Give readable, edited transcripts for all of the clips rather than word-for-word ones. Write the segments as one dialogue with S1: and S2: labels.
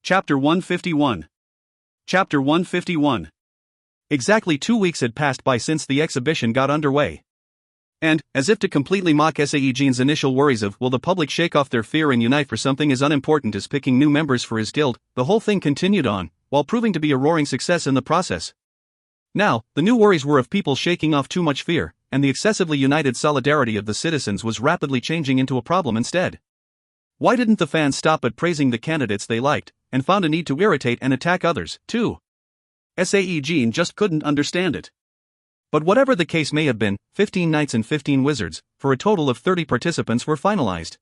S1: Chapter 151. Chapter 151. Exactly 2 weeks had passed by since the exhibition got underway. And, as if to completely mock Sae-Jin's initial worries of will the public shake off their fear and unite for something as unimportant as picking new members for his guild, the whole thing continued on, while proving to be a roaring success in the process. Now, the new worries were of people shaking off too much fear, and the excessively united solidarity of the citizens was rapidly changing into a problem instead. Why didn't the fans stop at praising the candidates they liked, and found a need to irritate and attack others, too? Sae-Jin just couldn't understand it. But whatever the case may have been, 15 knights and 15 wizards, for a total of 30 participants were finalized.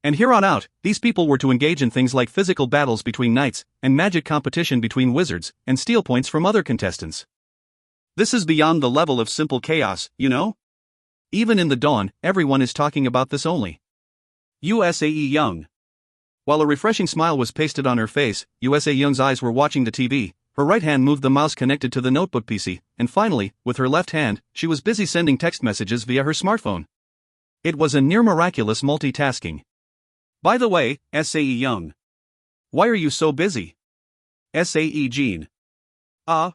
S1: And here on out, these people were to engage in things like physical battles between knights, and magic competition between wizards, and steal points from other contestants. This is beyond the level of simple chaos, you know? Even in the dawn, everyone is talking about this only. Sae-Jin. While a refreshing smile was pasted on her face, Sae-Jin's eyes were watching the TV, her right hand moved the mouse connected to the notebook PC, and finally, with her left hand, she was busy sending text messages via her smartphone. It was a near miraculous multitasking. By the way, Sae-Jin. Why are you so busy? Sae-Jin. Well,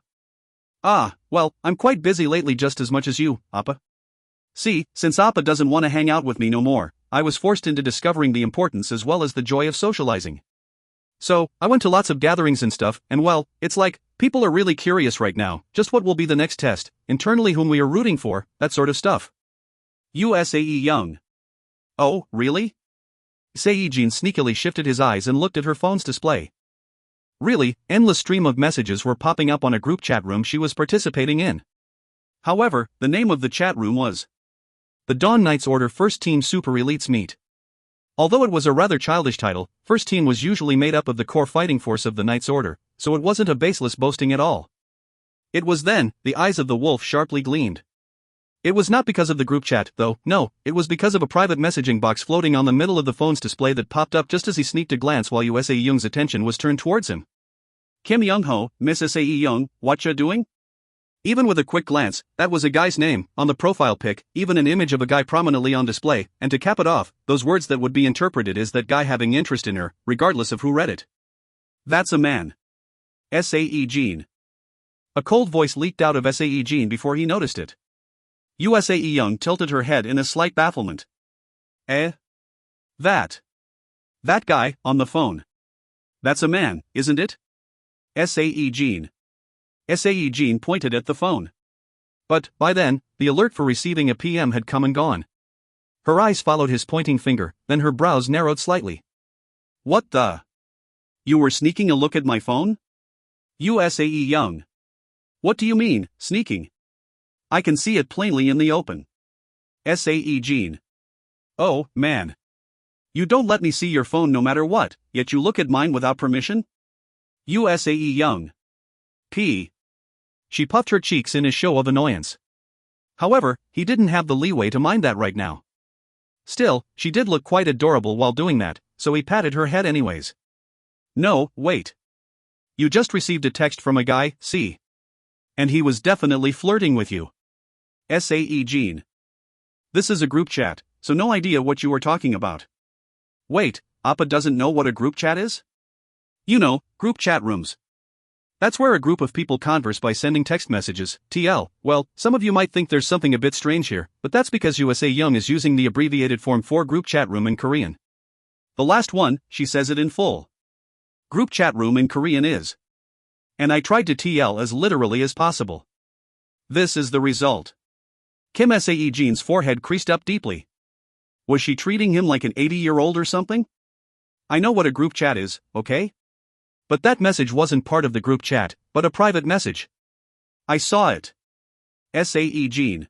S1: I'm quite busy lately just as much as you, Appa. See, since Appa doesn't want to hang out with me no more, I was forced into discovering the importance as well as the joy of socializing. So, I went to lots of gatherings and stuff, and well, it's like, people are really curious right now, just what will be the next test, internally whom we are rooting for, that sort of stuff. Sae-Jin. Oh, really? Sae-Jin sneakily shifted his eyes and looked at her phone's display. Really, endless stream of messages were popping up on a group chat room she was participating in. However, the name of the chat room was the Dawn Knights Order First Team Super Elites Meet. Although it was a rather childish title, First Team was usually made up of the core fighting force of the Knights Order, so it wasn't a baseless boasting at all. It was then, the eyes of the wolf sharply gleamed. It was not because of the group chat, though, no, it was because of a private messaging box floating on the middle of the phone's display that popped up just as he sneaked a glance while Sae-Jin's attention was turned towards him. Kim Young-ho, Miss Sae-Jin, whatcha doing? Even with a quick glance, that was a guy's name, on the profile pic, even an image of a guy prominently on display, and to cap it off, those words that would be interpreted as that guy having interest in her, regardless of who read it. That's a man. Sae-Jin. A cold voice leaked out of Sae-Jin before he noticed it. Sae-Jin tilted her head in a slight bafflement. That guy, on the phone. That's a man, isn't it? Sae-Jin. Sae-Jin pointed at the phone. But, by then, the alert for receiving a PM had come and gone. Her eyes followed his pointing finger, then her brows narrowed slightly. What the? You were sneaking a look at my phone? Sae-Jin. What do you mean, sneaking? I can see it plainly in the open. Sae-Jin. Oh, man. You don't let me see your phone no matter what, yet you look at mine without permission? Sae-Jin. She puffed her cheeks in a show of annoyance. However, he didn't have the leeway to mind that right now. Still, she did look quite adorable while doing that, so he patted her head anyways. No, wait. You just received a text from a guy, see? And he was definitely flirting with you. Sae-Jin. This is a group chat, so no idea what you were talking about. Wait, Appa doesn't know what a group chat is? You know, group chat rooms. That's where a group of people converse by sending text messages, TL. Well, some of you might think there's something a bit strange here, but that's because Sae-Jin is using the abbreviated form for group chat room in Korean. The last one, she says it in full. Group chat room in Korean is. And I tried to TL as literally as possible. This is the result. Kim Sae-Jin's forehead creased up deeply. Was she treating him like an 80-year-old or something? I know what a group chat is, okay? But that message wasn't part of the group chat, but a private message. I saw it. Sae-Jin.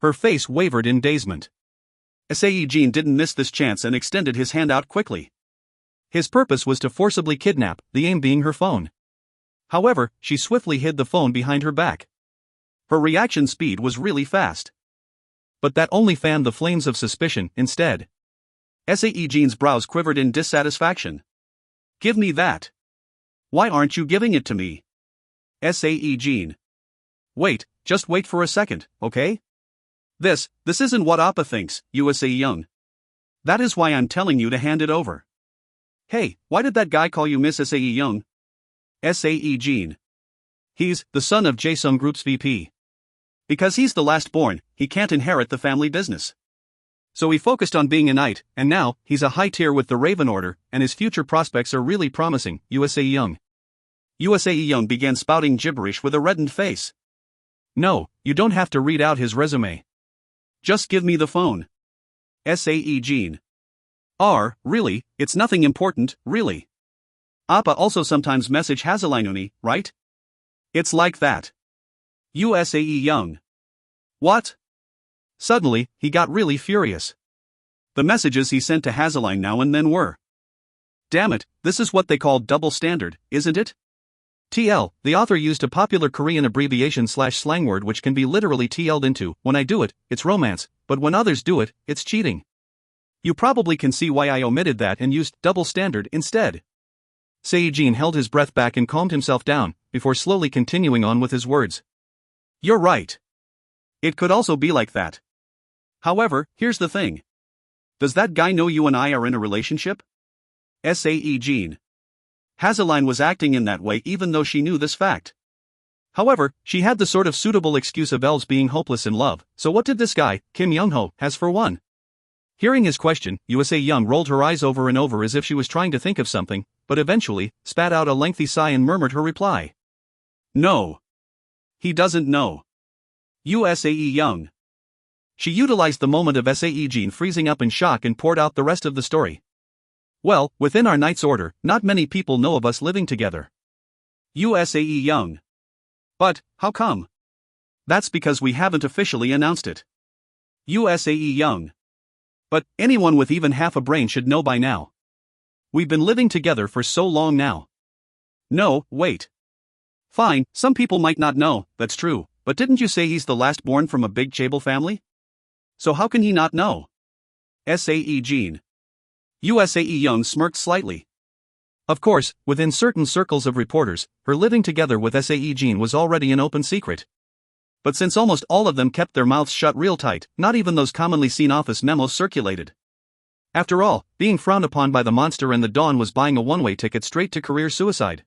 S1: Her face wavered in dazement. Sae-Jin didn't miss this chance and extended his hand out quickly. His purpose was to forcibly kidnap, the aim being her phone. However, she swiftly hid the phone behind her back. Her reaction speed was really fast. But that only fanned the flames of suspicion, instead. Sae-Jin's brows quivered in dissatisfaction. Give me that. Why aren't you giving it to me? Sae-Jin. Wait, just wait for a second, okay? This isn't what Appa thinks, Sae-Jin. That is why I'm telling you to hand it over. Hey, why did that guy call you Miss Sae-Jin? Sae-Jin. He's the son of Jae-sung Group's VP. Because he's the last born, he can't inherit the family business. So he focused on being a knight, and now, he's a high tier with the Raven Order, and his future prospects are really promising. Sae-Jin. Sae-Jin began spouting gibberish with a reddened face. No, you don't have to read out his resume. Just give me the phone. Sae-Jin. Really, it's nothing important, really. Appa also sometimes message Hazelinuni, right? It's like that. Sae-Jin. What? Suddenly, he got really furious. The messages he sent to Hazeline now and then were. Damn it, this is what they call double standard, isn't it? TL, the author used a popular Korean abbreviation/slang word which can be literally TL'd into, when I do it, it's romance, but when others do it, it's cheating. You probably can see why I omitted that and used double standard instead. Sae-Jin held his breath back and calmed himself down, before slowly continuing on with his words. You're right. It could also be like that. However, here's the thing. Does that guy know you and I are in a relationship? Sae-Jin. Hazeline was acting in that way even though she knew this fact. However, she had the sort of suitable excuse of elves being hopeless in love, so what did this guy, Kim Young-ho, has for one? Hearing his question, Sae-Jin rolled her eyes over and over as if she was trying to think of something, but eventually, spat out a lengthy sigh and murmured her reply. No. He doesn't know. Sae-Jin. She utilized the moment of Sae-Jin freezing up in shock and poured out the rest of the story. Well, within our knight's order, not many people know of us living together. Sae-Jin. But, how come? That's because we haven't officially announced it. Sae-Jin. But, anyone with even half a brain should know by now. We've been living together for so long now. No, wait. Fine, some people might not know, that's true, but didn't you say he's the last born from a big Chable family? So how can he not know? Sae-Jin. Sae-Jin smirked slightly. Of course, within certain circles of reporters, her living together with Sae-Jin was already an open secret. But since almost all of them kept their mouths shut real tight, not even those commonly seen office memos circulated. After all, being frowned upon by the monster and the Dawn was buying a one-way ticket straight to career suicide.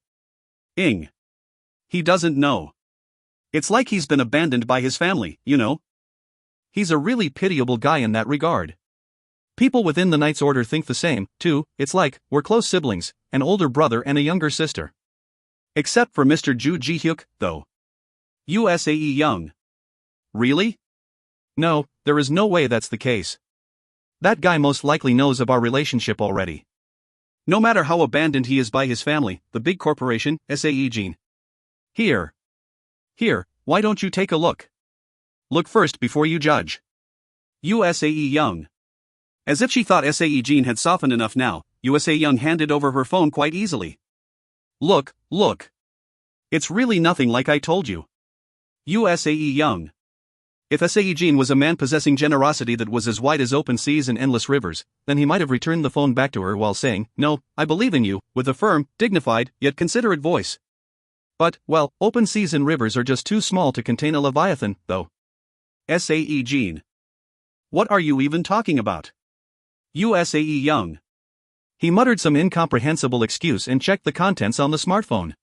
S1: He doesn't know. It's like he's been abandoned by his family, you know? He's a really pitiable guy in that regard. People within the Knight's Order think the same, too. It's like, we're close siblings, an older brother and a younger sister. Except for Mr. Ju Ji-hyuk, though. Sae-Jin. Really? No, there is no way that's the case. That guy most likely knows of our relationship already. No matter how abandoned he is by his family, the big corporation, Sae-Jin. Here, why don't you take a look? Look first before you judge. Sae-Jin. As if she thought Sae-Jin had softened enough now, Sae-Jin handed over her phone quite easily. Look. It's really nothing like I told you. Sae-Jin. If Sae-Jin was a man possessing generosity that was as wide as open seas and endless rivers, then he might have returned the phone back to her while saying, "No, I believe in you," with a firm, dignified, yet considerate voice. But, well, open seas and rivers are just too small to contain a leviathan, though. Sae-Jin. What are you even talking about? Sae-Jin. He muttered some incomprehensible excuse and checked the contents on the smartphone.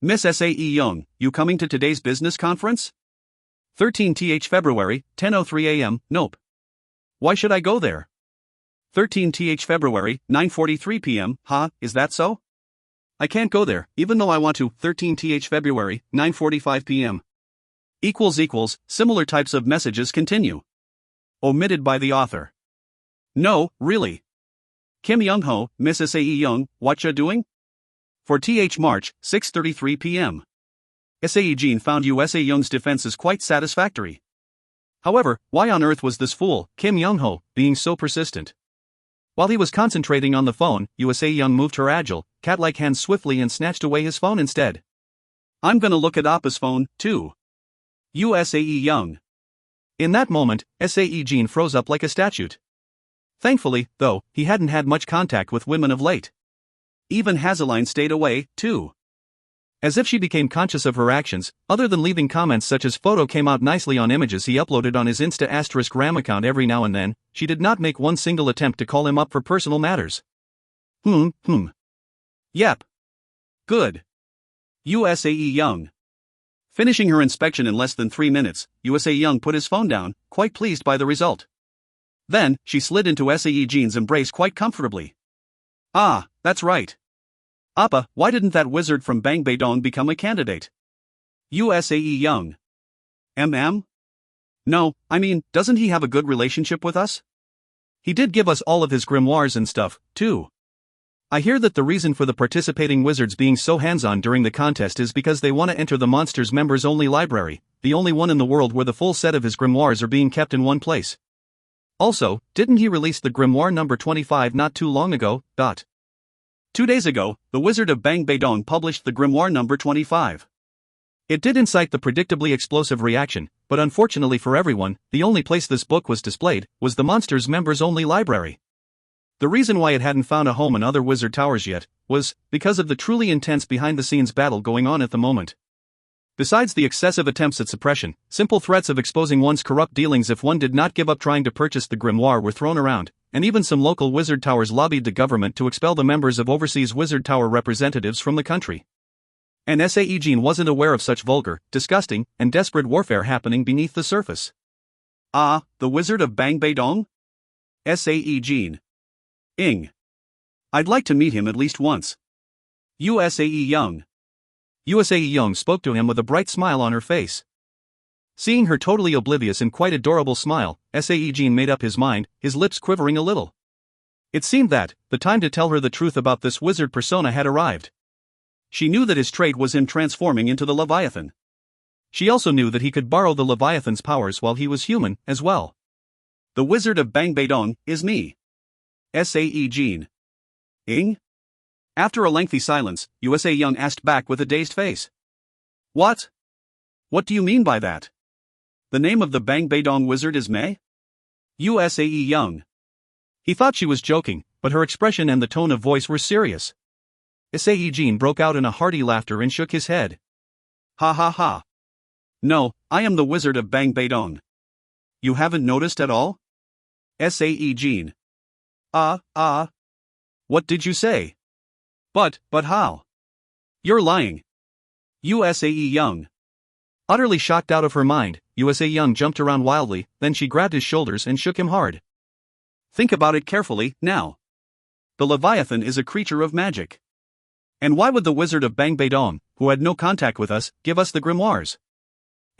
S1: Miss Sae-Jin, you coming to today's business conference? 13th February, 10:03 a.m. Nope. Why should I go there? 13th February, 9:43 p.m. Is that so? I can't go there, even though I want to. 13th February, 9:45 p.m. Similar types of messages continue. Omitted by the author. No, really. Kim Young-ho, Miss Sae-Jin, what ya doing? For March, 6:33 p.m. Sae-Jin found Sae-Jin's defenses quite satisfactory. However, why on earth was this fool, Kim Young-ho, being so persistent? While he was concentrating on the phone, Sae-Jin moved her agile, cat-like hands swiftly and snatched away his phone instead. I'm gonna look at Appa's phone, too. Sae-Jin. In that moment, Sae-Jin froze up like a statue. Thankfully, though, he hadn't had much contact with women of late. Even Hazeline stayed away, too. As if she became conscious of her actions, other than leaving comments such as "photo came out nicely" on images he uploaded on his Insta*ram account every now and then, she did not make one single attempt to call him up for personal matters. Yep. Good. USAE Young. Finishing her inspection in less than 3 minutes, USA Young put his phone down, quite pleased by the result. Then, she slid into Sae-Jin's embrace quite comfortably. Ah, that's right. Appa, why didn't that wizard from Bang Baedong become a candidate? USAE Young. No, I mean, doesn't he have a good relationship with us? He did give us all of his grimoires and stuff, too. I hear that the reason for the participating wizards being so hands-on during the contest is because they want to enter the monster's members-only library, the only one in the world where the full set of his grimoires are being kept in one place. Also, didn't he release the grimoire number 25 not too long ago? 2 days ago, the Wizard of Bang Baedong published the grimoire number 25. It did incite the predictably explosive reaction, but unfortunately for everyone, the only place this book was displayed was the monster's members-only library. The reason why it hadn't found a home in other wizard towers yet was because of the truly intense behind-the-scenes battle going on at the moment. Besides the excessive attempts at suppression, simple threats of exposing one's corrupt dealings if one did not give up trying to purchase the grimoire were thrown around, and even some local wizard towers lobbied the government to expel the members of overseas wizard tower representatives from the country. And Sae-Jin wasn't aware of such vulgar, disgusting, and desperate warfare happening beneath the surface. Ah, the Wizard of Bang Baedong? Sae-Jin. I'd like to meet him at least once. USAE Young. USAE Young spoke to him with a bright smile on her face. Seeing her totally oblivious and quite adorable smile, Sae-Jin made up his mind, his lips quivering a little. It seemed that the time to tell her the truth about this wizard persona had arrived. She knew that his trait was him transforming into the Leviathan. She also knew that he could borrow the Leviathan's powers while he was human, as well. The Wizard of Bang Baedong is me. Sae-Jin. After a lengthy silence, USA Young asked back with a dazed face. What? What do you mean by that? The name of the Bang Baedong wizard is Mei? USAE Young. He thought she was joking, but her expression and the tone of voice were serious. Sae-Jin broke out in a hearty laughter and shook his head. Ha ha ha. No, I am the Wizard of Bang Baedong. You haven't noticed at all? Sae-Jin. What did you say? But how? You're lying. USAE Young. Utterly shocked out of her mind, USA Young jumped around wildly, then she grabbed his shoulders and shook him hard. Think about it carefully, now. The Leviathan is a creature of magic. And why would the Wizard of Bang Baedong, who had no contact with us, give us the grimoires?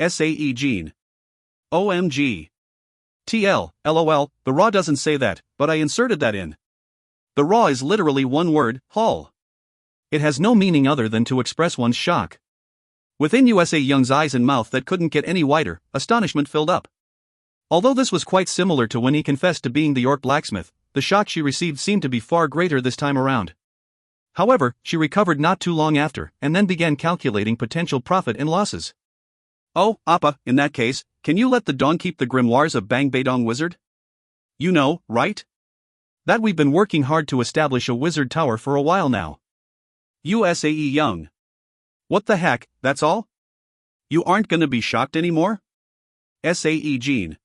S1: Sae-Jin. OMG. LOL, the raw doesn't say that, but I inserted that in. The raw is literally one word, Hull. It has no meaning other than to express one's shock. Within USA Young's eyes and mouth that couldn't get any wider, astonishment filled up. Although this was quite similar to when he confessed to being the York blacksmith, the shock she received seemed to be far greater this time around. However, she recovered not too long after, and then began calculating potential profit and losses. Oh, Appa, in that case, can you let the Dawn keep the grimoires of Bang Baedong Wizard? You know, right? That we've been working hard to establish a wizard tower for a while now. USAE Young. What the heck, that's all? You aren't gonna be shocked anymore? Sae-Jin.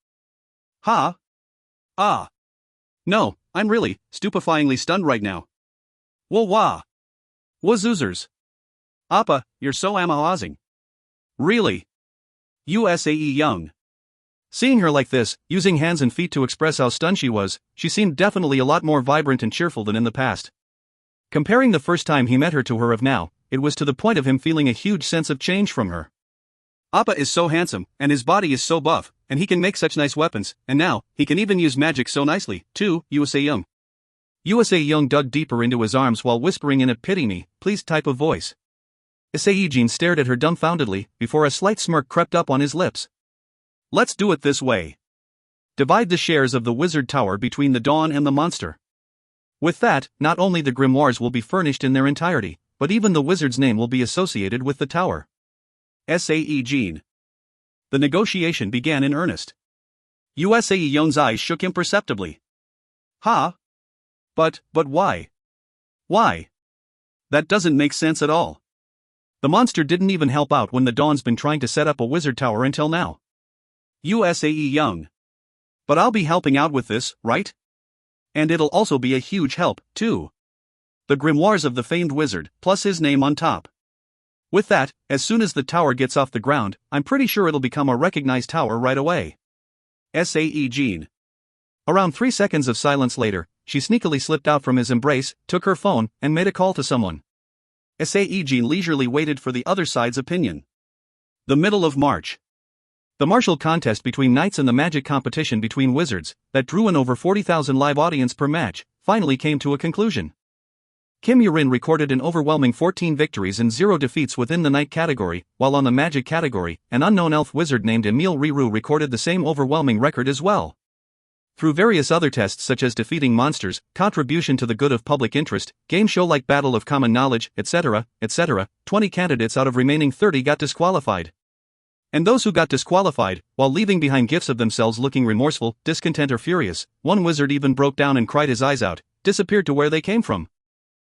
S1: Ha? Ah. No, I'm really, stupefyingly stunned right now. Whoa-wah. Wazoozers. Appa, you're so amazing. Really? USAE Young. Seeing her like this, using hands and feet to express how stunned she was, she seemed definitely a lot more vibrant and cheerful than in the past. Comparing the first time he met her to her of now, it was to the point of him feeling a huge sense of change from her. Appa is so handsome, and his body is so buff, and he can make such nice weapons, and now, he can even use magic so nicely, too, USA Young. USA Young dug deeper into his arms while whispering in a pity me, please type of voice. Sae-Jin stared at her dumbfoundedly, before a slight smirk crept up on his lips. Let's do it this way. Divide the shares of the wizard tower between the Dawn and the monster. With that, not only the grimoires will be furnished in their entirety, but even the wizard's name will be associated with the tower. Sae-Jin. The negotiation began in earnest. USAE Young's eyes shook imperceptibly. Ha? But why? Why? That doesn't make sense at all. The monster didn't even help out when the Dawn's been trying to set up a wizard tower until now. USAE Young. But I'll be helping out with this, right? And it'll also be a huge help, too. The grimoires of the famed wizard, plus his name on top. With that, as soon as the tower gets off the ground, I'm pretty sure it'll become a recognized tower right away. Sae-Jin. Around 3 seconds of silence later, she sneakily slipped out from his embrace, took her phone, and made a call to someone. Sae-Jin leisurely waited for the other side's opinion. The middle of March. The martial contest between knights and the magic competition between wizards, that drew in over 40,000 live audience per match, finally came to a conclusion. Kim Yurin recorded an overwhelming 14 victories and 0 defeats within the knight category, while on the magic category, an unknown elf wizard named Emile Riru recorded the same overwhelming record as well. Through various other tests such as defeating monsters, contribution to the good of public interest, game show like Battle of Common Knowledge, etc., 20 candidates out of remaining 30 got disqualified. And those who got disqualified, while leaving behind gifs of themselves looking remorseful, discontent or furious, one wizard even broke down and cried his eyes out, disappeared to where they came from.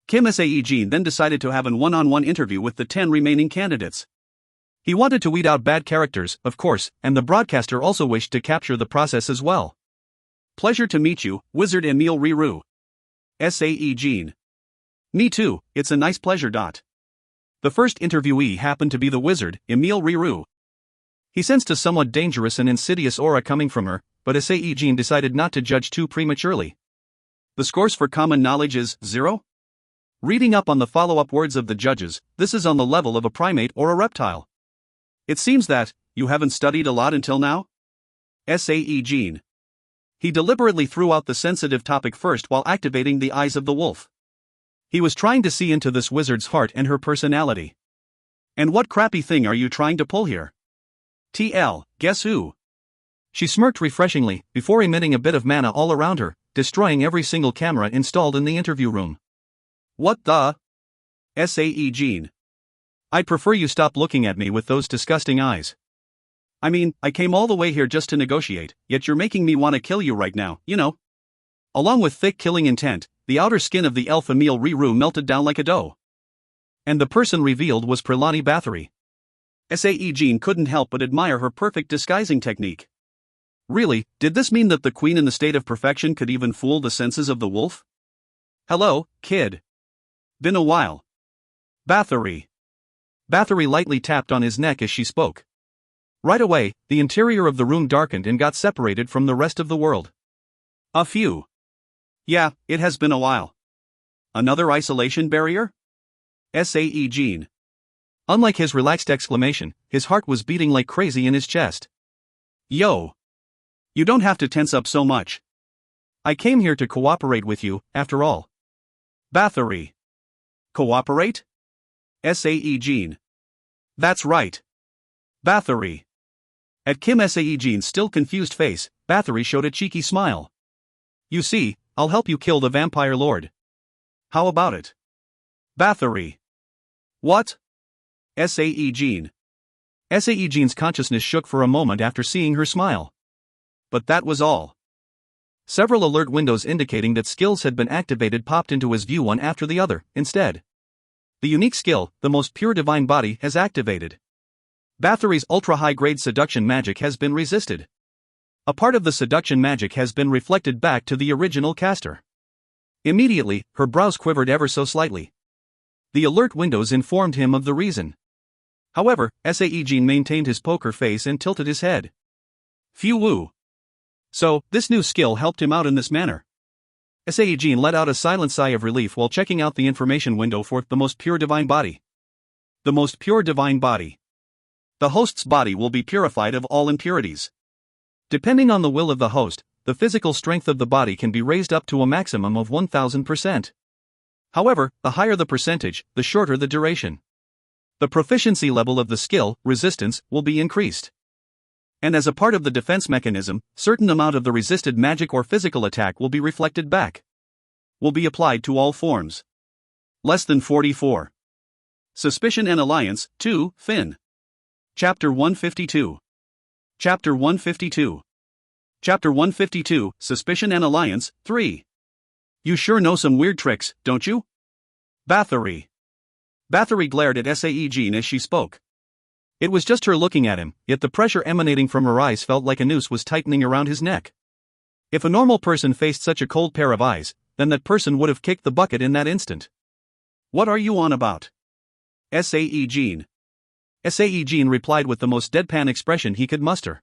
S1: Kim Sae-Jin then decided to have an one-on-one interview with the 10 remaining candidates. He wanted to weed out bad characters, of course, and the broadcaster also wished to capture the process as well. Pleasure to meet you, Wizard Emile Riru. Sae-Jin. Me too, it's a nice pleasure. The first interviewee happened to be the wizard, Emile Riru. He sensed a somewhat dangerous and insidious aura coming from her, but Sae-Jin decided not to judge too prematurely. The scores for common knowledge is 0? Reading up on the follow-up words of the judges, this is on the level of a primate or a reptile. It seems that you haven't studied a lot until now? Sae-Jin. He deliberately threw out the sensitive topic first while activating the eyes of the wolf. He was trying to see into this wizard's heart and her personality. And what crappy thing are you trying to pull here? Guess who? She smirked refreshingly, before emitting a bit of mana all around her, destroying every single camera installed in the interview room. What the? Sae-Jin. I'd prefer you stop looking at me with those disgusting eyes. I mean, I came all the way here just to negotiate, yet you're making me want to kill you right now, you know. Along with thick killing intent, the outer skin of the elf Emile Riru melted down like a dough. And the person revealed was Prelani Bathory. Sae-Jin couldn't help but admire her perfect disguising technique. Really, did this mean that the queen in the state of perfection could even fool the senses of the wolf? Hello, kid. Been a while. Bathory. Bathory lightly tapped on his neck as she spoke. Right away, the interior of the room darkened and got separated from the rest of the world. A few. Yeah, it has been a while. Another isolation barrier? Sae-Jin. Unlike his relaxed exclamation, his heart was beating like crazy in his chest. Yo. You don't have to tense up so much. I came here to cooperate with you, after all. Bathory. Cooperate? Sae-Jin. That's right. Bathory. At Kim Sae-Jin's still confused face, Bathory showed a cheeky smile. You see, I'll help you kill the vampire lord. How about it? Bathory. What? Sae-Jin. Sae-Jin's consciousness shook for a moment after seeing her smile. But that was all. Several alert windows indicating that skills had been activated popped into his view one after the other, instead. The unique skill, the most pure divine body, has activated. Bathory's ultra-high-grade seduction magic has been resisted. A part of the seduction magic has been reflected back to the original caster. Immediately, her brows quivered ever so slightly. The alert windows informed him of the reason. However, Sae-Jin maintained his poker face and tilted his head. Phew woo. So, this new skill helped him out in this manner. Sae-Jin let out a silent sigh of relief while checking out the information window for the most pure divine body. The most pure divine body. The host's body will be purified of all impurities. Depending on the will of the host, the physical strength of the body can be raised up to a maximum of 1000%. However, the higher the percentage, the shorter the duration. The proficiency level of the skill, resistance, will be increased. And as a part of the defense mechanism, certain amount of the resisted magic or physical attack will be reflected back. Will be applied to all forms. Less than 44. Suspicion and Alliance, 2, Fin. Chapter 152. Chapter 152. Chapter 152, Suspicion and Alliance, 3. You sure know some weird tricks, don't you? Bathory. Bathory glared at Sae-Jin as she spoke. It was just her looking at him, yet the pressure emanating from her eyes felt like a noose was tightening around his neck. If a normal person faced such a cold pair of eyes, then that person would have kicked the bucket in that instant. What are you on about? Sae-Jin. Sae-Jin replied with the most deadpan expression he could muster.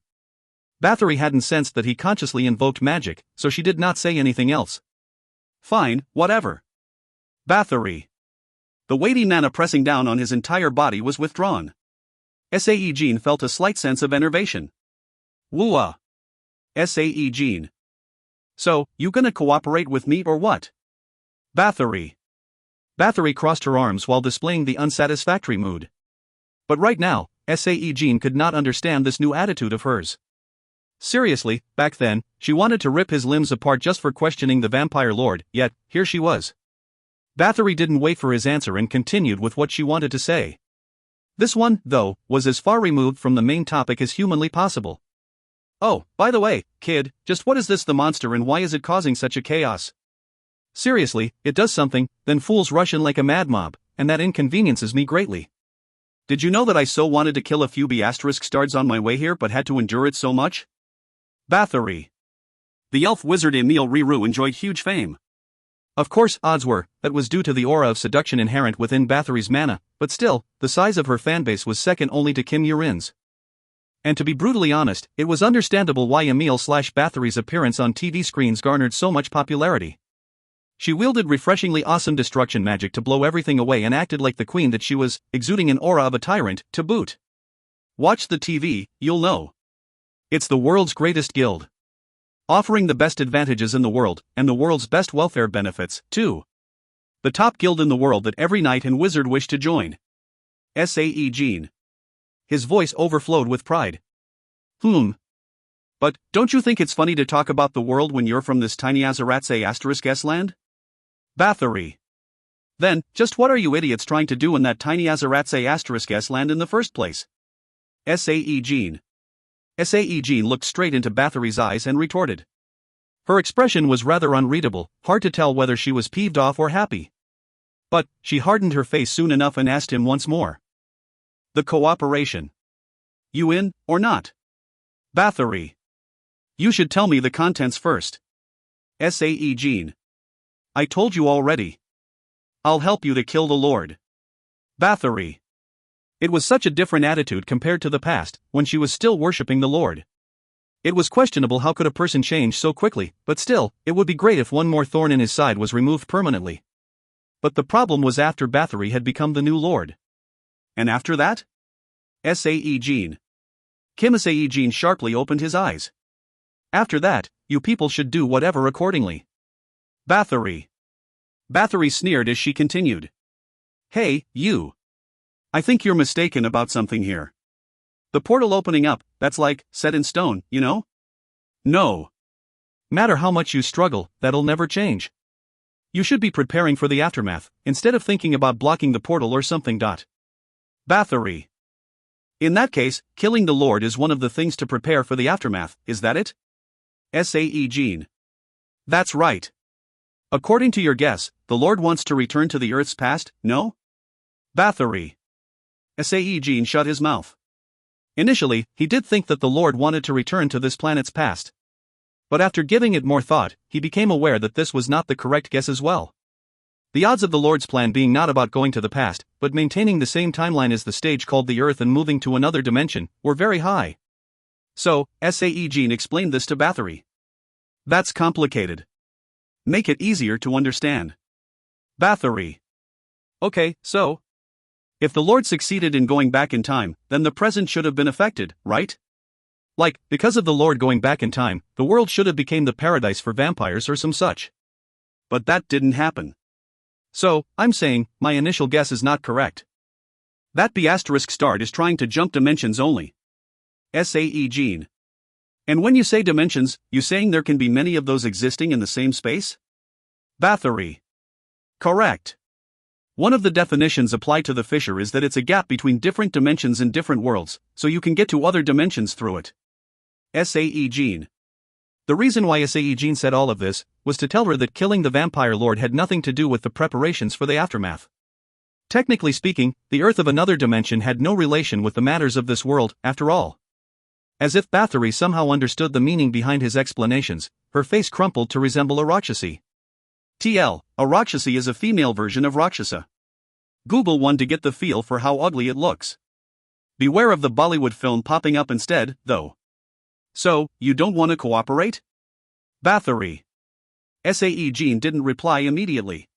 S1: Bathory hadn't sensed that he consciously invoked magic, so she did not say anything else. Fine, whatever. Bathory. The weighty mana pressing down on his entire body was withdrawn. Sae-Jin felt a slight sense of enervation. Woo-ah. Sae-Jin. So, you gonna cooperate with me or what? Bathory. Bathory crossed her arms while displaying the unsatisfactory mood. But right now, Sae-Jin could not understand this new attitude of hers. Seriously, back then, she wanted to rip his limbs apart just for questioning the vampire lord, yet, here she was. Bathory didn't wait for his answer and continued with what she wanted to say. This one, though, was as far removed from the main topic as humanly possible. Oh, by the way, kid, just what is this the monster and why is it causing such a chaos? Seriously, it does something, then fools rush in like a mad mob, and that inconveniences me greatly. Did you know that I so wanted to kill a few B***stards on my way here but had to endure it so much? Bathory. The elf wizard Emile Riru enjoyed huge fame. Of course, odds were, that was due to the aura of seduction inherent within Bathory's mana, but still, the size of her fanbase was second only to Kim Yurin's. And to be brutally honest, it was understandable why Emile/Bathory's appearance on TV screens garnered so much popularity. She wielded refreshingly awesome destruction magic to blow everything away and acted like the queen that she was, exuding an aura of a tyrant, to boot. Watch the TV, you'll know. It's the world's greatest guild. Offering the best advantages in the world, and the world's best welfare benefits, too. The top guild in the world that every knight and wizard wish to join. Sae-Jin. His voice overflowed with pride. But, don't you think it's funny to talk about the world when you're from this tiny Azaratse***s land? Bathory. Then, just what are you idiots trying to do in that tiny Azaratse***s land in the first place? Sae-Jin. Sae-Jin looked straight into Bathory's eyes and retorted. Her expression was rather unreadable, hard to tell whether she was peeved off or happy. But, she hardened her face soon enough and asked him once more. The cooperation. You in, or not? Bathory. You should tell me the contents first. Sae-Jin. I told you already. I'll help you to kill the Lord. Bathory. It was such a different attitude compared to the past, when she was still worshipping the Lord. It was questionable how could a person change so quickly, but still, it would be great if one more thorn in his side was removed permanently. But the problem was after Bathory had become the new Lord. And after that? Sae-Jin. Kim Sae-Jin sharply opened his eyes. After that, you people should do whatever accordingly. Bathory. Bathory sneered as she continued. Hey, you. I think you're mistaken about something here. The portal opening up, that's like, set in stone, you know? No. Matter how much you struggle, that'll never change. You should be preparing for the aftermath, instead of thinking about blocking the portal or something. Bathory. In that case, killing the Lord is one of the things to prepare for the aftermath, is that it? Sae-Jin. That's right. According to your guess, the Lord wants to return to the Earth's past, no? Bathory. Sae-Jin shut his mouth. Initially, he did think that the Lord wanted to return to this planet's past. But after giving it more thought, he became aware that this was not the correct guess as well. The odds of the Lord's plan being not about going to the past, but maintaining the same timeline as the stage called the Earth and moving to another dimension, were very high. So, Sae-Jin explained this to Bathory. That's complicated. Make it easier to understand. Bathory. Okay, so? If the Lord succeeded in going back in time, then the present should have been affected, right? Like, because of the Lord going back in time, the world should have become the paradise for vampires or some such. But that didn't happen. So, I'm saying, my initial guess is not correct. That B***start is trying to jump dimensions only. Sae-Jin. And when you say dimensions, you saying there can be many of those existing in the same space? Bathory. Correct. One of the definitions applied to the fissure is that it's a gap between different dimensions in different worlds, so you can get to other dimensions through it. Sae-Jin. The reason why Sae-Jin said all of this was to tell her that killing the vampire lord had nothing to do with the preparations for the aftermath. Technically speaking, the Earth of another dimension had no relation with the matters of this world, after all. As if Bathory somehow understood the meaning behind his explanations, her face crumpled to resemble a Rakshasi. TL, a Rakshasi is a female version of Rakshasa. Google one to get the feel for how ugly it looks. Beware of the Bollywood film popping up instead, though. So, you don't want to cooperate? Bathory. Sae-Jin didn't reply immediately.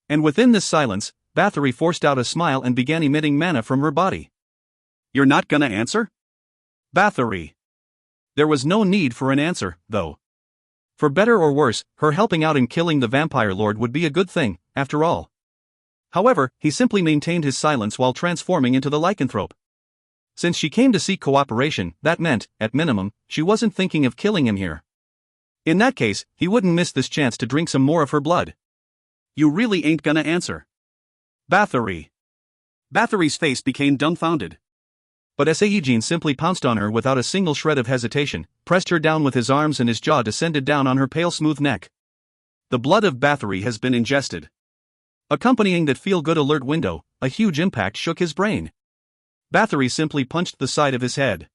S1: And within this silence, Bathory forced out a smile and began emitting mana from her body. You're not gonna answer? Bathory. There was no need for an answer, though. For better or worse, her helping out in killing the vampire lord would be a good thing, after all. However, he simply maintained his silence while transforming into the lycanthrope. Since she came to seek cooperation, that meant, at minimum, she wasn't thinking of killing him here. In that case, he wouldn't miss this chance to drink some more of her blood. You really ain't gonna answer? Bathory. Bathory's face became dumbfounded. But Sae-Jin simply pounced on her without a single shred of hesitation, pressed her down with his arms and his jaw descended down on her pale smooth neck. The blood of Bathory has been ingested. Accompanying that feel-good alert window, a huge impact shook his brain. Bathory simply punched the side of his head.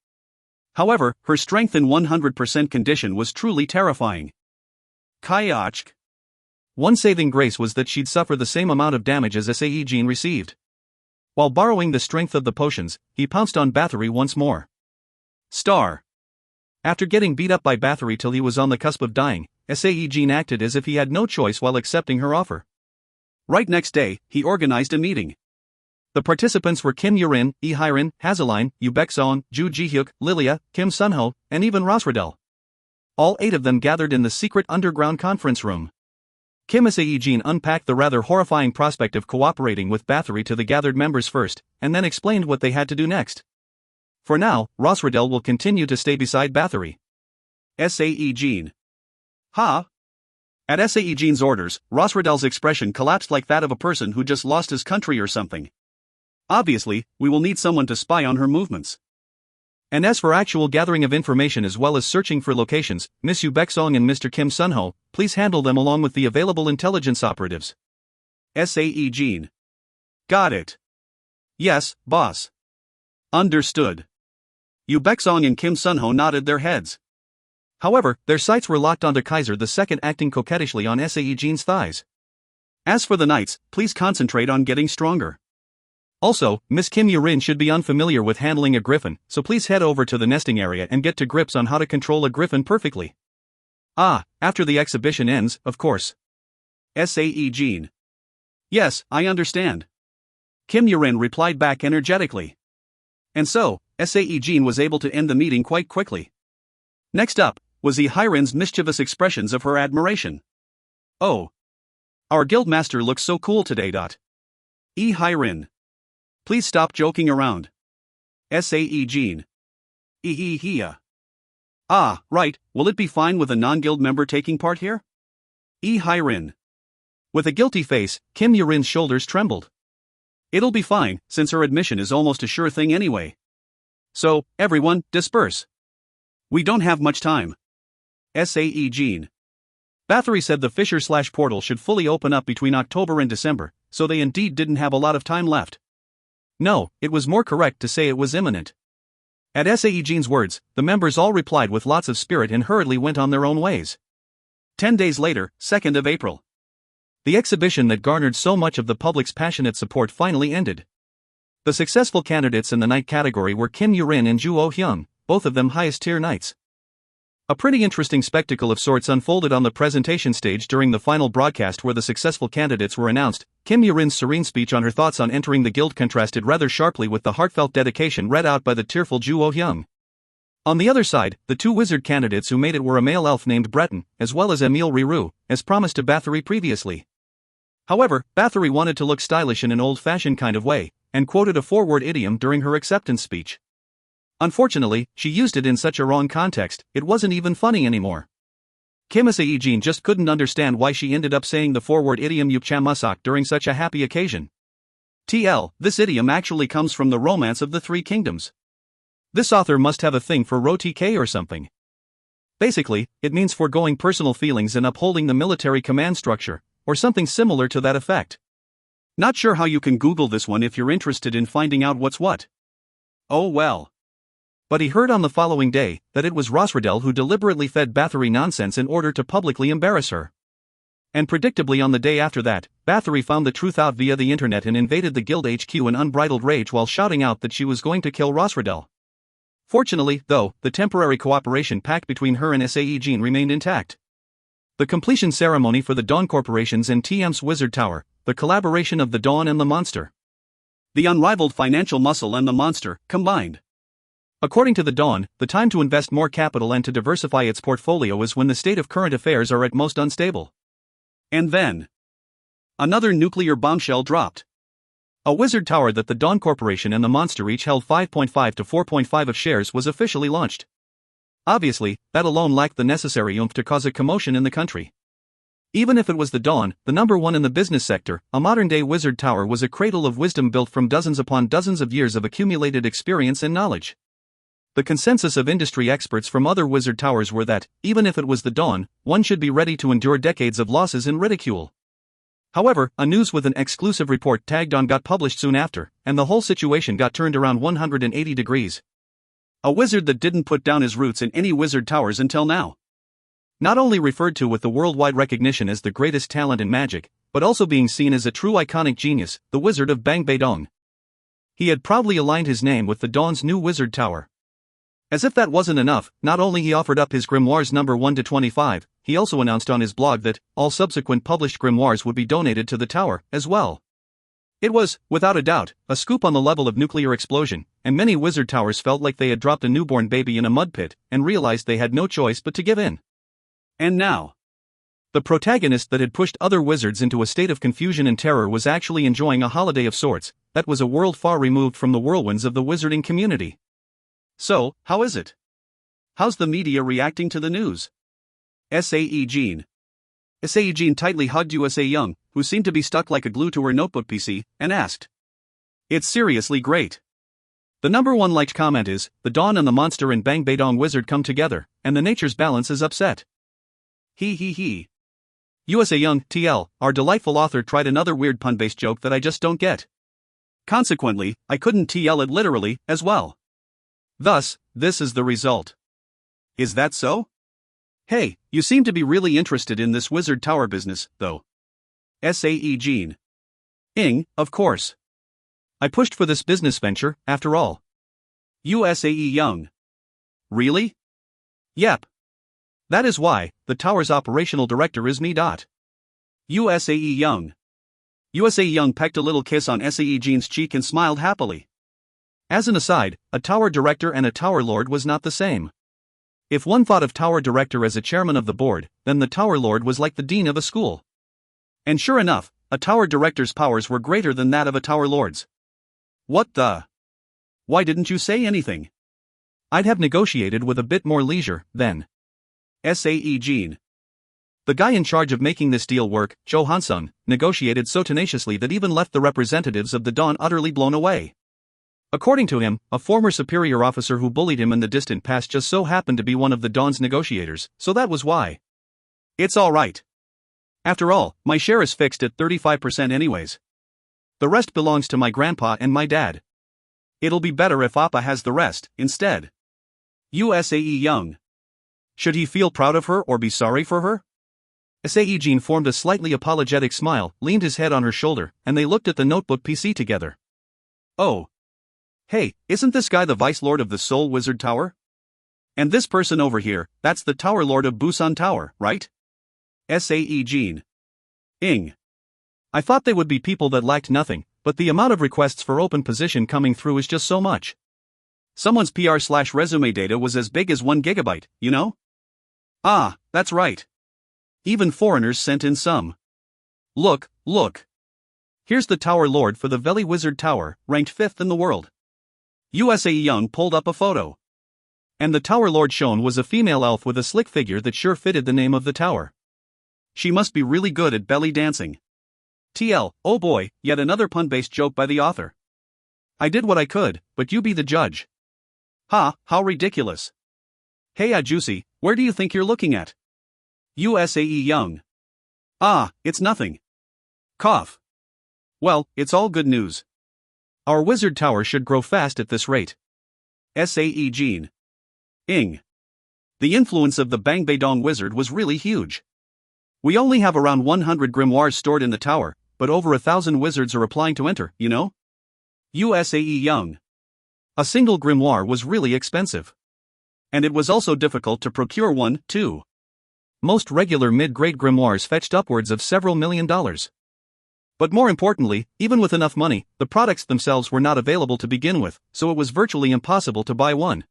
S1: However, her strength in 100% condition was truly terrifying. Kayachk. One saving grace was that she'd suffer the same amount of damage as Sae-Jin received. While borrowing the strength of the potions, he pounced on Bathory once more. Star. After getting beat up by Bathory till he was on the cusp of dying, Sae-Jin acted as if he had no choice while accepting her offer. Right next day, he organized a meeting. The participants were Kim Yurin, Lee Hyrin, Hazeline, Yu Baek-song, Ju Ji-hyuk, Lilia, Kim Sun-ho, and even Rosradel. All 8 of them gathered in the secret underground conference room. Kim Sae-Jin unpacked the rather horrifying prospect of cooperating with Bathory to the gathered members first, and then explained what they had to do next. For now, Rosradel will continue to stay beside Bathory. Sae-Jin. Ha! At Sae-Jin's orders, Rosradel's expression collapsed like that of a person who just lost his country or something. Obviously, we will need someone to spy on her movements. And as for actual gathering of information as well as searching for locations, Miss Yu Baek-song and Mr. Kim Sun-ho, please handle them along with the available intelligence operatives. Sae-Jin. Got it. Yes, boss. Understood. Yu Baek-song and Kim Sun-ho nodded their heads. However, their sights were locked onto Kaiser II acting coquettishly on Sae-Jin's thighs. As for the knights, please concentrate on getting stronger. Also, Miss Kim Yurin should be unfamiliar with handling a griffin, so please head over to the nesting area and get to grips on how to control a griffin perfectly. After the exhibition ends, of course. Sae-Jin. Yes, I understand. Kim Yurin replied back energetically. And so, Sae-Jin was able to end the meeting quite quickly. Next up, was Lee Hyrin's mischievous expressions of her admiration. Oh. Our guildmaster looks so cool today. Lee Hyrin. Please stop joking around. Sae-Jin. Right, will it be fine with a non-guild member taking part here? Lee Hyrin. With a guilty face, Kim Yurin's shoulders trembled. It'll be fine, since her admission is almost a sure thing anyway. So, everyone, disperse. We don't have much time. Sae-Jin. Bathory said the fissure/portal should fully open up between October and December, so they indeed didn't have a lot of time left. No, it was more correct to say it was imminent. At Sae-Jin's words, the members all replied with lots of spirit and hurriedly went on their own ways. 10 days later, 2nd of April. The exhibition that garnered so much of the public's passionate support finally ended. The successful candidates in the knight category were Kim Yurin and Ju Oh-hyung, both of them highest-tier knights. A pretty interesting spectacle of sorts unfolded on the presentation stage during the final broadcast where the successful candidates were announced. Kim Yurin's serene speech on her thoughts on entering the guild contrasted rather sharply with the heartfelt dedication read out by the tearful Ju Oh-hyung. On the other side, the 2 wizard candidates who made it were a male elf named Breton, as well as Emile Riru, as promised to Bathory previously. However, Bathory wanted to look stylish in an old-fashioned kind of way, and quoted a forward idiom during her acceptance speech. Unfortunately, she used it in such a wrong context, it wasn't even funny anymore. Kim Sae-Jin just couldn't understand why she ended up saying the forward idiom Yukchamusak during such a happy occasion. This idiom actually comes from the Romance of the Three Kingdoms. This author must have a thing for ROTK or something. Basically, it means foregoing personal feelings and upholding the military command structure, or something similar to that effect. Not sure how you can Google this one if you're interested in finding out what's what. Oh well. But he heard on the following day that it was Rosradel who deliberately fed Bathory nonsense in order to publicly embarrass her. And predictably on the day after that, Bathory found the truth out via the internet and invaded the guild HQ in unbridled rage while shouting out that she was going to kill Rosradel. Fortunately, though, the temporary cooperation pact between her and Sae-Jin remained intact. The completion ceremony for the Dawn Corporation's and TM's Wizard Tower, the collaboration of the Dawn and the Monster. The unrivaled financial muscle and the Monster, combined. According to the Dawn, the time to invest more capital and to diversify its portfolio is when the state of current affairs are at most unstable. And then, another nuclear bombshell dropped. A Wizard Tower that the Dawn Corporation and the Monster each held 5.5 to 4.5 of shares was officially launched. Obviously, that alone lacked the necessary oomph to cause a commotion in the country. Even if it was the Dawn, the number one in the business sector, a modern-day Wizard Tower was a cradle of wisdom built from dozens upon dozens of years of accumulated experience and knowledge. The consensus of industry experts from other Wizard Towers were that, even if it was the Dawn, one should be ready to endure decades of losses and ridicule. However, a news with an exclusive report tagged on got published soon after, and the whole situation got turned around 180 degrees. A wizard that didn't put down his roots in any Wizard Towers until now. Not only referred to with the worldwide recognition as the greatest talent in magic, but also being seen as a true iconic genius, the Wizard of Bangbadong. He had proudly aligned his name with the Dawn's new Wizard Tower. As if that wasn't enough, not only he offered up his grimoires number 1 to 25, he also announced on his blog that all subsequent published grimoires would be donated to the tower, as well. It was, without a doubt, a scoop on the level of nuclear explosion, and many Wizard Towers felt like they had dropped a newborn baby in a mud pit, and realized they had no choice but to give in. And now, the protagonist that had pushed other wizards into a state of confusion and terror was actually enjoying a holiday of sorts, that was a world far removed from the whirlwinds of the wizarding community. So, how is it? How's the media reacting to the news? Sae-Jin. Sae-Jin tightly hugged USA Young, who seemed to be stuck like a glue to her notebook PC, and asked. It's seriously great. The number one liked comment is, the Dawn and the Monster and Bangbadong Wizard come together, and the nature's balance is upset. He. USA Young, TL, our delightful author tried another weird pun-based joke that I just don't get. Consequently, I couldn't TL it literally, as well. Thus, this is the result. Is that so? Hey, you seem to be really interested in this Wizard Tower business, though. Sae-Jin. Of course. I pushed for this business venture, after all. USA Young. Really? Yep. That is why, the tower's operational director is me. USA Young. USA Young pecked a little kiss on Sae-Jin's cheek and smiled happily. As an aside, a tower director and a tower lord was not the same. If one thought of tower director as a chairman of the board, then the tower lord was like the dean of a school. And sure enough, a tower director's powers were greater than that of a tower lord's. What the? Why didn't you say anything? I'd have negotiated with a bit more leisure, then. Sae-Jin. The guy in charge of making this deal work, Cho Han-sung, negotiated so tenaciously that even left the representatives of the Dawn utterly blown away. According to him, a former superior officer who bullied him in the distant past just so happened to be one of the Dawn's negotiators, so that was why. It's alright. After all, my share is fixed at 35% anyways. The rest belongs to my grandpa and my dad. It'll be better if Appa has the rest, instead. USA Young. Should he feel proud of her or be sorry for her? Sae-Jin formed a slightly apologetic smile, leaned his head on her shoulder, and they looked at the notebook PC together. Oh. Hey, isn't this guy the Vice Lord of the Seoul Wizard Tower? And this person over here, that's the Tower Lord of Busan Tower, right? Sae-Jin. I thought they would be people that lacked nothing, but the amount of requests for open position coming through is just so much. Someone's PR/resume data was as big as 1 gigabyte, you know? Ah, that's right. Even foreigners sent in some. Look. Here's the Tower Lord for the Veli Wizard Tower, ranked 5th in the world. USA Young pulled up a photo. And the Tower Lord shown was a female elf with a slick figure that sure fitted the name of the tower. She must be really good at belly dancing. TL, oh boy, yet another pun-based joke by the author. I did what I could, but you be the judge. Ha, how ridiculous. Hey Juicy, where do you think you're looking at? USA Young. Ah, it's nothing. Cough. Well, it's all good news. Our Wizard Tower should grow fast at this rate. We only have around 100 grimoires stored in the tower, but over 1,000 wizards are applying to enter, you know? USAE Young. A single grimoire was really expensive. And it was also difficult to procure one, too. Most regular mid-grade grimoires fetched upwards of several $1,000,000. But more importantly, even with enough money, the products themselves were not available to begin with, so it was virtually impossible to buy one.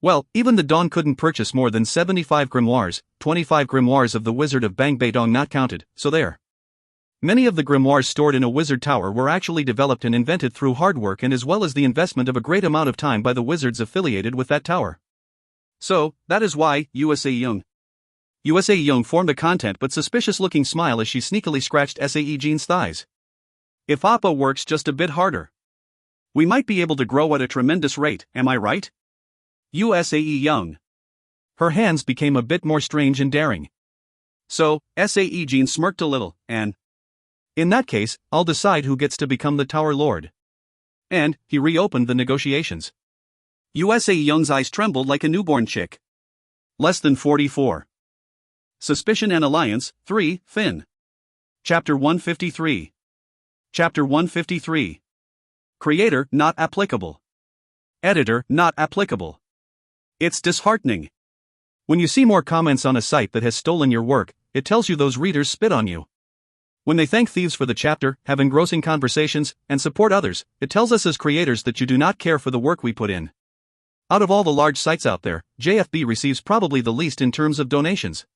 S1: Well, even the Dawn couldn't purchase more than 75 grimoires, 25 grimoires of the Wizard of Bangbei-dong not counted, so there. Many of the grimoires stored in a wizard tower were actually developed and invented through hard work and as well as the investment of a great amount of time by the wizards affiliated with that tower. So, that is why, USA Young formed a content but suspicious-looking smile as she sneakily scratched Sae-Jin's thighs. If Appa works just a bit harder, we might be able to grow at a tremendous rate, am I right? USAE Young. Her hands became a bit more strange and daring. So, Sae-Jin smirked a little, and in that case, I'll decide who gets to become the Tower Lord. And he reopened the negotiations. USAE Young's eyes trembled like a newborn chick. Less than 44. Suspicion and Alliance, 3, Finn. Chapter 153. Chapter 153. Creator not applicable. Editor not applicable. It's disheartening. When you see more comments on a site that has stolen your work, it tells you those readers spit on you. When they thank thieves for the chapter, have engrossing conversations, and support others, it tells us as creators that you do not care for the work we put in. Out of all the large sites out there, JFB receives probably the least in terms of donations.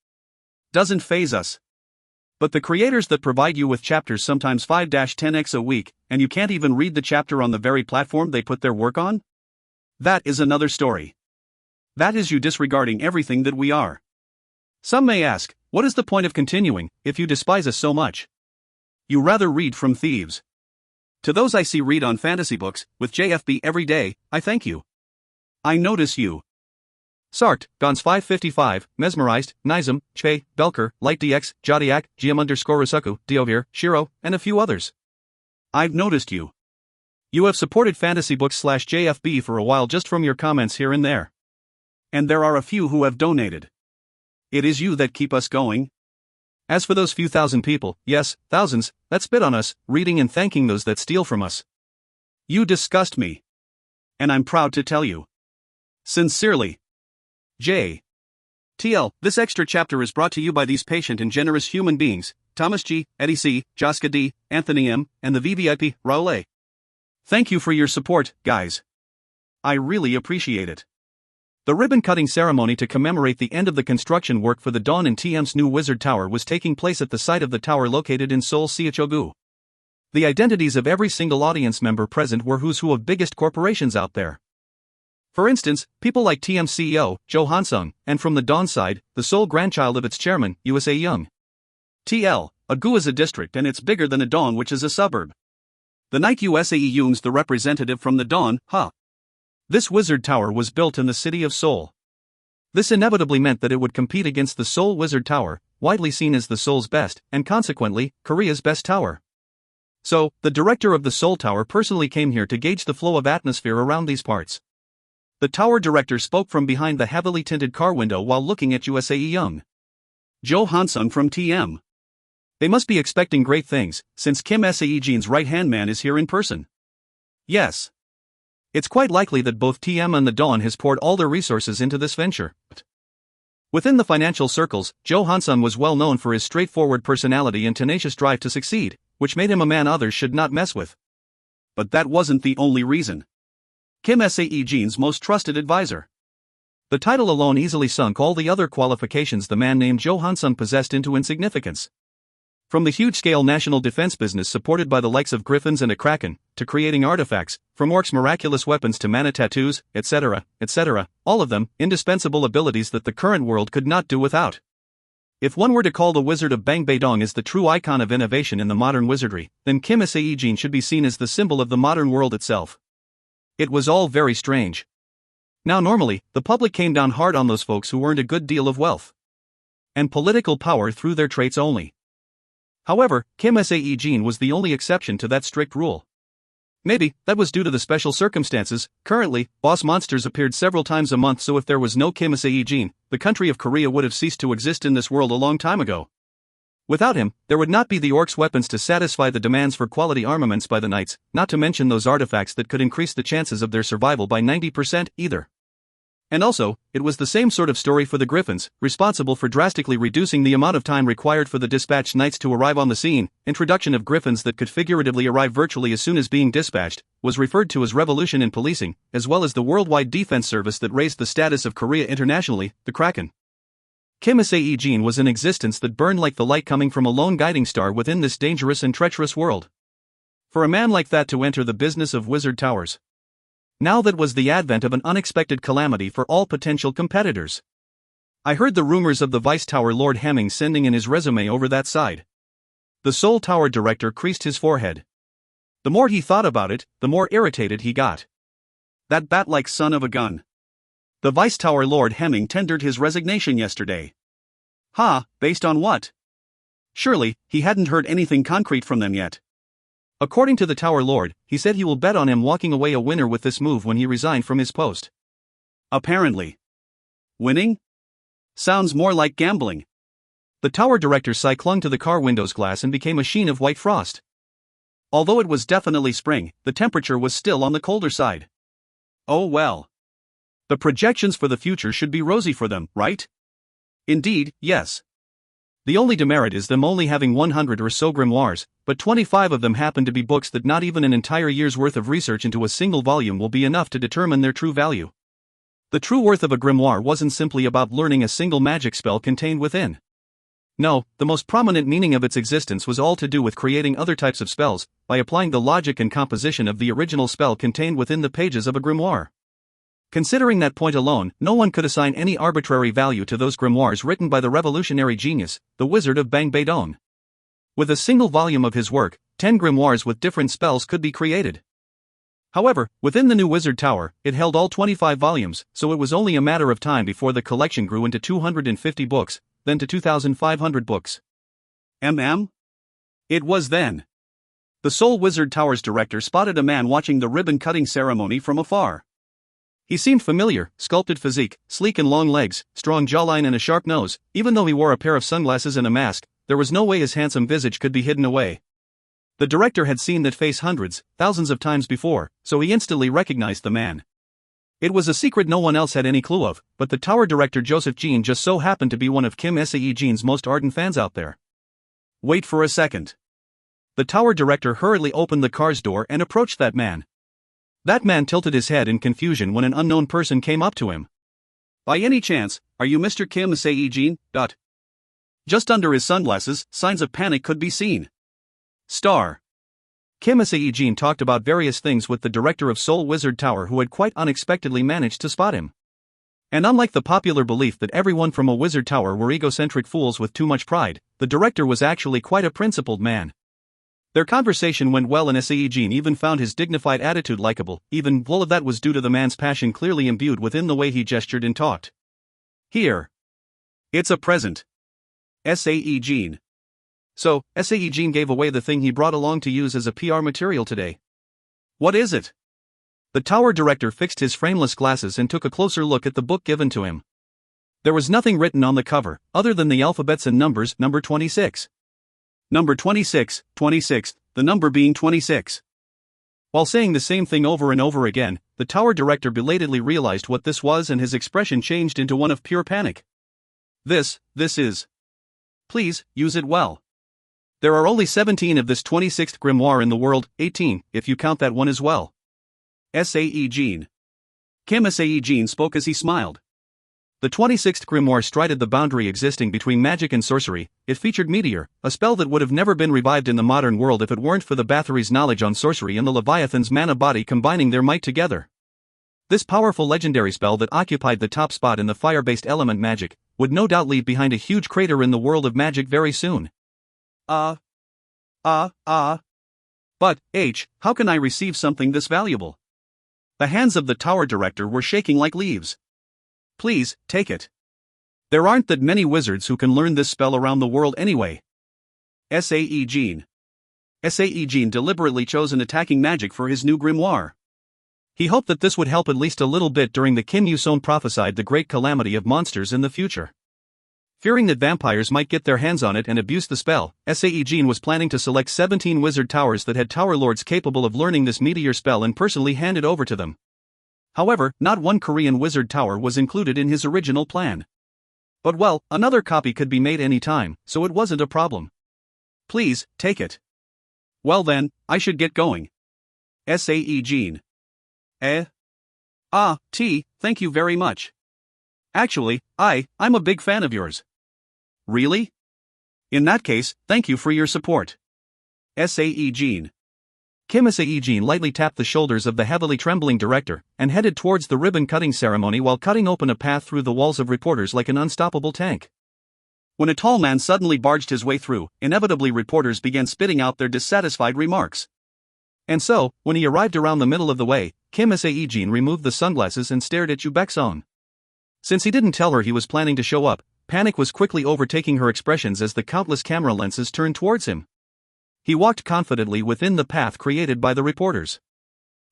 S1: Doesn't faze us. But the creators that provide you with chapters sometimes 5-10x a week, and you can't even read the chapter on the very platform they put their work on? That is another story. That is you disregarding everything that we are. Some may ask, what is the point of continuing, if you despise us so much? You rather read from thieves. To those I see read on fantasy books, with JFB every day, I thank you. I notice you. Sarked, Gons 555, Mesmerized, Nizam, Chpe, Belker, Light DX, Jodiak, GM_Rusuku, Diovir, Shiro, and a few others. I've noticed you. You have supported fantasy books/JFB for a while just from your comments here and there. And there are a few who have donated. It is you that keep us going. As for those few thousand people, yes, thousands, that spit on us, reading and thanking those that steal from us. You disgust me. And I'm proud to tell you. Sincerely. J. TL, this extra chapter is brought to you by these patient and generous human beings, Thomas G., Eddie C., Joska D., Anthony M., and the VVIP, Raul A. Thank you for your support, guys. I really appreciate it. The ribbon-cutting ceremony to commemorate the end of the construction work for the Dawn and TM's new Wizard Tower was taking place at the site of the tower located in Seoul, Seochogu. The identities of every single audience member present were who's who of biggest corporations out there. For instance, people like TM CEO, Jo Han-sung, and from the Dawn side, the sole grandchild of its chairman, USA Young. TL, Agu is a district and it's bigger than a Dawn, which is a suburb. The Knight USA Young's the representative from the Dawn, huh? This wizard tower was built in the city of Seoul. This inevitably meant that it would compete against the Seoul Wizard Tower, widely seen as the Seoul's best, and consequently, Korea's best tower. So, the director of the Seoul Tower personally came here to gauge the flow of atmosphere around these parts. The tower director spoke from behind the heavily tinted car window while looking at USA Young. Jo Han-sung from TM. They must be expecting great things, since Kim Sae-Jin's right-hand man is here in person. Yes. It's quite likely that both TM and the Dawn has poured all their resources into this venture. Within the financial circles, Jo Han-sung was well known for his straightforward personality and tenacious drive to succeed, which made him a man others should not mess with. But that wasn't the only reason. Kim Sae-Jin's most trusted advisor. The title alone easily sunk all the other qualifications the man named Jo Han-sung possessed into insignificance. From the huge-scale national defense business supported by the likes of Griffins and a Kraken, to creating artifacts, from orcs' miraculous weapons to mana tattoos, etc., all of them, indispensable abilities that the current world could not do without. If one were to call the Wizard of Bangbei-dong as the true icon of innovation in the modern wizardry, then Kim Sae-Jin should be seen as the symbol of the modern world itself. It was all very strange. Now normally, the public came down hard on those folks who earned a good deal of wealth and political power through their traits only. However, Kim Sae-Jin was the only exception to that strict rule. Maybe that was due to the special circumstances. Currently, boss monsters appeared several times a month, so if there was no Kim Sae-Jin, the country of Korea would have ceased to exist in this world a long time ago. Without him, there would not be the orcs' weapons to satisfy the demands for quality armaments by the knights, not to mention those artifacts that could increase the chances of their survival by 90% either. And also, it was the same sort of story for the griffins, responsible for drastically reducing the amount of time required for the dispatched knights to arrive on the scene. Introduction of griffins that could figuratively arrive virtually as soon as being dispatched was referred to as revolution in policing, as well as the worldwide defense service that raised the status of Korea internationally, the Kraken. Kim Sae-Jin was an existence that burned like the light coming from a lone guiding star within this dangerous and treacherous world. For a man like that to enter the business of wizard towers. Now that was the advent of an unexpected calamity for all potential competitors. I heard the rumors of the Vice Tower Lord Hemming sending in his resume over that side. The Seoul Tower director creased his forehead. The more he thought about it, the more irritated he got. That bat-like son of a gun. The Vice Tower Lord Hemming tendered his resignation yesterday. Based on what? Surely, he hadn't heard anything concrete from them yet. According to the Tower Lord, he said he will bet on him walking away a winner with this move when he resigned from his post. Apparently. Winning? Sounds more like gambling. The tower director's Sae clung to the car window's glass and became a sheen of white frost. Although it was definitely spring, the temperature was still on the colder side. Oh well. The projections for the future should be rosy for them, right? Indeed, yes. The only demerit is them only having 100 or so grimoires, but 25 of them happen to be books that not even an entire year's worth of research into a single volume will be enough to determine their true value. The true worth of a grimoire wasn't simply about learning a single magic spell contained within. No, the most prominent meaning of its existence was all to do with creating other types of spells, by applying the logic and composition of the original spell contained within the pages of a grimoire. Considering that point alone, no one could assign any arbitrary value to those grimoires written by the revolutionary genius, the Wizard of Bang Baedong. With a single volume of his work, 10 grimoires with different spells could be created. However, within the new Wizard Tower, it held all 25 volumes, so it was only a matter of time before the collection grew into 250 books, then to 2,500 books. It was then. The Seoul Wizard Tower's director spotted a man watching the ribbon-cutting ceremony from afar. He seemed familiar, sculpted physique, sleek and long legs, strong jawline and a sharp nose. Even though he wore a pair of sunglasses and a mask, there was no way his handsome visage could be hidden away. The director had seen that face hundreds, thousands of times before, so he instantly recognized the man. It was a secret no one else had any clue of, but the tower director Joseph Jean just so happened to be one of Kim Sae-Jin's most ardent fans out there. Wait for a second. The tower director hurriedly opened the car's door and approached that man. That man tilted his head in confusion when an unknown person came up to him. By any chance, are you Mr. Kim Sae-Jin? Just under his sunglasses, signs of panic could be seen. Kim Sae-Jin talked about various things with the director of Seoul Wizard Tower, who had quite unexpectedly managed to spot him. And unlike the popular belief that everyone from a wizard tower were egocentric fools with too much pride, the director was actually quite a principled man. Their conversation went well and Sae-Jin even found his dignified attitude likable, even all of that was due to the man's passion clearly imbued within the way he gestured and talked. Here. It's a present. Sae-Jin. So, Sae-Jin gave away the thing he brought along to use as a PR material today. What is it? The tower director fixed his frameless glasses and took a closer look at the book given to him. There was nothing written on the cover, other than the alphabets and numbers, number 26. Number 26, 26, the number being 26. While saying the same thing over and over again, the tower director belatedly realized what this was and his expression changed into one of pure panic. This is. Please, use it well. There are only 17 of this 26th grimoire in the world, 18, if you count that one as well. Sae-Jin. Kim Sae-Jin spoke as he smiled. The 26th grimoire strided the boundary existing between magic and sorcery. It featured Meteor, a spell that would have never been revived in the modern world if it weren't for the Bathory's knowledge on sorcery and the Leviathan's mana body combining their might together. This powerful legendary spell that occupied the top spot in the fire-based element magic would no doubt leave behind a huge crater in the world of magic very soon. But, how can I receive something this valuable? The hands of the tower director were shaking like leaves. Please, take it. There aren't that many wizards who can learn this spell around the world anyway. Sae-Jin. Sae-Jin deliberately chose an attacking magic for his new grimoire. He hoped that this would help at least a little bit during the Kim Yuson prophesied the great calamity of monsters in the future. Fearing that vampires might get their hands on it and abuse the spell, Sae-Jin was planning to select 17 wizard towers that had tower lords capable of learning this meteor spell and personally hand it over to them. However, not one Korean wizard tower was included in his original plan. But well, another copy could be made any time, so it wasn't a problem. Please, take it. Well then, I should get going. Sae-Jin. Thank you very much. Actually, I'm a big fan of yours. Really? In that case, thank you for your support. Sae-Jin. Kim Sae-Jin lightly tapped the shoulders of the heavily trembling director and headed towards the ribbon-cutting ceremony while cutting open a path through the walls of reporters like an unstoppable tank. When a tall man suddenly barged his way through, inevitably reporters began spitting out their dissatisfied remarks. And so, when he arrived around the middle of the way, Kim Sae-Jin removed the sunglasses and stared at Yu Baek-song. Since he didn't tell her he was planning to show up, panic was quickly overtaking her expressions as the countless camera lenses turned towards him. He walked confidently within the path created by the reporters.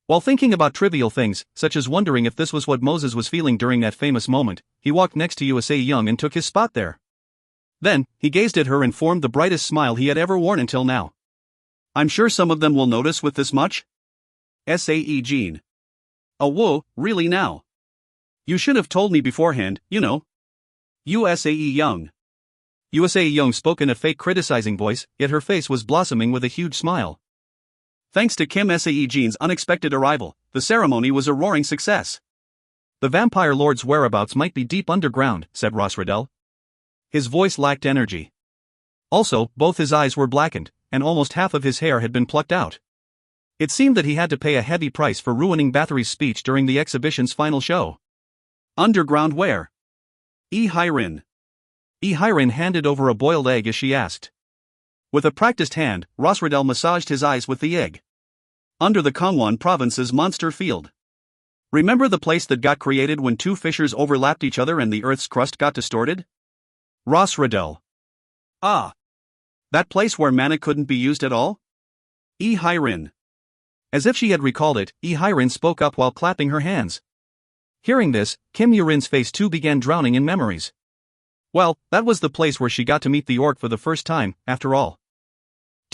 S1: While thinking about trivial things, such as wondering if this was what Moses was feeling during that famous moment, he walked next to USA Young and took his spot there. Then, he gazed at her and formed the brightest smile he had ever worn until now. I'm sure some of them will notice with this much? Sae-Jin. Oh whoa, really now? You should have told me beforehand, you know. USA Young. USA Young spoke in a fake criticizing voice, yet her face was blossoming with a huge smile. Thanks to Kim Sae-Jin's unexpected arrival, the ceremony was a roaring success. The vampire lord's whereabouts might be deep underground, said Ross Riddell. His voice lacked energy. Also, both his eyes were blackened, and almost half of his hair had been plucked out. It seemed that he had to pay a heavy price for ruining Bathory's speech during the exhibition's final show. Underground where? Hye-rin. Hye-rin handed over a boiled egg as she asked. With a practiced hand, Ross Riddell massaged his eyes with the egg. Under the Gangwon province's monster field. Remember the place that got created when two fissures overlapped each other and the Earth's crust got distorted? Ross Riddell. Ah. That place where mana couldn't be used at all? Hye-rin. As if she had recalled it, Hye-rin spoke up while clapping her hands. Hearing this, Kim Yoo-rin's face too began drowning in memories. Well, that was the place where she got to meet the orc for the first time, after all.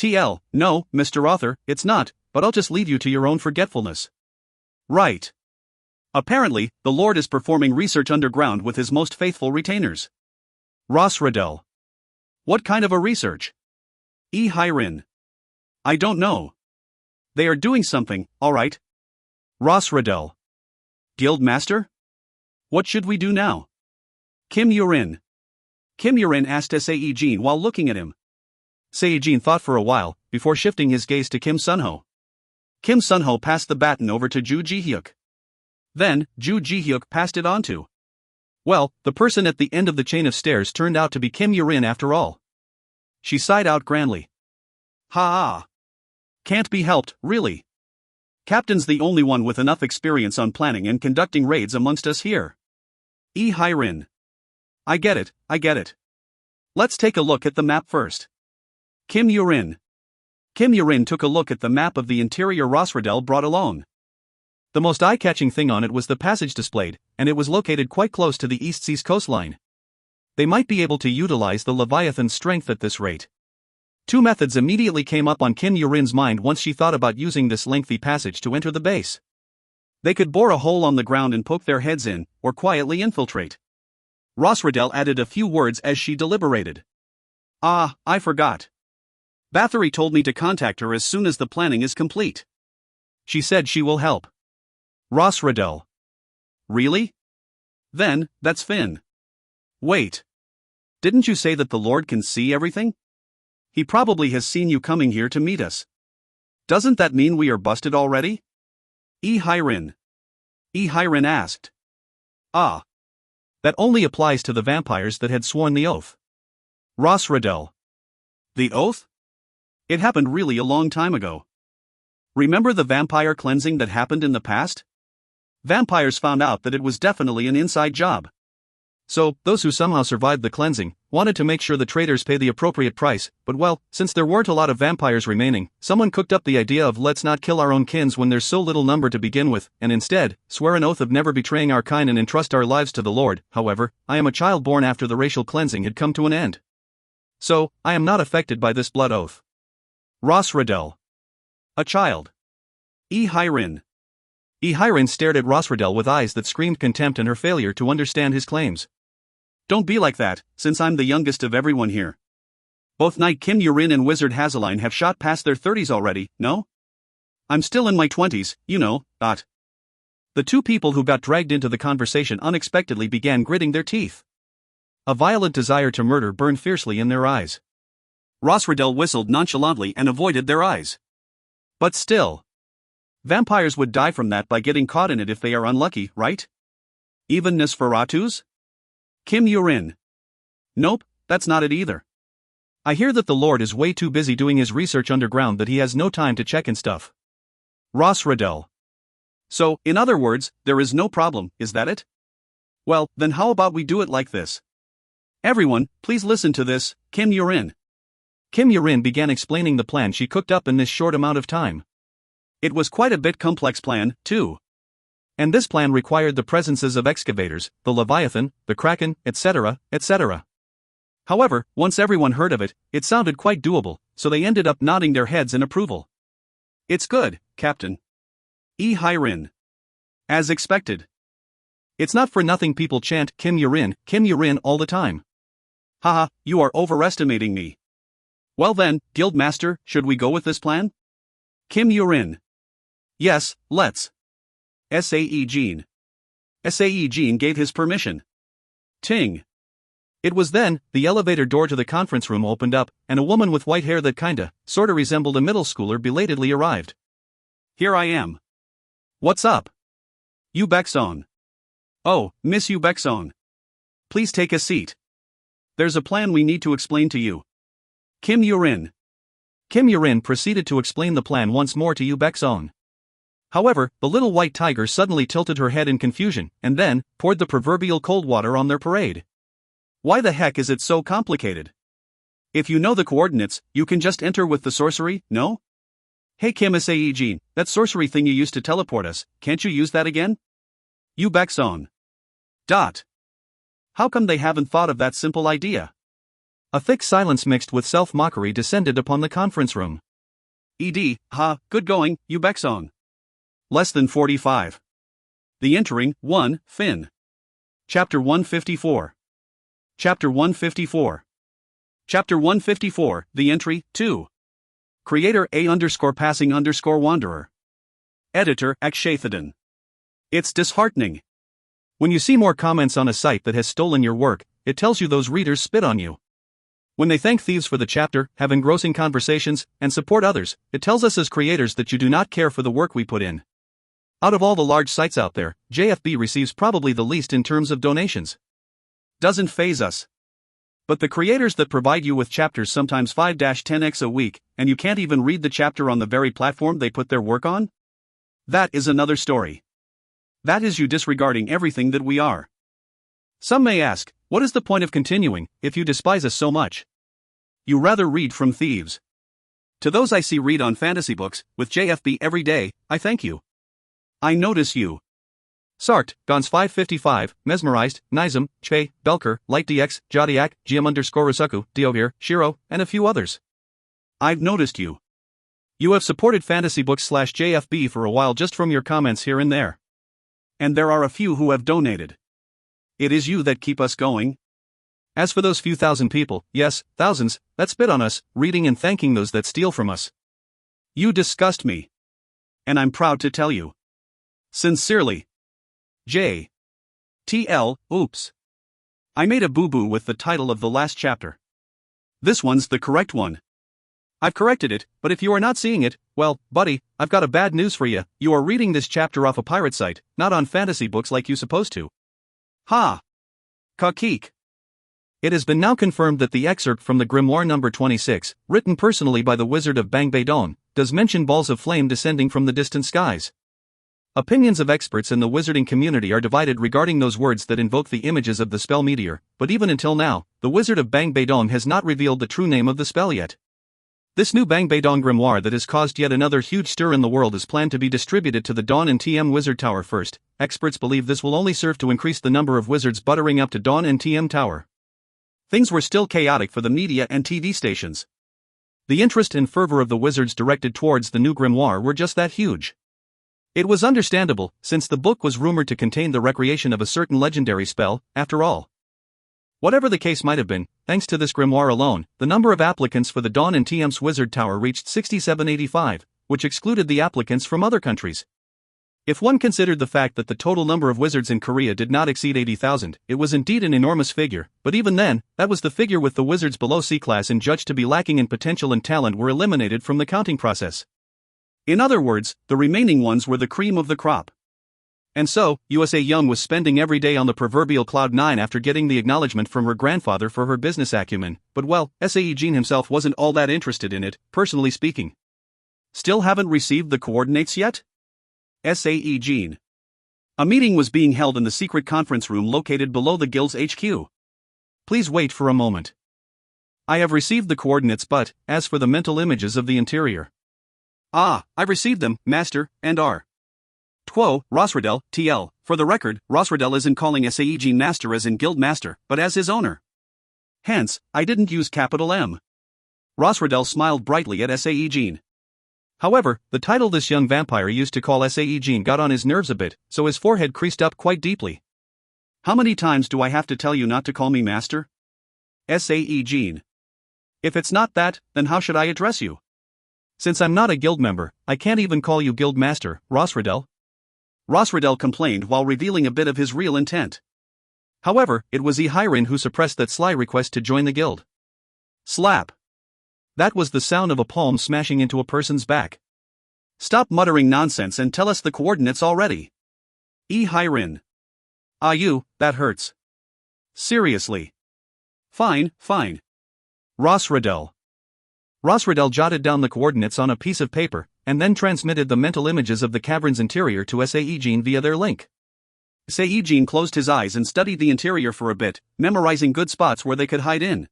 S1: No, Mr. Author, it's not, but I'll just leave you to your own forgetfulness. Right. Apparently, the Lord is performing research underground with his most faithful retainers. Ross Riddell. What kind of a research? Hye-rin. I don't know. They are doing something, alright. Ross Riddell. Guild Master? What should we do now? Kim Yoo-rin. Kim Yoo-rin asked Sae-Jin while looking at him. Sae-Jin thought for a while, before shifting his gaze to Kim Sun-ho. Kim Sun-ho passed the baton over to Ju Ji-hyuk. Then, Ju Ji-hyuk passed it on to. Well, the person at the end of the chain of stairs turned out to be Kim Yoo-rin after all. She sighed out grandly. Ha-ha. Can't be helped, really. Captain's the only one with enough experience on planning and conducting raids amongst us here. Hye-rin. I get it. Let's take a look at the map first. Kim Yoo-rin. Kim Yoo-rin took a look at the map of the interior Ross Riddell brought along. The most eye-catching thing on it was the passage displayed, and it was located quite close to the East Sea's coastline. They might be able to utilize the Leviathan's strength at this rate. Two methods immediately came up on Kim Yoo-rin's mind once she thought about using this lengthy passage to enter the base. They could bore a hole on the ground and poke their heads in, or quietly infiltrate. Ross Riddell added a few words as she deliberated. Ah, I forgot. Bathory told me to contact her as soon as the planning is complete. She said she will help. Ross Riddell. Really? Then, that's Finn. Wait. Didn't you say that the Lord can see everything? He probably has seen you coming here to meet us. Doesn't that mean we are busted already? Hye-rin. Hye-rin asked. Ah. That only applies to the vampires that had sworn the oath. Ross Riddell. The oath? It happened really a long time ago. Remember the vampire cleansing that happened in the past? Vampires found out that it was definitely an inside job. So, those who somehow survived the cleansing wanted to make sure the traders pay the appropriate price, but well, since there weren't a lot of vampires remaining, someone cooked up the idea of let's not kill our own kins when there's so little number to begin with, and instead, swear an oath of never betraying our kind and entrust our lives to the Lord. However, I am a child born after the racial cleansing had come to an end. So, I am not affected by this blood oath. Ross Riddell. A child. Hirin. Hirin stared at Ross Riddell with eyes that screamed contempt and her failure to understand his claims. Don't be like that, since I'm the youngest of everyone here. Both Knight Kim Yurin and Wizard Hazeline have shot past their 30s already, no? I'm still in my 20s, you know, The two people who got dragged into the conversation unexpectedly began gritting their teeth. A violent desire to murder burned fiercely in their eyes. Ross Riddell whistled nonchalantly and avoided their eyes. But still. Vampires would die from that by getting caught in it if they are unlucky, right? Even Nosferatus? Kim Yurin. Nope, that's not it either. I hear that the Lord is way too busy doing his research underground that he has no time to check and stuff. Ross Riddell. So, in other words, there is no problem, is that it? Well, then how about we do it like this? Everyone, please listen to this, Kim Yurin. Kim Yurin began explaining the plan she cooked up in this short amount of time. It was quite a bit complex plan, too. And this plan required the presences of excavators, the Leviathan, the Kraken, etc., etc. However, once everyone heard of it, it sounded quite doable, so they ended up nodding their heads in approval. It's good, Captain. Hirin. As expected. It's not for nothing people chant Kim Yurin all the time. Haha, you are overestimating me. Well then, Guildmaster, should we go with this plan? Kim Yurin. Yes, let's. Sae-Jin. Sae-Jin gave his permission. Ting. It was then, the elevator door to the conference room opened up, and a woman with white hair that sorta resembled a middle schooler belatedly arrived. Here I am. What's up? Yu Baekson. Oh, Miss Yu Baekson. Please take a seat. There's a plan we need to explain to you. Kim Yurin. Kim Yurin proceeded to explain the plan once more to Yu Baekson. However, the little white tiger suddenly tilted her head in confusion, and then poured the proverbial cold water on their parade. Why the heck is it so complicated? If you know the coordinates, you can just enter with the sorcery, no? Hey Kim Sae-Jin, that sorcery thing you used to teleport us, can't you use that again? Yu Baekson. How come they haven't thought of that simple idea? A thick silence mixed with self-mockery descended upon the conference room. Good going, Yu Baekson. Less than 45. The Entering, 1, Fin. Chapter 154. Chapter 154. Chapter 154, The Entry, 2. Creator A_passing_wanderer. Editor Akshathadan. It's disheartening. When you see more comments on a site that has stolen your work, it tells you those readers spit on you. When they thank thieves for the chapter, have engrossing conversations, and support others, it tells us as creators that you do not care for the work we put in. Out of all the large sites out there, JFB receives probably the least in terms of donations. Doesn't faze us. But the creators that provide you with chapters sometimes 5-10x a week, and you can't even read the chapter on the very platform they put their work on? That is another story. That is you disregarding everything that we are. Some may ask, what is the point of continuing, if you despise us so much? You rather read from thieves. To those I see read on fantasy books, with JFB every day, I thank you. I notice you. Sarked, Gons 555, Mesmerized, Nizam, Che, Belker, Light DX, Jodiak, GM_Rusaku, Diovir, Shiro, and a few others. I've noticed you. You have supported fantasy books/JFB for a while just from your comments here and there. And there are a few who have donated. It is you that keep us going. As for those few thousand people, yes, thousands, that spit on us, reading and thanking those that steal from us. You disgust me. And I'm proud to tell you. Sincerely. J. TL, oops. I made a boo-boo with the title of the last chapter. This one's the correct one. I've corrected it, but if you are not seeing it, well, buddy, I've got a bad news for you. You are reading this chapter off a pirate site, not on fantasy books like you supposed to. Ha! Kakik. It has been now confirmed that the excerpt from the Grimoire number 26, written personally by the Wizard of Bangbei Don, does mention balls of flame descending from the distant skies. Opinions of experts in the wizarding community are divided regarding those words that invoke the images of the spell meteor, but even until now, the Wizard of Bang Beidong has not revealed the true name of the spell yet. This new Bang Beidong grimoire that has caused yet another huge stir in the world is planned to be distributed to the Dawn and TM Wizard Tower first. Experts believe this will only serve to increase the number of wizards buttering up to Dawn and TM Tower. Things were still chaotic for the media and TV stations. The interest and fervor of the wizards directed towards the new grimoire were just that huge. It was understandable, since the book was rumored to contain the recreation of a certain legendary spell, after all. Whatever the case might have been, thanks to this grimoire alone, the number of applicants for the Dawn and TM's Wizard Tower reached 6785, which excluded the applicants from other countries. If one considered the fact that the total number of wizards in Korea did not exceed 80,000, it was indeed an enormous figure, but even then, that was the figure with the wizards below C-class and judged to be lacking in potential and talent were eliminated from the counting process. In other words, the remaining ones were the cream of the crop. And so, USA Young was spending every day on the proverbial cloud nine after getting the acknowledgement from her grandfather for her business acumen, but well, Sae-Jin himself wasn't all that interested in it, personally speaking. Still haven't received the coordinates yet? Sae-Jin. A meeting was being held in the secret conference room located below the guild's HQ. Please wait for a moment. I have received the coordinates, but, as for the mental images of the interior. Ah, I've received them, Master, and are. Two, Rosradel, TL. For the record, Rosradel isn't calling Sae-Jin Master as in Guild Master, but as his owner. Hence, I didn't use capital M. Rosradel smiled brightly at Sae-Jin. However, the title this young vampire used to call Sae-Jin got on his nerves a bit, so his forehead creased up quite deeply. How many times do I have to tell you not to call me Master? Sae-Jin. If it's not that, then how should I address you? Since I'm not a guild member, I can't even call you Guild Master, Rosradel. Rosradel complained while revealing a bit of his real intent. However, it was Sae-Jin who suppressed that sly request to join the guild. Slap. That was the sound of a palm smashing into a person's back. Stop muttering nonsense and tell us the coordinates already. Sae-Jin. Ah, that hurts. Seriously. Fine. Rosradel. Rosradel jotted down the coordinates on a piece of paper, and then transmitted the mental images of the cavern's interior to Sae-Jin via their link. Sae-Jin closed his eyes and studied the interior for a bit, memorizing good spots where they could hide in.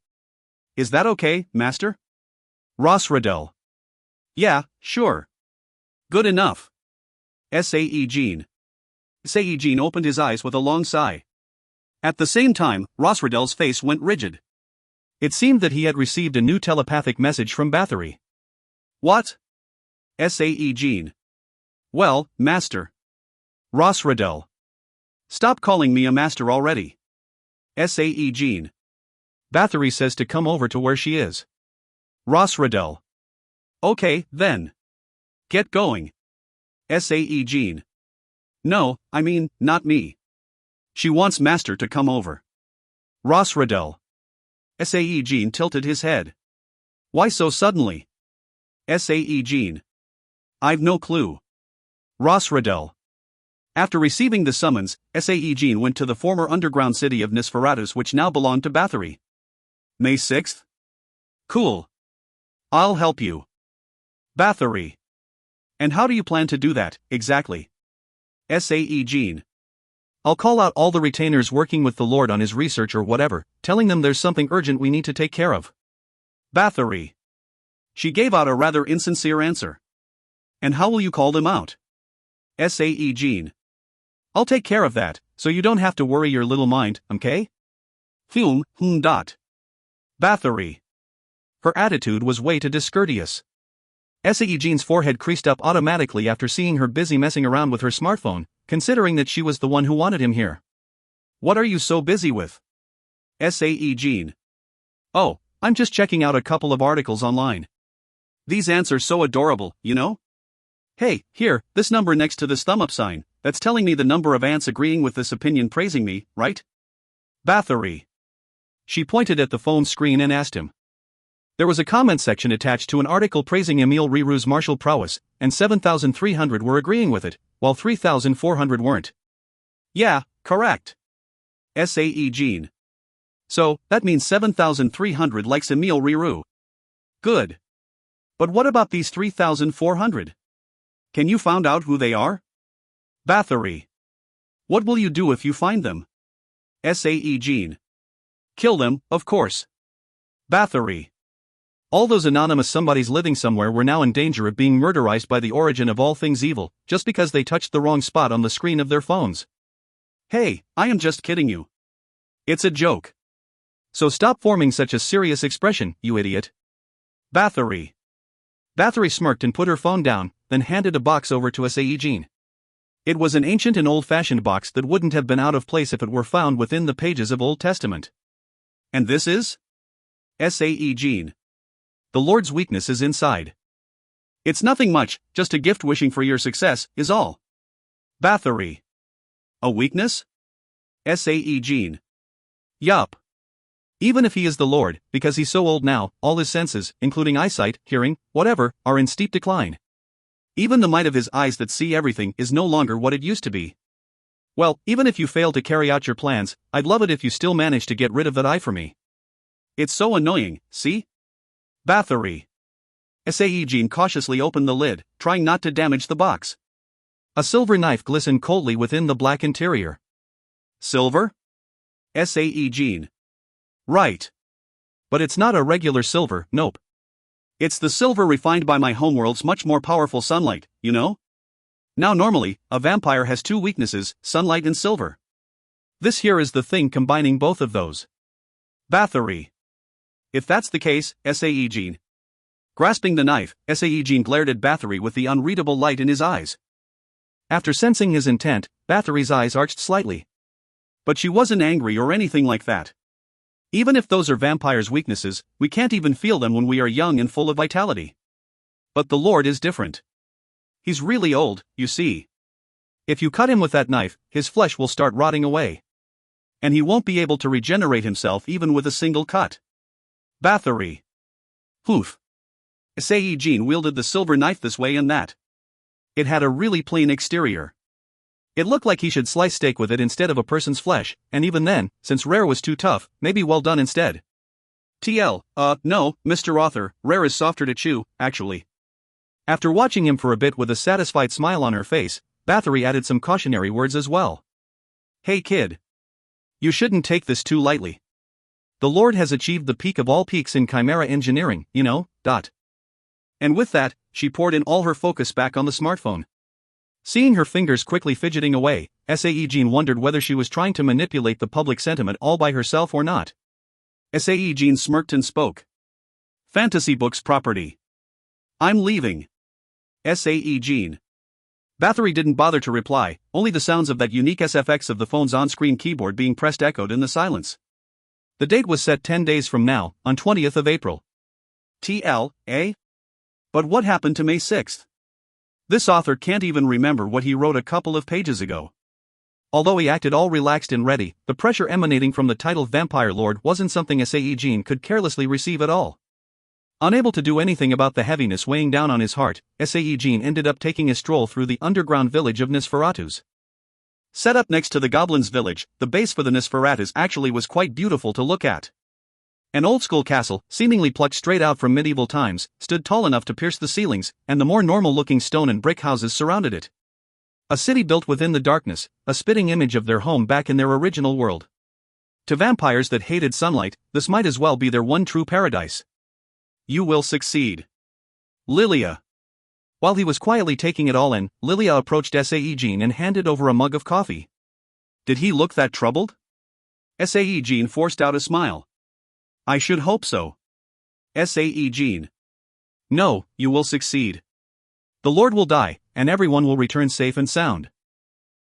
S1: Is that okay, Master? Rosradel. Yeah, sure. Good enough. Sae-Jin. Sae-Jin opened his eyes with a long sigh. At the same time, Rosradel's face went rigid. It seemed that he had received a new telepathic message from Bathory. What? Sae-Jin. Well, Master. Rosradel. Stop calling me a master already. Sae-Jin. Bathory says to come over to where she is. Rosradel. Okay, then. Get going. Sae-Jin. No, I mean, not me. She wants Master to come over. Rosradel. Sae-Jin tilted his head. Why so suddenly? Sae-Jin. I've no clue. Rosradel. After receiving the summons, Sae-Jin went to the former underground city of Nosferatus, which now belonged to Bathory. May 6th? Cool. I'll help you. Bathory. And how do you plan to do that, exactly? Sae-Jin. I'll call out all the retainers working with the Lord on his research or whatever, telling them there's something urgent we need to take care of. Bathory. She gave out a rather insincere answer. And how will you call them out? Sae-Jin. I'll take care of that, so you don't have to worry your little mind, okay? Bathory. Her attitude was way too discourteous. Sae-Jin's forehead creased up automatically after seeing her busy messing around with her smartphone, considering that she was the one who wanted him here. What are you so busy with? Sae-Jin. Oh, I'm just checking out a couple of articles online. These ants are so adorable, you know? Hey, here, this number next to this thumb up sign, that's telling me the number of ants agreeing with this opinion praising me, right? Bathory. She pointed at the phone screen and asked him. There was a comment section attached to an article praising Emile Riroux's martial prowess, and 7,300 were agreeing with it, while 3,400 weren't. Yeah, correct. Sae-Jin. So, that means 7,300 likes Emile Riroux. Good. But what about these 3,400? Can you find out who they are? Bathory. What will you do if you find them? Sae-Jin. Kill them, of course. Bathory. All those anonymous somebodies living somewhere were now in danger of being murderized by the origin of all things evil, just because they touched the wrong spot on the screen of their phones. Hey, I am just kidding you. It's a joke. So stop forming such a serious expression, you idiot. Bathory. Bathory smirked and put her phone down, then handed a box over to Sae-Jin. It was an ancient and old-fashioned box that wouldn't have been out of place if it were found within the pages of Old Testament. And this is? Sae-Jin. The Lord's weakness is inside. It's nothing much, just a gift wishing for your success, is all. Bathory. A weakness? Sae-Jin. Yup. Even if he is the Lord, because he's so old now, all his senses, including eyesight, hearing, whatever, are in steep decline. Even the might of his eyes that see everything is no longer what it used to be. Well, even if you fail to carry out your plans, I'd love it if you still manage to get rid of that eye for me. It's so annoying, see? Bathory. Sae-Jin cautiously opened the lid, trying not to damage the box. A silver knife glistened coldly within the black interior. Silver? Sae-Jin. Right. But it's not a regular silver, nope. It's the silver refined by my homeworld's much more powerful sunlight, you know? Now normally, a vampire has two weaknesses, sunlight and silver. This here is the thing combining both of those. Bathory. If that's the case, Sae-Jin. Grasping the knife, Sae-Jin glared at Bathory with the unreadable light in his eyes. After sensing his intent, Bathory's eyes arched slightly. But she wasn't angry or anything like that. Even if those are vampires' weaknesses, we can't even feel them when we are young and full of vitality. But the Lord is different. He's really old, you see. If you cut him with that knife, his flesh will start rotting away. And he won't be able to regenerate himself even with a single cut. Bathory. Poof. Sae-Jin wielded the silver knife this way and that. It had a really plain exterior. It looked like he should slice steak with it instead of a person's flesh, and even then, since rare was too tough, maybe well done instead. No, Mr. Author, rare is softer to chew, actually. After watching him for a bit with a satisfied smile on her face, Bathory added some cautionary words as well. Hey kid. You shouldn't take this too lightly. The Lord has achieved the peak of all peaks in chimera engineering, you know. And with that, she poured in all her focus back on the smartphone. Seeing her fingers quickly fidgeting away, Sae-Jin wondered whether she was trying to manipulate the public sentiment all by herself or not. Sae-Jin smirked and spoke. Fantasy books property. I'm leaving. Sae-Jin. Bathory didn't bother to reply, only the sounds of that unique SFX of the phone's on-screen keyboard being pressed echoed in the silence. The date was set 10 days from now, on 20th of April. eh? But what happened to May 6th? This author can't even remember what he wrote a couple of pages ago. Although he acted all relaxed and ready, the pressure emanating from the titled Vampire Lord wasn't something Sae-Jin could carelessly receive at all. Unable to do anything about the heaviness weighing down on his heart, Sae-Jin ended up taking a stroll through the underground village of Nosferatus. Set up next to the Goblins' village, the base for the Nosferatus actually was quite beautiful to look at. An old-school castle, seemingly plucked straight out from medieval times, stood tall enough to pierce the ceilings, and the more normal-looking stone and brick houses surrounded it. A city built within the darkness, a spitting image of their home back in their original world. To vampires that hated sunlight, this might as well be their one true paradise. You will succeed. Lilia. While he was quietly taking it all in, Lilia approached Sae-Jin and handed over a mug of coffee. Did he look that troubled? Sae-Jin forced out a smile. I should hope so. Sae-Jin. No, you will succeed. The Lord will die, and everyone will return safe and sound.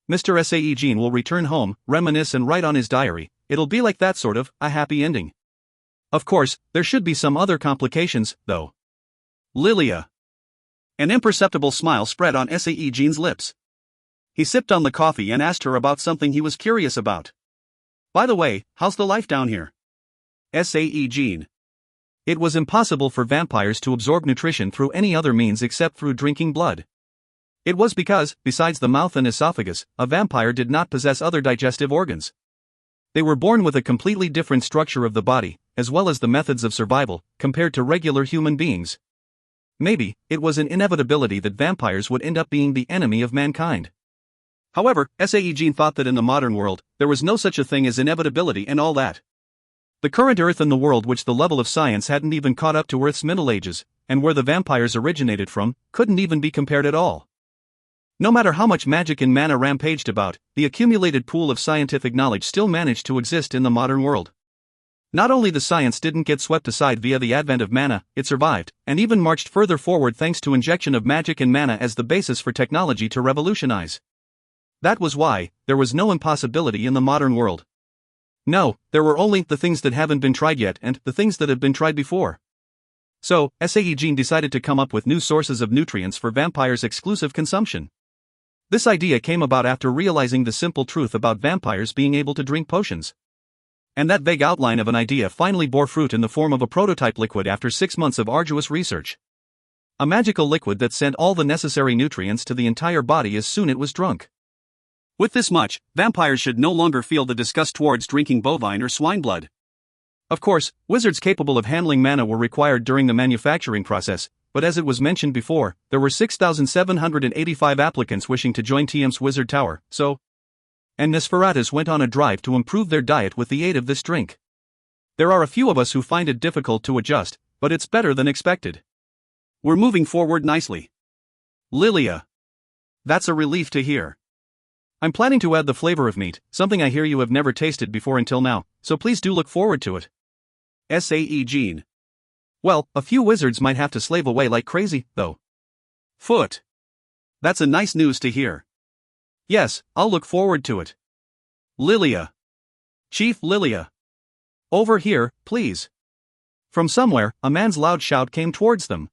S1: Mr. Sae-Jin will return home, reminisce and write on his diary. It'll be like that sort of, a happy ending. Of course, there should be some other complications, though. Lilia. An imperceptible smile spread on Sae-Jin's lips. He sipped on the coffee and asked her about something he was curious about. By the way, how's the life down here? Sae-Jin. It was impossible for vampires to absorb nutrition through any other means except through drinking blood. It was because, besides the mouth and esophagus, a vampire did not possess other digestive organs. They were born with a completely different structure of the body, as well as the methods of survival, compared to regular human beings. Maybe, it was an inevitability that vampires would end up being the enemy of mankind. However, Sae-Jin thought that in the modern world, there was no such a thing as inevitability and all that. The current Earth and the world which the level of science hadn't even caught up to Earth's Middle Ages, and where the vampires originated from, couldn't even be compared at all. No matter how much magic and mana rampaged about, the accumulated pool of scientific knowledge still managed to exist in the modern world. Not only the science didn't get swept aside via the advent of mana, it survived, and even marched further forward thanks to injection of magic and mana as the basis for technology to revolutionize. That was why, there was no impossibility in the modern world. No, there were only the things that haven't been tried yet and the things that have been tried before. So, Sae-Jin decided to come up with new sources of nutrients for vampires' exclusive consumption. This idea came about after realizing the simple truth about vampires being able to drink potions. And that vague outline of an idea finally bore fruit in the form of a prototype liquid after 6 months of arduous research. A magical liquid that sent all the necessary nutrients to the entire body as soon as it was drunk. With this much, vampires should no longer feel the disgust towards drinking bovine or swine blood. Of course, wizards capable of handling mana were required during the manufacturing process, but as it was mentioned before, there were 6,785 applicants wishing to join TM's Wizard Tower, so... And Nosferatus went on a drive to improve their diet with the aid of this drink. There are a few of us who find it difficult to adjust, but it's better than expected. We're moving forward nicely. Lilia. That's a relief to hear. I'm planning to add the flavor of meat, something I hear you have never tasted before until now, so please do look forward to it. Sae-Jin. Well, a few wizards might have to slave away like crazy, though. Foot. That's a nice news to hear. Yes, I'll look forward to it. Lilia. Chief Lilia. Over here, please. From somewhere, a man's loud shout came towards them.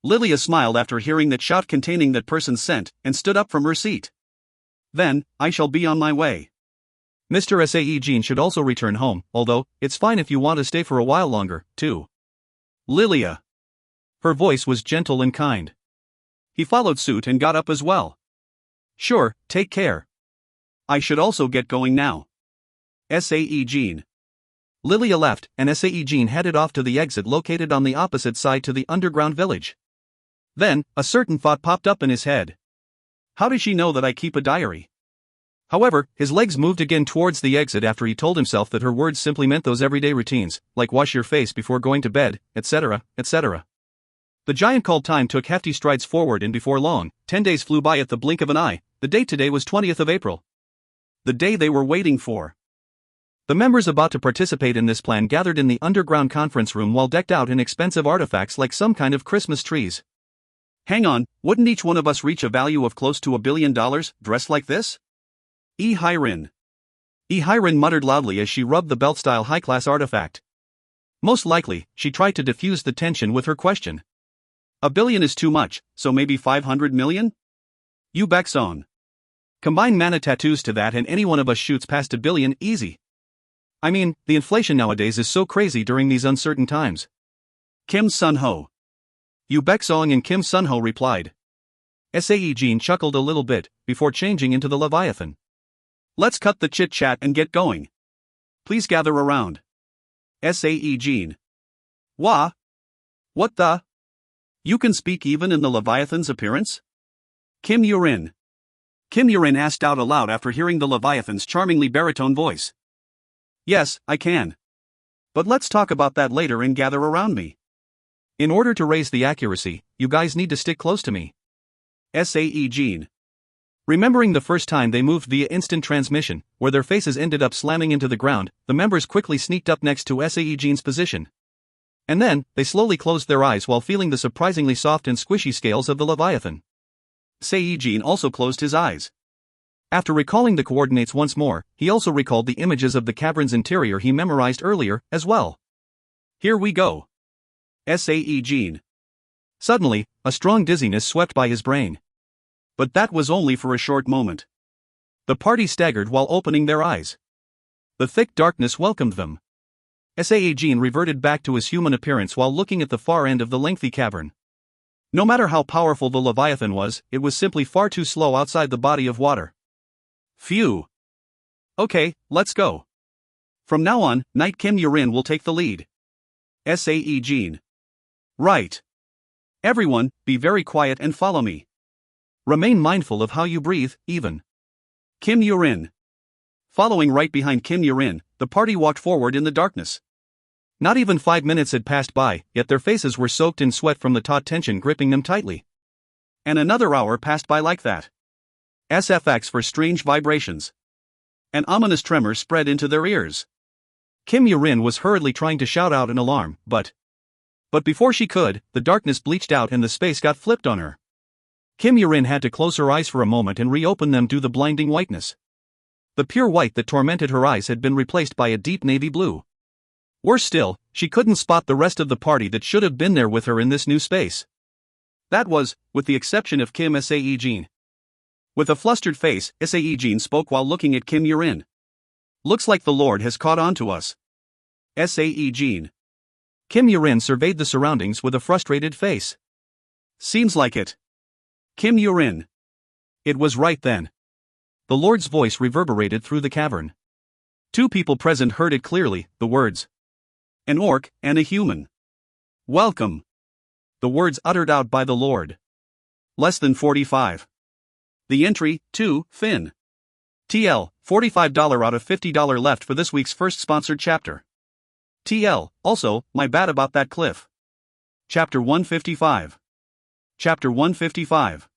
S1: Lilia smiled after hearing that shout containing that person's scent, and stood up from her seat. Then, I shall be on my way. Mr. Sae-Jin should also return home, although, it's fine if you want to stay for a while longer, too. Lilia. Her voice was gentle and kind. He followed suit and got up as well. Sure, take care. I should also get going now. Sae-Jin. Lilia left, and Sae-Jin headed off to the exit located on the opposite side to the underground village. Then, a certain thought popped up in his head. How does she know that I keep a diary? However, his legs moved again towards the exit after he told himself that her words simply meant those everyday routines, like wash your face before going to bed, etc., etc. The giant called time took hefty strides forward, and before long, 10 days flew by at the blink of an eye. The date today was 20th of April. The day they were waiting for. The members about to participate in this plan gathered in the underground conference room while decked out in expensive artifacts like some kind of Christmas trees. Hang on, wouldn't each one of us reach a value of close to $1 billion, dressed like this? Hirin muttered loudly as she rubbed the belt-style high-class artifact. Most likely, she tried to diffuse the tension with her question. $1 billion is too much, so maybe 500 million? You bets on. Combine mana tattoos to that and any one of us shoots past $1 billion easy. I mean, the inflation nowadays is so crazy during these uncertain times. Kim Sun-ho. You Baek-song, and Kim Sun-ho replied. Sae-Jin chuckled a little bit, before changing into the Leviathan. Let's cut the chit-chat and get going. Please gather around. Sae-Jin. Wah? What the? You can speak even in the Leviathan's appearance? Kim Yurin asked out aloud after hearing the Leviathan's charmingly baritone voice. Yes, I can. But let's talk about that later and gather around me. In order to raise the accuracy, you guys need to stick close to me. Sae-Jin. Remembering the first time they moved via instant transmission, where their faces ended up slamming into the ground, the members quickly sneaked up next to Sae-Jin's position. And then, they slowly closed their eyes while feeling the surprisingly soft and squishy scales of the Leviathan. Sae-Jin also closed his eyes. After recalling the coordinates once more, he also recalled the images of the cavern's interior he memorized earlier, as well. Here we go. Sae-Jin. Suddenly, a strong dizziness swept by his brain. But that was only for a short moment. The party staggered while opening their eyes. The thick darkness welcomed them. Sae-Jin reverted back to his human appearance while looking at the far end of the lengthy cavern. No matter how powerful the Leviathan was, it was simply far too slow outside the body of water. Phew. Okay, let's go. From now on, Knight Kim Yurin will take the lead. Sae-Jin. Right. Everyone, be very quiet and follow me. Remain mindful of how you breathe, even. Kim Yurin. Following right behind Kim Yurin, the party walked forward in the darkness. Not even 5 minutes had passed by, yet their faces were soaked in sweat from the taut tension gripping them tightly. And another hour passed by like that. SFX for strange vibrations. An ominous tremor spread into their ears. Kim Yurin was hurriedly trying to shout out an alarm, but before she could, the darkness bleached out and the space got flipped on her. Kim Yurin had to close her eyes for a moment and reopen them to the blinding whiteness. The pure white that tormented her eyes had been replaced by a deep navy blue. Worse still, she couldn't spot the rest of the party that should have been there with her in this new space. That was, with the exception of Kim Sae-Jin. With a flustered face, Sae-Jin spoke while looking at Kim Yurin. Looks like the Lord has caught on to us. Sae-Jin. Kim Yurin surveyed the surroundings with a frustrated face. Seems like it. Kim Yurin. It was right then. The Lord's voice reverberated through the cavern. 2 people present heard it clearly, the words. An orc and a human. Welcome. The words uttered out by the Lord. Less than 45. The entry, 2, Finn. TL, $45 out of $50 left for this week's first sponsored chapter. TL, also, my bad about that cliff. Chapter 155. Chapter 155.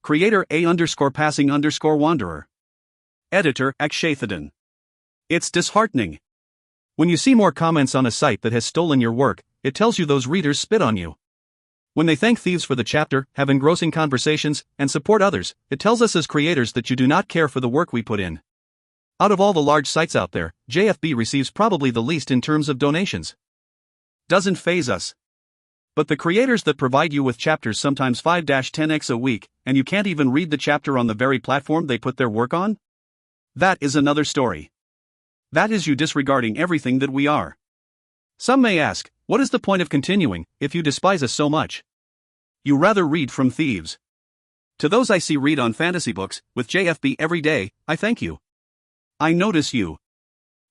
S1: Creator A_passing_wanderer. Editor Akshathadan. It's disheartening. When you see more comments on a site that has stolen your work, it tells you those readers spit on you. When they thank thieves for the chapter, have engrossing conversations, and support others, it tells us as creators that you do not care for the work we put in. Out of all the large sites out there, JFB receives probably the least in terms of donations. Doesn't faze us. But the creators that provide you with chapters sometimes 5-10x a week, and you can't even read the chapter on the very platform they put their work on? That is another story. That is you disregarding everything that we are. Some may ask, what is the point of continuing, if you despise us so much? You rather read from thieves. To those I see read on fantasy books, with JFB every day, I thank you. I notice you.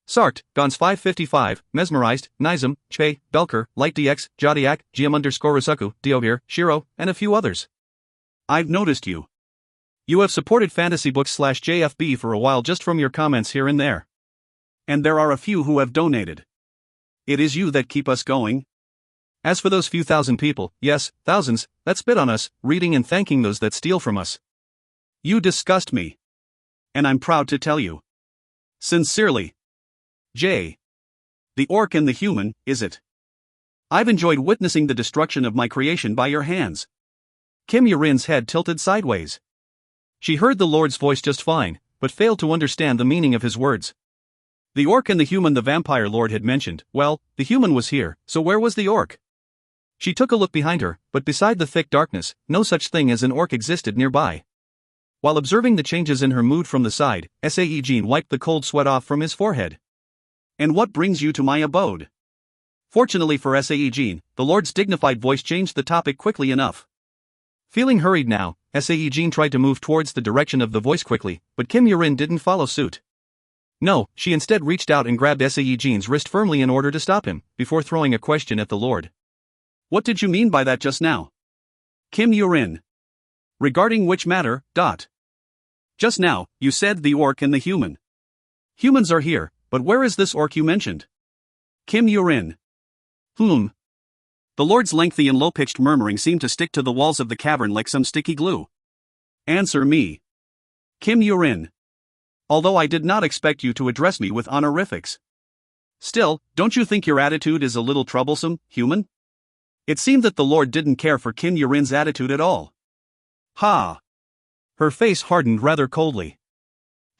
S1: Sarkt, Gons 555, Mesmerized, Nizam, Che, Belker, LightDX, Jodiak, GM_Rusaku, Diovir, Shiro, and a few others. I've noticed you. You have supported fantasy books/JFB for a while just from your comments here and there. And there are a few who have donated. It is you that keep us going. As for those few thousand people, yes, thousands, that spit on us, reading and thanking those that steal from us. You disgust me. And I'm proud to tell you. Sincerely. J. The orc and the human, is it? I've enjoyed witnessing the destruction of my creation by your hands. Kim Yurin's head tilted sideways. She heard the Lord's voice just fine, but failed to understand the meaning of his words. The orc and the human the vampire lord had mentioned, well, the human was here, so where was the orc? She took a look behind her, but beside the thick darkness, no such thing as an orc existed nearby. While observing the changes in her mood from the side, Sae-Jin wiped the cold sweat off from his forehead. And what brings you to my abode? Fortunately for Sae-Jin, the Lord's dignified voice changed the topic quickly enough. Feeling hurried now, Sae-Jin tried to move towards the direction of the voice quickly, but Kim Yurin didn't follow suit. No, she instead reached out and grabbed Sae-Jin's wrist firmly in order to stop him, before throwing a question at the Lord. What did you mean by that just now? Kim Yurin. Regarding which matter, Just now, you said the orc and the human. Humans are here, but where is this orc you mentioned? Kim Yurin. The Lord's lengthy and low-pitched murmuring seemed to stick to the walls of the cavern like some sticky glue. Answer me. Kim Yurin. Although I did not expect you to address me with honorifics. Still, don't you think your attitude is a little troublesome, human? It seemed that the Lord didn't care for Kim Yurin's attitude at all. Ha! Her face hardened rather coldly.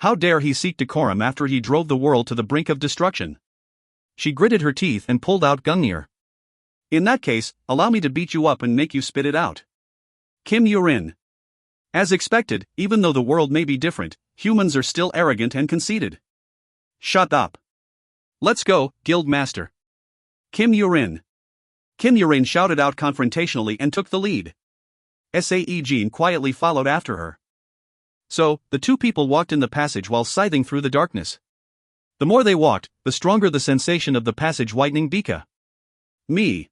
S1: How dare he seek decorum after he drove the world to the brink of destruction? She gritted her teeth and pulled out Gungnir. In that case, allow me to beat you up and make you spit it out. Kim Yurin. As expected, even though the world may be different, humans are still arrogant and conceited. Shut up. Let's go, Guild Master. Kim Yurin. Kim Yurin shouted out confrontationally and took the lead. Sae-Jin quietly followed after her. So, the 2 people walked in the passage while scything through the darkness. The more they walked, the stronger the sensation of the passage widening became. Me.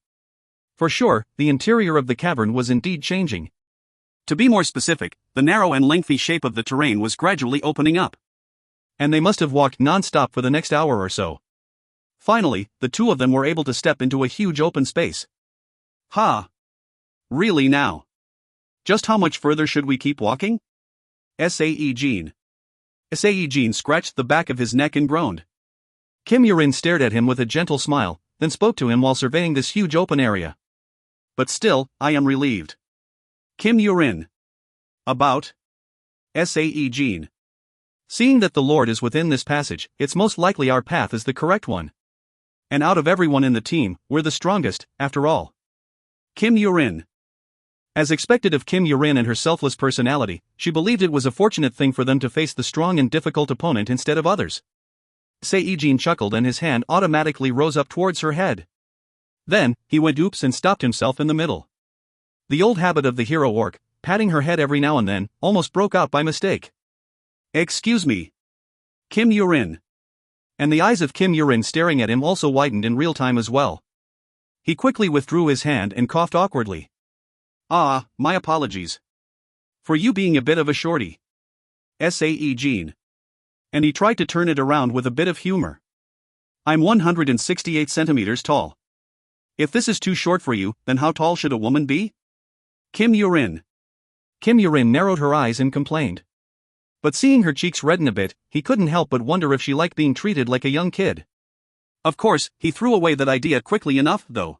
S1: For sure, the interior of the cavern was indeed changing. To be more specific, the narrow and lengthy shape of the terrain was gradually opening up. And they must have walked non-stop for the next hour or so. Finally, the two of them were able to step into a huge open space. Ha! Really now? Just how much further should we keep walking? Sae-Jin. Sae-Jin scratched the back of his neck and groaned. Kim Yurin stared at him with a gentle smile, then spoke to him while surveying this huge open area. But still, I am relieved. Kim Yurin. About? Sae-Jin. Seeing that the Lord is within this passage, it's most likely our path is the correct one. And out of everyone in the team, we're the strongest, after all. Kim Yurin. As expected of Kim Yurin and her selfless personality, she believed it was a fortunate thing for them to face the strong and difficult opponent instead of others. Sae-Jin chuckled and his hand automatically rose up towards her head. Then, he went oops and stopped himself in the middle. The old habit of the hero orc, patting her head every now and then, almost broke out by mistake. Excuse me. Kim Yurin. And the eyes of Kim Yurin staring at him also widened in real time as well. He quickly withdrew his hand and coughed awkwardly. Ah, my apologies. For you being a bit of a shorty. Sae-Jin. And he tried to turn it around with a bit of humor. I'm 168 centimeters tall. If this is too short for you, then how tall should a woman be? Kim Yurin. Kim Yurin narrowed her eyes and complained. But seeing her cheeks redden a bit, he couldn't help but wonder if she liked being treated like a young kid. Of course, he threw away that idea quickly enough, though.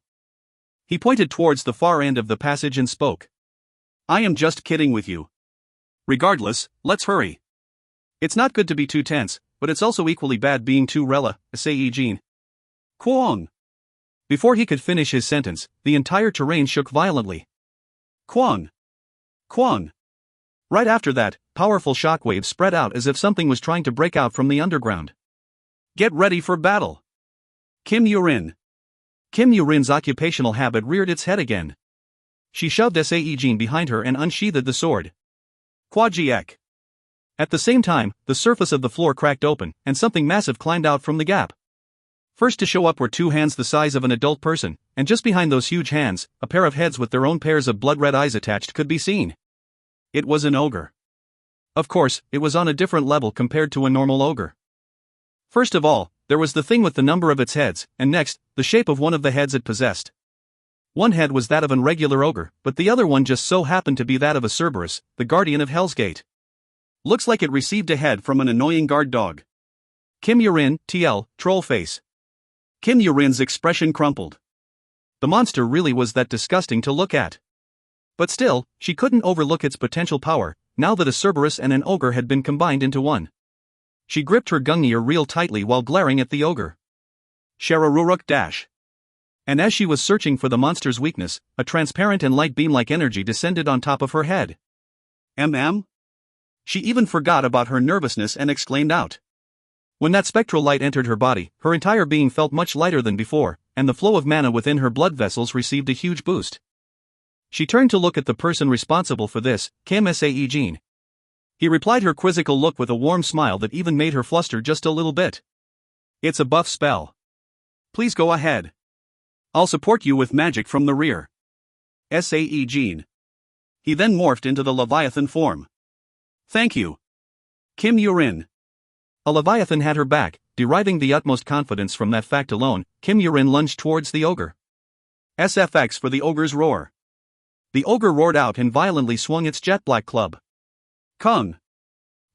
S1: He pointed towards the far end of the passage and spoke. I am just kidding with you. Regardless, let's hurry. It's not good to be too tense, but it's also equally bad being too Sae-Jin. Kwong. Before he could finish his sentence, the entire terrain shook violently. Kwong. Kwong. Right after that, powerful shockwaves spread out as if something was trying to break out from the underground. Get ready for battle. Kim Yurin. Kim Yurin's occupational habit reared its head again. She shoved Sae-Jin behind her and unsheathed the sword. Kwajiek. At the same time, the surface of the floor cracked open, and something massive climbed out from the gap. First to show up were two hands the size of an adult person, and just behind those huge hands, a pair of heads with their own pairs of blood-red eyes attached could be seen. It was an ogre. Of course, it was on a different level compared to a normal ogre. First of all, there was the thing with the number of its heads, and next, the shape of one of the heads it possessed. One head was that of an regular ogre, but the other one just so happened to be that of a Cerberus, the guardian of Hell's Gate. Looks like it received a head from an annoying guard dog. Kim Yurin, TL, troll face. Kim Yurin's expression crumpled. The monster really was that disgusting to look at. But still, she couldn't overlook its potential power, now that a Cerberus and an ogre had been combined into one. She gripped her Gungnir real tightly while glaring at the ogre. Shararuruk dash. And as she was searching for the monster's weakness, a transparent and light beam-like energy descended on top of her head. She even forgot about her nervousness and exclaimed out. When that spectral light entered her body, her entire being felt much lighter than before, and the flow of mana within her blood vessels received a huge boost. She turned to look at the person responsible for this, Kim Sae-Jin. He replied her quizzical look with a warm smile that even made her fluster just a little bit. It's a buff spell. Please go ahead. I'll support you with magic from the rear. Sae-Jin. He then morphed into the Leviathan form. Thank you. Kim Yurin. A Leviathan had her back, deriving the utmost confidence from that fact alone. Kim Yurin lunged towards the ogre. SFX for the ogre's roar. The ogre roared out and violently swung its jet-black club. Kung.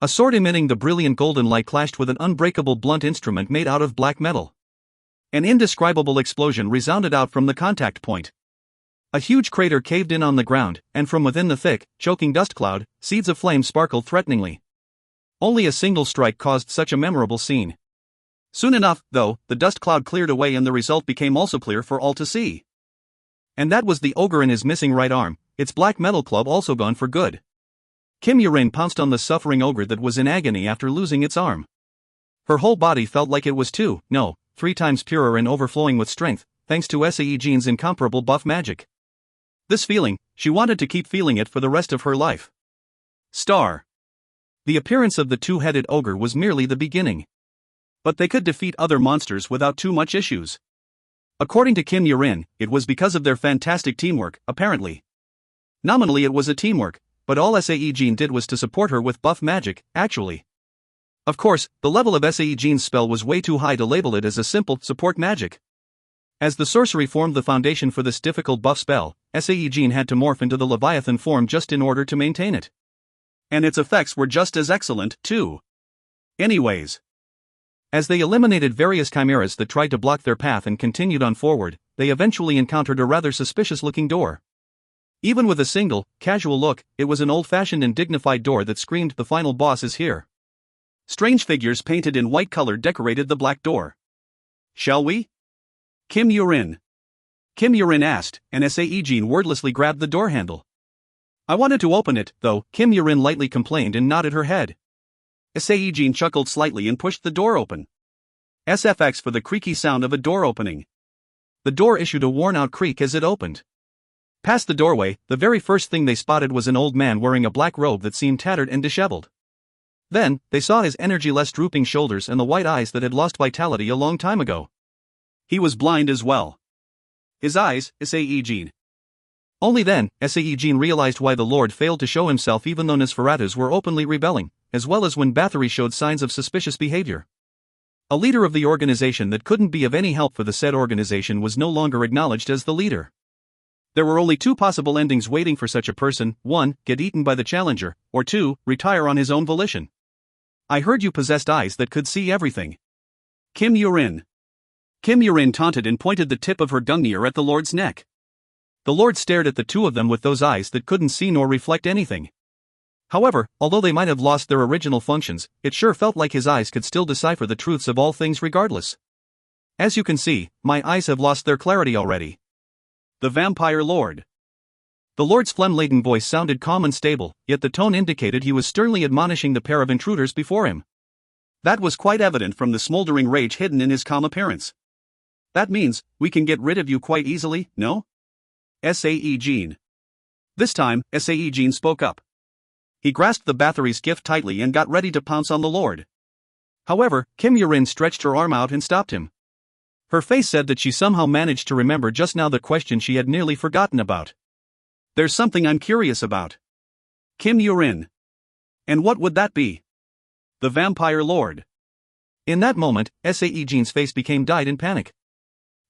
S1: A sword emitting the brilliant golden light clashed with an unbreakable blunt instrument made out of black metal. An indescribable explosion resounded out from the contact point. A huge crater caved in on the ground, and from within the thick, choking dust cloud, seeds of flame sparkled threateningly. Only a single strike caused such a memorable scene. Soon enough, though, the dust cloud cleared away and the result became also clear for all to see. And that was the ogre and his missing right arm, its black metal club also gone for good. Kim Yurin pounced on the suffering ogre that was in agony after losing its arm. Her whole body felt like it was 3 times purer and overflowing with strength, thanks to Sae-Jin's incomparable buff magic. This feeling, she wanted to keep feeling it for the rest of her life. Star. The appearance of the two-headed ogre was merely the beginning. But they could defeat other monsters without too much issues. According to Kim Yurin, it was because of their fantastic teamwork, apparently. Nominally it was a teamwork, but all Sae-Jin did was to support her with buff magic, actually. Of course, the level of Sae-Jin's spell was way too high to label it as a simple support magic. As the sorcery formed the foundation for this difficult buff spell, Sae-Jin had to morph into the Leviathan form just in order to maintain it. And its effects were just as excellent, too. Anyways, as they eliminated various chimeras that tried to block their path and continued on forward, they eventually encountered a rather suspicious-looking door. Even with a single, casual look, it was an old-fashioned and dignified door that screamed the final boss is here. Strange figures painted in white color decorated the black door. Shall we? Kim Yurin asked, and Sae-Jin wordlessly grabbed the door handle. I wanted to open it, though, Kim Yurin lightly complained and nodded her head. Sae-Jin chuckled slightly and pushed the door open. SFX for the creaky sound of a door opening. The door issued a worn-out creak as it opened. Past the doorway, the very first thing they spotted was an old man wearing a black robe that seemed tattered and disheveled. Then, they saw his energy-less drooping shoulders and the white eyes that had lost vitality a long time ago. He was blind as well. His eyes, Sae-Jin. Only then, Sae-Jin realized why the Lord failed to show himself even though Nosferatus were openly rebelling, as well as when Bathory showed signs of suspicious behavior. A leader of the organization that couldn't be of any help for the said organization was no longer acknowledged as the leader. There were only two possible endings waiting for such a person: 1, get eaten by the challenger, or 2, retire on his own volition. I heard you possessed eyes that could see everything. Kim Yurin taunted and pointed the tip of her gungnir at the Lord's neck. The Lord stared at the two of them with those eyes that couldn't see nor reflect anything. However, although they might have lost their original functions, it sure felt like his eyes could still decipher the truths of all things regardless. As you can see, my eyes have lost their clarity already. The Vampire Lord. The Lord's phlegm-laden voice sounded calm and stable, yet the tone indicated he was sternly admonishing the pair of intruders before him. That was quite evident from the smoldering rage hidden in his calm appearance. That means, we can get rid of you quite easily, no? Sae-Jin. This time, Sae-Jin spoke up. He grasped the Bathory's gift tightly and got ready to pounce on the Lord. However, Kim Yurin stretched her arm out and stopped him. Her face said that she somehow managed to remember just now the question she had nearly forgotten about. There's something I'm curious about. Kim Yurin. And what would that be? The Vampire Lord. In that moment, Sae-Jin's face became dyed in panic.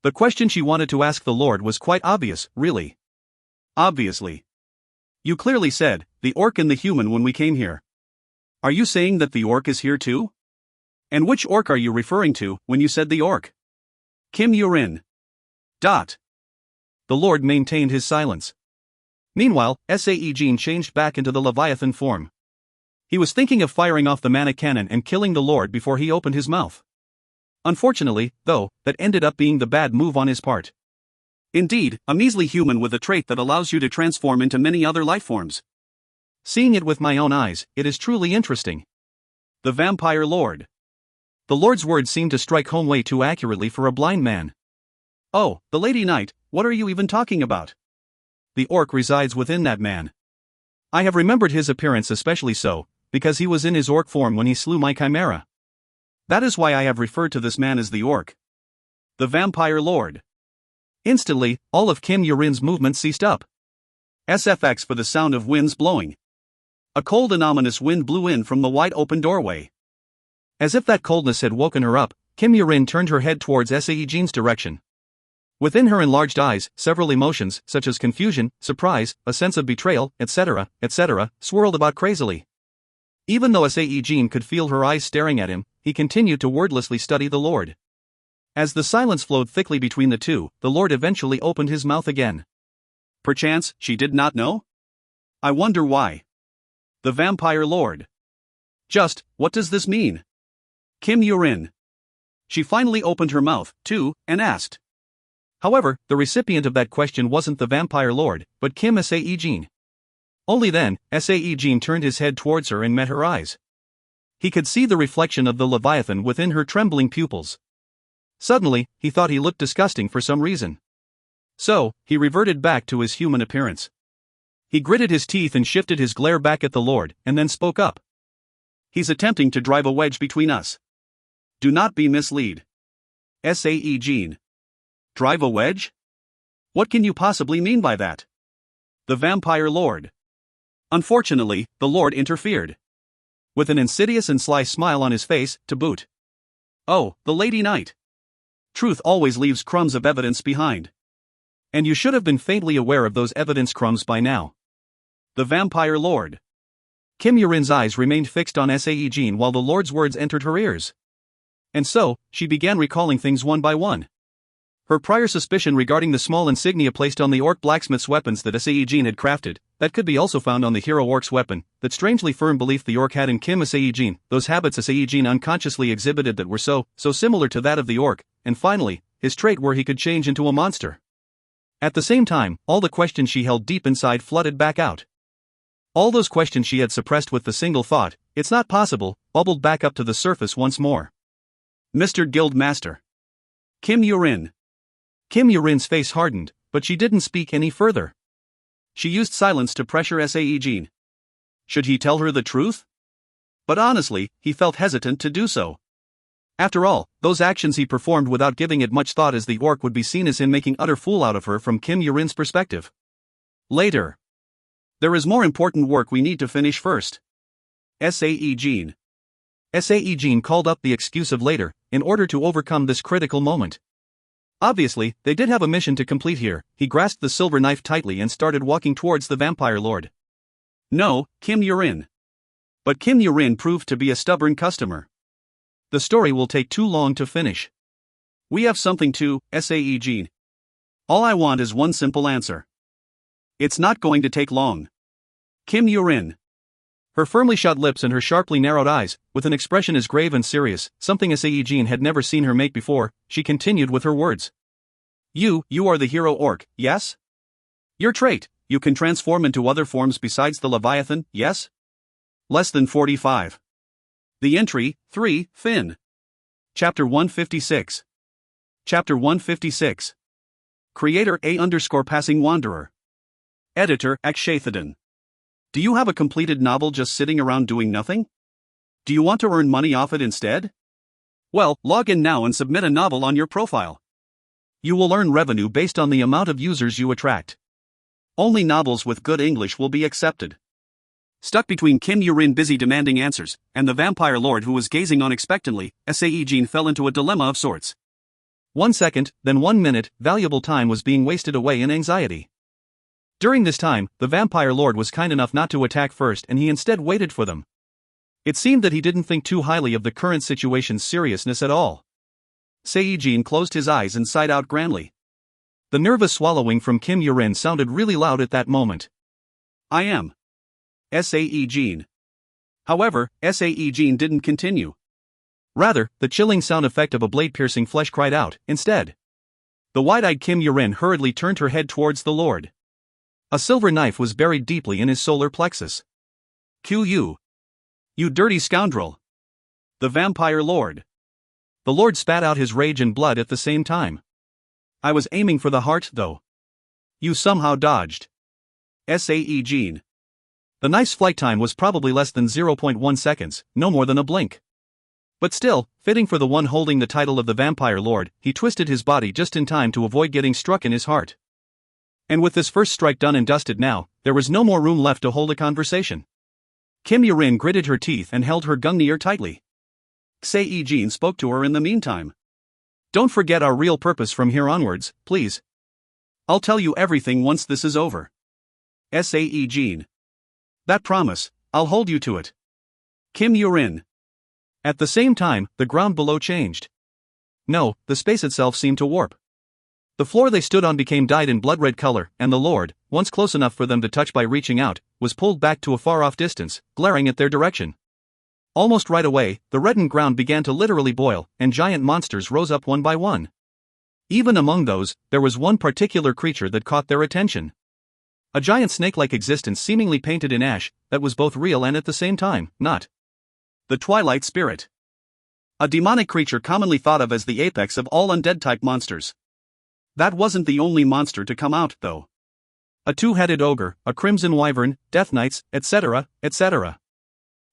S1: The question she wanted to ask the Lord was quite obvious, really. Obviously. You clearly said, the orc and the human when we came here. Are you saying that the orc is here too? And which orc are you referring to when you said the orc? Kim Yurin. The Lord maintained his silence. Meanwhile, Sae-Jin changed back into the Leviathan form. He was thinking of firing off the mana cannon and killing the Lord before he opened his mouth. Unfortunately, though, that ended up being the bad move on his part. Indeed, a measly human with a trait that allows you to transform into many other life forms. Seeing it with my own eyes, it is truly interesting. The Vampire Lord. The Lord's words seemed to strike home way too accurately for a blind man. Oh, the Lady Knight, what are you even talking about? The orc resides within that man. I have remembered his appearance especially so, because he was in his orc form when he slew my chimera. That is why I have referred to this man as the orc. The Vampire Lord. Instantly, all of Kim Yurin's movements ceased up. SFX for the sound of winds blowing. A cold and ominous wind blew in from the wide-open doorway. As if that coldness had woken her up, Kim Yurin turned her head towards Sae-Jin's direction. Within her enlarged eyes, several emotions, such as confusion, surprise, a sense of betrayal, etc., swirled about crazily. Even though Sae-Jin could feel her eyes staring at him, he continued to wordlessly study the Lord. As the silence flowed thickly between the two, the Lord eventually opened his mouth again. Perchance, she did not know? I wonder why. The Vampire Lord. Just, what does this mean? Kim Yurin. She finally opened her mouth, too, and asked. However, the recipient of that question wasn't the Vampire Lord, but Kim Sae-Jin. Only then, Sae-Jin turned his head towards her and met her eyes. He could see the reflection of the Leviathan within her trembling pupils. Suddenly, he thought he looked disgusting for some reason. So, he reverted back to his human appearance. He gritted his teeth and shifted his glare back at the Lord, and then spoke up. He's attempting to drive a wedge between us. Do not be misled. Sae-Jin. Drive a wedge? What can you possibly mean by that? The Vampire Lord. Unfortunately, the Lord interfered. With an insidious and sly smile on his face, to boot. Oh, the Lady Knight. Truth always leaves crumbs of evidence behind. And you should have been faintly aware of those evidence crumbs by now. The Vampire Lord. Kim Yurin's eyes remained fixed on Sae-Jin while the Lord's words entered her ears. And so, she began recalling things one by one. Her prior suspicion regarding the small insignia placed on the orc blacksmith's weapons that Sae-Jin had crafted, that could be also found on the hero orc's weapon, that strangely firm belief the orc had in Kim Sae-Jin, those habits Sae-Jin unconsciously exhibited that were so similar to that of the orc, and finally, his trait where he could change into a monster. At the same time, all the questions she held deep inside flooded back out. All those questions she had suppressed with the single thought, "It's not possible," bubbled back up to the surface once more. Mr. Guildmaster. Kim Yurin. Kim Yurin's face hardened, but she didn't speak any further. She used silence to pressure Sae-Jin. Should he tell her the truth? But honestly, he felt hesitant to do so. After all, those actions he performed without giving it much thought, as the orc would be seen as him making utter fool out of her from Kim Yurin's perspective. Later. There is more important work we need to finish first. Sae-Jin. Sae-Jin called up the excuse of later, in order to overcome this critical moment. Obviously, they did have a mission to complete here. He grasped the silver knife tightly and started walking towards the Vampire Lord. No, Kim Yurin. But Kim Yurin proved to be a stubborn customer. The story will take too long to finish. We have something to, Sae-Jin. All I want is one simple answer. It's not going to take long. Kim Yurin. Her firmly shut lips and her sharply narrowed eyes, with an expression as grave and serious, something Sae-Jin had never seen her make before, she continued with her words. You are the hero orc, yes? Your trait, you can transform into other forms besides the Leviathan, yes? Less than 45. The entry, 3, Finn. Chapter 156. Chapter 156. Creator A_Passing Wanderer. Editor Akshathadan. Do you have a completed novel just sitting around doing nothing? Do you want to earn money off it instead? Well, log in now and submit a novel on your profile. You will earn revenue based on the amount of users you attract. Only novels with good English will be accepted. Stuck between Kim Yurin busy demanding answers, and the Vampire Lord who was gazing on expectantly, Sae-Jin fell into a dilemma of sorts. 1 second, then 1 minute, valuable time was being wasted away in anxiety. During this time, the Vampire Lord was kind enough not to attack first, and he instead waited for them. It seemed that he didn't think too highly of the current situation's seriousness at all. Sae-Jin closed his eyes and sighed out grandly. The nervous swallowing from Kim Yurin sounded really loud at that moment. I am. Sae-Jin. However, Sae-Jin didn't continue. Rather, the chilling sound effect of a blade piercing flesh cried out, instead. The wide-eyed Kim Yurin hurriedly turned her head towards the Lord. A silver knife was buried deeply in his solar plexus. You dirty scoundrel! The Vampire Lord. The Lord spat out his rage and blood at the same time. I was aiming for the heart, though. You somehow dodged. Sae-Jin. The knife's flight time was probably less than 0.1 seconds, no more than a blink. But still, fitting for the one holding the title of the Vampire Lord, he twisted his body just in time to avoid getting struck in his heart. And with this first strike done and dusted now, there was no more room left to hold a conversation. Kim Yurin gritted her teeth and held her gungnir tightly. Sae-Jin spoke to her in the meantime. Don't forget our real purpose from here onwards, please. I'll tell you everything once this is over. Sae-Jin. That promise, I'll hold you to it. Kim Yurin. At the same time, the ground below changed. No, the space itself seemed to warp. The floor they stood on became dyed in blood-red color, and the Lord, once close enough for them to touch by reaching out, was pulled back to a far-off distance, glaring at their direction. Almost right away, the reddened ground began to literally boil, and giant monsters rose up one by one. Even among those, there was one particular creature that caught their attention. A giant snake-like existence seemingly painted in ash, that was both real and at the same time, not. The Twilight Spirit. A demonic creature commonly thought of as the apex of all undead-type monsters. That wasn't the only monster to come out, though. A two-headed ogre, a crimson wyvern, death knights, etc., etc.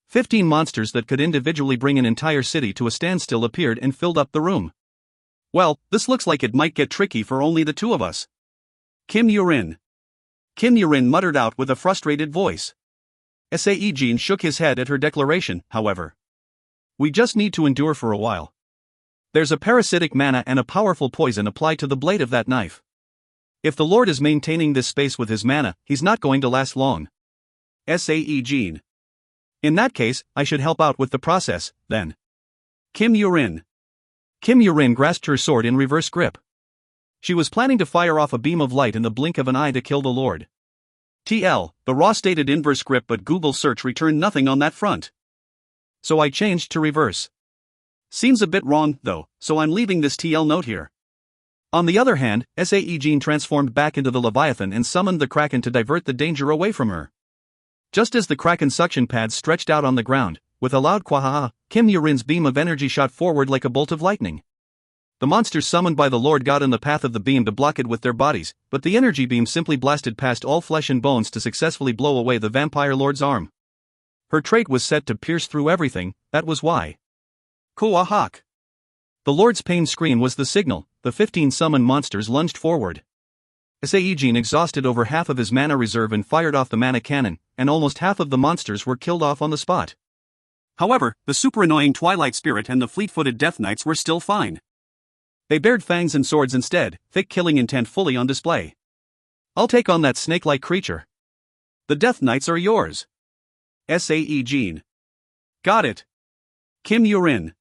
S1: 15 monsters that could individually bring an entire city to a standstill appeared and filled up the room. Well, this looks like it might get tricky for only the two of us. Kim Yurin. Kim Yurin muttered out with a frustrated voice. Sae-Jin shook his head at her declaration, however. We just need to endure for a while. There's a parasitic mana and a powerful poison applied to the blade of that knife. If the Lord is maintaining this space with his mana, he's not going to last long. Sae-Jin. In that case, I should help out with the process, then. Kim Yurin. Kim Yurin grasped her sword in reverse grip. She was planning to fire off a beam of light in the blink of an eye to kill the Lord. TL, the raw stated inverse grip, but Google search returned nothing on that front. So I changed to reverse. Seems a bit wrong, though, so I'm leaving this TL note here. On the other hand, Sae-Jin transformed back into the Leviathan and summoned the Kraken to divert the danger away from her. Just as the Kraken's suction pads stretched out on the ground, with a loud kwahaha, Kim Yurin's beam of energy shot forward like a bolt of lightning. The monsters summoned by the Lord got in the path of the beam to block it with their bodies, but the energy beam simply blasted past all flesh and bones to successfully blow away the Vampire Lord's arm. Her trait was set to pierce through everything, that was why. Kuahak. The Lord's pain scream was the signal. The 15 summoned monsters lunged forward. Sae-Jin exhausted over half of his mana reserve and fired off the mana cannon, and almost half of the monsters were killed off on the spot. However, the super annoying Twilight Spirit and the fleet-footed Death Knights were still fine. They bared fangs and swords instead, thick killing intent fully on display. I'll take on that snake-like creature. The Death Knights are yours. Sae-Jin. Got it. Kim Yurin.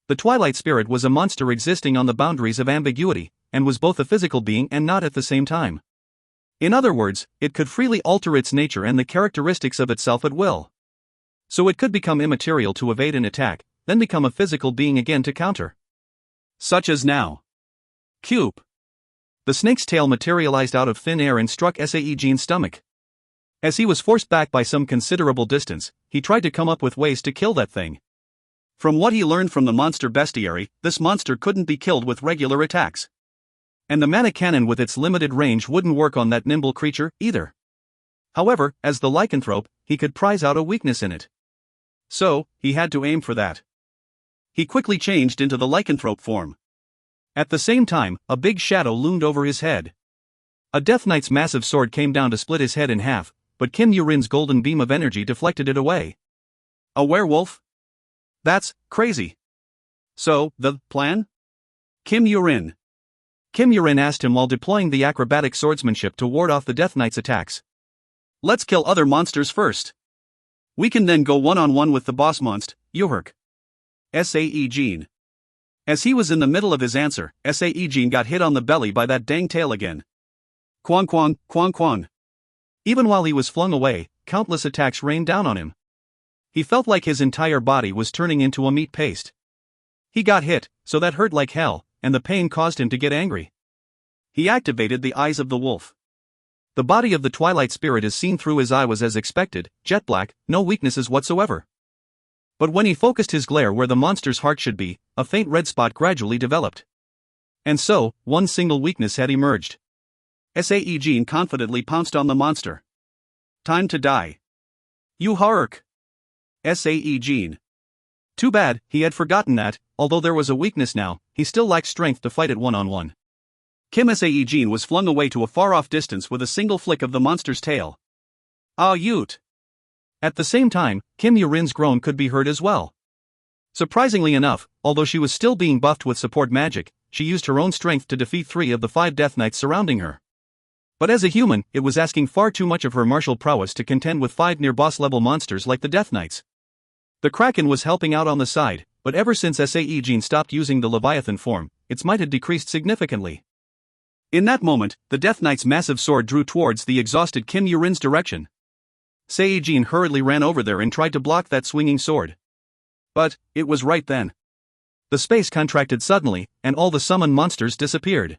S1: The Twilight Spirit was a monster existing on the boundaries of ambiguity, and was both a physical being and not at the same time. In other words, it could freely alter its nature and the characteristics of itself at will. So it could become immaterial to evade an attack, then become a physical being again to counter. Such as now. Cube. The snake's tail materialized out of thin air and struck Sae-Jin's stomach. As he was forced back by some considerable distance, he tried to come up with ways to kill that thing. From what he learned from the monster bestiary, this monster couldn't be killed with regular attacks. And the mana cannon with its limited range wouldn't work on that nimble creature, either. However, as the lycanthrope, he could prize out a weakness in it. So, he had to aim for that. He quickly changed into the lycanthrope form. At the same time, a big shadow loomed over his head. A Death Knight's massive sword came down to split his head in half, but Kim Yurin's golden beam of energy deflected it away. A werewolf? That's crazy. So, the plan? Kim Yurin. Kim Yurin asked him while deploying the acrobatic swordsmanship to ward off the Death Knight's attacks. Let's kill other monsters first. We can then go one-on-one with the boss monster, Yuhurk. Sae-Jin. As he was in the middle of his answer, Sae-Jin got hit on the belly by that dang tail again. Quang quang, quang quang. Even while he was flung away, countless attacks rained down on him. He felt like his entire body was turning into a meat paste. He got hit, so that hurt like hell, and the pain caused him to get angry. He activated the eyes of the wolf. The body of the Twilight Spirit as seen through his eye was as expected, jet black, no weaknesses whatsoever. But when he focused his glare where the monster's heart should be, a faint red spot gradually developed. And so, one single weakness had emerged. Sae-Jin confidently pounced on the monster. Time to die. Yuhurk. Sae-Jin. Too bad, he had forgotten that, although there was a weakness now, he still lacked strength to fight it one-on-one. Kim Sae-Jin was flung away to a far-off distance with a single flick of the monster's tail. Ah Ute. At the same time, Kim Yurin's groan could be heard as well. Surprisingly enough, although she was still being buffed with support magic, she used her own strength to defeat 3 of the 5 Death Knights surrounding her. But as a human, it was asking far too much of her martial prowess to contend with 5 near-boss-level monsters like the Death Knights. The Kraken was helping out on the side, but ever since Sae-Jin stopped using the Leviathan form, its might had decreased significantly. In that moment, the Death Knight's massive sword drew towards the exhausted Kim Yurin's direction. Sae-Jin hurriedly ran over there and tried to block that swinging sword. But, it was right then. The space contracted suddenly, and all the summoned monsters disappeared.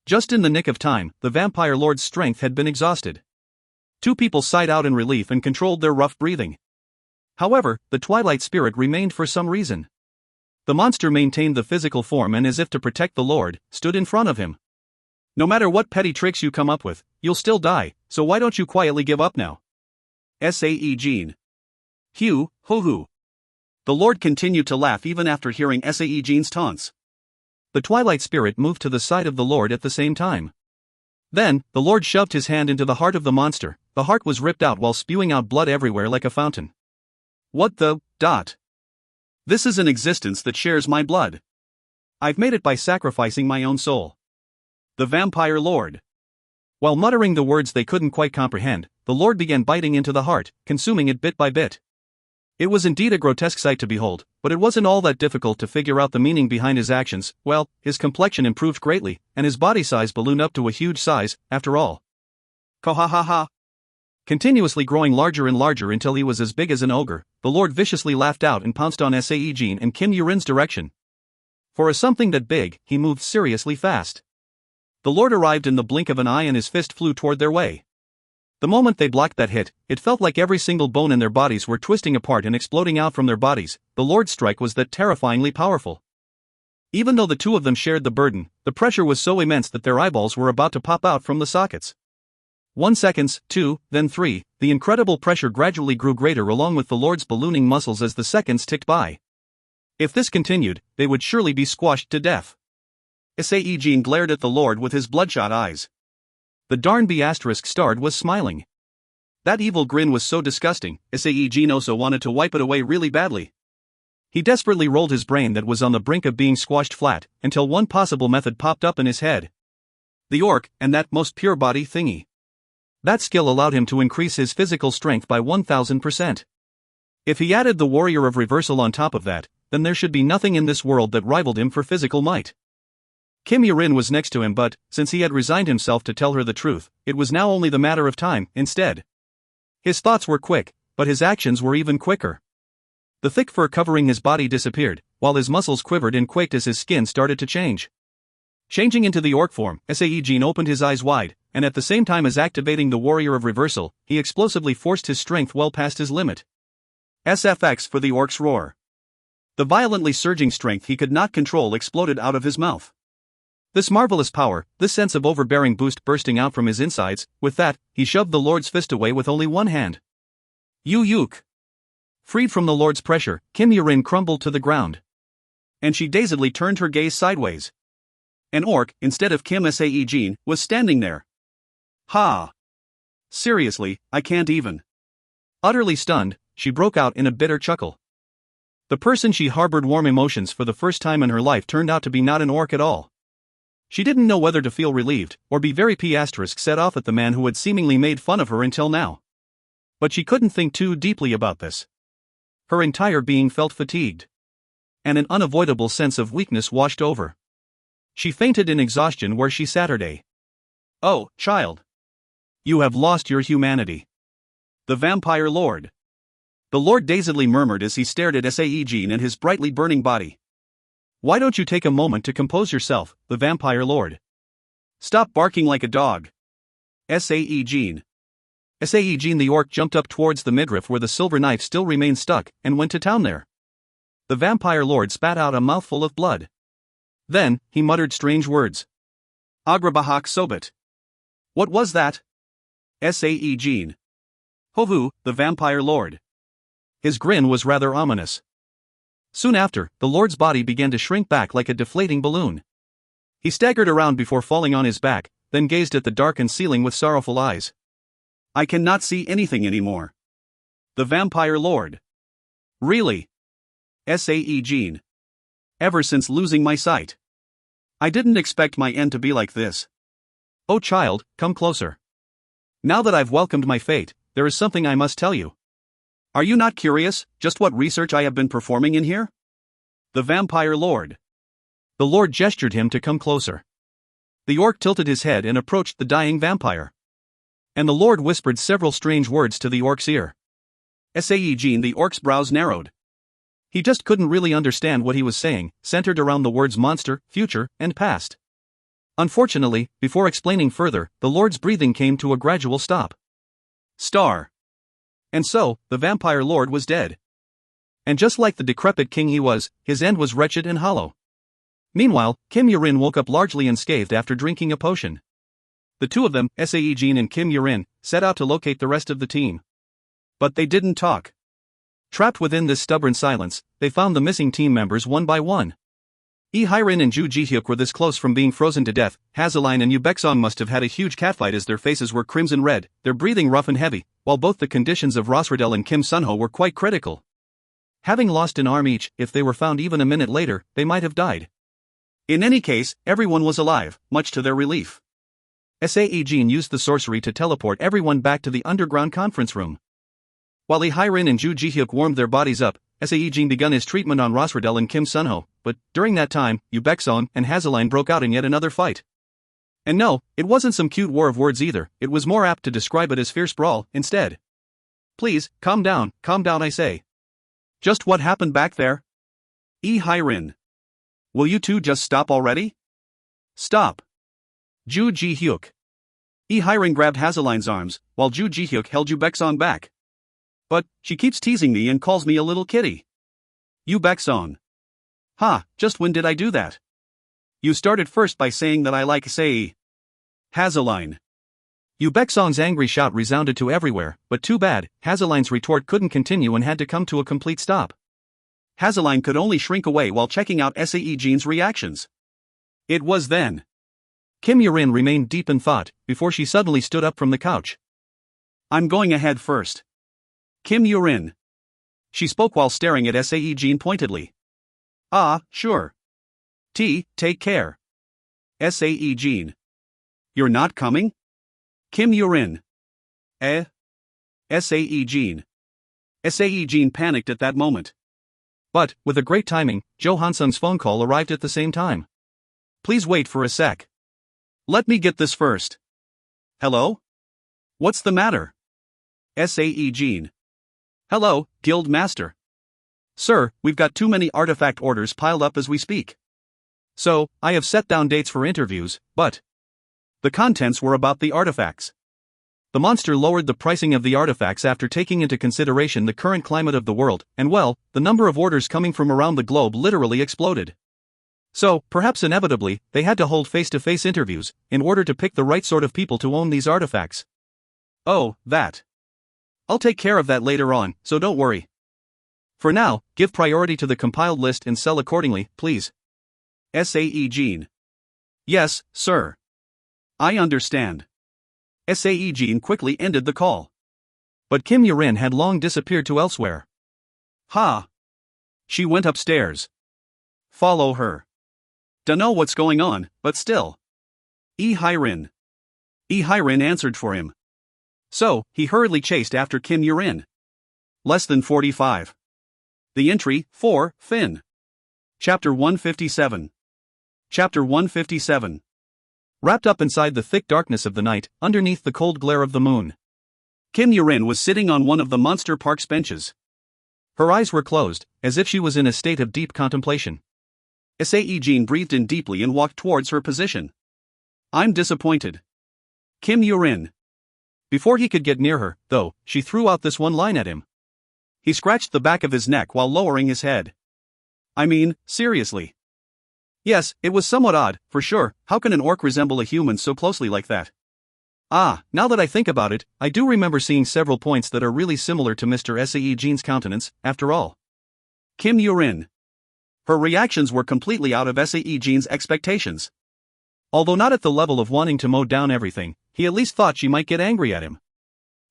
S1: Just in the nick of time, the Vampire Lord's strength had been exhausted. 2 people sighed out in relief and controlled their rough breathing. However, the Twilight Spirit remained for some reason. The monster maintained the physical form and, as if to protect the Lord, stood in front of him. No matter what petty tricks you come up with, you'll still die, so why don't you quietly give up now? Sae-Jin. Hoo hoo. The Lord continued to laugh even after hearing Sae-Jin's taunts. The Twilight Spirit moved to the side of the Lord at the same time. Then, the Lord shoved his hand into the heart of the monster. The heart was ripped out while spewing out blood everywhere like a fountain. What the... This is an existence that shares my blood. I've made it by sacrificing my own soul. The Vampire Lord. While muttering the words they couldn't quite comprehend, the Lord began biting into the heart, consuming it bit by bit. It was indeed a grotesque sight to behold, but it wasn't all that difficult to figure out the meaning behind his actions. Well, his complexion improved greatly, and his body size ballooned up to a huge size, after all. Ka-ha-ha-ha. Continuously growing larger and larger until he was as big as an ogre, the Lord viciously laughed out and pounced on Sae-Jin and Kim Yurin's direction. For a something that big, he moved seriously fast. The Lord arrived in the blink of an eye and his fist flew toward their way. The moment they blocked that hit, it felt like every single bone in their bodies were twisting apart and exploding out from their bodies. The Lord's strike was that terrifyingly powerful. Even though the two of them shared the burden, the pressure was so immense that their eyeballs were about to pop out from the sockets. 1 second, 2, then 3, the incredible pressure gradually grew greater along with the Lord's ballooning muscles as the seconds ticked by. If this continued, they would surely be squashed to death. Sae-Jin glared at the Lord with his bloodshot eyes. The darn B***starred was smiling. That evil grin was so disgusting, Sae-Jin also wanted to wipe it away really badly. He desperately rolled his brain that was on the brink of being squashed flat, until one possible method popped up in his head. The orc, and that most pure body thingy. That skill allowed him to increase his physical strength by 1000%. If he added the warrior of reversal on top of that, then there should be nothing in this world that rivaled him for physical might. Kim Yurin was next to him but, since he had resigned himself to tell her the truth, it was now only the matter of time, instead. His thoughts were quick, but his actions were even quicker. The thick fur covering his body disappeared, while his muscles quivered and quaked as his skin started to change. Changing into the orc form, Sae-Jin opened his eyes wide, and at the same time as activating the warrior of reversal, he explosively forced his strength well past his limit. SFX for the orc's roar. The violently surging strength he could not control exploded out of his mouth. This marvelous power, this sense of overbearing boost bursting out from his insides, with that, he shoved the Lord's fist away with only one hand. Yuk. Freed from the Lord's pressure, Kim Yurin crumbled to the ground. And she dazedly turned her gaze sideways. An orc, instead of Kim Sae-Jin, was standing there. Ha! Seriously, I can't even. Utterly stunned, she broke out in a bitter chuckle. The person she harbored warm emotions for the first time in her life turned out to be not an orc at all. She didn't know whether to feel relieved, or be very set off at the man who had seemingly made fun of her until now. But she couldn't think too deeply about this. Her entire being felt fatigued. And an unavoidable sense of weakness washed over. She fainted in exhaustion where she sat. Oh, child. You have lost your humanity. The Vampire Lord. The Lord dazedly murmured as he stared at Sae-Jin and his brightly burning body. Why don't you take a moment to compose yourself, the Vampire Lord? Stop barking like a dog. Sae-Jin. Sae-Jin the orc jumped up towards the midriff where the silver knife still remained stuck, and went to town there. The Vampire Lord spat out a mouthful of blood. Then, he muttered strange words. Agrabahak Sobit. What was that? Sae-Jin. Hovu, the Vampire Lord. His grin was rather ominous. Soon after, the Lord's body began to shrink back like a deflating balloon. He staggered around before falling on his back, then gazed at the darkened ceiling with sorrowful eyes. I cannot see anything anymore. The Vampire Lord. Really? Sae-Jin. Ever since losing my sight. I didn't expect my end to be like this. Oh child, come closer. Now that I've welcomed my fate, there is something I must tell you. Are you not curious, just what research I have been performing in here? The Vampire Lord. The Lord gestured him to come closer. The orc tilted his head and approached the dying vampire. And the Lord whispered several strange words to the orc's ear. Sae-Jin the orc's brows narrowed. He just couldn't really understand what he was saying, centered around the words monster, future, and past. Unfortunately, before explaining further, the Lord's breathing came to a gradual stop. Star. And so, the Vampire Lord was dead. And just like the decrepit king he was, his end was wretched and hollow. Meanwhile, Kim Yurin woke up largely unscathed after drinking a potion. The two of them, Sae-Jin and Kim Yurin, set out to locate the rest of the team. But they didn't talk. Trapped within this stubborn silence, they found the missing team members one by one. Hyrin and Ju Ji-hyuk were this close from being frozen to death. Hazeline and Yu Baek-song must have had a huge catfight as their faces were crimson red, their breathing rough and heavy, while both the conditions of Rosradel and Kim Sunho were quite critical. Having lost an arm each, if they were found even a minute later, they might have died. In any case, everyone was alive, much to their relief. Sae-Jin used the sorcery to teleport everyone back to the underground conference room. While Hyrin and Ju Ji-hyuk warmed their bodies up, Sae-Jin began his treatment on Rosradel and Kim Sunho, but during that time, Yu Baek-song and Hazeline broke out in yet another fight. And no, it wasn't some cute war of words either, it was more apt to describe it as fierce brawl, instead. Please, calm down, I say. Just what happened back there? Hyrin. Will you two just stop already? Stop. Ju Ji-hyuk. Hyrin grabbed Hazeline's arms, while Ju Ji-hyuk held Yu Baek-song back. But she keeps teasing me and calls me a little kitty. Yu Baek-song. Ha, just when did I do that? You started first by saying that I like Sae. Hazeline. Yu Baek-song's angry shout resounded to everywhere, but too bad, Hazeline's retort couldn't continue and had to come to a complete stop. Hazeline could only shrink away while checking out Sae-Jin's reactions. It was then. Kim Yurin remained deep in thought, before she suddenly stood up from the couch. I'm going ahead first. Kim Yurin. She spoke while staring at Sae-Jin pointedly. Ah, sure. Take care. Sae-Jin. You're not coming? Kim Yurin. Sae-Jin. Sae-Jin panicked at that moment. But, with a great timing, Jo Han-sung's phone call arrived at the same time. Please wait for a sec. Let me get this first. Hello? What's the matter? Sae-Jin. Hello, Guild Master. Sir, we've got too many artifact orders piled up as we speak. So, I have set down dates for interviews, but the contents were about the artifacts. The monster lowered the pricing of the artifacts after taking into consideration the current climate of the world, and well, the number of orders coming from around the globe literally exploded. So, perhaps inevitably, they had to hold face-to-face interviews, in order to pick the right sort of people to own these artifacts. Oh, that. I'll take care of that later on, so don't worry. For now, give priority to the compiled list and sell accordingly, please. Sae-Jin. Yes, sir. I understand. Sae-Jin quickly ended the call. But Kim Yurin had long disappeared to elsewhere. Ha! She went upstairs. Follow her. Dunno what's going on, but still. Hyrin. Hyrin answered for him. So, he hurriedly chased after Kim Yurin. Less than 45. The entry, 4, Fin. Chapter 157. Chapter 157. Wrapped up inside the thick darkness of the night, underneath the cold glare of the moon, Kim Yurin was sitting on one of the Monster Park's benches. Her eyes were closed, as if she was in a state of deep contemplation. Sae-Jin breathed in deeply and walked towards her position. I'm disappointed. Kim Yurin. Before he could get near her, though, she threw out this one line at him. He scratched the back of his neck while lowering his head. I mean, seriously. Yes, it was somewhat odd, for sure. How can an orc resemble a human so closely like that? Ah, now that I think about it, I do remember seeing several points that are really similar to Mr. Sae-Jin's countenance, after all. Kim Yurin. Her reactions were completely out of Sae-Jin's expectations. Although not at the level of wanting to mow down everything, he at least thought she might get angry at him.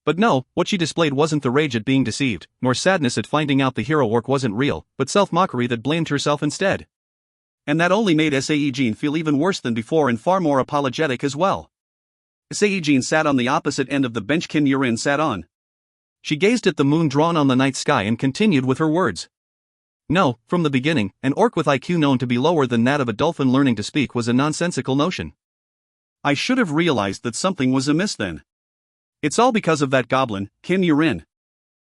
S1: But no, what she displayed wasn't the rage at being deceived, nor sadness at finding out the hero orc wasn't real, but self-mockery that blamed herself instead. And that only made Sae-Jin feel even worse than before and far more apologetic as well. Sae-Jin sat on the opposite end of the bench Kim Yurin sat on. She gazed at the moon drawn on the night sky and continued with her words. No, from the beginning, an orc with IQ known to be lower than that of a dolphin learning to speak was a nonsensical notion. I should have realized that something was amiss then. It's all because of that goblin, Kim Yurin.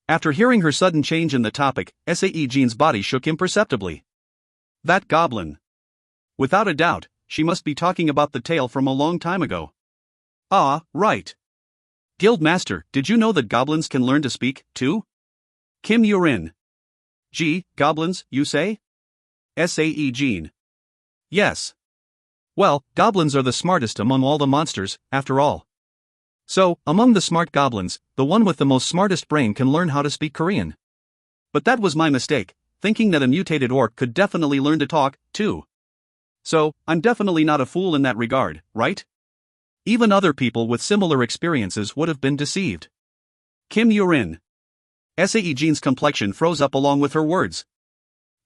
S1: After hearing her sudden change in the topic, Sae-Jin's body shook imperceptibly. That goblin. Without a doubt, she must be talking about the tale from a long time ago. Ah, right. Guildmaster, did you know that goblins can learn to speak, too? Kim Yurin. Gee, goblins, you say? Sae-Jin. Yes. Well, goblins are the smartest among all the monsters, after all. So, among the smart goblins, the one with the most smartest brain can learn how to speak Korean. But that was my mistake, thinking that a mutated orc could definitely learn to talk, too. So, I'm definitely not a fool in that regard, right? Even other people with similar experiences would have been deceived. Kim Yurin. Sae-Jin's complexion froze up along with her words.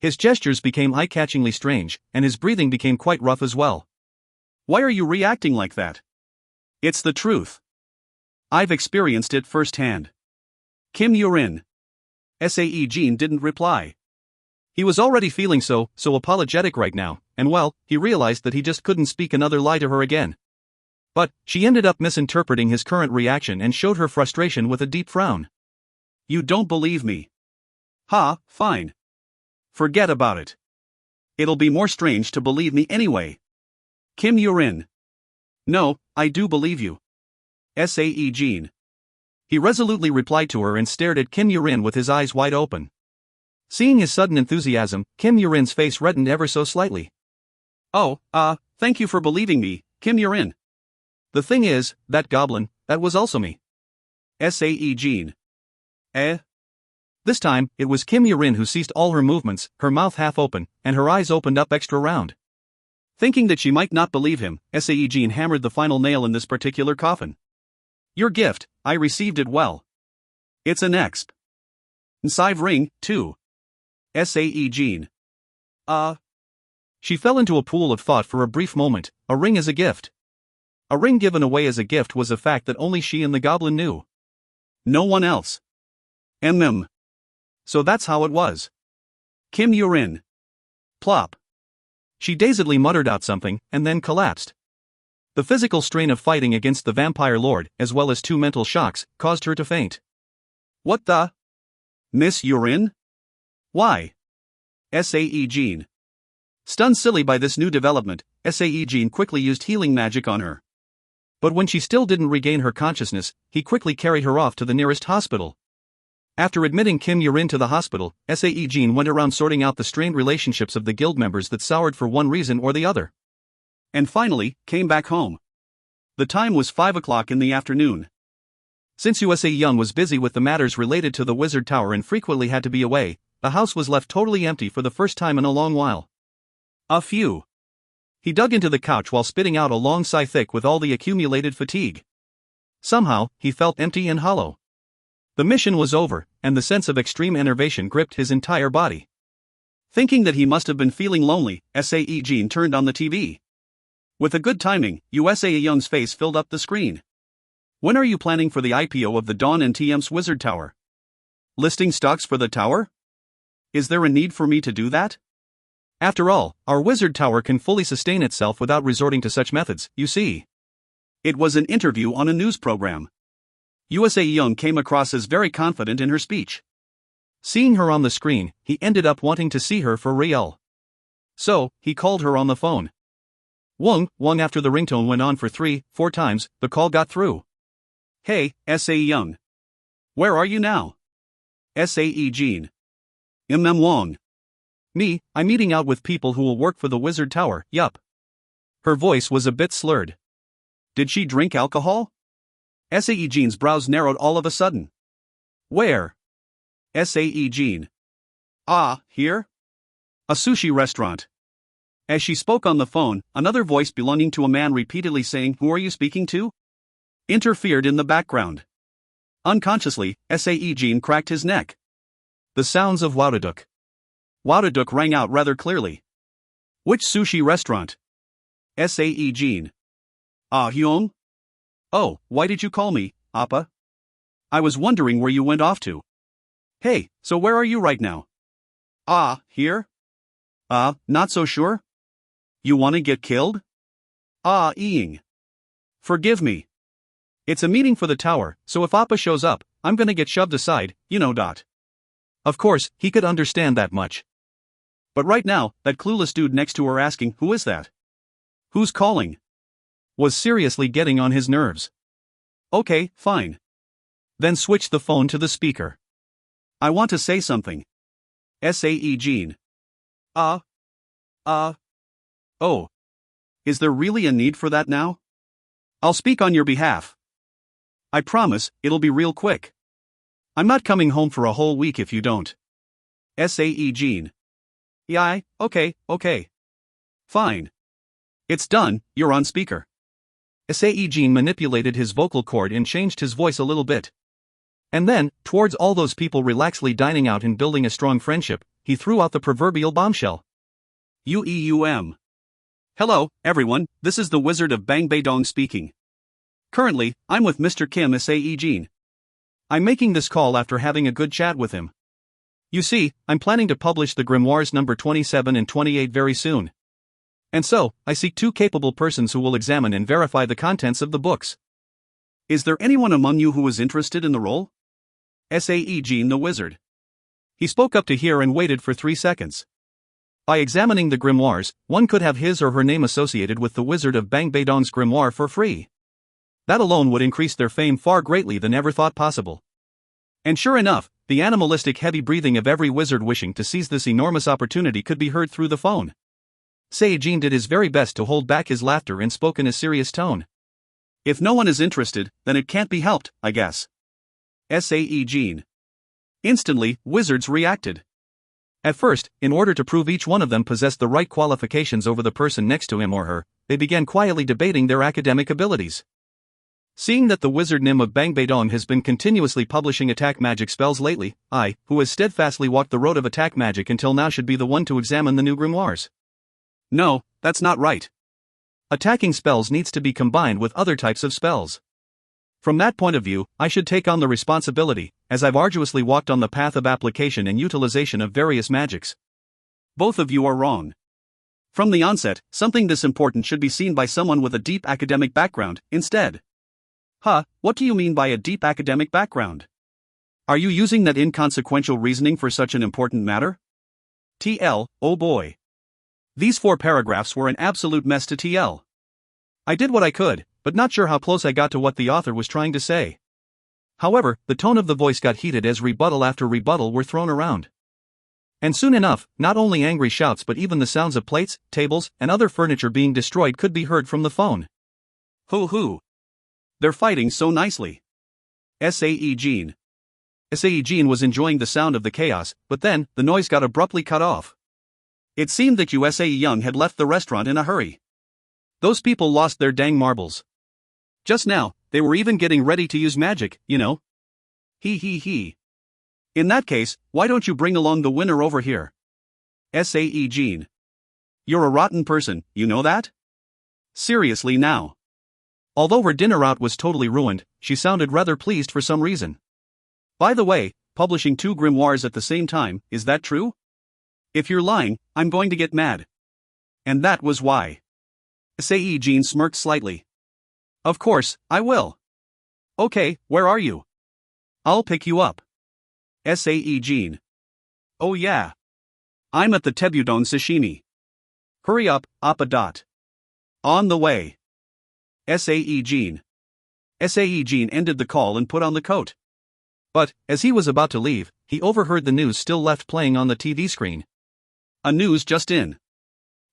S1: His gestures became eye-catchingly strange, and his breathing became quite rough as well. Why are you reacting like that? It's the truth. I've experienced it firsthand. Kim Yurin. Sae-Jin didn't reply. He was already feeling so apologetic right now, and well, he realized that he just couldn't speak another lie to her again. But, she ended up misinterpreting his current reaction and showed her frustration with a deep frown. You don't believe me. Ha, fine. Forget about it. It'll be more strange to believe me anyway. Kim Yurin. No, I do believe you. Sae-Jin. He resolutely replied to her and stared at Kim Yurin with his eyes wide open. Seeing his sudden enthusiasm, Kim Yurin's face reddened ever so slightly. Oh, thank you for believing me, Kim Yurin. The thing is, that goblin, that was also me. Sae-Jin. This time, it was Kim Yurin who ceased all her movements, her mouth half open, and her eyes opened up extra round. Thinking that she might not believe him, Sae-Jin hammered the final nail in this particular coffin. Your gift, I received it well. It's an exp. Nsive ring, too. Sae-Jin. She fell into a pool of thought for a brief moment. A ring as a gift. A ring given away as a gift was a fact that only she and the goblin knew. No one else. So that's how it was. Kim Yurin. Plop. She dazedly muttered out something, and then collapsed. The physical strain of fighting against the vampire lord, as well as 2 mental shocks, caused her to faint. What the? Miss Yurin? Why? Sae-Jin. Stunned silly by this new development, Sae-Jin quickly used healing magic on her. But when she still didn't regain her consciousness, he quickly carried her off to the nearest hospital. After admitting Kim Yurin to the hospital, Sae-Jin went around sorting out the strained relationships of the guild members that soured for one reason or the other. And finally, came back home. The time was 5 o'clock in the afternoon. Since USA Young was busy with the matters related to the Wizard Tower and frequently had to be away, the house was left totally empty for the first time in a long while. He dug into the couch while spitting out a long sigh thick with all the accumulated fatigue. Somehow, he felt empty and hollow. The mission was over, and the sense of extreme enervation gripped his entire body. Thinking that he must have been feeling lonely, Sae-Jin turned on the TV. With a good timing, USA Young's face filled up the screen. When are you planning for the IPO of the Dawn and TM's Wizard Tower? Listing stocks for the tower? Is there a need for me to do that? After all, our Wizard Tower can fully sustain itself without resorting to such methods, you see. It was an interview on a news program. USA Young came across as very confident in her speech. Seeing her on the screen, he ended up wanting to see her for real. So, he called her on the phone. Wong, after the ringtone went on for 3-4 times, the call got through. Hey, Sae Young. Where are you now? Sae-Jin. Wong. Me, I'm meeting out with people who will work for the Wizard Tower, yup. Her voice was a bit slurred. Did she drink alcohol? Sae-Jin's brows narrowed all of a sudden. Where? Sae-Jin. Here? A sushi restaurant. As she spoke on the phone, another voice belonging to a man repeatedly saying, "Who are you speaking to?" interfered in the background. Unconsciously, Sae-Jin cracked his neck. The sounds of Audiobook. Audiobook rang out rather clearly. Which sushi restaurant? Sae-Jin. Hyung? Oh, why did you call me, Appa? I was wondering where you went off to. Hey, so where are you right now? Here? Not so sure? You wanna get killed? Eing. Forgive me. It's a meeting for the tower, so if Appa shows up, I'm gonna get shoved aside, you know. Of course, he could understand that much. But right now, that clueless dude next to her asking, "Who is that? Who's calling?" was seriously getting on his nerves. Okay, fine. Then switch the phone to the speaker. I want to say something. Sae-Jin. Oh. Is there really a need for that now? I'll speak on your behalf. I promise, it'll be real quick. I'm not coming home for a whole week if you don't. Sae-Jin. Yeah, okay. Fine. It's done, you're on speaker. Sae-Jin manipulated his vocal cord and changed his voice a little bit. And then, towards all those people relaxedly dining out and building a strong friendship, he threw out the proverbial bombshell. Ueum. Hello, everyone, this is the Wizard of Bangbaedong speaking. Currently, I'm with Mr. Kim Sae-Jin. I'm making this call after having a good chat with him. You see, I'm planning to publish the grimoires number 27 and 28 very soon. And so, I seek two capable persons who will examine and verify the contents of the books. Is there anyone among you who is interested in the role? Sae-Jin the Wizard. He spoke up to hear and waited for 3 seconds. By examining the grimoires, one could have his or her name associated with the Wizard of Bangbaedong's grimoire for free. That alone would increase their fame far greatly than ever thought possible. And sure enough, the animalistic heavy breathing of every wizard wishing to seize this enormous opportunity could be heard through the phone. Sae-Jin did his very best to hold back his laughter and spoke in a serious tone. If no one is interested, then it can't be helped, I guess. Sae-Jin. Instantly, wizards reacted. At first, in order to prove each one of them possessed the right qualifications over the person next to him or her, they began quietly debating their academic abilities. Seeing that the wizard Nim of Bangbaedong has been continuously publishing attack magic spells lately, I, who has steadfastly walked the road of attack magic until now, should be the one to examine the new grimoires. No, that's not right. Attacking spells needs to be combined with other types of spells. From that point of view, I should take on the responsibility, as I've arduously walked on the path of application and utilization of various magics. Both of you are wrong. From the onset, something this important should be seen by someone with a deep academic background, instead. Huh, what do you mean by a deep academic background? Are you using that inconsequential reasoning for such an important matter? TL, oh boy. These 4 paragraphs were an absolute mess to TL. I did what I could, but not sure how close I got to what the author was trying to say. However, the tone of the voice got heated as rebuttal after rebuttal were thrown around. And soon enough, not only angry shouts but even the sounds of plates, tables, and other furniture being destroyed could be heard from the phone. Hoo. They're fighting so nicely. Sae-Jin. Sae-Jin was enjoying the sound of the chaos, but then, the noise got abruptly cut off. It seemed that Sae-Young had left the restaurant in a hurry. Those people lost their dang marbles. Just now, they were even getting ready to use magic, you know. He. In that case, why don't you bring along the winner over here? Sae-Jin. You're a rotten person, you know that? Seriously now. Although her dinner out was totally ruined, she sounded rather pleased for some reason. By the way, publishing 2 grimoires at the same time, is that true? If you're lying, I'm going to get mad. And that was why. Sae-Jin smirked slightly. Of course, I will. Okay, where are you? I'll pick you up. Sae-Jin. Oh yeah. I'm at the Tebudon Sashimi. Hurry up, Appa. On the way. Sae-Jin. Sae-Jin ended the call and put on the coat. But, as he was about to leave, he overheard the news still left playing on the TV screen. A news just in.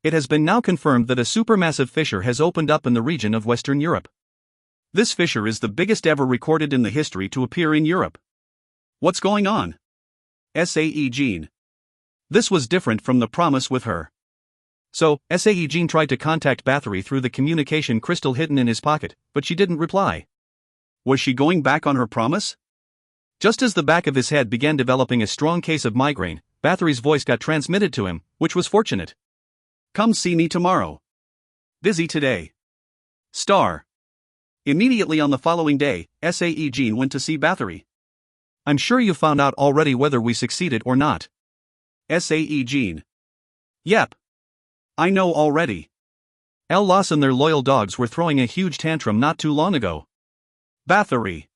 S1: It has been now confirmed that a supermassive fissure has opened up in the region of Western Europe. This fissure is the biggest ever recorded in the history to appear in Europe. What's going on? Sae-Jin. This was different from the promise with her. So, Sae-Jin tried to contact Bathory through the communication crystal hidden in his pocket, but she didn't reply. Was she going back on her promise? Just as the back of his head began developing a strong case of migraine, Bathory's voice got transmitted to him, which was fortunate. Come see me tomorrow. Busy today. Star. Immediately on the following day, Sae-Jin went to see Bathory. I'm sure you found out already whether we succeeded or not. Sae-Jin. Yep. I know already. El-Las and their loyal dogs were throwing a huge tantrum not too long ago. Bathory.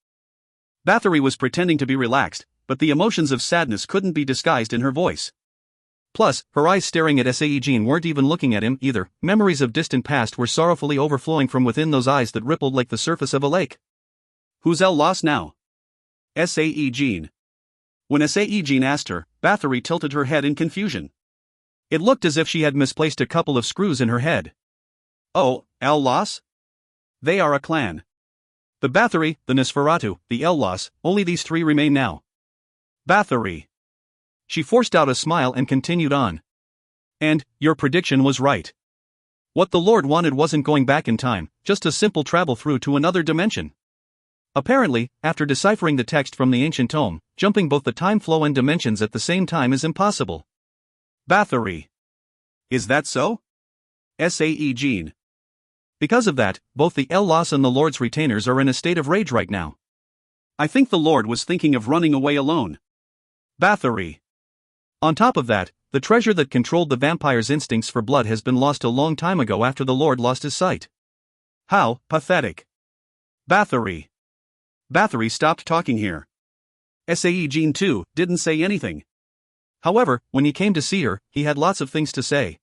S1: Bathory was pretending to be relaxed, but the emotions of sadness couldn't be disguised in her voice. Plus, her eyes staring at Sae-Jin weren't even looking at him either. Memories of distant past were sorrowfully overflowing from within those eyes that rippled like the surface of a lake. Who's El-Las now? Sae-Jin. When Sae-Jin asked her, Bathory tilted her head in confusion. It looked as if she had misplaced a couple of screws in her head. Oh, El-Las? They are a clan. The Bathory, the Nosferatu, the El-Las, only these 3 remain now. Bathory. She forced out a smile and continued on. And, your prediction was right. What the Lord wanted wasn't going back in time, just a simple travel through to another dimension. Apparently, after deciphering the text from the ancient tome, jumping both the time flow and dimensions at the same time is impossible. Bathory. Is that so? Sae-Jin. Because of that, both the El-Los and the Lord's retainers are in a state of rage right now. I think the Lord was thinking of running away alone. Bathory. On top of that, the treasure that controlled the vampire's instincts for blood has been lost a long time ago after the Lord lost his sight. How pathetic. Bathory. Bathory stopped talking here. Sae-Jin too didn't say anything. However, when he came to see her, he had lots of things to say.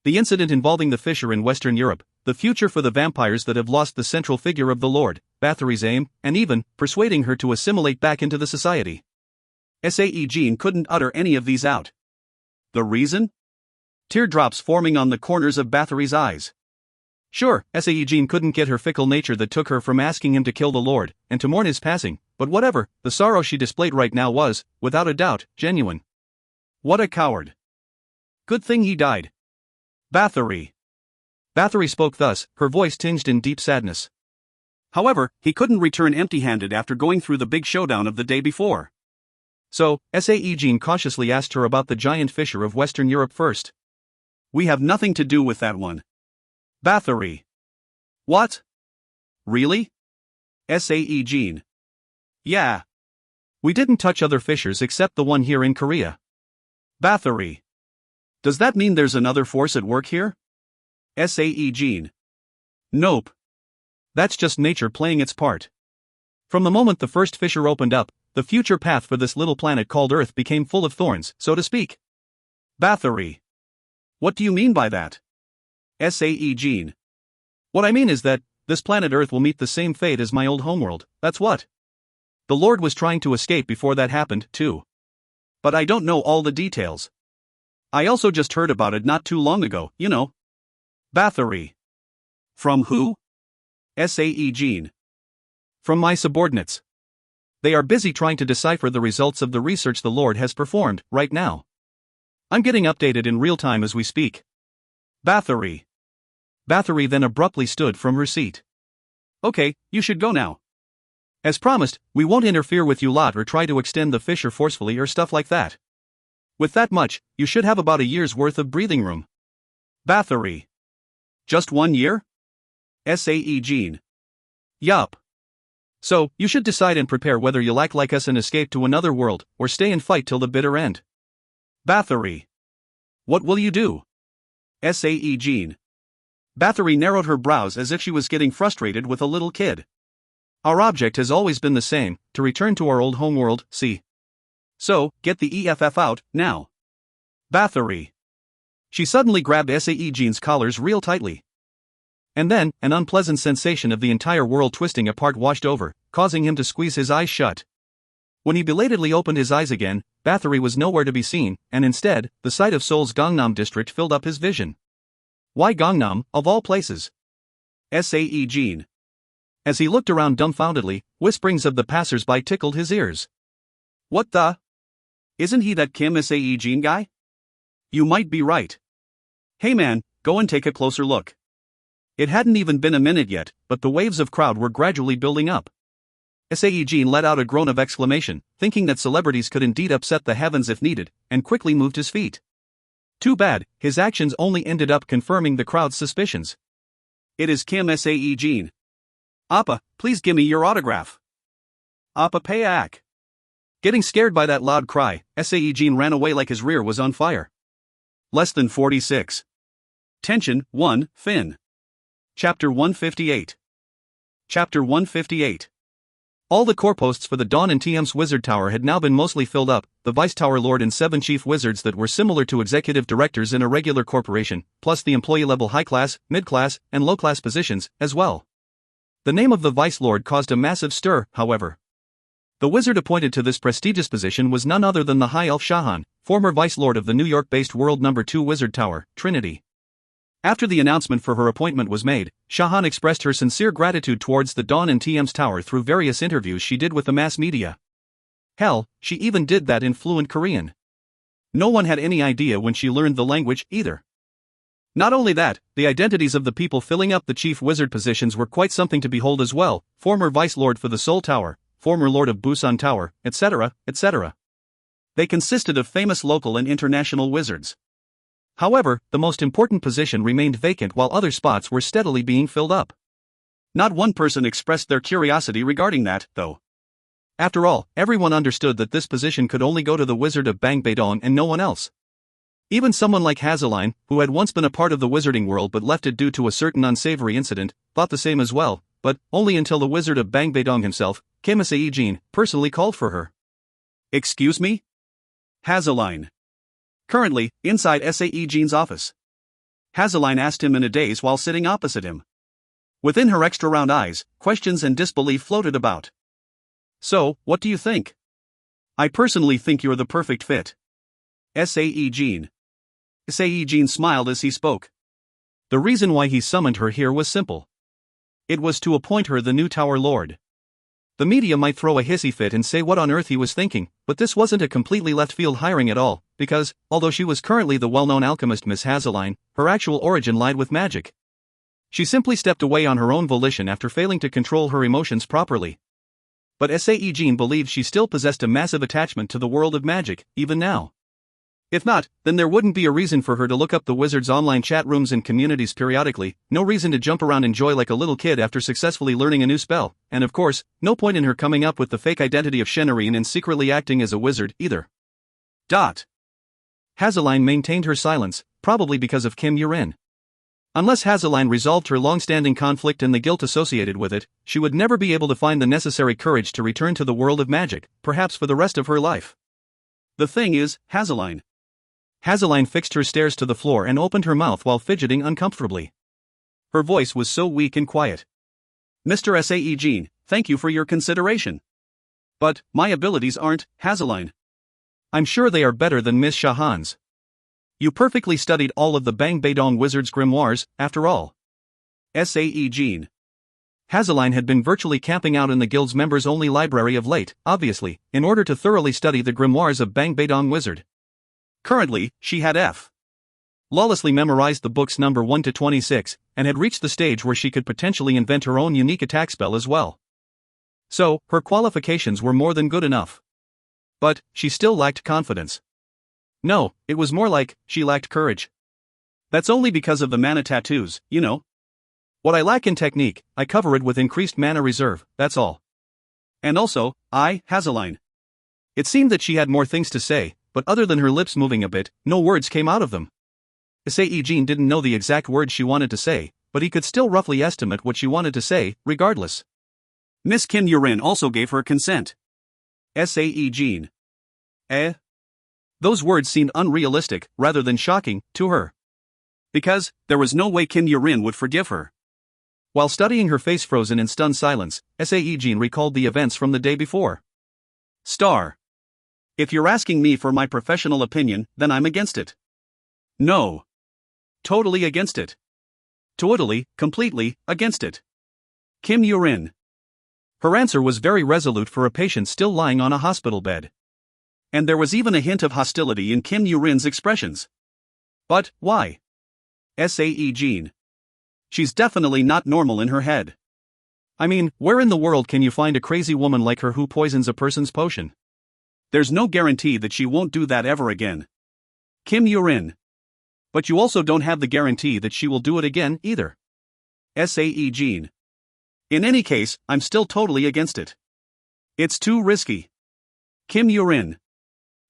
S1: The incident involving the fissure in Western Europe, the future for the vampires that have lost the central figure of the Lord, Bathory's aim, and even persuading her to assimilate back into the society. Sae-Jin couldn't utter any of these out. The reason? Teardrops forming on the corners of Bathory's eyes. Sure, Sae-Jin couldn't get her fickle nature that took her from asking him to kill the Lord, and to mourn his passing, but whatever, the sorrow she displayed right now was, without a doubt, genuine. What a coward. Good thing he died. Bathory. Bathory spoke thus, her voice tinged in deep sadness. However, he couldn't return empty-handed after going through the big showdown of the day before. So, Sae-Jin cautiously asked her about the giant fissure of Western Europe first. We have nothing to do with that one. Bathory. What? Really? Sae-Jin. Yeah. We didn't touch other fissures except the one here in Korea. Bathory. Does that mean there's another force at work here? Sae-Jin. Nope. That's just nature playing its part. From the moment the first fissure opened up, the future path for this little planet called Earth became full of thorns, so to speak. Bathory. What do you mean by that? Sae-Jin. What I mean is that, this planet Earth will meet the same fate as my old homeworld, that's what. The Lord was trying to escape before that happened, too. But I don't know all the details. I also just heard about it not too long ago, you know. Bathory. From who? Sae-Jin. From my subordinates. They are busy trying to decipher the results of the research the Lord has performed, right now. I'm getting updated in real time as we speak. Bathory. Bathory then abruptly stood from her seat. Okay, you should go now. As promised, we won't interfere with you lot or try to extend the fissure forcefully or stuff like that. With that much, you should have about a year's worth of breathing room. Bathory. Just 1 year? Sae-Jin. Yup. So, you should decide and prepare whether you'll act like us and escape to another world, or stay and fight till the bitter end. Bathory. What will you do? Sae-Jin. Bathory narrowed her brows as if she was getting frustrated with a little kid. Our object has always been the same, to return to our old homeworld, see. So, get the EFF out, now. Bathory. She suddenly grabbed Sae-Jin's collars real tightly. And then, an unpleasant sensation of the entire world twisting apart washed over, causing him to squeeze his eyes shut. When he belatedly opened his eyes again, Bathory was nowhere to be seen, and instead, the sight of Seoul's Gangnam district filled up his vision. Why Gangnam, of all places? Sae-Jin. As he looked around dumbfoundedly, whisperings of the passers-by tickled his ears. What the? Isn't he that Kim Sae-Jin guy? You might be right. Hey man, go and take a closer look. It hadn't even been a minute yet, but the waves of crowd were gradually building up. Sae-Jin let out a groan of exclamation, thinking that celebrities could indeed upset the heavens if needed, and quickly moved his feet. Too bad, his actions only ended up confirming the crowd's suspicions. It is Kim Sae-Jin. Appa, please gimme your autograph. Appa Payak. Getting scared by that loud cry, Sae-Jin ran away like his rear was on fire. Less than 46. Tension 1, Fin. Chapter 158. Chapter 158. All the core posts for the Dawn and TM's Wizard Tower had now been mostly filled up, the Vice Tower Lord and 7 Chief Wizards that were similar to executive directors in a regular corporation, plus the employee-level high-class, mid-class, and low-class positions, as well. The name of the Vice Lord caused a massive stir, however. The wizard appointed to this prestigious position was none other than the High Elf Shahan, former Vice Lord of the New York-based World No. 2 Wizard Tower, Trinity. After the announcement for her appointment was made, Shahan expressed her sincere gratitude towards the Dawn and TM's Tower through various interviews she did with the mass media. Hell, she even did that in fluent Korean. No one had any idea when she learned the language, either. Not only that, the identities of the people filling up the chief wizard positions were quite something to behold as well: former Vice Lord for the Seoul Tower, former Lord of Busan Tower, etc., etc. They consisted of famous local and international wizards. However, the most important position remained vacant while other spots were steadily being filled up. Not one person expressed their curiosity regarding that, though. After all, everyone understood that this position could only go to the Wizard of Bangbadong and no one else. Even someone like Hazeline, who had once been a part of the wizarding world but left it due to a certain unsavory incident, thought the same as well, but only until the Wizard of Bangbadong himself, Kim Sae-Jin, personally called for her. "Excuse me?" Hazeline. Currently, inside Sae-Jin's office. Hazeline asked him in a daze while sitting opposite him. Within her extra round eyes, questions and disbelief floated about. "So, what do you think?" "I personally think you're the perfect fit." Sae-Jin. Sae-Jin smiled as he spoke. The reason why he summoned her here was simple. It was to appoint her the new Tower Lord. The media might throw a hissy fit and say what on earth he was thinking, but this wasn't a completely left-field hiring at all, because, although she was currently the well-known alchemist Miss Hazeline, her actual origin lied with magic. She simply stepped away on her own volition after failing to control her emotions properly. But Sae-Jin believed she still possessed a massive attachment to the world of magic, even now. If not, then there wouldn't be a reason for her to look up the wizard's online chat rooms and communities periodically, no reason to jump around and enjoy like a little kid after successfully learning a new spell, and of course, no point in her coming up with the fake identity of Shenarine and secretly acting as a wizard, either. Hazeline maintained her silence, probably because of Kim Yurin. Unless Hazeline resolved her long-standing conflict and the guilt associated with it, she would never be able to find the necessary courage to return to the world of magic, perhaps for the rest of her life. The thing is, Hazeline fixed her stares to the floor and opened her mouth while fidgeting uncomfortably. Her voice was so weak and quiet. "Mr. Sae-Jin, thank you for your consideration. But, my abilities aren't, Hazeline. I'm sure they are better than Miss Shahan's. You perfectly studied all of the Bangbadong wizard's grimoires, after all." Sae-Jin. Hazeline had been virtually camping out in the guild's members-only library of late, obviously, in order to thoroughly study the grimoires of Bangbadong wizard. Currently, she had lawlessly memorized the books number 1 to 26, and had reached the stage where she could potentially invent her own unique attack spell as well. So, her qualifications were more than good enough. But, she still lacked confidence. No, it was more like, she lacked courage. That's only because of the mana tattoos, you know. What I lack in technique, I cover it with increased mana reserve, that's all. And also, Hazeline. It seemed that she had more things to say, but other than her lips moving a bit, no words came out of them. Sae-Jin didn't know the exact words she wanted to say, but he could still roughly estimate what she wanted to say, regardless. Miss Kim Yurin also gave her consent. Sae-Jin. Those words seemed unrealistic, rather than shocking, to her. Because, there was no way Kim Yurin would forgive her. While studying her face frozen in stunned silence, Sae-Jin recalled the events from the day before. If you're asking me for my professional opinion, then I'm against it. No. Totally against it. Totally, completely, against it. Kim Yurin. Her answer was very resolute for a patient still lying on a hospital bed. And there was even a hint of hostility in Kim Yurin's expressions. But, why? Sae-Jin. She's definitely not normal in her head. I mean, where in the world can you find a crazy woman like her who poisons a person's potion? There's no guarantee that she won't do that ever again. Kim Yurin. But you also don't have the guarantee that she will do it again, either. Sae-Jin. In any case, I'm still totally against it. It's too risky. Kim Yurin.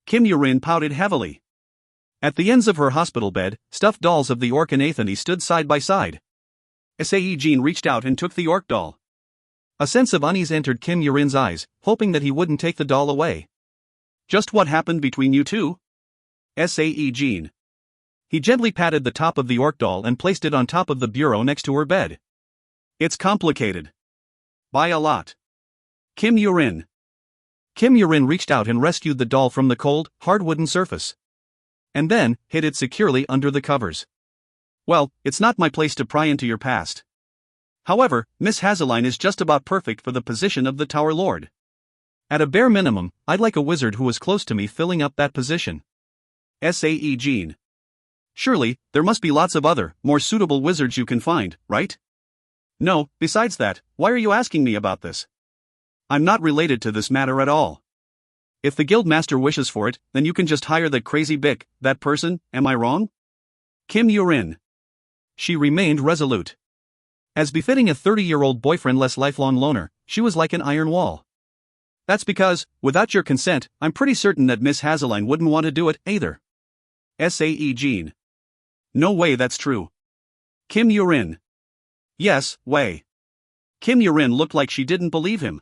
S1: Kim Yurin pouted heavily. At the ends of her hospital bed, stuffed dolls of the orc and Athene stood side by side. Sae-Jin reached out and took the orc doll. A sense of unease entered Kim Yurin's eyes, hoping that he wouldn't take the doll away. Just what happened between you two? Sae-Jin. He gently patted the top of the orc doll and placed it on top of the bureau next to her bed. It's complicated. By a lot. Kim Yurin. Kim Yurin reached out and rescued the doll from the cold, hard wooden surface. And then, hid it securely under the covers. Well, it's not my place to pry into your past. However, Miss Hazeline is just about perfect for the position of the Tower Lord. At a bare minimum, I'd like a wizard who was close to me filling up that position. Sae-Jin. Surely, there must be lots of other, more suitable wizards you can find, right? No, besides that, why are you asking me about this? I'm not related to this matter at all. If the guildmaster wishes for it, then you can just hire that crazy Bick, that person, am I wrong? Kim Yurin. She remained resolute. As befitting a 30-year-old boyfriendless lifelong loner, she was like an iron wall. That's because, without your consent, I'm pretty certain that Miss Hazeline wouldn't want to do it, either. Sae-Jin. No way that's true. Kim Yurin. Yes, way. Kim Yurin looked like she didn't believe him.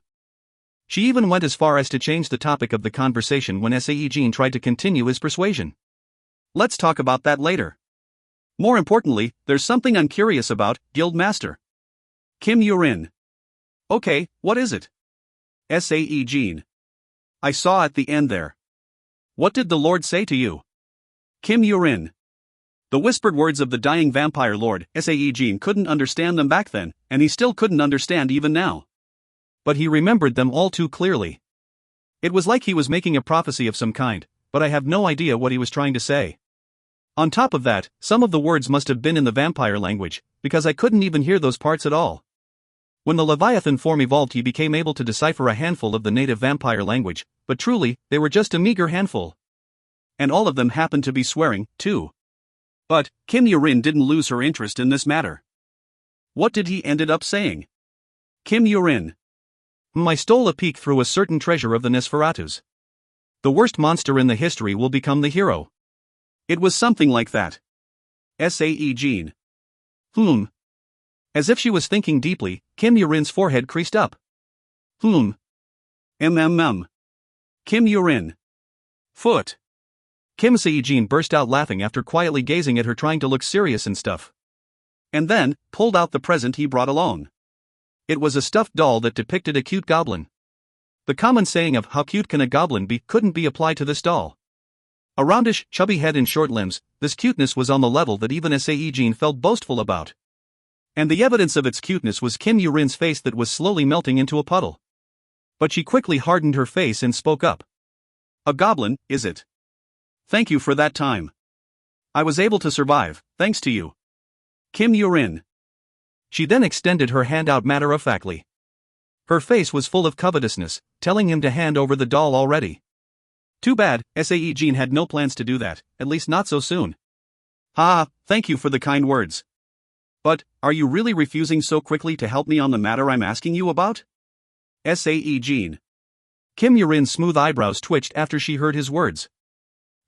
S1: She even went as far as to change the topic of the conversation when Sae-Jin tried to continue his persuasion. Let's talk about that later. More importantly, there's something I'm curious about, Guildmaster. Kim Yurin. Okay, what is it? Sae-Jin. I saw at the end there. What did the Lord say to you? Kim Yurin. The whispered words of the dying vampire lord, Sae-Jin couldn't understand them back then, and he still couldn't understand even now. But he remembered them all too clearly. It was like he was making a prophecy of some kind, but I have no idea what he was trying to say. On top of that, some of the words must have been in the vampire language, because I couldn't even hear those parts at all. When the Leviathan form evolved, he became able to decipher a handful of the native vampire language, but truly, they were just a meager handful. And all of them happened to be swearing, too. But Kim Yurin didn't lose her interest in this matter. What did he ended up saying? Kim Yurin. I stole a peek through a certain treasure of the Nosferatus. The worst monster in the history will become the hero. It was something like that. Sae-Jin. As if she was thinking deeply, Kim Yurin's forehead creased up. Kim Yurin. Foot. Kim Sae-Jin burst out laughing after quietly gazing at her, trying to look serious and stuff. And then, pulled out the present he brought along. It was a stuffed doll that depicted a cute goblin. The common saying of "how cute can a goblin be" couldn't be applied to this doll. A roundish, chubby head and short limbs, this cuteness was on the level that even Sae-Jin felt boastful about. And the evidence of its cuteness was Kim Yurin's face that was slowly melting into a puddle. But she quickly hardened her face and spoke up. A goblin, is it? Thank you for that time. I was able to survive, thanks to you. Kim Yurin. She then extended her hand out matter-of-factly. Her face was full of covetousness, telling him to hand over the doll already. Too bad, Sae-Jin had no plans to do that, at least not so soon. Thank you for the kind words. But, are you really refusing so quickly to help me on the matter I'm asking you about? Sae-Jin. Kim Yurin's smooth eyebrows twitched after she heard his words.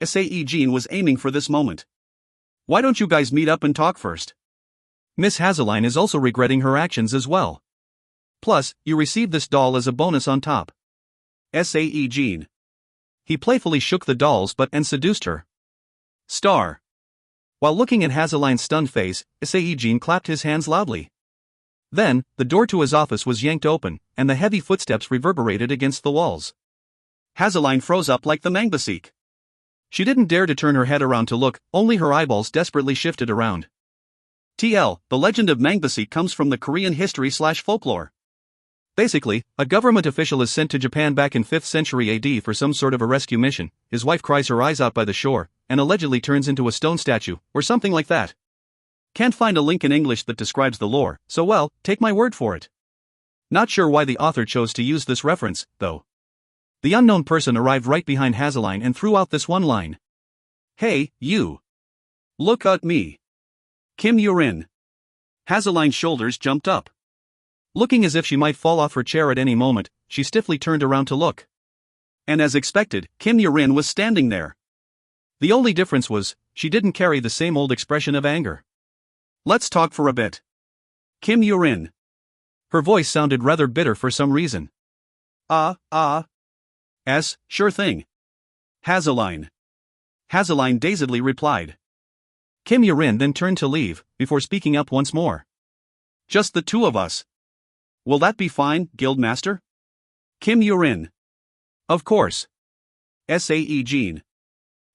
S1: Sae-Jin was aiming for this moment. Why don't you guys meet up and talk first? Miss Hazeline is also regretting her actions as well. Plus, you receive this doll as a bonus on top. Sae-Jin. He playfully shook the doll's butt and seduced her. Star. While looking at Hazeline's stunned face, Sae-Jin clapped his hands loudly. Then, the door to his office was yanked open, and the heavy footsteps reverberated against the walls. Hazeline froze up like the Mangbasik. She didn't dare to turn her head around to look, only her eyeballs desperately shifted around. The legend of Mangbasik comes from the Korean history/folklore. Basically, a government official is sent to Japan back in 5th century AD for some sort of a rescue mission. His wife cries her eyes out by the shore, and allegedly turns into a stone statue, or something like that. Can't find a link in English that describes the lore, so well, take my word for it. Not sure why the author chose to use this reference, though. The unknown person arrived right behind Hazeline and threw out this one line. Hey, you. Look at me. Kim Yurin. Hazeline's shoulders jumped up. Looking as if she might fall off her chair at any moment, she stiffly turned around to look. And as expected, Kim Yurin was standing there. The only difference was, she didn't carry the same old expression of anger. Let's talk for a bit. Kim Yurin. Her voice sounded rather bitter for some reason. Sure thing. Hazeline. Hazeline dazedly replied. Kim Yurin then turned to leave, before speaking up once more. Just the two of us. Will that be fine, Guildmaster? Kim Yurin. Of course. Sae-Jin.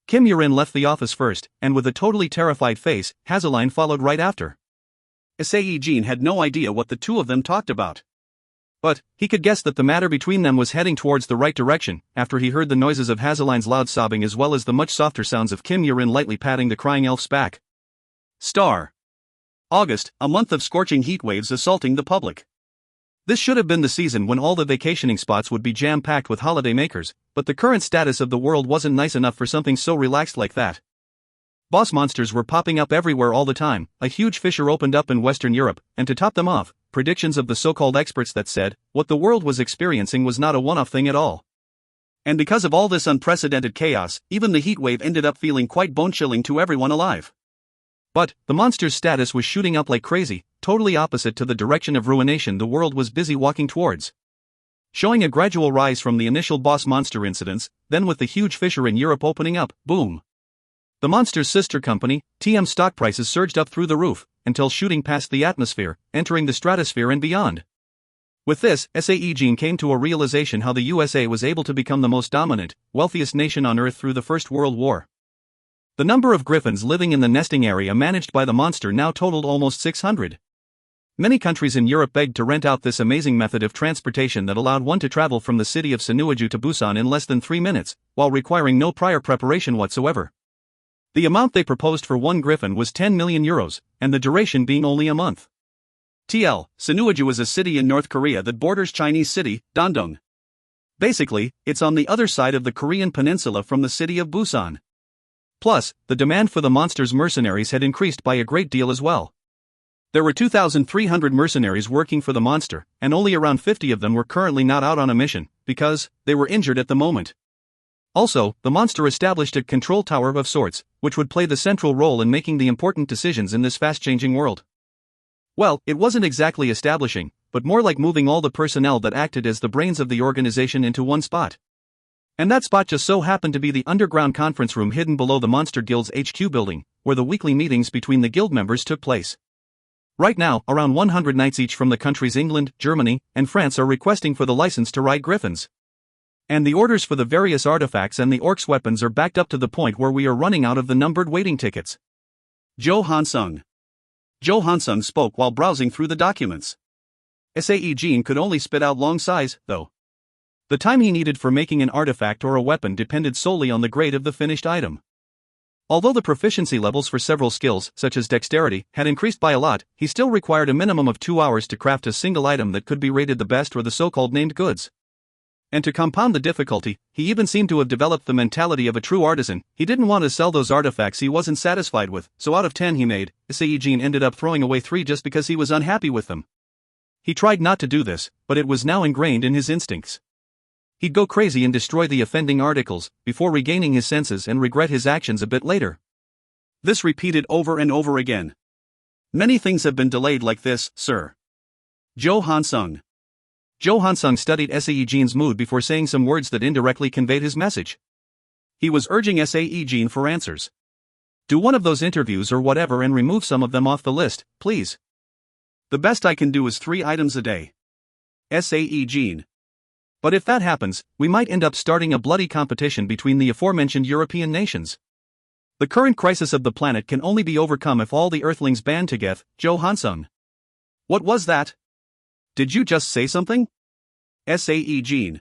S1: Kim Yurin left the office first, and with a totally terrified face, Hazeline followed right after. Sae-Jin had no idea what the two of them talked about. But he could guess that the matter between them was heading towards the right direction after he heard the noises of Hazeline's loud sobbing as well as the much softer sounds of Kim Yurin lightly patting the crying elf's back. Star. August, a month of scorching heat waves assaulting the public. This should have been the season when all the vacationing spots would be jam-packed with holiday makers, but the current status of the world wasn't nice enough for something so relaxed like that. Boss monsters were popping up everywhere all the time. A huge fissure opened up in Western Europe, and to top them off, predictions of the so-called experts that said what the world was experiencing was not a one-off thing at all. And because of all this unprecedented chaos, even the heat wave ended up feeling quite bone-chilling to everyone alive. But the monster's status was shooting up like crazy, totally opposite to the direction of ruination the world was busy walking towards. Showing a gradual rise from the initial boss monster incidents, then with the huge fissure in Europe opening up, boom. The monster's sister company, TM stock prices surged up through the roof, until shooting past the atmosphere, entering the stratosphere and beyond. With this, Sae-Jin came to a realization how the USA was able to become the most dominant, wealthiest nation on Earth through the First World War. The number of griffins living in the nesting area managed by the monster now totaled almost 600. Many countries in Europe begged to rent out this amazing method of transportation that allowed one to travel from the city of Sae-Jin to Busan in less than 3 minutes, while requiring no prior preparation whatsoever. The amount they proposed for one griffin was 10 million euros, and the duration being only a month. TL, Sae-Jin is a city in North Korea that borders Chinese city, Dandong. Basically, it's on the other side of the Korean peninsula from the city of Busan. Plus, the demand for the monster's mercenaries had increased by a great deal as well. There were 2,300 mercenaries working for the monster, and only around 50 of them were currently not out on a mission, because they were injured at the moment. Also, the monster established a control tower of sorts, which would play the central role in making the important decisions in this fast-changing world. Well, it wasn't exactly establishing, but more like moving all the personnel that acted as the brains of the organization into one spot. And that spot just so happened to be the underground conference room hidden below the Monster Guild's HQ building, where the weekly meetings between the guild members took place. Right now, around 100 knights each from the countries England, Germany, and France are requesting for the license to ride griffins. And the orders for the various artifacts and the orcs' weapons are backed up to the point where we are running out of the numbered waiting tickets. Jo Han-sung spoke while browsing through the documents. Sae-Jin could only spit out long sighs, though. The time he needed for making an artifact or a weapon depended solely on the grade of the finished item. Although the proficiency levels for several skills, such as dexterity, had increased by a lot, he still required a minimum of 2 hours to craft a single item that could be rated the best or the so-called named goods. And to compound the difficulty, he even seemed to have developed the mentality of a true artisan. He didn't want to sell those artifacts he wasn't satisfied with, so out of 10 he made, Sae-Jin ended up throwing away 3 just because he was unhappy with them. He tried not to do this, but it was now ingrained in his instincts. He'd go crazy and destroy the offending articles, before regaining his senses and regret his actions a bit later. This repeated over and over again. Many things have been delayed like this, sir. Jo Han-sung studied Sae-Jin's mood before saying some words that indirectly conveyed his message. He was urging Sae-Jin for answers. Do one of those interviews or whatever and remove some of them off the list, please. The best I can do is 3 items a day. Sae-Jin. But if that happens, we might end up starting a bloody competition between the aforementioned European nations. The current crisis of the planet can only be overcome if all the Earthlings band together, Jo Han-sung. What was that? Did you just say something? Sae-Jin.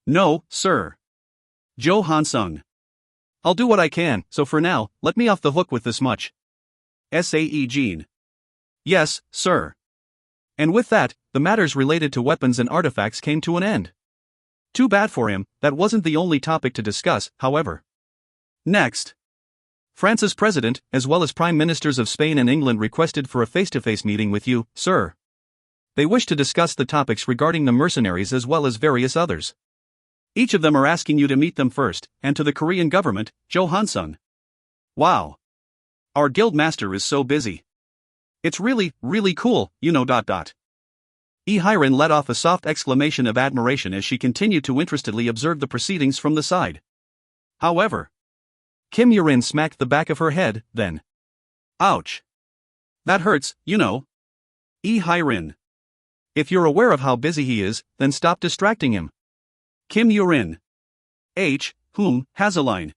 S1: No, sir. Jo Han-sung. I'll do what I can, so for now, let me off the hook with this much. Sae-Jin. Yes, sir. And with that, the matters related to weapons and artifacts came to an end. Too bad for him, that wasn't the only topic to discuss, however. Next. France's president, as well as prime ministers of Spain and England requested for a face-to-face meeting with you, sir. They wish to discuss the topics regarding the mercenaries as well as various others. Each of them are asking you to meet them first, and to the Korean government, Jo Han-sung. Wow. Our guild master is so busy. It's really, really cool, you know. Hyrin let off a soft exclamation of admiration as she continued to interestedly observe the proceedings from the side. However, Kim Yurin smacked the back of her head, then. Ouch. That hurts, you know. Hyrin. If you're aware of how busy he is, then stop distracting him. Kim Yurin. Hazeline.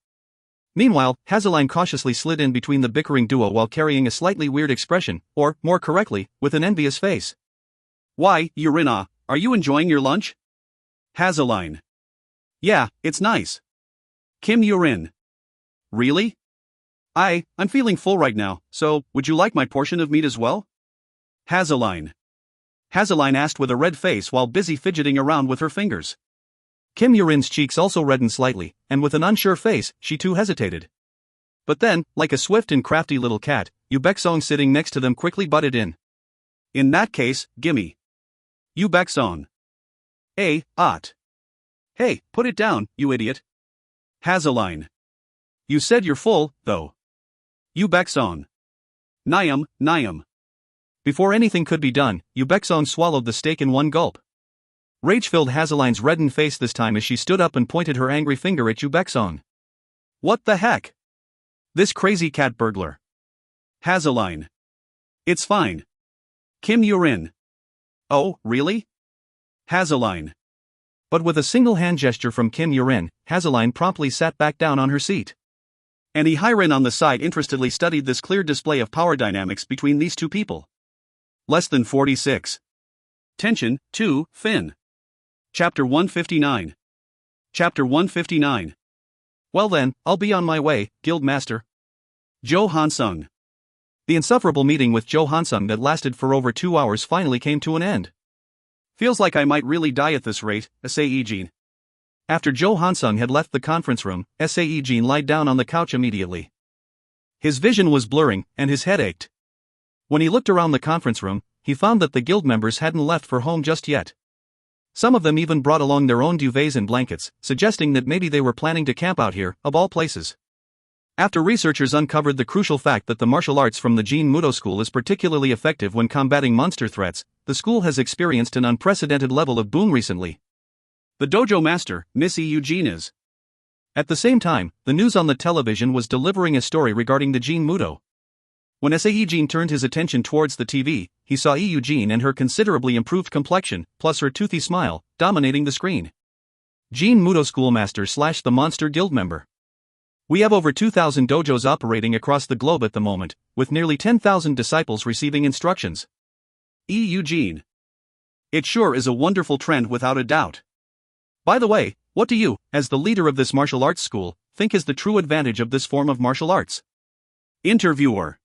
S1: Meanwhile, Hazeline cautiously slid in between the bickering duo while carrying a slightly weird expression, or, more correctly, with an envious face. Why, Yurina, are you enjoying your lunch? Hazeline. Yeah, it's nice. Kim Yurin. Really? I'm feeling full right now, so would you like my portion of meat as well? Hazeline. Hazeline asked with a red face while busy fidgeting around with her fingers. Kim Yurin's cheeks also reddened slightly, and with an unsure face, she too hesitated. But then, like a swift and crafty little cat, Yu Baeksong sitting next to them quickly butted in. In that case, gimme. Yu Baeksong. Ot. Hey, put it down, you idiot. Hazeline. You said you're full, though. Yu Baeksong. Nyam. Before anything could be done, Yu Baeksong swallowed the steak in one gulp. Rage filled Hazeline's reddened face this time as she stood up and pointed her angry finger at Yu Baeksong. What the heck? This crazy cat burglar. Hazeline. It's fine. Kim Yurin. Oh, really? Hazeline. But with a single hand gesture from Kim Yurin, Hazeline promptly sat back down on her seat. And Hirin on the side interestedly studied this clear display of power dynamics between these two people. Less than 46. Tension, 2, Fin. Chapter 159. Chapter 159. Well then, I'll be on my way, Guildmaster. Jo Hansung. The insufferable meeting with Jo Hansung that lasted for over 2 hours finally came to an end. Feels like I might really die at this rate, Sae-Jin. After Jo Hansung had left the conference room, Sae-Jin lied down on the couch immediately. His vision was blurring, and his head ached. When he looked around the conference room, he found that the guild members hadn't left for home just yet. Some of them even brought along their own duvets and blankets, suggesting that maybe they were planning to camp out here, of all places. After researchers uncovered the crucial fact that the martial arts from the Jin Mudo School is particularly effective when combating monster threats, the school has experienced an unprecedented level of boom recently. The dojo master, Miss Eugene is. At the same time, the news on the television was delivering a story regarding the Jin Mudo. When Sae-Jin turned his attention towards the TV, he saw Eugene and her considerably improved complexion, plus her toothy smile, dominating the screen. Jin Mudo Schoolmaster / the Monster Guild member. We have over 2,000 dojos operating across the globe at the moment, with nearly 10,000 disciples receiving instructions. Eugene. It sure is a wonderful trend without a doubt. By the way, what do you, as the leader of this martial arts school, think is the true advantage of this form of martial arts? Interviewer.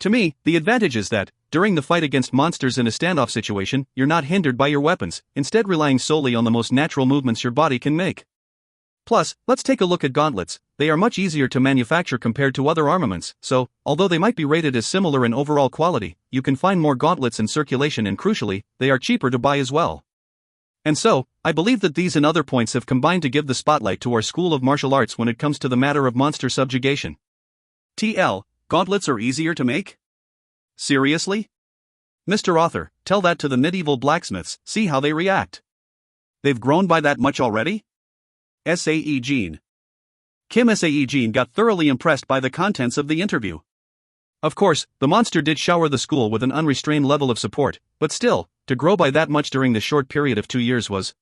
S1: To me, the advantage is that, during the fight against monsters in a standoff situation, you're not hindered by your weapons, instead relying solely on the most natural movements your body can make. Plus, let's take a look at gauntlets. They are much easier to manufacture compared to other armaments, so, although they might be rated as similar in overall quality, you can find more gauntlets in circulation and crucially, they are cheaper to buy as well. And so, I believe that these and other points have combined to give the spotlight to our school of martial arts when it comes to the matter of monster subjugation. TL, gauntlets are easier to make? Seriously? Mr. Author, tell that to the medieval blacksmiths, see how they react. They've grown by that much already? Sae-Jin. Kim Sae-Jin got thoroughly impressed by the contents of the interview. Of course, the monster did shower the school with an unrestrained level of support, but still, to grow by that much during the short period of 2 years was.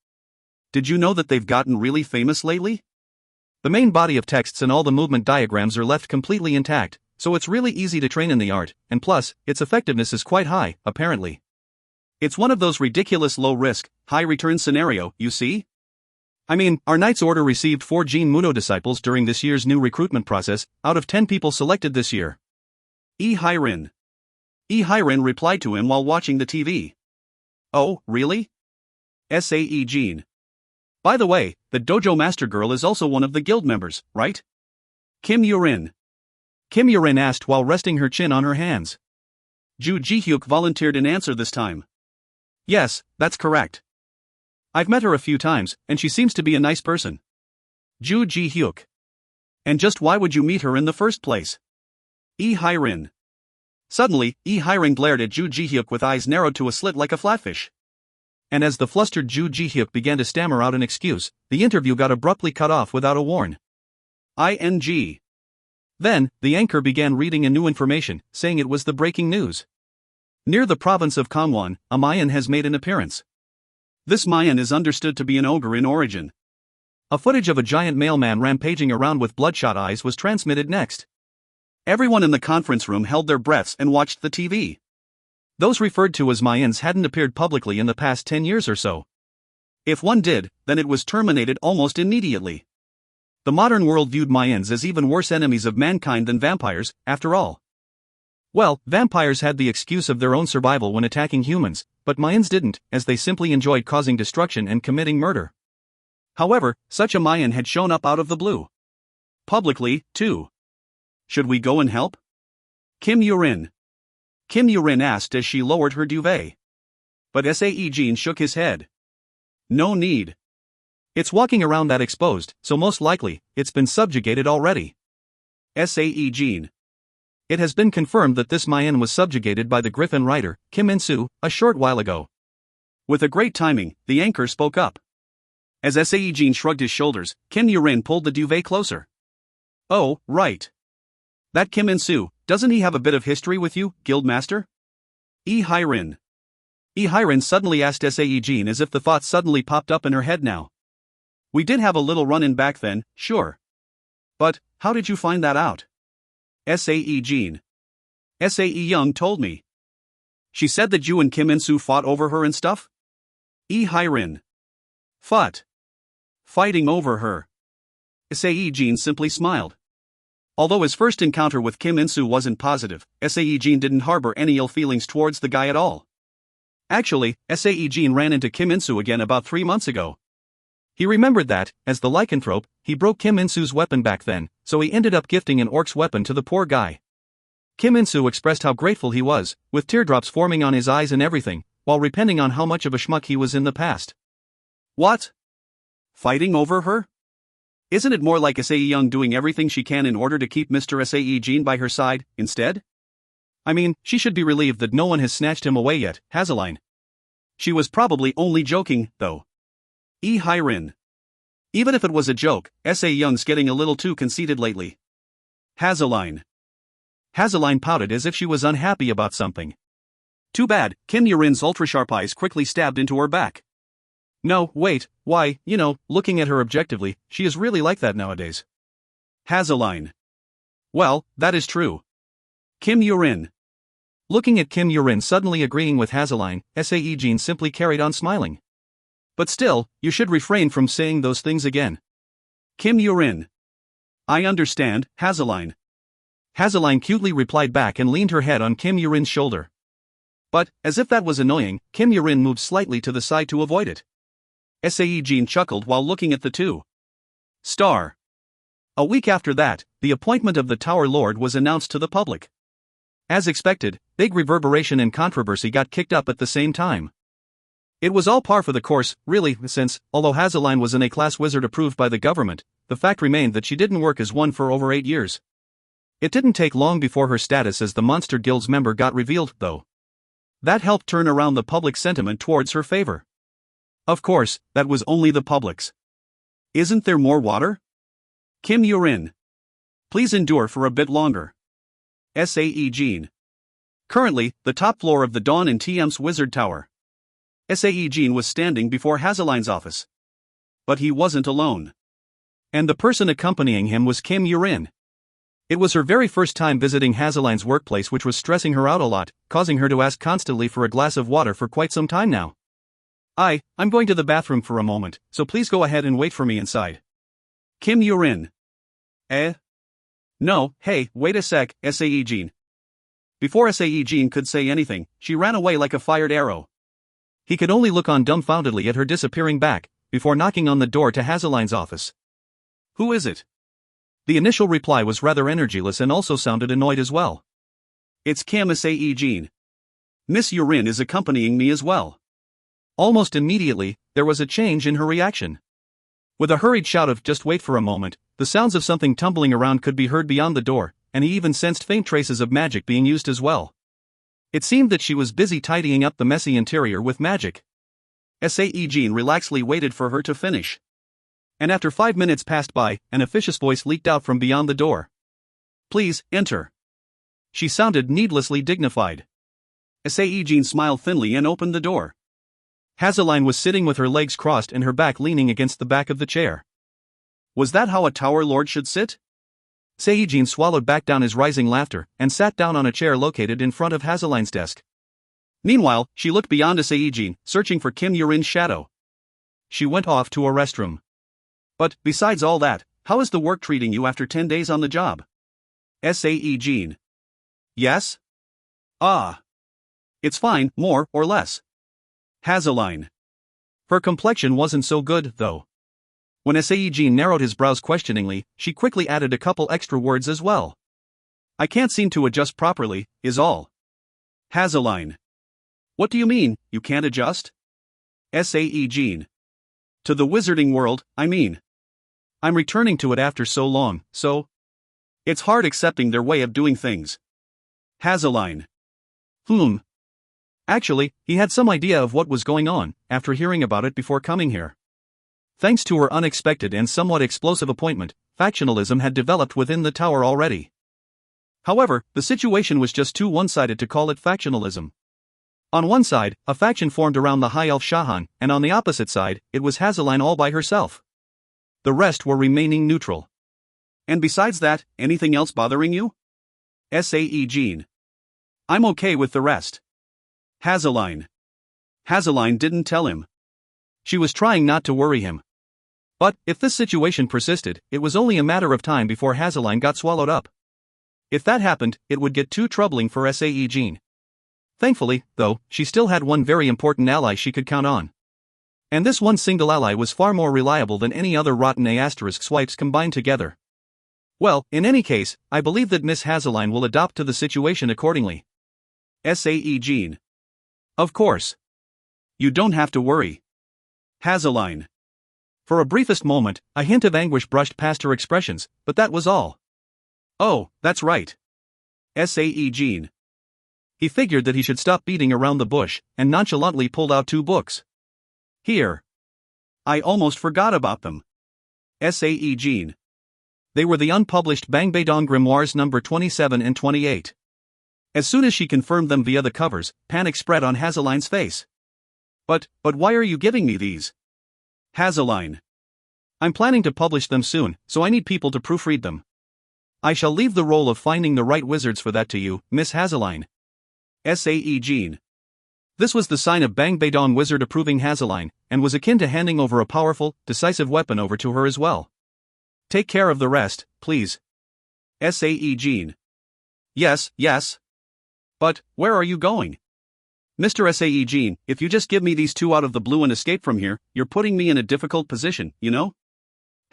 S1: Did you know that they've gotten really famous lately? The main body of texts and all the movement diagrams are left completely intact, so it's really easy to train in the art, and plus, its effectiveness is quite high, apparently. It's one of those ridiculous low-risk, high-return scenario, you see? I mean, our Knight's Order received 4 Jin Mudo disciples during this year's new recruitment process, out of 10 people selected this year. Hirin. Hirin replied to him while watching the TV. Oh, really? Sae-Jin. By the way, the dojo master girl is also one of the guild members, right? Kim Yurin. Kim Yurin asked while resting her chin on her hands. Ju Ji-hyuk volunteered an answer this time. Yes, that's correct. I've met her a few times, and she seems to be a nice person. Ju Ji-hyuk. And just why would you meet her in the first place? Hirin. Suddenly, Hirin glared at Ju Ji-hyuk with eyes narrowed to a slit like a flatfish. And as the flustered Ju Ji-hyuk began to stammer out an excuse, the interview got abruptly cut off without a warn. Ing. Then, the anchor began reading a new information, saying it was the breaking news. Near the province of Kangwon, a Mayan has made an appearance. This Mayan is understood to be an ogre in origin. A footage of a giant mailman rampaging around with bloodshot eyes was transmitted next. Everyone in the conference room held their breaths and watched the TV. Those referred to as Mayans hadn't appeared publicly in the past 10 years or so. If one did, then it was terminated almost immediately. The modern world viewed Mayans as even worse enemies of mankind than vampires, after all. Well, vampires had the excuse of their own survival when attacking humans, but Mayans didn't, as they simply enjoyed causing destruction and committing murder. However, such a Mayan had shown up out of the blue. Publicly, too. Should we go and help? Kim Yurin asked as she lowered her duvet. But Sae-Jin shook his head. No need. It's walking around that exposed, so most likely, it's been subjugated already. Sae-Jin. It has been confirmed that this Mayan was subjugated by the Griffin writer, Kim In-soo, a short while ago. With a great timing, the anchor spoke up. As Sae-Jin shrugged his shoulders, Kim Yurin pulled the duvet closer. Oh, right. That Kim In-soo, doesn't he have a bit of history with you, Guildmaster? Hirin suddenly asked Sae-Jin as if the thought suddenly popped up in her head now. We did have a little run-in back then, sure. But, how did you find that out? Sae-Jin. Sae Young told me. She said that you and Kim In-soo fought over her and stuff? Hirin. Fought. Fighting over her. Sae-Jin simply smiled. Although his first encounter with Kim In-soo wasn't positive, Sae-Jin didn't harbor any ill feelings towards the guy at all. Actually, Sae-Jin ran into Kim In-soo again about 3 months ago. He remembered that, as the lycanthrope, he broke Kim In-soo's weapon back then, so he ended up gifting an orc's weapon to the poor guy. Kim In-soo expressed how grateful he was, with teardrops forming on his eyes and everything, while repenting on how much of a schmuck he was in the past. What? Fighting over her? Isn't it more like Sae Young doing everything she can in order to keep Mr. Sae-Jin by her side, instead? I mean, she should be relieved that no one has snatched him away yet, Hazeline. She was probably only joking, though. Hirin. Even if it was a joke, Sae Young's getting a little too conceited lately. Hazeline pouted as if she was unhappy about something. Too bad, Kim Yurin's ultra-sharp eyes quickly stabbed into her back. No, wait, why, looking at her objectively, she is really like that nowadays. Hazeline. Well, that is true. Kim Yurin. Looking at Kim Yurin suddenly agreeing with Hazeline, Sae-Jin simply carried on smiling. But still, you should refrain from saying those things again. Kim Yurin. I understand, Hazeline. Hazeline cutely replied back and leaned her head on Kim Yurin's shoulder. But, as if that was annoying, Kim Yurin moved slightly to the side to avoid it. Sae-Jin chuckled while looking at the two. Star. A week after that, the appointment of the Tower Lord was announced to the public. As expected, big reverberation and controversy got kicked up at the same time. It was all par for the course, really, since, although Hazeline was an A-class wizard approved by the government, the fact remained that she didn't work as one for over 8 years. It didn't take long before her status as the Monster Guild's member got revealed, though. That helped turn around the public sentiment towards her favor. Of course, that was only the public's. Isn't there more water? Kim Yurin. Please endure for a bit longer. Sae-Jin. Currently, the top floor of the Dawn in TM's Wizard Tower. Sae-Jin was standing before Hazeline's office. But he wasn't alone. And the person accompanying him was Kim Yurin. It was her very first time visiting Hazeline's workplace, which was stressing her out a lot, causing her to ask constantly for a glass of water for quite some time now. I'm going to the bathroom for a moment, so please go ahead and wait for me inside. Kim Yurin. No, hey, wait a sec, Sae-Jin. Before Sae-Jin could say anything, she ran away like a fired arrow. He could only look on dumbfoundedly at her disappearing back, before knocking on the door to Hazeline's office. Who is it? The initial reply was rather energyless and also sounded annoyed as well. It's Kim Sae-Jin. Miss Yurin is accompanying me as well. Almost immediately, there was a change in her reaction. With a hurried shout of "just wait for a moment," the sounds of something tumbling around could be heard beyond the door, and he even sensed faint traces of magic being used as well. It seemed that she was busy tidying up the messy interior with magic. Sae-Jin relaxedly waited for her to finish. And after 5 minutes passed by, an officious voice leaked out from beyond the door. Please, enter. She sounded needlessly dignified. Sae-Jin smiled thinly and opened the door. Hazeline was sitting with her legs crossed and her back leaning against the back of the chair. Was that how a Tower Lord should sit? Sae-Jin swallowed back down his rising laughter and sat down on a chair located in front of Hazeline's desk. Meanwhile, she looked beyond Sae-Jin, searching for Kim Yurin's shadow. She went off to a restroom. But, besides all that, how is the work treating you after 10 days on the job? Sae-Jin. Yes? Ah. It's fine, more or less. Hazeline. Her complexion wasn't so good, though. When Sae-Jin narrowed his brows questioningly, she quickly added a couple extra words as well. I can't seem to adjust properly, is all. Hazeline. What do you mean, you can't adjust? Sae-Jin. To the wizarding world, I mean. I'm returning to it after so long, so. It's hard accepting their way of doing things. Hazeline. Actually, he had some idea of what was going on, after hearing about it before coming here. Thanks to her unexpected and somewhat explosive appointment, factionalism had developed within the tower already. However, the situation was just too one-sided to call it factionalism. On one side, a faction formed around the High Elf Shahan, and on the opposite side, it was Hazeline all by herself. The rest were remaining neutral. And besides that, anything else bothering you? Sae-Jin. I'm okay with the rest. Hazeline. Hazeline didn't tell him. She was trying not to worry him. But, if this situation persisted, it was only a matter of time before Hazeline got swallowed up. If that happened, it would get too troubling for Sae-Jin. Thankfully, though, she still had one very important ally she could count on. And this one single ally was far more reliable than any other rotten A** swipes combined together. Well, in any case, I believe that Miss Hazeline will adapt to the situation accordingly. Sae-Jin. Of course. You don't have to worry. Hazeline. For a briefest moment, a hint of anguish brushed past her expressions, but that was all. Oh, that's right. Sae-Jin. He figured that he should stop beating around the bush, and nonchalantly pulled out 2 books. Here. I almost forgot about them. Sae-Jin. They were the unpublished Bangbadong Grimoires No. 27 and 28. As soon as she confirmed them via the covers, panic spread on Hazeline's face. But why are you giving me these? Hazeline. I'm planning to publish them soon, so I need people to proofread them. I shall leave the role of finding the right wizards for that to you, Miss Hazeline. Sae-Jin. This was the sign of Bangbadong wizard approving Hazeline, and was akin to handing over a powerful, decisive weapon over to her as well. Take care of the rest, please. Sae-Jin. Yes. But, where are you going? Mr. Sae-Jin, if you just give me these 2 out of the blue and escape from here, you're putting me in a difficult position, you know?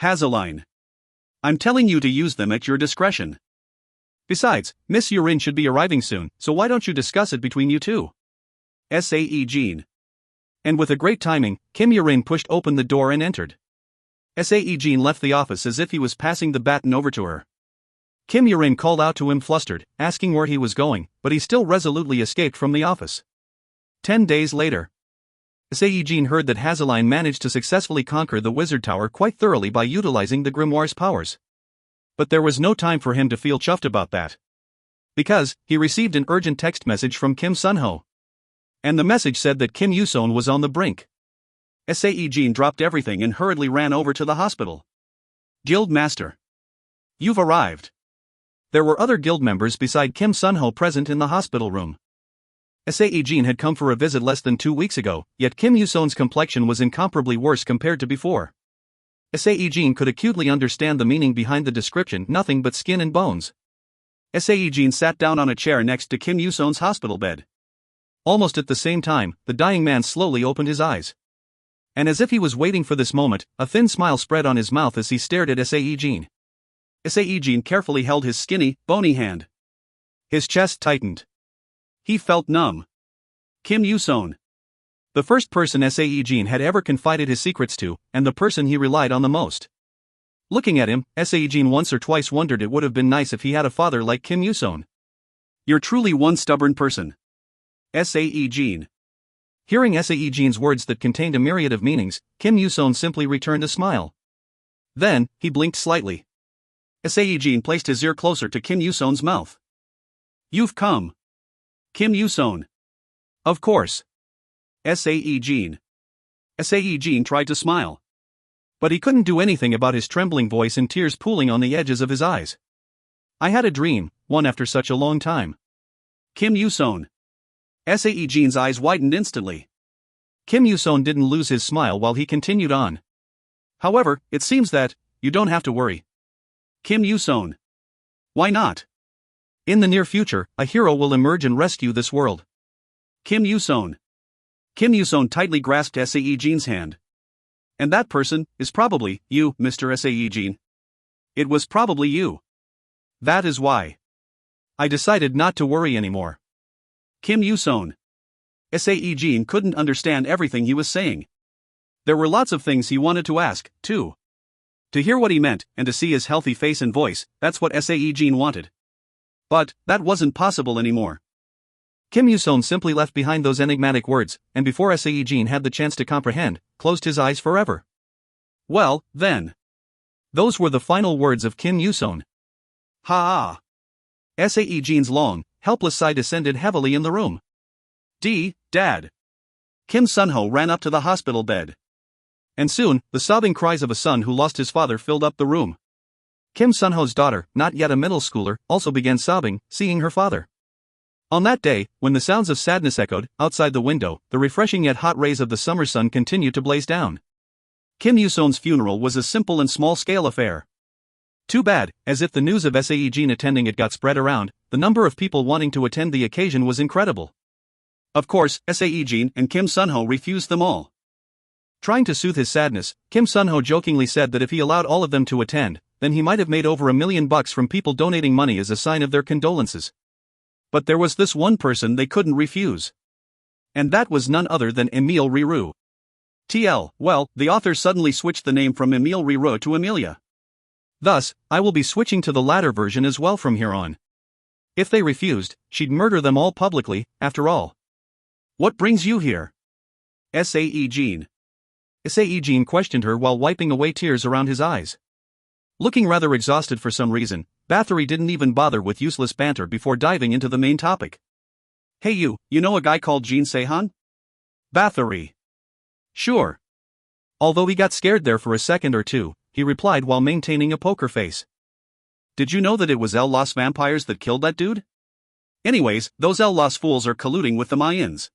S1: Hazeline. I'm telling you to use them at your discretion. Besides, Miss Yurin should be arriving soon, so why don't you discuss it between you two? Sae-Jin. And with a great timing, Kim Yurin pushed open the door and entered. Sae-Jin left the office as if he was passing the baton over to her. Kim Yurin called out to him flustered, asking where he was going, but he still resolutely escaped from the office. 10 days later. Sae-Jin heard that Hazeline managed to successfully conquer the Wizard Tower quite thoroughly by utilizing the grimoire's powers. But there was no time for him to feel chuffed about that. Because, he received an urgent text message from Kim Sunho. And the message said that Kim Yuson was on the brink. Sae-Jin dropped everything and hurriedly ran over to the hospital. Guild Master. You've arrived. There were other guild members beside Kim Sunho present in the hospital room. Sae-Jin had come for a visit less than 2 weeks ago, yet Kim Yuson's complexion was incomparably worse compared to before. Sae-Jin could acutely understand the meaning behind the description, nothing but skin and bones. Sae-Jin sat down on a chair next to Kim Yuson's hospital bed. Almost at the same time, the dying man slowly opened his eyes. And as if he was waiting for this moment, a thin smile spread on his mouth as he stared at Sae-Jin. Sae-Jin carefully held his skinny, bony hand. His chest tightened. He felt numb. Kim Yuson. The first person Sae-Jin had ever confided his secrets to, and the person he relied on the most. Looking at him, Sae-Jin once or twice wondered it would have been nice if he had a father like Kim Yuson. You're truly one stubborn person. Sae-Jin. Hearing Sae-Jin's words that contained a myriad of meanings, Kim Yuson simply returned a smile. Then, he blinked slightly. Sae-Jin placed his ear closer to Kim Yuson's mouth. You've come. Kim Yuson. Of course. Sae-Jin. Sae-Jin tried to smile. But he couldn't do anything about his trembling voice and tears pooling on the edges of his eyes. I had a dream, one after such a long time. Kim Yuson. Sae-Jin's eyes widened instantly. Kim Yuson didn't lose his smile while he continued on. However, it seems that, you don't have to worry. Kim Yuson. Why not? In the near future, a hero will emerge and rescue this world. Kim Yuson. Kim Yuson tightly grasped Sae-Jin's hand. And that person is probably you, Mr. Sae-Jin. It was probably you. That is why I decided not to worry anymore. Kim Yuson. Sae-Jin couldn't understand everything he was saying. There were lots of things he wanted to ask, too. To hear what he meant, and to see his healthy face and voice, that's what Sae-Jin wanted. But, that wasn't possible anymore. Kim Yuson simply left behind those enigmatic words, and before Sae-Jin had the chance to comprehend, closed his eyes forever. Well, then. Those were the final words of Kim Yuson. Ha ah. Sae-Jin's long, helpless sigh descended heavily in the room. Dad. Kim Sunho ran up to the hospital bed. And soon, the sobbing cries of a son who lost his father filled up the room. Kim Sunho's daughter, not yet a middle schooler, also began sobbing, seeing her father. On that day, when the sounds of sadness echoed outside the window, the refreshing yet hot rays of the summer sun continued to blaze down. Kim Yuson's funeral was a simple and small-scale affair. Too bad, as if the news of Sae-Jin attending it got spread around, the number of people wanting to attend the occasion was incredible. Of course, Sae-Jin and Kim Sunho refused them all. Trying to soothe his sadness, Kim Sunho jokingly said that if he allowed all of them to attend, then he might have made over $1 million from people donating money as a sign of their condolences. But there was this one person they couldn't refuse. And that was none other than Emile Riru. Well, the author suddenly switched the name from Emile Riru to Emilia. Thus, I will be switching to the latter version as well from here on. If they refused, she'd murder them all publicly, after all. What brings you here? Sae-Jin. Sae-Jin questioned her while wiping away tears around his eyes. Looking rather exhausted for some reason, Bathory didn't even bother with useless banter before diving into the main topic. Hey you know a guy called Jin Seihan? Bathory. Sure. Although he got scared there for a second or two, he replied while maintaining a poker face. Did you know that it was El Los vampires that killed that dude? Anyways, those El Los fools are colluding with the Mayans.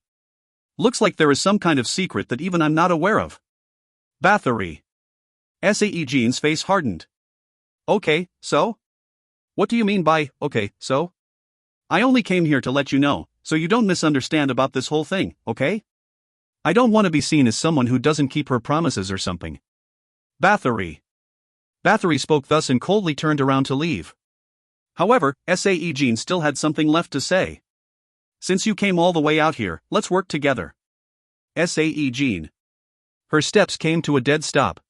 S1: Looks like there is some kind of secret that even I'm not aware of. Bathory. Sae-Jin's face hardened. Okay, so? What do you mean by, okay, so? I only came here to let you know, so you don't misunderstand about this whole thing, okay? I don't want to be seen as someone who doesn't keep her promises or something. Bathory. Bathory spoke thus and coldly turned around to leave. However, Sae-Jin still had something left to say. Since you came all the way out here, let's work together. Sae-Jin. Her steps came to a dead stop.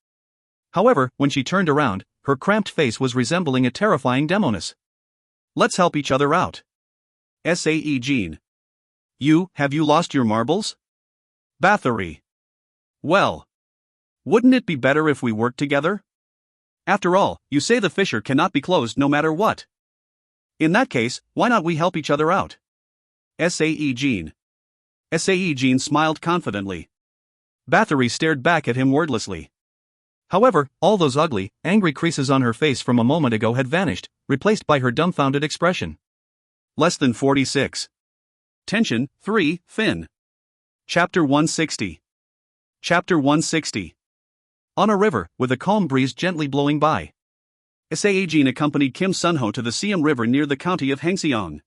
S1: However, when she turned around, her cramped face was resembling a terrifying demoness. Let's help each other out. Sae-Jin. Have you lost your marbles? Bathory. Well. Wouldn't it be better if we worked together? After all, you say the fissure cannot be closed no matter what. In that case, why not we help each other out? Sae-Jin. Sae-Jin smiled confidently. Bathory stared back at him wordlessly. However, all those ugly, angry creases on her face from a moment ago had vanished, replaced by her dumbfounded expression. Less than 46. Tension 3, Fin. Chapter 160. Chapter 160. On a river, with a calm breeze gently blowing by. Sae-Jin accompanied Kim Sunho to the Siam River near the county of Hangseong.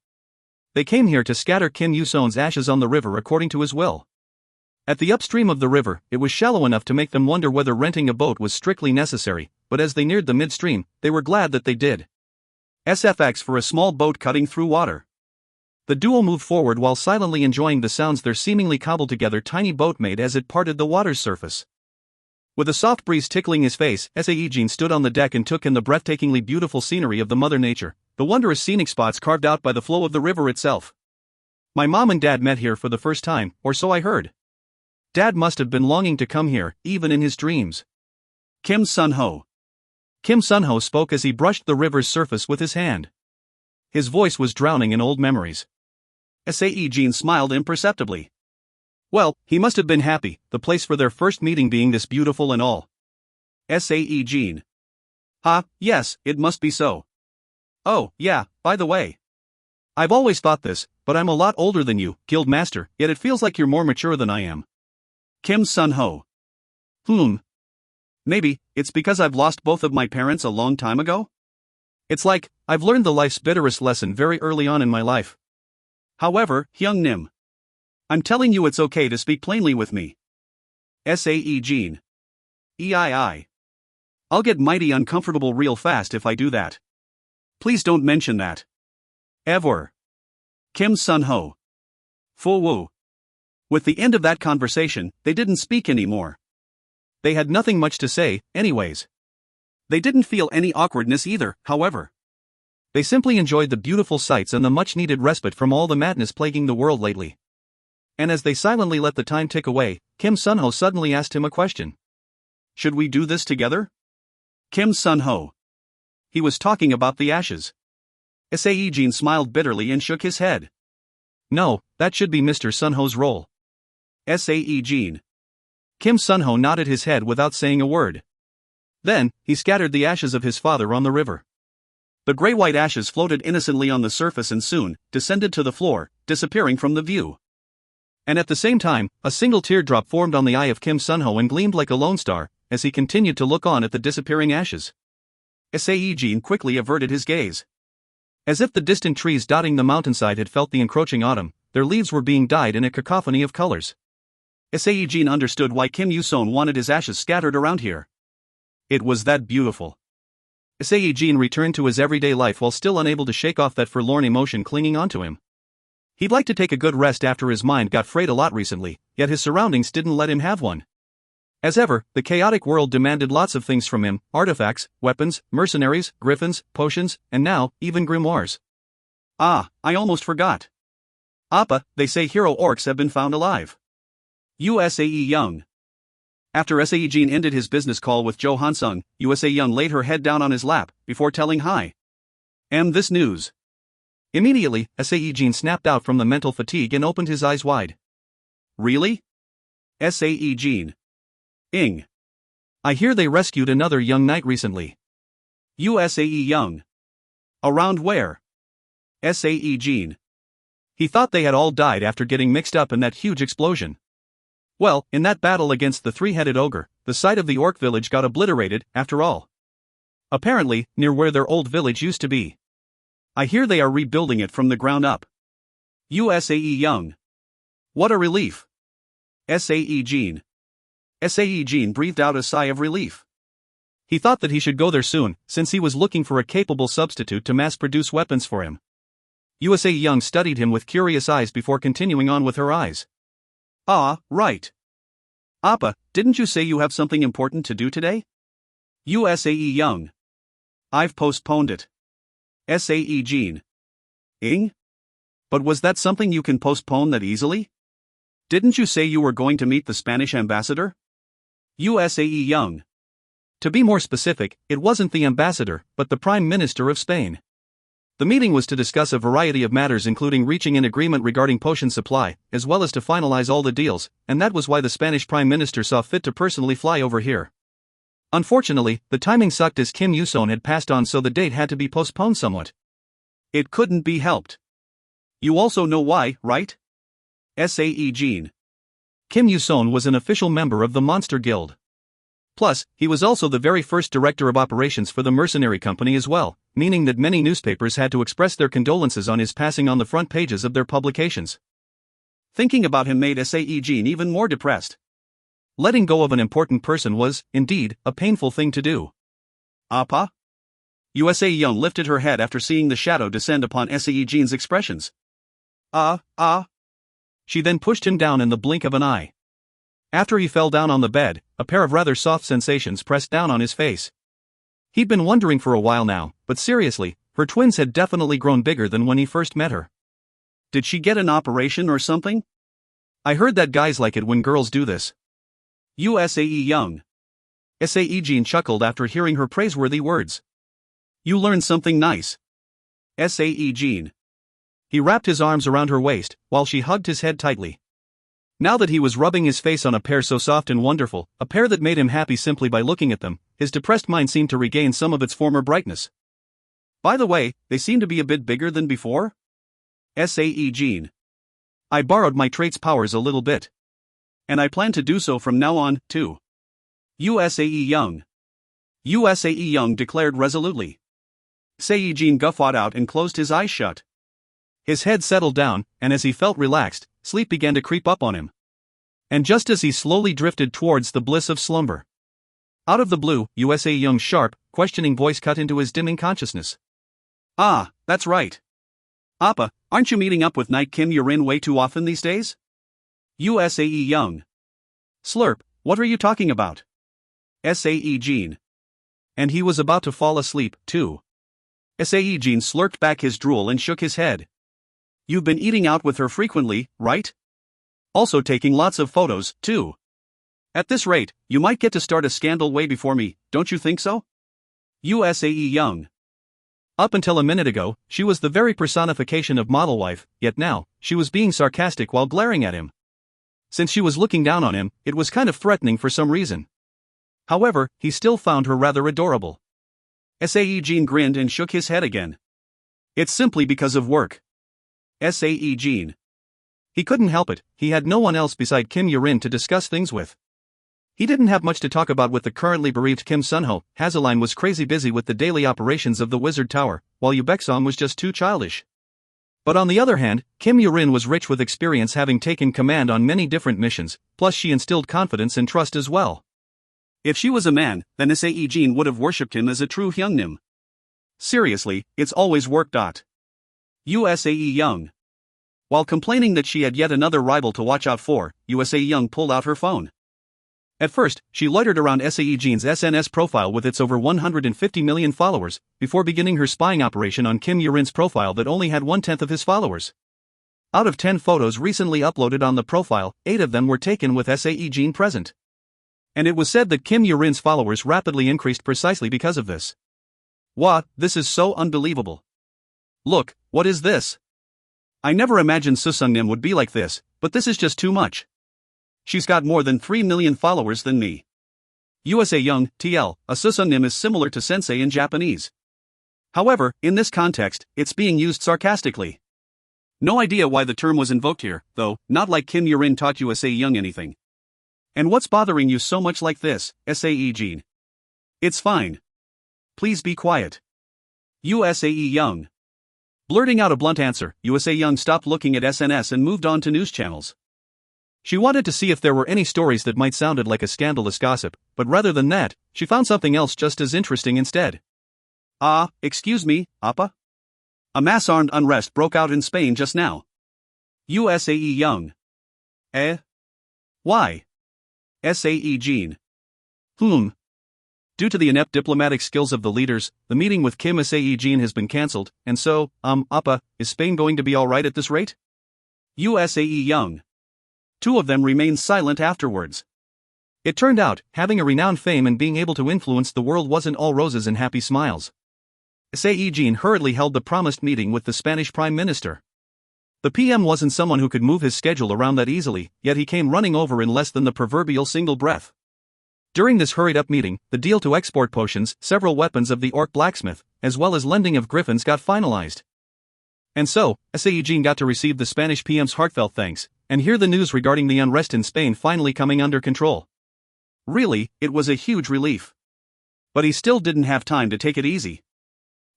S1: They came here to scatter Kim Yuson's ashes on the river according to his will. At the upstream of the river, it was shallow enough to make them wonder whether renting a boat was strictly necessary, but as they neared the midstream, they were glad that they did. SFX for a small boat cutting through water. The duo moved forward while silently enjoying the sounds their seemingly cobbled-together tiny boat made as it parted the water's surface. With a soft breeze tickling his face, Sae-Jin stood on the deck and took in the breathtakingly beautiful scenery of the Mother Nature, the wondrous scenic spots carved out by the flow of the river itself. My mom and dad met here for the first time, or so I heard. Dad must have been longing to come here, even in his dreams. Kim Sunho. Kim Sunho spoke as he brushed the river's surface with his hand. His voice was drowning in old memories. Sae-Jin smiled imperceptibly. Well, he must have been happy, the place for their first meeting being this beautiful and all. Sae-Jin. Yes, it must be so. Oh, yeah, by the way. I've always thought this, but I'm a lot older than you, Guild Master, yet it feels like you're more mature than I am. Kim Sun-ho. Maybe, it's because I've lost both of my parents a long time ago? It's like, I've learned the life's bitterest lesson very early on in my life. However, Hyung Nim. I'm telling you it's okay to speak plainly with me. Sae-Jin. I'll get mighty uncomfortable real fast if I do that. Please don't mention that. Ever. Kim Sun-ho. Fu Woo. With the end of that conversation, they didn't speak anymore. They had nothing much to say, anyways. They didn't feel any awkwardness either, however. They simply enjoyed the beautiful sights and the much-needed respite from all the madness plaguing the world lately. And as they silently let the time tick away, Kim Sun-ho suddenly asked him a question. Should we do this together? Kim Sun-ho. He was talking about the ashes. Sae-Jin smiled bitterly and shook his head. No, that should be Mr. Sun-ho's role. Sae-Jin. Kim Sun-ho nodded his head without saying a word. Then, he scattered the ashes of his father on the river. The gray-white ashes floated innocently on the surface and soon descended to the floor, disappearing from the view. And at the same time, a single teardrop formed on the eye of Kim Sun-ho and gleamed like a lone star, as he continued to look on at the disappearing ashes. Sae-Jin quickly averted his gaze. As if the distant trees dotting the mountainside had felt the encroaching autumn, their leaves were being dyed in a cacophony of colors. Sae-Jin understood why Kim Yuson wanted his ashes scattered around here. It was that beautiful. Sae-Jin returned to his everyday life while still unable to shake off that forlorn emotion clinging onto him. He'd like to take a good rest after his mind got frayed a lot recently, yet his surroundings didn't let him have one. As ever, the chaotic world demanded lots of things from him: artifacts, weapons, mercenaries, griffins, potions, and now, even grimoires. Ah, I almost forgot. Appa, they say hero orcs have been found alive. Sae Young. After Sae-Jin ended his business call with Jo Han-sung, Sae Young laid her head down on his lap, before telling hi. This news. Immediately, Sae-Jin snapped out from the mental fatigue and opened his eyes wide. Really? Sae-Jin. I hear they rescued another young knight recently. Sae Young. Around where? Sae-Jin. He thought they had all died after getting mixed up in that huge explosion. Well, in that battle against the three-headed ogre, the site of the orc village got obliterated, after all. Apparently, near where their old village used to be. I hear they are rebuilding it from the ground up. Sae Young. What a relief. Sae-Jin. Sae-Jin breathed out a sigh of relief. He thought that he should go there soon, since he was looking for a capable substitute to mass-produce weapons for him. Sae Young studied him with curious eyes before continuing on with her eyes. Ah, right. Appa, didn't you say you have something important to do today? Sae Young. I've postponed it. Sae-Jin. But was that something you can postpone that easily? Didn't you say you were going to meet the Spanish ambassador? Sae Young. To be more specific, it wasn't the ambassador, but the Prime Minister of Spain. The meeting was to discuss a variety of matters including reaching an agreement regarding potion supply, as well as to finalize all the deals, and that was why the Spanish Prime Minister saw fit to personally fly over here. Unfortunately, the timing sucked as Kim Yuson had passed on, so the date had to be postponed somewhat. It couldn't be helped. You also know why, right? Sae-Jin. Kim Yuson was an official member of the Monster Guild. Plus, he was also the very first director of operations for the mercenary company as well, meaning that many newspapers had to express their condolences on his passing on the front pages of their publications. Thinking about him made Sae-Jin even more depressed. Letting go of an important person was, indeed, a painful thing to do. Appa? Sae Young lifted her head after seeing the shadow descend upon Sae-Jin's expressions. She then pushed him down in the blink of an eye. After he fell down on the bed, a pair of rather soft sensations pressed down on his face. He'd been wondering for a while now, but seriously, her twins had definitely grown bigger than when he first met her. Did she get an operation or something? I heard that guys like it when girls do this. Sae Young. Sae-Jin chuckled after hearing her praiseworthy words. You learned something nice. Sae-Jin. He wrapped his arms around her waist, while she hugged his head tightly. Now that he was rubbing his face on a pair so soft and wonderful, a pair that made him happy simply by looking at them, his depressed mind seemed to regain some of its former brightness. By the way, they seem to be a bit bigger than before? Sae-Jin. I borrowed my trait's powers a little bit. And I plan to do so from now on, too. Sae Young. Sae Young declared resolutely. Sae-Jin guffawed out and closed his eyes shut. His head settled down, and as he felt relaxed, sleep began to creep up on him. And just as he slowly drifted towards the bliss of slumber, out of the blue, Sae Young's sharp, questioning voice cut into his dimming consciousness. Ah, that's right. Appa, aren't you meeting up with Knight Kim Yurin way too often these days? Sae Young. Slurp, what are you talking about? Sae-Jin. And he was about to fall asleep, too. Sae-Jin slurped back his drool and shook his head. You've been eating out with her frequently, right? Also taking lots of photos, too. At this rate, you might get to start a scandal way before me, don't you think so? Sae Young. Up until a minute ago, she was the very personification of model wife, yet now, she was being sarcastic while glaring at him. Since she was looking down on him, it was kind of threatening for some reason. However, he still found her rather adorable. Sae-Jin grinned and shook his head again. It's simply because of work. Sae-Jin. He couldn't help it, he had no one else beside Kim Yurin to discuss things with. He didn't have much to talk about with the currently bereaved Kim Sunho. Hazeline was crazy busy with the daily operations of the Wizard Tower, while Yubexong was just too childish. But on the other hand, Kim Yurin was rich with experience, having taken command on many different missions, plus she instilled confidence and trust as well. If she was a man, then Sae-Jin would have worshipped him as a true Hyungnim. Seriously, it's always work. Sae Young. While complaining that she had yet another rival to watch out for, Sae Young pulled out her phone. At first, she loitered around Sae-Jin's SNS profile with its over 150 million followers, before beginning her spying operation on Kim Yurin's profile that only had 1/10 of his followers. Out of 10 photos recently uploaded on the profile, 8 of them were taken with Sae-Jin present. And it was said that Kim Yurin's followers rapidly increased precisely because of this. What, this is so unbelievable. Look, what is this? I never imagined Susungnim would be like this, but this is just too much. She's got more than 3 million followers than me. Sae Young, TL, a Susungnim is similar to sensei in Japanese. However, in this context, it's being used sarcastically. No idea why the term was invoked here, though, not like Kim Yurin taught Sae Young anything. And what's bothering you so much like this, Sae-Jin? It's fine. Please be quiet. Sae Young. Blurting out a blunt answer, Sae Young stopped looking at SNS and moved on to news channels. She wanted to see if there were any stories that might sounded like a scandalous gossip, but rather than that, she found something else just as interesting instead. Excuse me, Appa? A mass-armed unrest broke out in Spain just now. Sae Young. Why? Sae-Jin. Due to the inept diplomatic skills of the leaders, the meeting with Kim Sae-Jin has been cancelled, and so, Appa, is Spain going to be alright at this rate? Sae Young. 2 of them remained silent afterwards. It turned out, having a renowned fame and being able to influence the world wasn't all roses and happy smiles. Sae-Jin hurriedly held the promised meeting with the Spanish Prime Minister. The PM wasn't someone who could move his schedule around that easily, yet he came running over in less than the proverbial single breath. During this hurried-up meeting, the deal to export potions, several weapons of the Orc blacksmith, as well as lending of griffins got finalized. And so, Sae-Jin got to receive the Spanish PM's heartfelt thanks, and hear the news regarding the unrest in Spain finally coming under control. Really, it was a huge relief. But he still didn't have time to take it easy.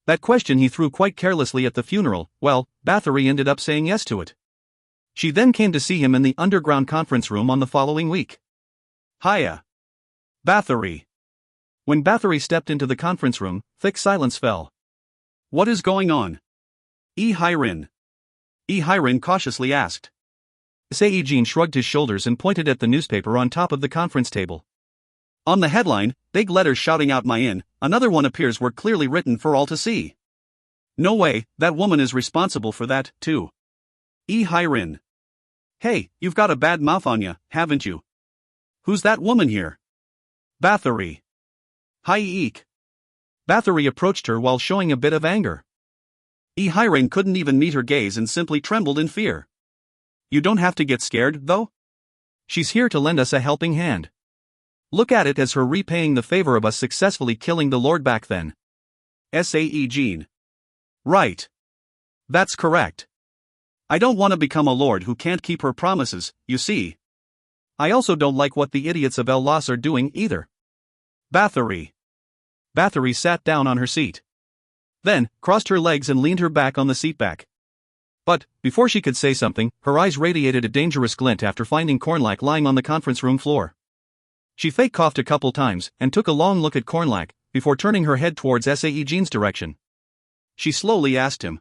S1: That question he threw quite carelessly at the funeral, well, Bathory ended up saying yes to it. She then came to see him in the underground conference room on the following week. Hiya. Bathory. When Bathory stepped into the conference room, thick silence fell. What is going on? Hyrin cautiously asked. Sae-Jin shrugged his shoulders and pointed at the newspaper on top of the conference table. On the headline, big letters shouting out "My in," another one appears were clearly written for all to see. No way, that woman is responsible for that, too. Hyrin. Hey, you've got a bad mouth on ya, haven't you? Who's that woman here? Bathory. Hi Eek. Bathory approached her while showing a bit of anger. Hyrin couldn't even meet her gaze and simply trembled in fear. You don't have to get scared, though? She's here to lend us a helping hand. Look at it as her repaying the favor of us successfully killing the Lord back then. Sae-Jin. Right. That's correct. I don't want to become a lord who can't keep her promises, you see. I also don't like what the idiots of El Las are doing either. Bathory. Bathory sat down on her seat. Then, crossed her legs and leaned her back on the seat back. But, before she could say something, her eyes radiated a dangerous glint after finding Cornlack lying on the conference room floor. She fake coughed a couple times and took a long look at Cornlack before turning her head towards Sae-Jin's direction. She slowly asked him,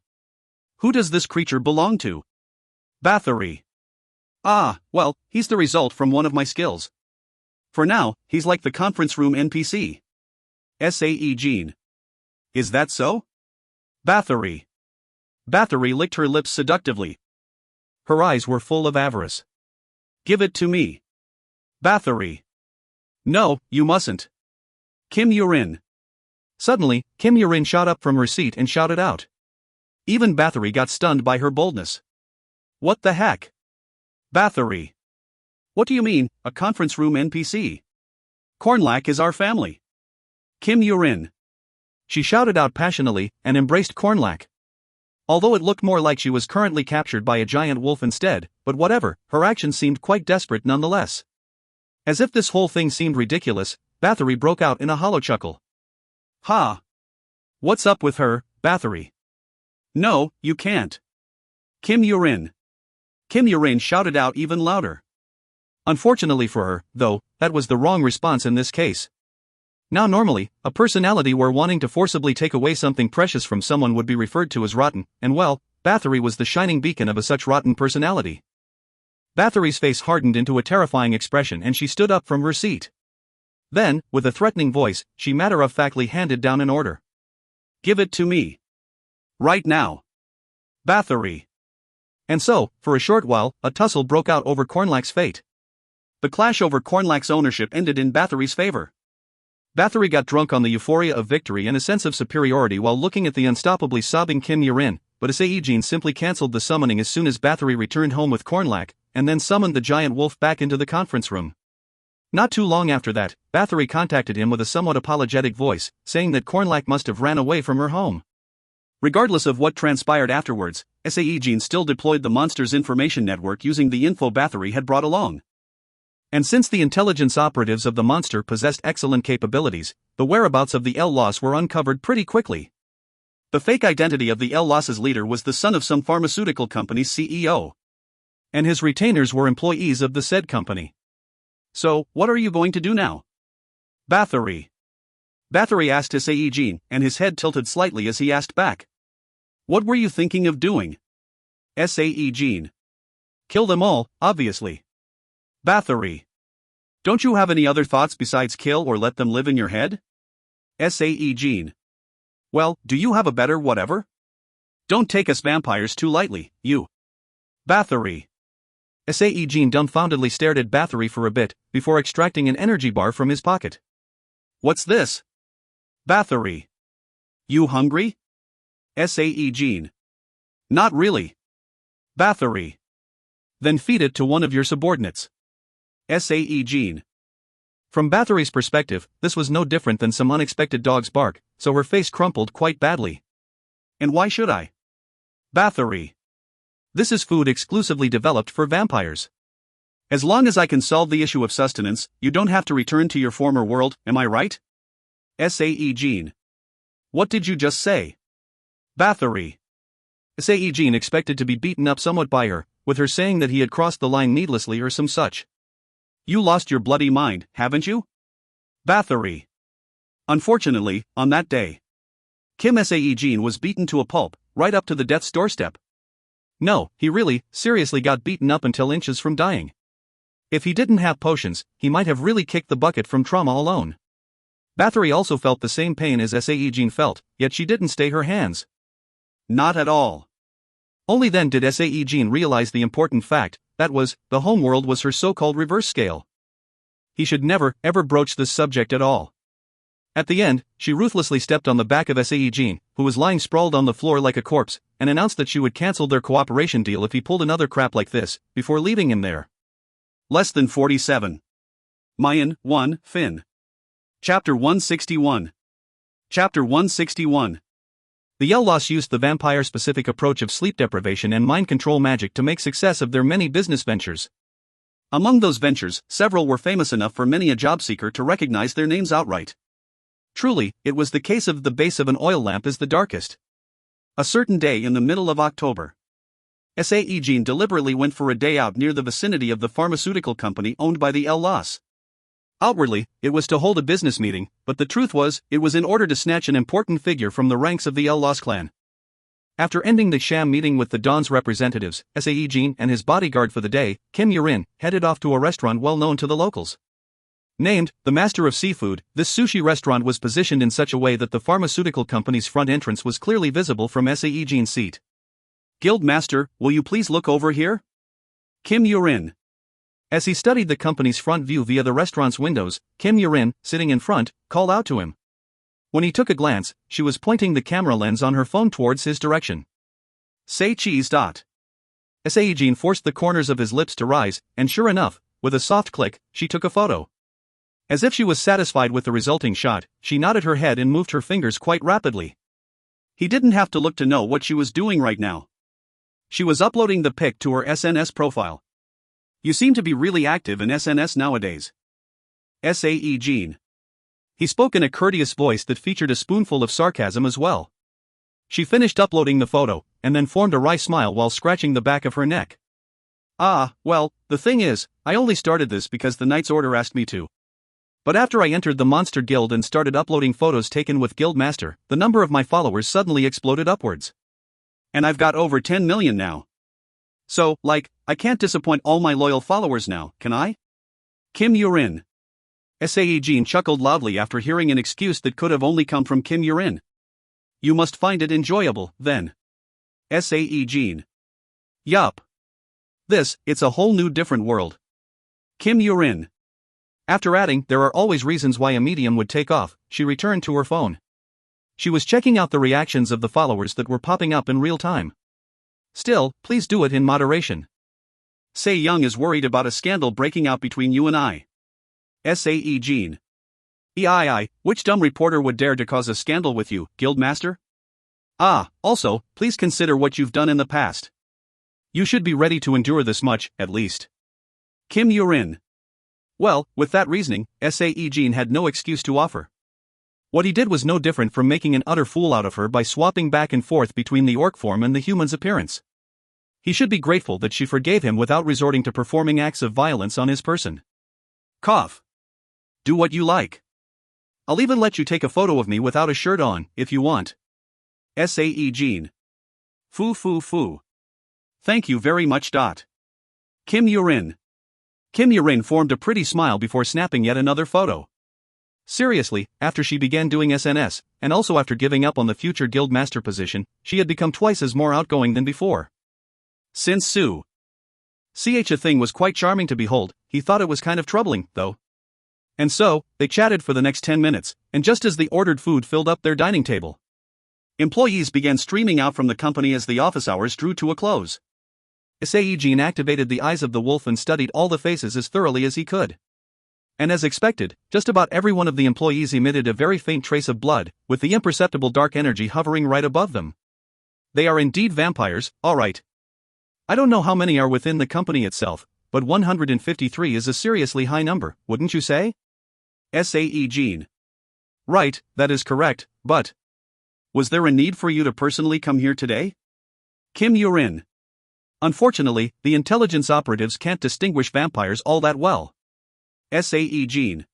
S1: "Who does this creature belong to?" Bathory. "Ah, well, he's the result from one of my skills. For now, he's like the conference room NPC. Sae-Jin. Is that so?" Bathory. Bathory licked her lips seductively. Her eyes were full of avarice. "Give it to me." Bathory. "No, you mustn't. Kim Yurin." Suddenly, Kim Yurin shot up from her seat and shouted out. Even Bathory got stunned by her boldness. "What the heck?" Bathory. "What do you mean, a conference room NPC? Cornlack is our family. Kim Yurin." She shouted out passionately and embraced Cornlack. Although it looked more like she was currently captured by a giant wolf instead, but whatever, her actions seemed quite desperate nonetheless. As if this whole thing seemed ridiculous, Bathory broke out in a hollow chuckle. "Ha! What's up with her, Bathory?" "No, you can't. Kim Yurin." Kim Yurin shouted out even louder. Unfortunately for her, though, that was the wrong response in this case. Now normally, a personality where wanting to forcibly take away something precious from someone would be referred to as rotten, and well, Bathory was the shining beacon of a such rotten personality. Bathory's face hardened into a terrifying expression and she stood up from her seat. Then, with a threatening voice, she matter-of-factly handed down an order. "Give it to me. Right now. Bathory." And so, for a short while, a tussle broke out over Cornlack's fate. The clash over Cornlack's ownership ended in Bathory's favor. Bathory got drunk on the euphoria of victory and a sense of superiority while looking at the unstoppably sobbing Kim Yurin, but Sae-Jin simply cancelled the summoning as soon as Bathory returned home with Cornlack, and then summoned the giant wolf back into the conference room. Not too long after that, Bathory contacted him with a somewhat apologetic voice, saying that Cornlack must have ran away from her home. Regardless of what transpired afterwards, Sae-Jin still deployed the monster's information network using the info Bathory had brought along. And since the intelligence operatives of the monster possessed excellent capabilities, the whereabouts of the El Las were uncovered pretty quickly. The fake identity of the El Las' leader was the son of some pharmaceutical company's CEO. And his retainers were employees of the said company. "So, what are you going to do now?" Bathory. Bathory asked Sae-Jin, and his head tilted slightly as he asked back. "What were you thinking of doing?" Sae-Jin. "Kill them all, obviously." Bathory. "Don't you have any other thoughts besides kill or let them live in your head?" Sae-Jin. "Well, do you have a better whatever? Don't take us vampires too lightly, you." Bathory. Sae-Jin dumbfoundedly stared at Bathory for a bit, before extracting an energy bar from his pocket. "What's this?" Bathory. "You hungry?" Sae-Jin. "Not really." Bathory. "Then feed it to one of your subordinates." Sae-Jin. From Bathory's perspective, this was no different than some unexpected dog's bark, so her face crumpled quite badly. "And why should I?" Bathory. "This is food exclusively developed for vampires. As long as I can solve the issue of sustenance, you don't have to return to your former world, am I right?" Sae-Jin. "What did you just say?" Bathory. Sae-Jin expected to be beaten up somewhat by her, with her saying that he had crossed the line needlessly or some such. "You lost your bloody mind, haven't you?" Bathory. "Unfortunately, on that day, Kim Sae-Jin was beaten to a pulp, right up to the death's doorstep. No, he really, seriously got beaten up until inches from dying. If he didn't have potions, he might have really kicked the bucket from trauma alone." Bathory also felt the same pain as Sae-Jin felt, yet she didn't stay her hands. Not at all. Only then did Sae-Jin realize the important fact, that was, the homeworld was her so-called reverse scale. He should never, ever broach this subject at all. At the end, she ruthlessly stepped on the back of Sae-Jin, who was lying sprawled on the floor like a corpse, and announced that she would cancel their cooperation deal if he pulled another crap like this, before leaving him there. Less than 47. Mayan, 1, Fin. Chapter 161. Chapter 161. The Ellos used the vampire-specific approach of sleep deprivation and mind control magic to make success of their many business ventures. Among those ventures, several were famous enough for many a job seeker to recognize their names outright. Truly, it was the case of the base of an oil lamp is the darkest. A certain day in the middle of October, Sae-Jin deliberately went for a day out near the vicinity of the pharmaceutical company owned by the Ellos. Outwardly, it was to hold a business meeting, but the truth was, it was in order to snatch an important figure from the ranks of the Ellos clan. After ending the sham meeting with the Don's representatives, Sae-Jin and his bodyguard for the day, Kim Yurin, headed off to a restaurant well known to the locals. Named the Master of Seafood, this sushi restaurant was positioned in such a way that the pharmaceutical company's front entrance was clearly visible from Sae-Jin's seat. "Guild Master, will you please look over here?" Kim Yurin. As he studied the company's front view via the restaurant's windows, Kim Yurin, sitting in front, called out to him. When he took a glance, she was pointing the camera lens on her phone towards his direction. "Say cheese. Sae-Jin forced the corners of his lips to rise, and sure enough, with a soft click, she took a photo. As if she was satisfied with the resulting shot, she nodded her head and moved her fingers quite rapidly. He didn't have to look to know what she was doing right now. She was uploading the pic to her SNS profile. "You seem to be really active in SNS nowadays." Sae-Jin. He spoke in a courteous voice that featured a spoonful of sarcasm as well. She finished uploading the photo, and then formed a wry smile while scratching the back of her neck. Well, the thing is, I only started this because the Knight's Order asked me to. But after I entered the Monster Guild and started uploading photos taken with Guild Master, the number of my followers suddenly exploded upwards. And I've got over 10 million now. So, I can't disappoint all my loyal followers now, can I?" Kim Yurin. Sae-Jin chuckled loudly after hearing an excuse that could have only come from Kim Yurin. "You must find it enjoyable, then." Sae-Jin. "Yup. It's a whole new different world." Kim Yurin. After adding, "There are always reasons why a medium would take off," she returned to her phone. She was checking out the reactions of the followers that were popping up in real time. "Still, please do it in moderation. Sae Young is worried about a scandal breaking out between you and I." Sae-Jin. Which dumb reporter would dare to cause a scandal with you, Guildmaster? Also, please consider what you've done in the past. You should be ready to endure this much, at least." Kim Yurin. Well, with that reasoning, Sae-Jin had no excuse to offer. What he did was no different from making an utter fool out of her by swapping back and forth between the orc form and the human's appearance. He should be grateful that she forgave him without resorting to performing acts of violence on his person. Cough. "Do what you like. I'll even let you take a photo of me without a shirt on, if you want." Sae-Jin. Foo. "Thank you very much. Kim Yurin. Kim Yurin formed a pretty smile before snapping yet another photo. Seriously, after she began doing SNS, and also after giving up on the future guild master position, she had become twice as more outgoing than before. Since such a thing was quite charming to behold, he thought it was kind of troubling, though. And so, they chatted for the next 10 minutes, and just as the ordered food filled up their dining table, employees began streaming out from the company as the office hours drew to a close. Sae-Jin activated the eyes of the wolf and studied all the faces as thoroughly as he could. And as expected, just about every one of the employees emitted a very faint trace of blood, with the imperceptible dark energy hovering right above them. They are indeed vampires, all right. I don't know how many are within the company itself, but 153 is a seriously high number, wouldn't you say? Sae-Jin. Right, that is correct, but was there a need for you to personally come here today? Kim Yurin. Unfortunately, the intelligence operatives can't distinguish vampires all that well. Sae-Jin.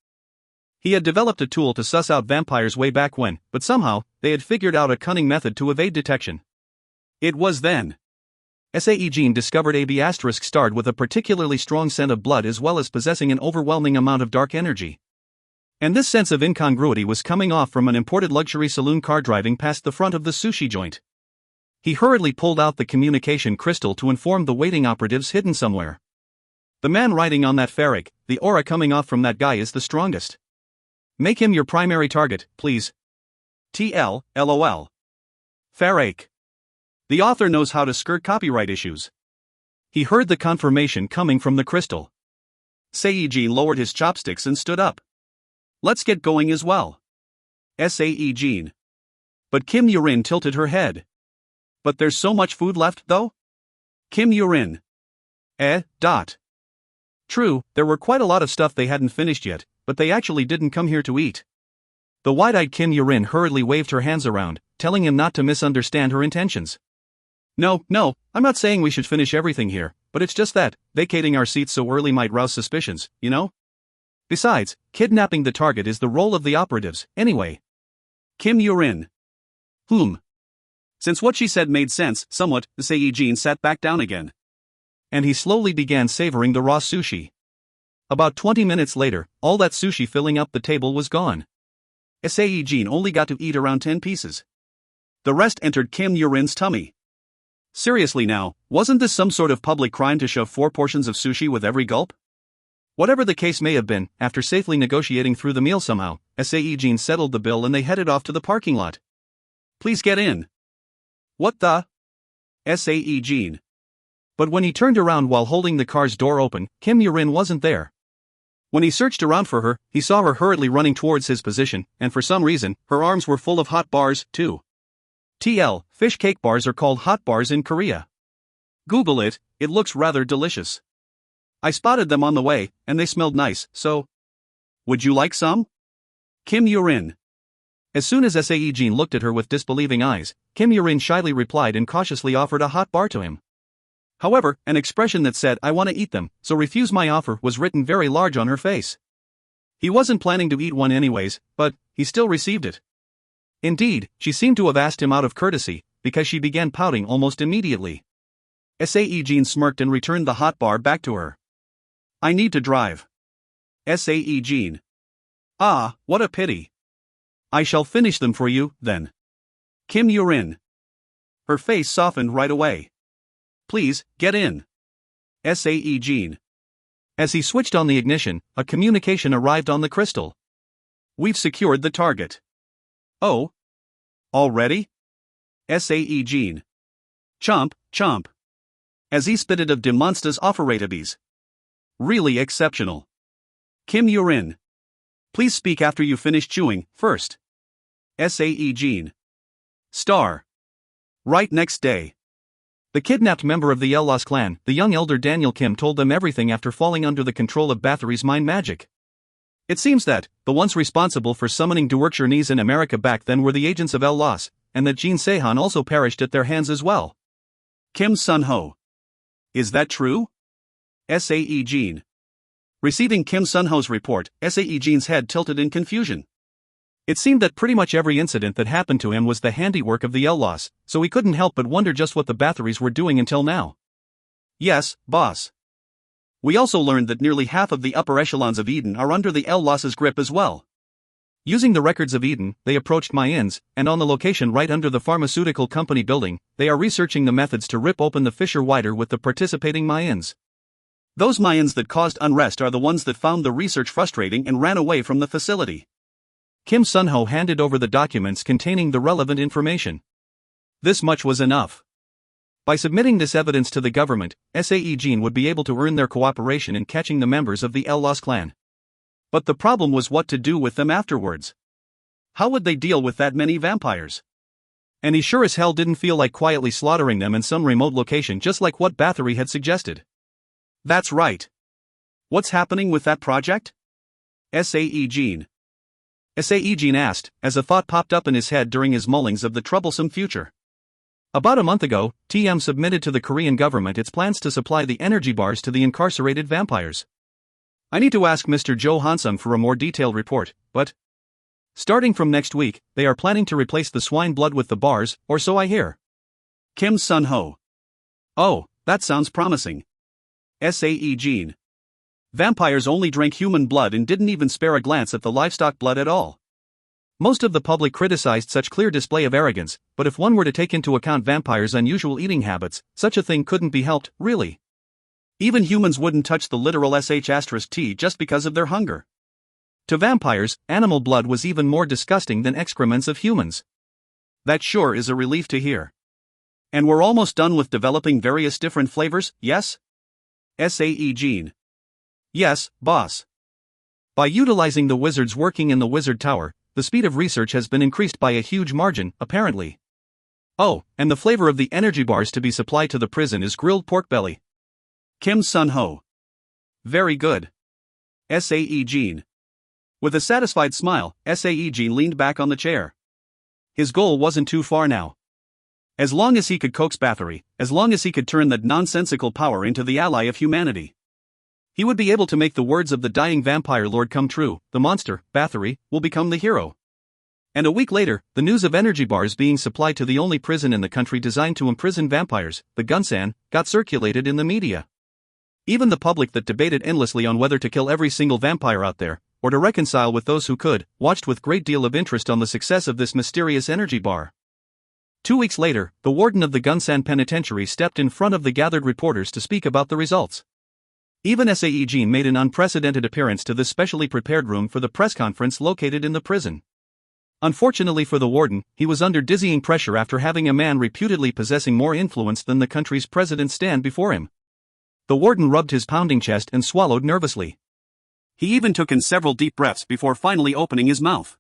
S1: He had developed a tool to suss out vampires way back when, but somehow, they had figured out a cunning method to evade detection. It was then Sae-Jin discovered AB** starred with a particularly strong scent of blood as well as possessing an overwhelming amount of dark energy. And this sense of incongruity was coming off from an imported luxury saloon car driving past the front of the sushi joint. He hurriedly pulled out the communication crystal to inform the waiting operatives hidden somewhere. The man riding on that Farrak, the aura coming off from that guy is the strongest. Make him your primary target, please. LOL. Farrak. The author knows how to skirt copyright issues. He heard the confirmation coming from the crystal. Sae-Jin lowered his chopsticks and stood up. Let's get going as well. Sae-Jin. But Kim Yurin tilted her head. But there's so much food left, though? Kim Yurin. True, there were quite a lot of stuff they hadn't finished yet, but they actually didn't come here to eat. The wide-eyed Kim Yurin hurriedly waved her hands around, telling him not to misunderstand her intentions. No, I'm not saying we should finish everything here, but it's just that, vacating our seats so early might rouse suspicions, you know? Besides, kidnapping the target is the role of the operatives, anyway. Kim Yurin. Since what she said made sense, somewhat, Sae-Jin sat back down again. And he slowly began savoring the raw sushi. About 20 minutes later, all that sushi filling up the table was gone. Sae-Jin only got to eat around 10 pieces. The rest entered Kim Yurin's tummy. Seriously now, wasn't this some sort of public crime to shove 4 portions of sushi with every gulp? Whatever the case may have been, after safely negotiating through the meal somehow, Sae-Jin settled the bill and they headed off to the parking lot. Please get in. What the? Sae-Jin. But when he turned around while holding the car's door open, Kim Yurin wasn't there. When he searched around for her, he saw her hurriedly running towards his position, and for some reason, her arms were full of hot bars, too. TL, fish cake bars are called hot bars in Korea. Google it, it looks rather delicious. I spotted them on the way, and they smelled nice, so... Would you like some? Kim Yurin. As soon as Sae-Jin looked at her with disbelieving eyes, Kim Yurin shyly replied and cautiously offered a hot bar to him. However, an expression that said, "I want to eat them, so refuse my offer," was written very large on her face. He wasn't planning to eat one anyways, but he still received it. Indeed, she seemed to have asked him out of courtesy, because she began pouting almost immediately. Sae-Jin smirked and returned the hot bar back to her. I need to drive. Sae-Jin. Ah, what a pity. I shall finish them for you, then. Kim Yurin. Her face softened right away. Please, get in. Sae-Jin. As he switched on the ignition, a communication arrived on the crystal. We've secured the target. Oh? Already? Sae-Jin. Chomp, chomp. As he spitted of demonstras operatives. Really exceptional. Kim Yurin. Please speak after you finish chewing, first. Sae-Jin. Star. Right next day. The kidnapped member of the El-Los clan, the young elder Daniel Kim, told them everything after falling under the control of Bathory's mind magic. It seems that, the ones responsible for summoning Duerkshurnis in America back then were the agents of El-Los, and that Jin Se-han also perished at their hands as well. Kim Sun-ho. Is that true? Sae-Jin. Receiving Kim Sun-ho's report, Sae-Jin's head tilted in confusion. It seemed that pretty much every incident that happened to him was the handiwork of the El-Los, so he couldn't help but wonder just what the Bathories were doing until now. Yes, boss. We also learned that nearly half of the upper echelons of Eden are under the El-Los's grip as well. Using the records of Eden, they approached Mayans, and on the location right under the pharmaceutical company building, they are researching the methods to rip open the fissure wider with the participating Mayans. Those Mayans that caused unrest are the ones that found the research frustrating and ran away from the facility. Kim Sun-ho handed over the documents containing the relevant information. This much was enough. By submitting this evidence to the government, Sae-Jin would be able to earn their cooperation in catching the members of the El-Los clan. But the problem was what to do with them afterwards. How would they deal with that many vampires? And he sure as hell didn't feel like quietly slaughtering them in some remote location just like what Bathory had suggested. That's right. What's happening with that project? Sae-Jin. Sae-Jin asked, as a thought popped up in his head during his mullings of the troublesome future. About a month ago, TM submitted to the Korean government its plans to supply the energy bars to the incarcerated vampires. I need to ask Mr. Jo Hansung for a more detailed report, but... starting from next week, they are planning to replace the swine blood with the bars, or so I hear. Kim Sun-ho. Oh, that sounds promising. Sae-Jin. Vampires only drank human blood and didn't even spare a glance at the livestock blood at all. Most of the public criticized such clear display of arrogance, but if one were to take into account vampires' unusual eating habits, such a thing couldn't be helped, really. Even humans wouldn't touch the literal *T just because of their hunger. To vampires, animal blood was even more disgusting than excrements of humans. That sure is a relief to hear. And we're almost done with developing various different flavors, yes? Sae-Jin. Yes, boss. By utilizing the wizards working in the wizard tower, the speed of research has been increased by a huge margin, apparently. Oh, and the flavor of the energy bars to be supplied to the prison is grilled pork belly. Kim Sun-ho. Very good. Sae-Jin. With a satisfied smile, Sae-Jin leaned back on the chair. His goal wasn't too far now. As long as he could coax Bathory, as long as he could turn that nonsensical power into the ally of humanity, he would be able to make the words of the dying vampire lord come true. The monster, Bathory, will become the hero. And a week later, the news of energy bars being supplied to the only prison in the country designed to imprison vampires, the Gunsan, got circulated in the media. Even the public that debated endlessly on whether to kill every single vampire out there, or to reconcile with those who could, watched with great deal of interest on the success of this mysterious energy bar. 2 weeks later, the warden of the Gunsan penitentiary stepped in front of the gathered reporters to speak about the results. Even Sae-Jin made an unprecedented appearance to this specially prepared room for the press conference located in the prison. Unfortunately for the warden, he was under dizzying pressure after having a man reputedly possessing more influence than the country's president stand before him. The warden rubbed his pounding chest and swallowed nervously. He even took in several deep breaths before finally opening his mouth.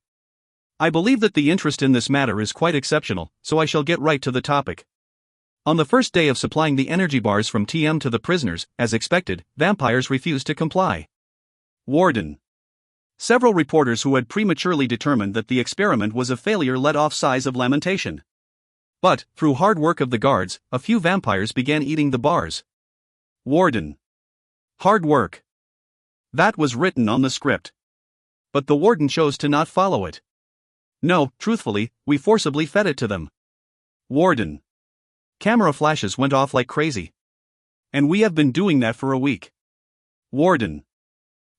S1: I believe that the interest in this matter is quite exceptional, so I shall get right to the topic. On the first day of supplying the energy bars from TM to the prisoners, as expected, vampires refused to comply. Warden. Several reporters who had prematurely determined that the experiment was a failure let off sighs of lamentation. But, through hard work of the guards, a few vampires began eating the bars. Warden. Hard work. That was written on the script. But the warden chose to not follow it. No, truthfully, we forcibly fed it to them. Warden. Camera flashes went off like crazy. And we have been doing that for a week. Warden.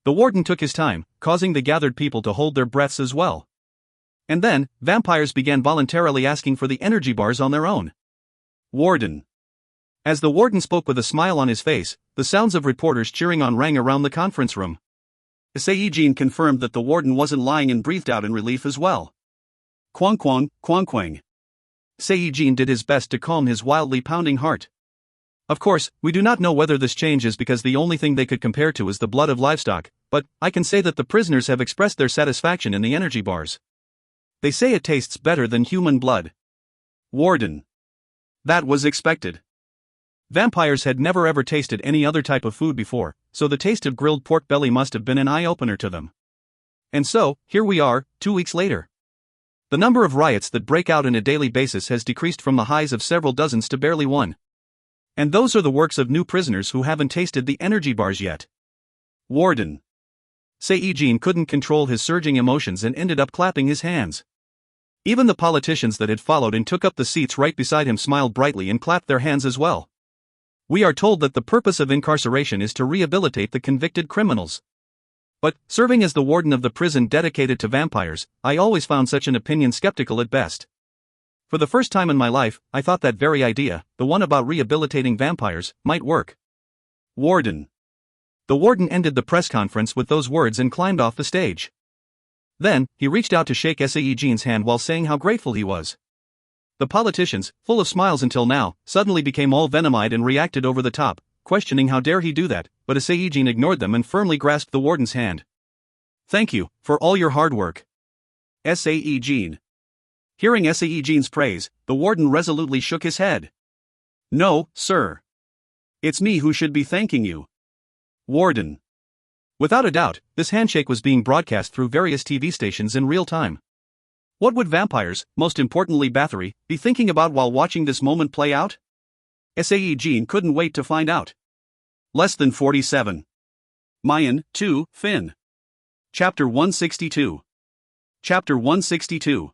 S1: The warden took his time, causing the gathered people to hold their breaths as well. And then, vampires began voluntarily asking for the energy bars on their own. Warden. As the warden spoke with a smile on his face, the sounds of reporters cheering on rang around the conference room. Sae-Jin confirmed that the warden wasn't lying and breathed out in relief as well. Kwang kwang, kwang kwang. Sae-Jin did his best to calm his wildly pounding heart. Of course, we do not know whether this change is because the only thing they could compare to is the blood of livestock, but I can say that the prisoners have expressed their satisfaction in the energy bars. They say it tastes better than human blood. Warden. That was expected. Vampires had never ever tasted any other type of food before, so the taste of grilled pork belly must have been an eye-opener to them. And so, here we are, 2 weeks later. The number of riots that break out on a daily basis has decreased from the highs of several dozens to barely one. And those are the works of new prisoners who haven't tasted the energy bars yet. Warden. Sae-Jin couldn't control his surging emotions and ended up clapping his hands. Even the politicians that had followed and took up the seats right beside him smiled brightly and clapped their hands as well. We are told that the purpose of incarceration is to rehabilitate the convicted criminals. But, serving as the warden of the prison dedicated to vampires, I always found such an opinion skeptical at best. For the first time in my life, I thought that very idea, the one about rehabilitating vampires, might work. Warden. The warden ended the press conference with those words and climbed off the stage. Then, he reached out to shake Sae-Jin's hand while saying how grateful he was. The politicians, full of smiles until now, suddenly became all venom-eyed and reacted over the top, questioning how dare he do that, but Sae-Jin ignored them and firmly grasped the warden's hand. Thank you, for all your hard work. Sae-Jin. Hearing Sae-Jin's praise, the warden resolutely shook his head. No, sir. It's me who should be thanking you. Warden. Without a doubt, this handshake was being broadcast through various TV stations in real time. What would vampires, most importantly Bathory, be thinking about while watching this moment play out? Sae-Jin couldn't wait to find out. Less than 47. Mayan, 2, Fin. Chapter 162. Chapter 162.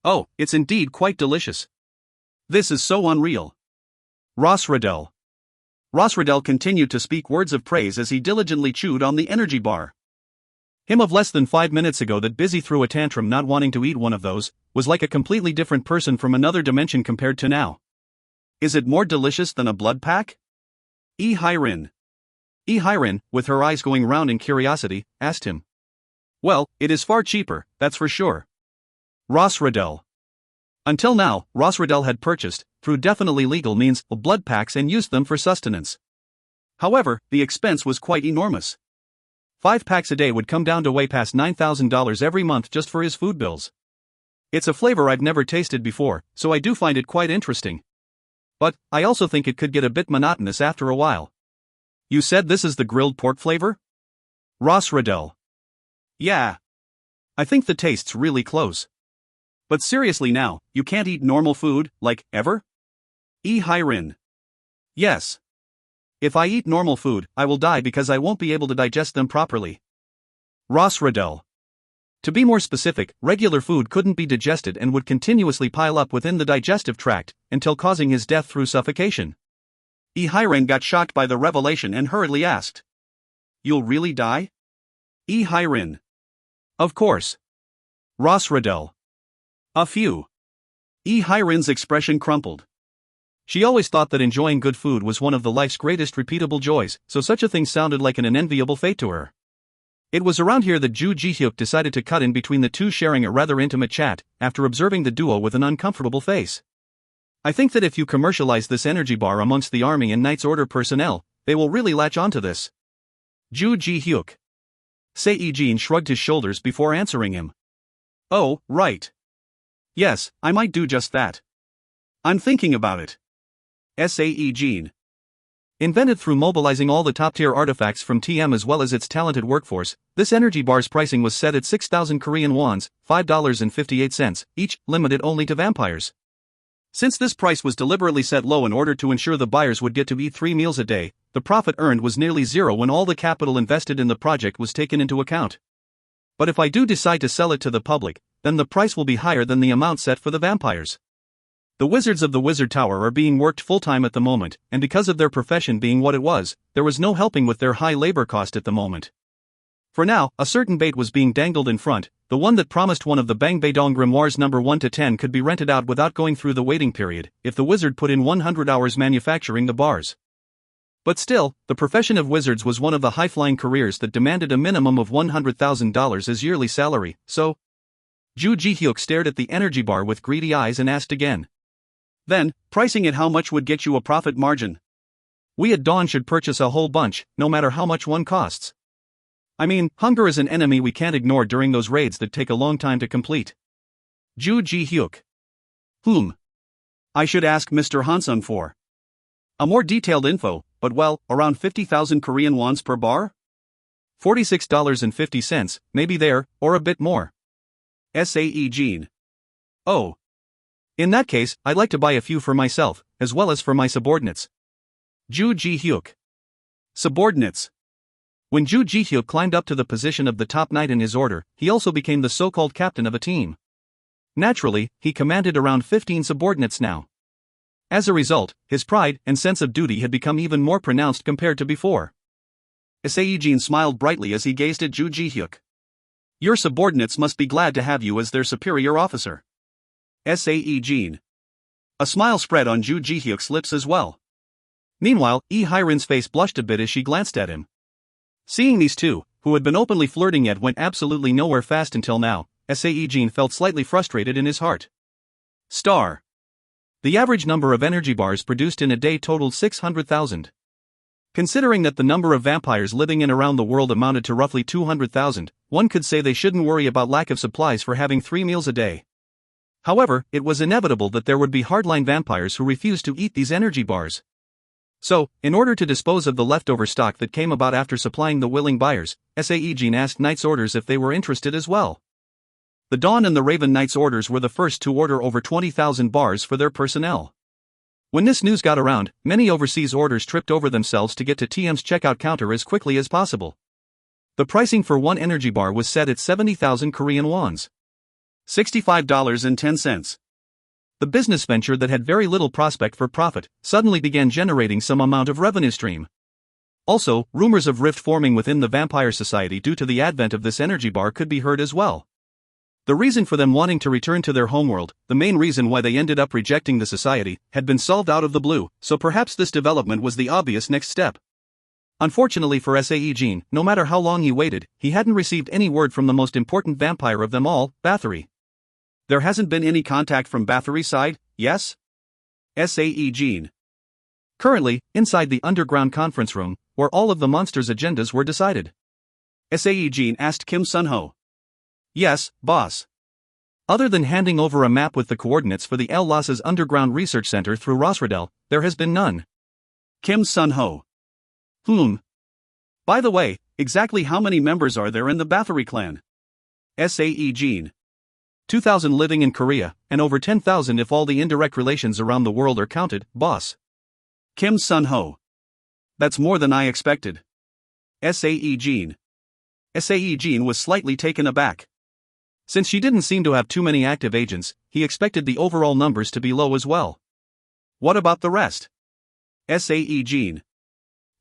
S1: Oh, it's indeed quite delicious. This is so unreal. Ross Riddell. Ross Riddell continued to speak words of praise as he diligently chewed on the energy bar. Him of less than 5 minutes ago that busy threw a tantrum not wanting to eat one of those, was like a completely different person from another dimension compared to now. Is it more delicious than a blood pack? Hyrin. Hyrin, with her eyes going round in curiosity, asked him. Well, it is far cheaper, that's for sure. Ross Riddell. Until now, Ross Riddell had purchased, through definitely legal means, blood packs and used them for sustenance. However, the expense was quite enormous. 5 packs a day would come down to way past $9,000 every month just for his food bills. It's a flavor I've never tasted before, so I do find it quite interesting. But I also think it could get a bit monotonous after a while. You said this is the grilled pork flavor? Ross Riddell. Yeah. I think the taste's really close. But seriously now, you can't eat normal food, like, ever? Hyrin. Yes. If I eat normal food, I will die because I won't be able to digest them properly. Ross Riddell. To be more specific, regular food couldn't be digested and would continuously pile up within the digestive tract, until causing his death through suffocation. Hyrin got shocked by the revelation and hurriedly asked. You'll really die? Hyrin. Of course. Ross Riddell. A few. Hyrin's expression crumpled. She always thought that enjoying good food was one of the life's greatest repeatable joys, so such a thing sounded like an unenviable fate to her. It was around here that Ju Ji-hyuk decided to cut in between the two, sharing a rather intimate chat, after observing the duo with an uncomfortable face. I think that if you commercialize this energy bar amongst the Army and Knight's Order personnel, they will really latch onto this. Ju Ji-hyuk. Sae-Jin shrugged his shoulders before answering him. Oh, right. Yes, I might do just that. I'm thinking about it. Sae-Jin. Invented through mobilizing all the top-tier artifacts from TM as well as its talented workforce, this energy bar's pricing was set at 6,000 Korean wons, $5.58 each, limited only to vampires. Since this price was deliberately set low in order to ensure the buyers would get to eat 3 meals a day, the profit earned was nearly zero when all the capital invested in the project was taken into account. But if I do decide to sell it to the public, then the price will be higher than the amount set for the vampires. The wizards of the Wizard Tower are being worked full-time at the moment, and because of their profession being what it was, there was no helping with their high labor cost at the moment. For now, a certain bait was being dangled in front, the one that promised one of the Bang Baedong grimoires number 1 to 10 could be rented out without going through the waiting period, if the wizard put in 100 hours manufacturing the bars. But still, the profession of wizards was one of the high-flying careers that demanded a minimum of $100,000 as yearly salary, so... Ju Ji-hyuk stared at the energy bar with greedy eyes and asked again. Then, pricing it how much would get you a profit margin? We at Dawn should purchase a whole bunch, no matter how much one costs. I mean, hunger is an enemy we can't ignore during those raids that take a long time to complete. Ju Ji-hyuk. I should ask Mr. Hansung for a more detailed info, but well, around 50,000 Korean wons per bar? $46.50, maybe there, or a bit more. Sae-Jin. Oh. In that case, I'd like to buy a few for myself, as well as for my subordinates. Ju Ji-hyuk. Subordinates. When Ju Ji-hyuk climbed up to the position of the top knight in his order, he also became the so-called captain of a team. Naturally, he commanded around 15 subordinates now. As a result, his pride and sense of duty had become even more pronounced compared to before. Sae-Jin smiled brightly as he gazed at Ju Ji-hyuk. Your subordinates must be glad to have you as their superior officer. Sae-Jin. A smile spread on Ju Ji-hyuk's lips as well. Meanwhile, Hyrin's face blushed a bit as she glanced at him. Seeing these two, who had been openly flirting yet went absolutely nowhere fast until now, Sae-Jin felt slightly frustrated in his heart. Star. The average number of energy bars produced in a day totaled 600,000. Considering that the number of vampires living in around the world amounted to roughly 200,000, one could say they shouldn't worry about lack of supplies for having 3 meals a day. However, it was inevitable that there would be hardline vampires who refused to eat these energy bars. So, in order to dispose of the leftover stock that came about after supplying the willing buyers, Sae-Jin asked Knight's Orders if they were interested as well. The Dawn and the Raven Knight's Orders were the first to order over 20,000 bars for their personnel. When this news got around, many overseas orders tripped over themselves to get to TM's checkout counter as quickly as possible. The pricing for one energy bar was set at 70,000 Korean wons. $65.10. The business venture that had very little prospect for profit suddenly began generating some amount of revenue stream. Also, rumors of rift forming within the vampire society due to the advent of this energy bar could be heard as well. The reason for them wanting to return to their homeworld, the main reason why they ended up rejecting the society, had been solved out of the blue, so perhaps this development was the obvious next step. Unfortunately for Sae-Jin, no matter how long he waited, he hadn't received any word from the most important vampire of them all, Bathory. There hasn't been any contact from Bathory's side, yes? Sae-Jin. Currently, inside the underground conference room, where all of the monsters' agendas were decided. Sae-Jin asked Kim Sun-ho. Yes, boss. Other than handing over a map with the coordinates for the El Las's underground research center through Rosradel, there has been none. Kim Sun-ho. By the way, exactly how many members are there in the Bathory clan? Sae-Jin. 2,000 living in Korea, and over 10,000 if all the indirect relations around the world are counted, boss. Kim Sun-ho. That's more than I expected. Sae-Jin. Sae-Jin was slightly taken aback. Since she didn't seem to have too many active agents, he expected the overall numbers to be low as well. What about the rest? Sae-Jin.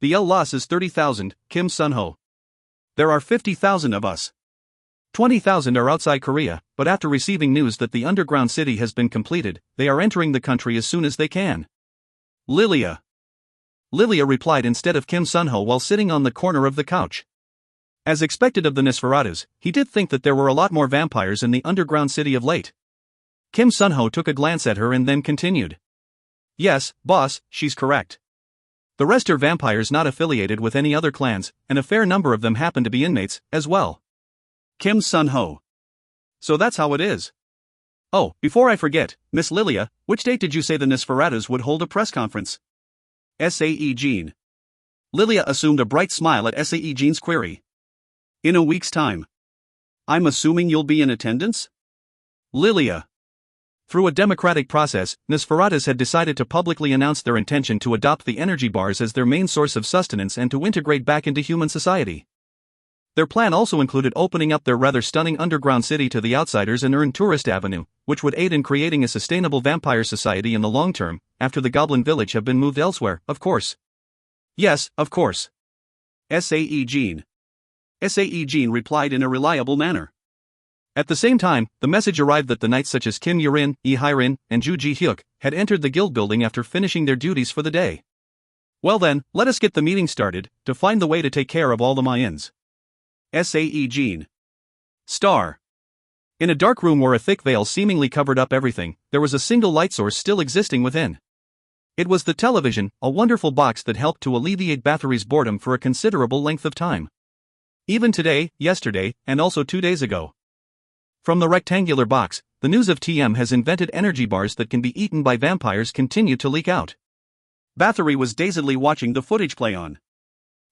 S1: The El Las is 30,000, Kim Sun-ho. There are 50,000 of us. 20,000 are outside Korea, but after receiving news that the underground city has been completed, they are entering the country as soon as they can. Lilia. Lilia replied instead of Kim Sun-ho while sitting on the corner of the couch. As expected of the Nosferatus, he did think that there were a lot more vampires in the underground city of late. Kim Sun-ho took a glance at her and then continued. Yes, boss, she's correct. The rest are vampires not affiliated with any other clans, and a fair number of them happen to be inmates, as well. Kim Sun-ho. So that's how it is. Oh, before I forget, Miss Lilia, which date did you say the Nosferatus would hold a press conference? Sae-Jin. Lilia assumed a bright smile at Sae-Jin's query. In a week's time. I'm assuming you'll be in attendance? Lilia. Through a democratic process, Nosferatus had decided to publicly announce their intention to adopt the energy bars as their main source of sustenance and to integrate back into human society. Their plan also included opening up their rather stunning underground city to the outsiders and earn tourist avenue, which would aid in creating a sustainable vampire society in the long term, after the Goblin Village have been moved elsewhere, of course. Yes, of course. Sae-Jin. Sae-Jin replied in a reliable manner. At the same time, the message arrived that the knights such as Kim Yurin, Lee Hyrin, and Ju Ji-hyuk had entered the guild building after finishing their duties for the day. Well then, let us get the meeting started, to find the way to take care of all the Mayans. Sae-Jin. Star. In a dark room where a thick veil seemingly covered up everything, there was a single light source still existing within. It was the television, a wonderful box that helped to alleviate Bathory's boredom for a considerable length of time. Even today, yesterday, and also 2 days ago. From the rectangular box, the news of TM has invented energy bars that can be eaten by vampires continued to leak out. Bathory was dazedly watching the footage play on.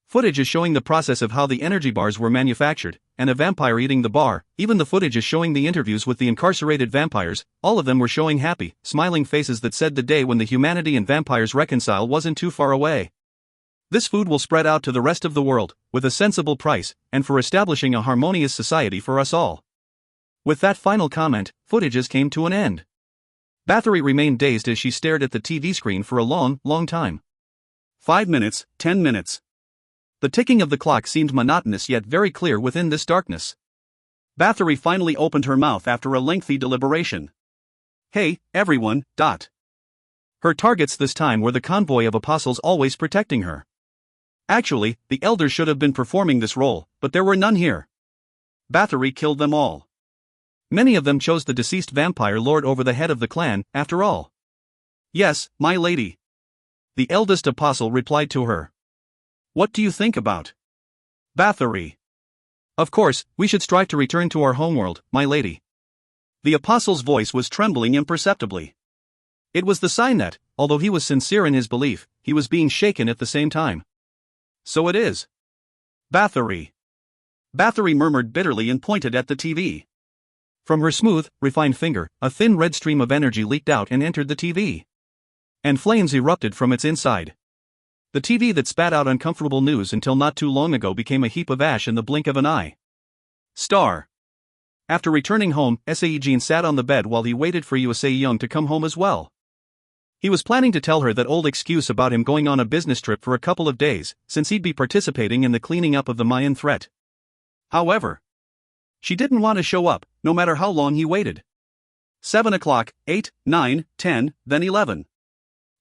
S1: Footage is showing the process of how the energy bars were manufactured, and a vampire eating the bar. Even the footage is showing the interviews with the incarcerated vampires. All of them were showing happy, smiling faces that said the day when the humanity and vampires reconcile wasn't too far away. This food will spread out to the rest of the world, with a sensible price, and for establishing a harmonious society for us all. With that final comment, footages came to an end. Bathory remained dazed as she stared at the TV screen for a long, long time. 5 minutes, 10 minutes. The ticking of the clock seemed monotonous yet very clear within this darkness. Bathory finally opened her mouth after a lengthy deliberation. Hey, everyone, . Her targets this time were the convoy of apostles always protecting her. Actually, the elders should have been performing this role, but there were none here. Bathory killed them all. Many of them chose the deceased vampire lord over the head of the clan, after all. Yes, my lady. The eldest apostle replied to her. What do you think about Bathory? Of course, we should strive to return to our homeworld, my lady. The apostle's voice was trembling imperceptibly. It was the sign that, although he was sincere in his belief, he was being shaken at the same time. So it is. Bathory. Bathory murmured bitterly and pointed at the TV. From her smooth, refined finger, a thin red stream of energy leaked out and entered the TV. And flames erupted from its inside. The TV that spat out uncomfortable news until not too long ago became a heap of ash in the blink of an eye. Star. After returning home, Sae-Jin sat on the bed while he waited for Yoo Se-young to come home as well. He was planning to tell her that old excuse about him going on a business trip for a couple of days, since he'd be participating in the cleaning up of the Mayan threat. However, she didn't want to show up, no matter how long he waited. 7 o'clock, 8, 9, 10, then 11.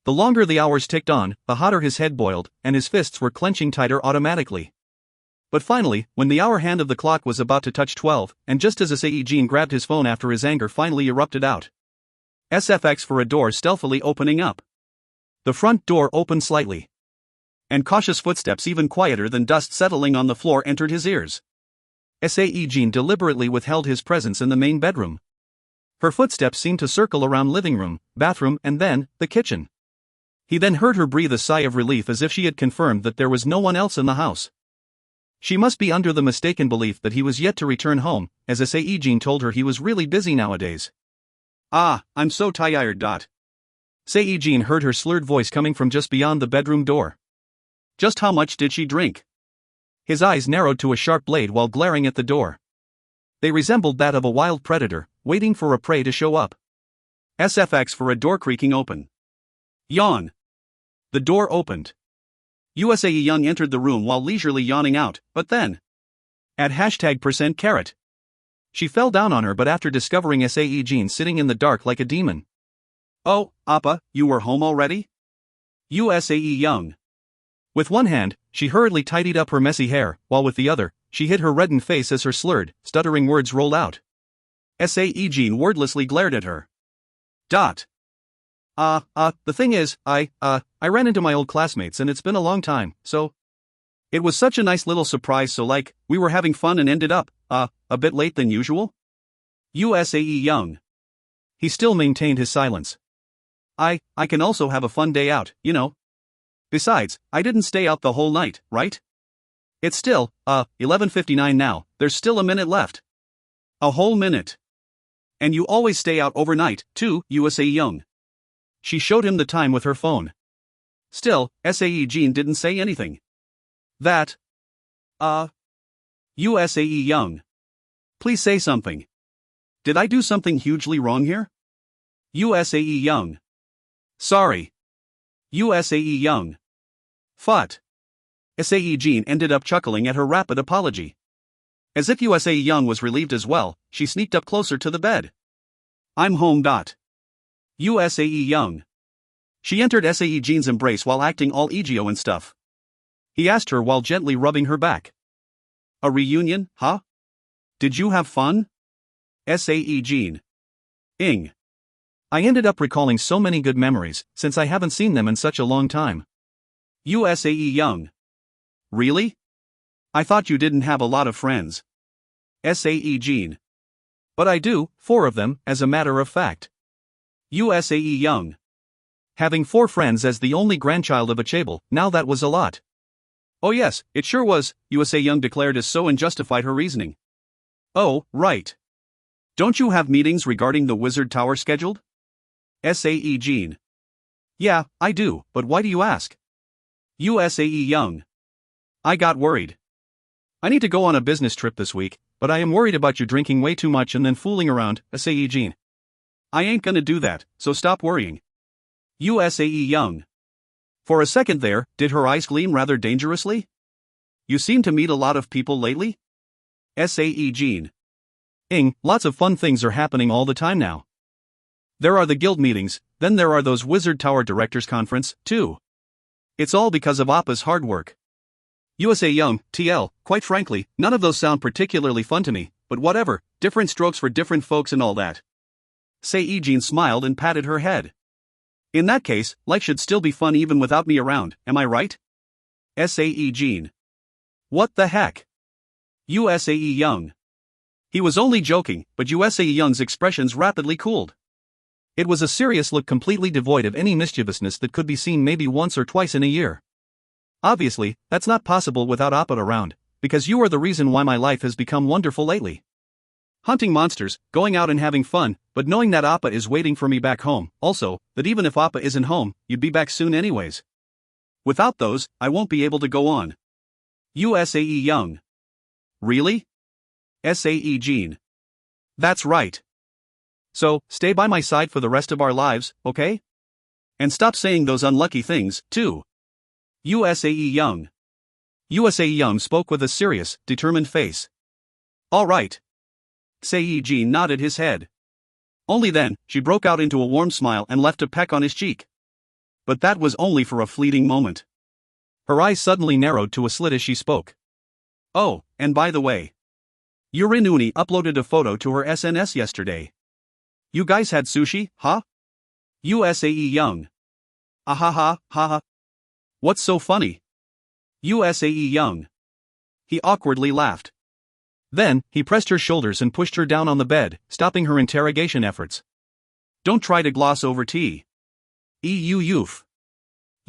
S1: The longer the hours ticked on, the hotter his head boiled, and his fists were clenching tighter automatically. But finally, when the hour hand of the clock was about to touch 12, and just as Sae-Jin grabbed his phone after his anger finally erupted out. SFX for a door stealthily opening up. The front door opened slightly. And cautious footsteps even quieter than dust settling on the floor entered his ears. Sae-Jin deliberately withheld his presence in the main bedroom. Her footsteps seemed to circle around living room, bathroom, and then, the kitchen. He then heard her breathe a sigh of relief as if she had confirmed that there was no one else in the house. She must be under the mistaken belief that he was yet to return home, as Sae-Jin told her he was really busy nowadays. "Ah, I'm so tired." Sae-Jin heard her slurred voice coming from just beyond the bedroom door. Just how much did she drink? His eyes narrowed to a sharp blade while glaring at the door. They resembled that of a wild predator, waiting for a prey to show up. SFX for a door creaking open. Yawn. The door opened. USA Young entered the room while leisurely yawning out, but then. At #%carrot. She fell down on her but after discovering Sae-Jin sitting in the dark like a demon. "Oh, Appa, you were home already?" USA Young. With one hand, she hurriedly tidied up her messy hair, while with the other, she hid her reddened face as her slurred, stuttering words rolled out. Sae-Jin wordlessly glared at her. The thing is, I ran into my old classmates and it's been a long time, so. It was such a nice little surprise, so like, we were having fun and ended up, a bit late than usual? USA Young. He still maintained his silence. I can also have a fun day out, you know. Besides, I didn't stay out the whole night, right? It's still, 11:59 now, there's still a minute left. A whole minute. And you always stay out overnight, too, USA Young. She showed him the time with her phone. Still, Sae-Jin didn't say anything. That. USA Young. Please say something. Did I do something hugely wrong here? USA Young. Sorry. USA Young. Fut. Sae-Jin ended up chuckling at her rapid apology. As if USA Young was relieved as well, she sneaked up closer to the bed. I'm home. USA Young. She entered Sae-Jin's embrace while acting all Egeo and stuff. He asked her while gently rubbing her back. A reunion, huh? Did you have fun? Sae-Jin. Ing. I ended up recalling so many good memories, since I haven't seen them in such a long time. USA Young. Really? I thought you didn't have a lot of friends. Sae-Jin. But I do, 4 of them, as a matter of fact. USA Young. Having 4 friends as the only grandchild of a chaebol, now that was a lot. Oh yes, it sure was, USA Young declared as so and justified her reasoning. Oh, right. Don't you have meetings regarding the Wizard Tower scheduled? Sae-Jin. Yeah, I do, but why do you ask? USA Young. I got worried. I need to go on a business trip this week, but I am worried about you drinking way too much and then fooling around, Sae-Jin. I ain't gonna do that, so stop worrying. USA Young. For a second there, did her eyes gleam rather dangerously? You seem to meet a lot of people lately? Sae-Jin. Ing, lots of fun things are happening all the time now. There are the guild meetings, then there are those Wizard Tower Directors Conference, too. It's all because of Appa's hard work. USA Young, TL, quite frankly, none of those sound particularly fun to me, but whatever, different strokes for different folks and all that. Sae-Jin smiled and patted her head. In that case, life should still be fun even without me around, am I right? Sae-Jin. What the heck? USA Young. He was only joking, but USA Young's expressions rapidly cooled. It was a serious look completely devoid of any mischievousness that could be seen maybe once or twice in a year. Obviously, that's not possible without Appa around, because you are the reason why my life has become wonderful lately. Hunting monsters, going out and having fun, but knowing that Appa is waiting for me back home, also, that even if Appa isn't home, you'd be back soon anyways. Without those, I won't be able to go on. USA Young. Really? Sae-Jin. That's right. So, stay by my side for the rest of our lives, okay? And stop saying those unlucky things, too. USA Young. USA Young spoke with a serious, determined face. All right. Sae-Jin nodded his head. Only then, she broke out into a warm smile and left a peck on his cheek. But that was only for a fleeting moment. Her eyes suddenly narrowed to a slit as she spoke. Oh, and by the way. Yurinuni uploaded a photo to her SNS yesterday. You guys had sushi, huh? USA Young. Ahaha, haha. What's so funny? USA Young. He awkwardly laughed. Then, he pressed her shoulders and pushed her down on the bed, stopping her interrogation efforts. Don't try to gloss over T. E.U. Youth.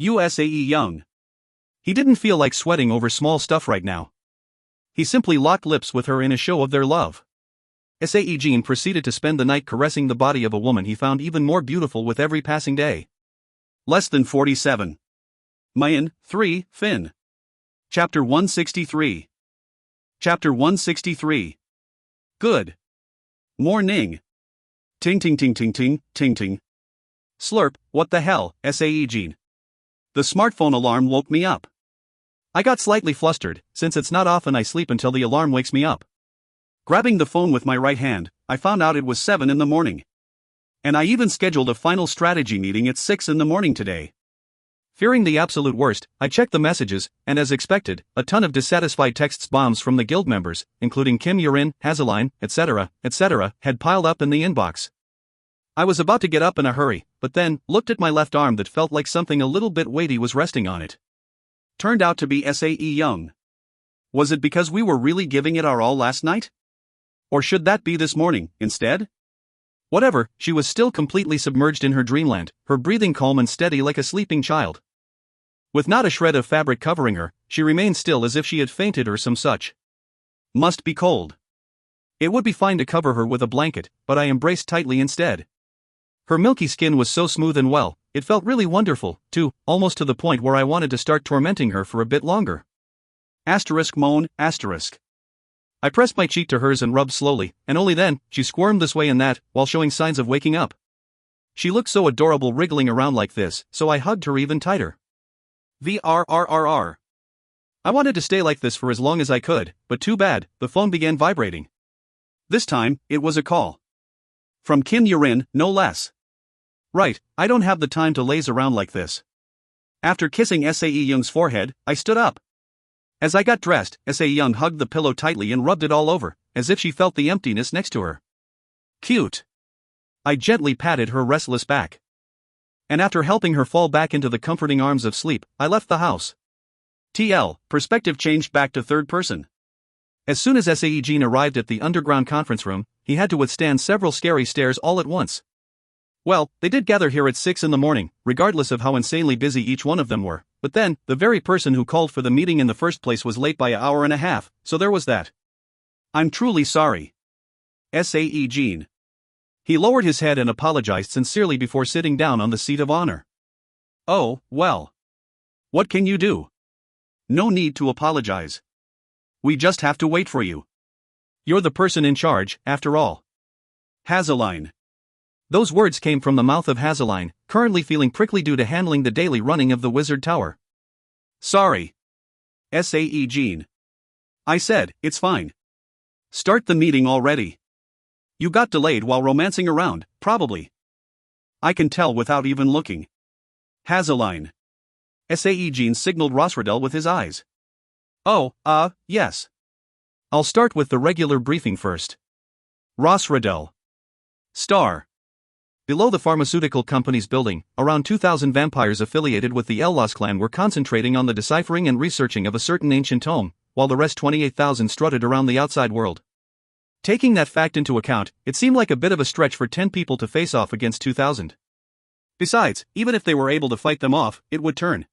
S1: USAE Young. He didn't feel like sweating over small stuff right now. He simply locked lips with her in a show of their love. Sae-Jin proceeded to spend the night caressing the body of a woman he found even more beautiful with every passing day. Less than 47. Mayan, 3, Fin. Chapter 163. Chapter 163. Good morning. Ting ting ting ting ting, ting ting. Slurp, what the hell, Sae-Jin. The smartphone alarm woke me up. I got slightly flustered, since it's not often I sleep until the alarm wakes me up. Grabbing the phone with my right hand, I found out it was 7 in the morning. And I even scheduled a final strategy meeting at 6 in the morning today. Fearing the absolute worst, I checked the messages, and as expected, a ton of dissatisfied texts bombs from the guild members, including Kim Yurin, Hazeline, etc., had piled up in the inbox. I was about to get up in a hurry, but then, looked at my left arm that felt like something a little bit weighty was resting on it. Turned out to be Sae Young. Was it because we were really giving it our all last night? Or should that be this morning, instead? Whatever, she was still completely submerged in her dreamland, her breathing calm and steady like a sleeping child. With not a shred of fabric covering her, she remained still as if she had fainted or some such. Must be cold. It would be fine to cover her with a blanket, but I embraced tightly instead. Her milky skin was so smooth and well, it felt really wonderful, too, almost to the point where I wanted to start tormenting her for a bit longer. Moan, asterisk. I pressed my cheek to hers and rubbed slowly, and only then, she squirmed this way and that, while showing signs of waking up. She looked so adorable wriggling around like this, so I hugged her even tighter. VRRRR. I wanted to stay like this for as long as I could, but too bad, the phone began vibrating. This time, it was a call. From Kim Yurin, no less. Right, I don't have the time to laze around like this. After kissing Sae Young's forehead, I stood up. As I got dressed, Sae Young hugged the pillow tightly and rubbed it all over, as if she felt the emptiness next to her. Cute. I gently patted her restless back. And after helping her fall back into the comforting arms of sleep, I left the house. TL, perspective changed back to third person. As soon as Sae-Jin arrived at the underground conference room, he had to withstand several scary stares all at once. Well, they did gather here at 6 in the morning, regardless of how insanely busy each one of them were, but then, the very person who called for the meeting in the first place was late by an hour and a half, so there was that. I'm truly sorry. Sae-Jin. He lowered his head and apologized sincerely before sitting down on the seat of honor. Oh, well. What can you do? No need to apologize. We just have to wait for you. You're the person in charge, after all. Hazeline. Those words came from the mouth of Hazeline, currently feeling prickly due to handling the daily running of the Wizard Tower. Sorry. Sae-Jin. I said, it's fine. Start the meeting already. You got delayed while romancing around, probably. I can tell without even looking. Hazeline. Sae-Jin signaled Rosradel with his eyes. Oh, yes. I'll start with the regular briefing first. Rosradel. Star. Below the pharmaceutical company's building, around 2,000 vampires affiliated with the Ellos clan were concentrating on the deciphering and researching of a certain ancient tome, while the rest 28,000 strutted around the outside world. Taking that fact into account, it seemed like a bit of a stretch for 10 people to face off against 2,000. Besides, even if they were able to fight them off, it would turn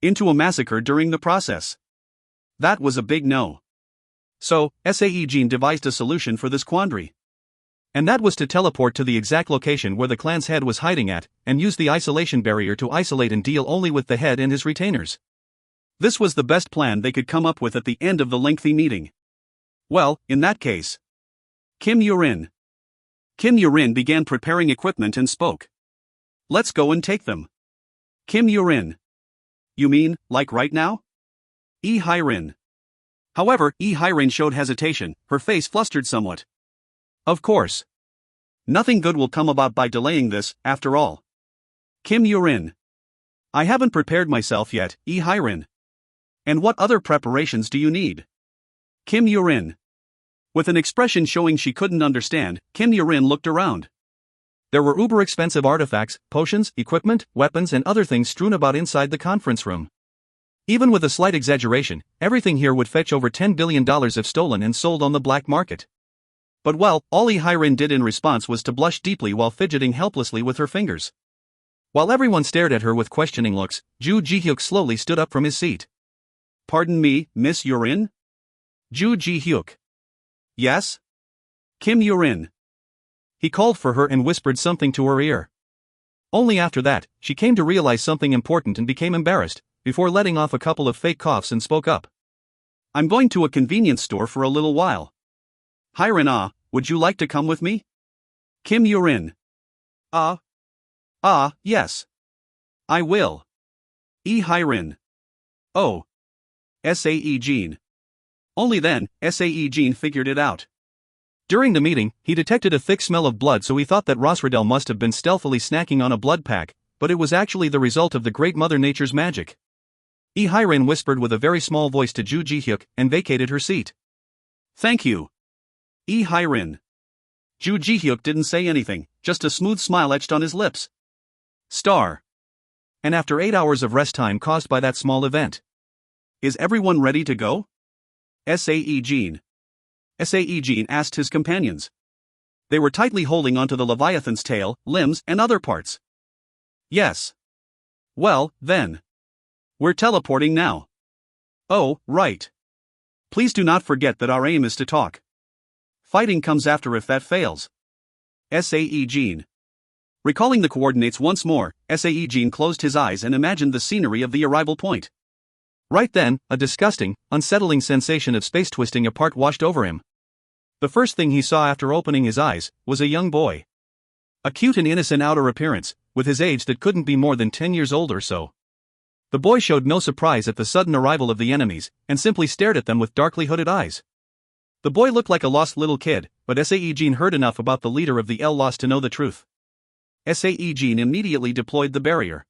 S1: into a massacre during the process. That was a big no. So, Sae-Jin devised a solution for this quandary. And that was to teleport to the exact location where the clan's head was hiding at, and use the isolation barrier to isolate and deal only with the head and his retainers. This was the best plan they could come up with at the end of the lengthy meeting. Well, in that case. Kim Yurin. Kim Yurin began preparing equipment and spoke. Let's go and take them. Kim Yurin. You mean, like right now? Hirin. However, Hirin showed hesitation, her face flustered somewhat. Of course. Nothing good will come about by delaying this, after all. Kim Yurin. I haven't prepared myself yet, Hirin. And what other preparations do you need? Kim Yurin. With an expression showing she couldn't understand, Kim Yurin looked around. There were uber-expensive artifacts, potions, equipment, weapons and other things strewn about inside the conference room. Even with a slight exaggeration, everything here would fetch over $10 billion if stolen and sold on the black market. But well, all Hae-rin did in response was to blush deeply while fidgeting helplessly with her fingers. While everyone stared at her with questioning looks, Ju Ji-hyuk slowly stood up from his seat. "Pardon me, Miss Yurin?" "Ju Ji-hyuk." "Yes?" "Kim Yurin." He called for her and whispered something to her ear. Only after that, she came to realize something important and became embarrassed, before letting off a couple of fake coughs and spoke up. "I'm going to a convenience store for a little while. Hae-rin, would you like to come with me?" Kim Yurin. Yes. I will." Hae-rin. "Oh. Sae-Jin." Only then, Sae-Jin figured it out. During the meeting, he detected a thick smell of blood, so he thought that Rosradel must have been stealthily snacking on a blood pack, but it was actually the result of the great Mother Nature's magic. Hae-rin whispered with a very small voice to Ju Ji-hyuk and vacated her seat. "Thank you." Hae-rin. Ju Ji-hyuk didn't say anything, just a smooth smile etched on his lips. Star. And after 8 hours of rest time caused by that small event. "Is everyone ready to go?" Sae-Jin asked his companions. They were tightly holding onto the Leviathan's tail, limbs, and other parts. "Yes." "Well, then. We're teleporting now." "Oh, right. Please do not forget that our aim is to talk. Fighting comes after if that fails." Sae-Jin. Recalling the coordinates once more, Sae-Jin closed his eyes and imagined the scenery of the arrival point. Right then, a disgusting, unsettling sensation of space twisting apart washed over him. The first thing he saw after opening his eyes was a young boy. A cute and innocent outer appearance, with his age that couldn't be more than 10 years old or so. The boy showed no surprise at the sudden arrival of the enemies, and simply stared at them with darkly hooded eyes. The boy looked like a lost little kid, but Sae-Jin heard enough about the leader of the Lost to know the truth. Sae-Jin immediately deployed the barrier.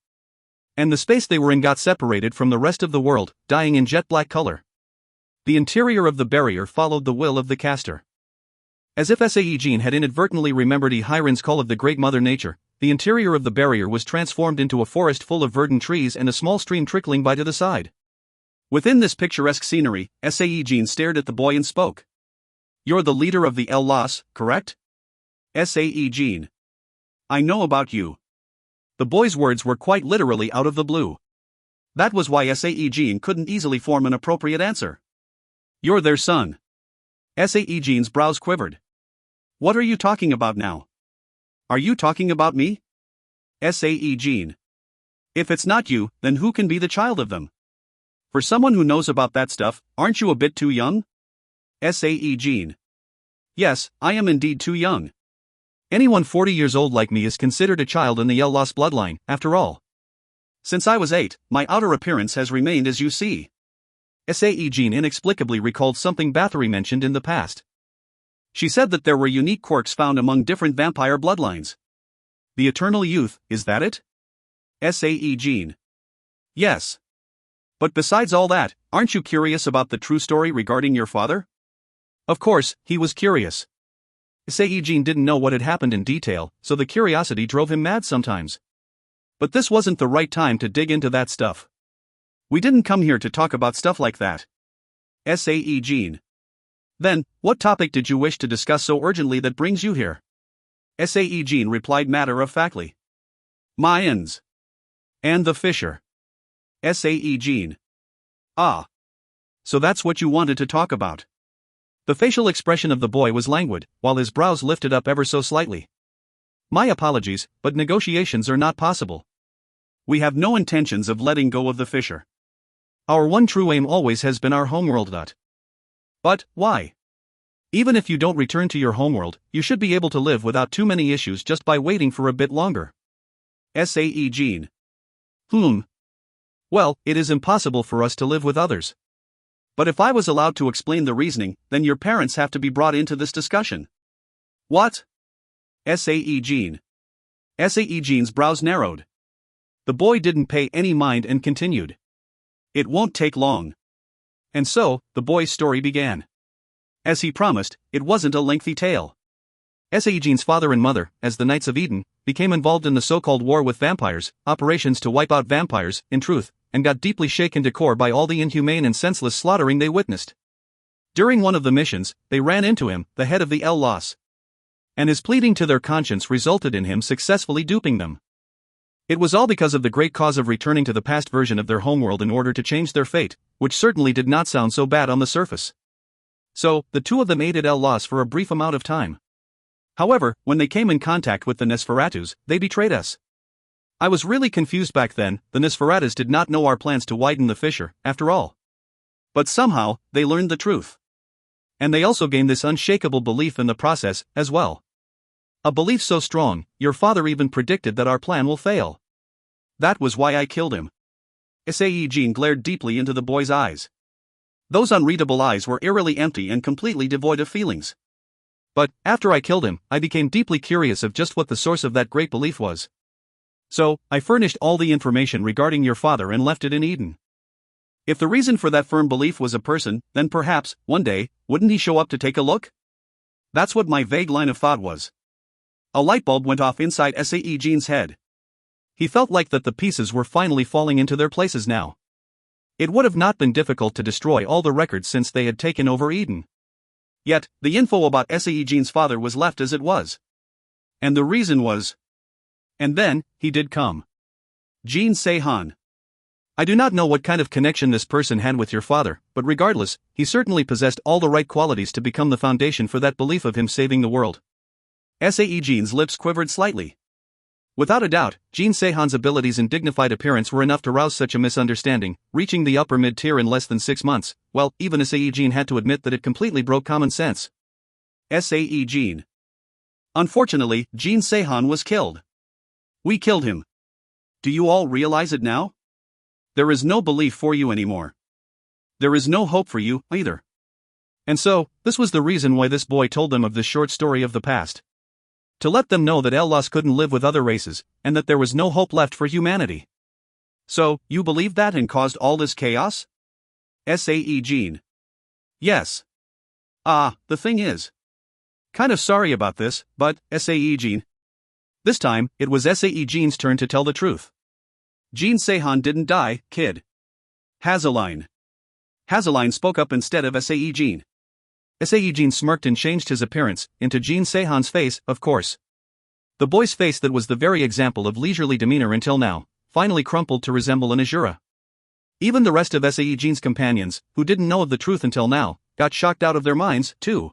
S1: And the space they were in got separated from the rest of the world, dyeing in jet black color. The interior of the barrier followed the will of the caster. As if Sae-Jin had inadvertently remembered Hae-rin's call of the great Mother Nature, the interior of the barrier was transformed into a forest full of verdant trees and a small stream trickling by to the side. Within this picturesque scenery, Sae-Jin stared at the boy and spoke. "You're the leader of the Lost, correct?" Sae-Jin. "I know about you." The boy's words were quite literally out of the blue. That was why Sae-Jin couldn't easily form an appropriate answer. "You're their son." Sae-Jin's brows quivered. "What are you talking about now? Are you talking about me?" Sae-Jin. "If it's not you, then who can be the child of them? For someone who knows about that stuff, aren't you a bit too young?" Sae-Jin. "Yes, I am indeed too young. Anyone 40 years old like me is considered a child in the Lost bloodline, after all. Since I was 8, my outer appearance has remained as you see." Sae-Jin inexplicably recalled something Bathory mentioned in the past. She said that there were unique quirks found among different vampire bloodlines. "The eternal youth, is that it?" Sae-Jin. "Yes. But besides all that, aren't you curious about the true story regarding your father?" Of course, he was curious. Sae-Jin didn't know what had happened in detail, so the curiosity drove him mad sometimes. But this wasn't the right time to dig into that stuff. "We didn't come here to talk about stuff like that." Sae-Jin. "Then, what topic did you wish to discuss so urgently that brings you here?" Sae-Jin replied matter-of-factly. "Mayans. And the Fisher." Sae-Jin. "Ah. So that's what you wanted to talk about." The facial expression of the boy was languid, while his brows lifted up ever so slightly. "My apologies, but negotiations are not possible. We have no intentions of letting go of the Fisher. Our one true aim always has been our homeworld. But, why? Even if you don't return to your homeworld, you should be able to live without too many issues just by waiting for a bit longer." Sae-Jin. Well, it is impossible for us to live with others. But if I was allowed to explain the reasoning, then your parents have to be brought into this discussion." "What?" Sae-Jin. Sae-Jin's brows narrowed. The boy didn't pay any mind and continued. "It won't take long." And so, the boy's story began. As he promised, it wasn't a lengthy tale. Sae-Jin's father and mother, as the Knights of Eden, became involved in the so-called war with vampires, operations to wipe out vampires. In truth, and got deeply shaken to core by all the inhumane and senseless slaughtering they witnessed. During one of the missions, they ran into him, the head of the El-Los. And his pleading to their conscience resulted in him successfully duping them. It was all because of the great cause of returning to the past version of their homeworld in order to change their fate, which certainly did not sound so bad on the surface. So, the two of them aided El-Los for a brief amount of time. However, when they came in contact with the Nosferatus, they betrayed us. I was really confused back then. The Nosferatus did not know our plans to widen the fissure, after all. But somehow, they learned the truth. And they also gained this unshakable belief in the process, as well. A belief so strong, your father even predicted that our plan will fail. That was why I killed him. Sae-Jin glared deeply into the boy's eyes. Those unreadable eyes were eerily empty and completely devoid of feelings. But, after I killed him, I became deeply curious of just what the source of that great belief was. So, I furnished all the information regarding your father and left it in Eden. If the reason for that firm belief was a person, then perhaps, one day, wouldn't he show up to take a look? That's what my vague line of thought was. A light bulb went off inside Sae-Jin's head. He felt like that the pieces were finally falling into their places now. It would have not been difficult to destroy all the records since they had taken over Eden. Yet, the info about Sae-Jin's father was left as it was. And the reason was... And then, he did come. Jin Se-Han. I do not know what kind of connection this person had with your father, but regardless, he certainly possessed all the right qualities to become the foundation for that belief of him saving the world. Sae-Jin's lips quivered slightly. Without a doubt, Jin Se-Han's abilities and dignified appearance were enough to rouse such a misunderstanding, reaching the upper mid-tier in less than 6 months. Well, even Sae-Jin had to admit that it completely broke common sense. Sae-Jin. Unfortunately, Jin Se-Han was killed. We killed him. Do you all realize it now? There is no belief for you anymore. There is no hope for you, either. And so, this was the reason why this boy told them of this short story of the past. To let them know that El-Los couldn't live with other races, and that there was no hope left for humanity. So, you believed that and caused all this chaos? Sae-Jin. Yes. The thing is. Kind of sorry about this, but, Sae-Jin. This time, it was Sae-Jin's turn to tell the truth. Jin Se-Han didn't die, kid. Hazeline. Hazeline spoke up instead of Sae-Jin. Sae-Jin smirked and changed his appearance, into Jin Se-Han's face, of course. The boy's face that was the very example of leisurely demeanor until now, finally crumpled to resemble an Azura. Even the rest of Sae-Jin's companions, who didn't know of the truth until now, got shocked out of their minds, too.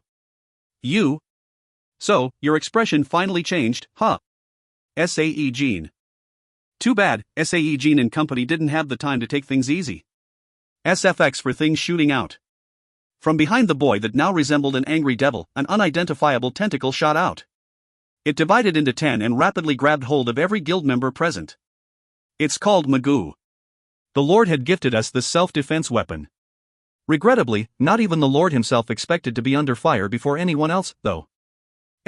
S1: You? So, your expression finally changed, huh? Sae-Jin. Too bad, Sae-Jin and company didn't have the time to take things easy. SFX for things shooting out. From behind the boy that now resembled an angry devil, an unidentifiable tentacle shot out. It divided into 10 and rapidly grabbed hold of every guild member present. It's called Magoo. The Lord had gifted us this self-defense weapon. Regrettably, not even the Lord himself expected to be under fire before anyone else, though.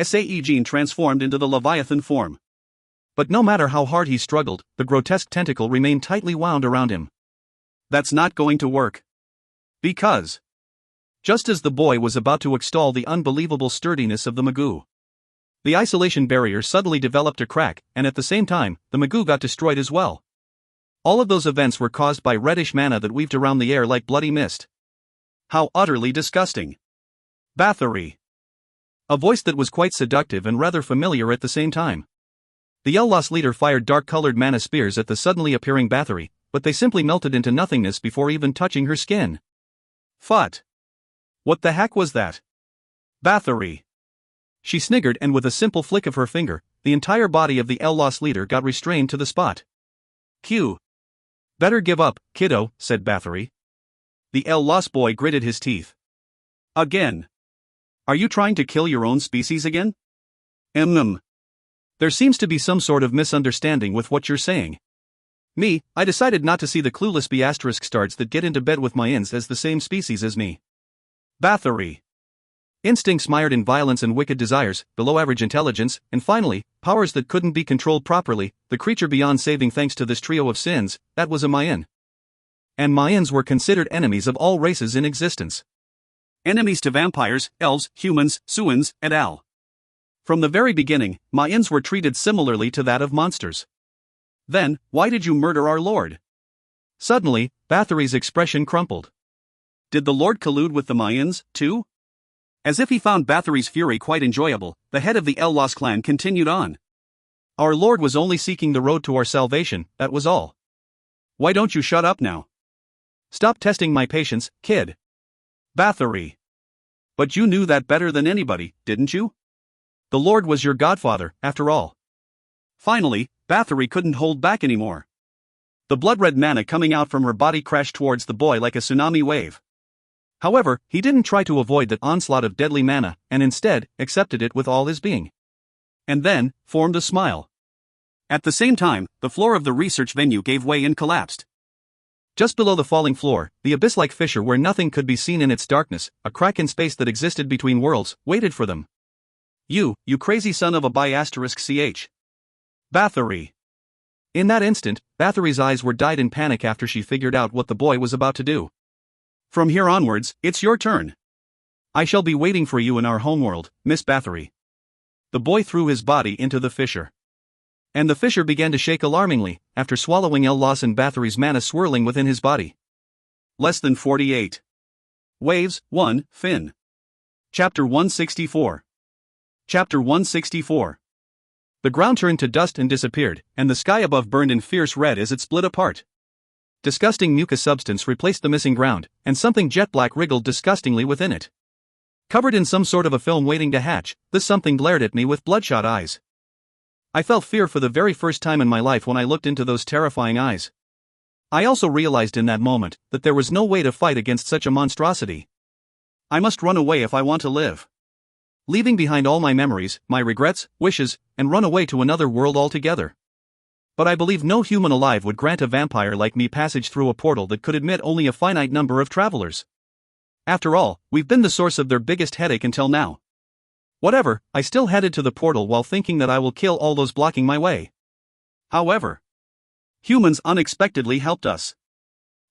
S1: Sae-Jin transformed into the Leviathan form. But no matter how hard he struggled, the grotesque tentacle remained tightly wound around him. That's not going to work. Because... Just as the boy was about to extol the unbelievable sturdiness of the Magoo, the isolation barrier suddenly developed a crack, and at the same time, the Magoo got destroyed as well. All of those events were caused by reddish mana that weaved around the air like bloody mist. How utterly disgusting. Bathory. A voice that was quite seductive and rather familiar at the same time. The El-Los leader fired dark-colored mana spears at the suddenly appearing Bathory, but they simply melted into nothingness before even touching her skin. Phut. What the heck was that? Bathory. She sniggered, and with a simple flick of her finger, the entire body of the El-Los leader got restrained to the spot. Q. Better give up, kiddo, said Bathory. The El-Los boy gritted his teeth. Again. Are you trying to kill your own species again? There seems to be some sort of misunderstanding with what you're saying. Me, I decided not to see the clueless B***stards that get into bed with my ins as the same species as me. Bathory. Instincts mired in violence and wicked desires, below-average intelligence, and finally, powers that couldn't be controlled properly, the creature beyond saving thanks to this trio of sins, that was a Mayan. And Mayans were considered enemies of all races in existence. Enemies to vampires, elves, humans, Suans, et al. From the very beginning, Mayans were treated similarly to that of monsters. Then, why did you murder our lord? Suddenly, Bathory's expression crumpled. Did the Lord collude with the Mayans, too? As if he found Bathory's fury quite enjoyable, the head of the El-Los clan continued on. Our Lord was only seeking the road to our salvation, that was all. Why don't you shut up now? Stop testing my patience, kid. Bathory. But you knew that better than anybody, didn't you? The Lord was your godfather, after all. Finally, Bathory couldn't hold back anymore. The blood-red mana coming out from her body crashed towards the boy like a tsunami wave. However, he didn't try to avoid that onslaught of deadly mana, and instead, accepted it with all his being. And then, formed a smile. At the same time, the floor of the research venue gave way and collapsed. Just below the falling floor, the abyss-like fissure where nothing could be seen in its darkness, a crack in space that existed between worlds, waited for them. You crazy son of a *ch. Bathory. In that instant, Bathory's eyes were dyed in panic after she figured out what the boy was about to do. From here onwards, it's your turn. I shall be waiting for you in our homeworld, Miss Bathory. The boy threw his body into the fissure. And the fissure began to shake alarmingly, after swallowing El-Los and Bathory's mana swirling within his body. Less than 48. Waves, 1, Fin. Chapter 164. Chapter 164. The ground turned to dust and disappeared, and the sky above burned in fierce red as it split apart. Disgusting mucus substance replaced the missing ground, and something jet-black wriggled disgustingly within it. Covered in some sort of a film waiting to hatch, this something glared at me with bloodshot eyes. I felt fear for the very first time in my life when I looked into those terrifying eyes. I also realized in that moment that there was no way to fight against such a monstrosity. I must run away if I want to live. Leaving behind all my memories, my regrets, wishes, and run away to another world altogether. But I believe no human alive would grant a vampire like me passage through a portal that could admit only a finite number of travelers. After all, we've been the source of their biggest headache until now. Whatever, I still headed to the portal while thinking that I will kill all those blocking my way. However, humans unexpectedly helped us.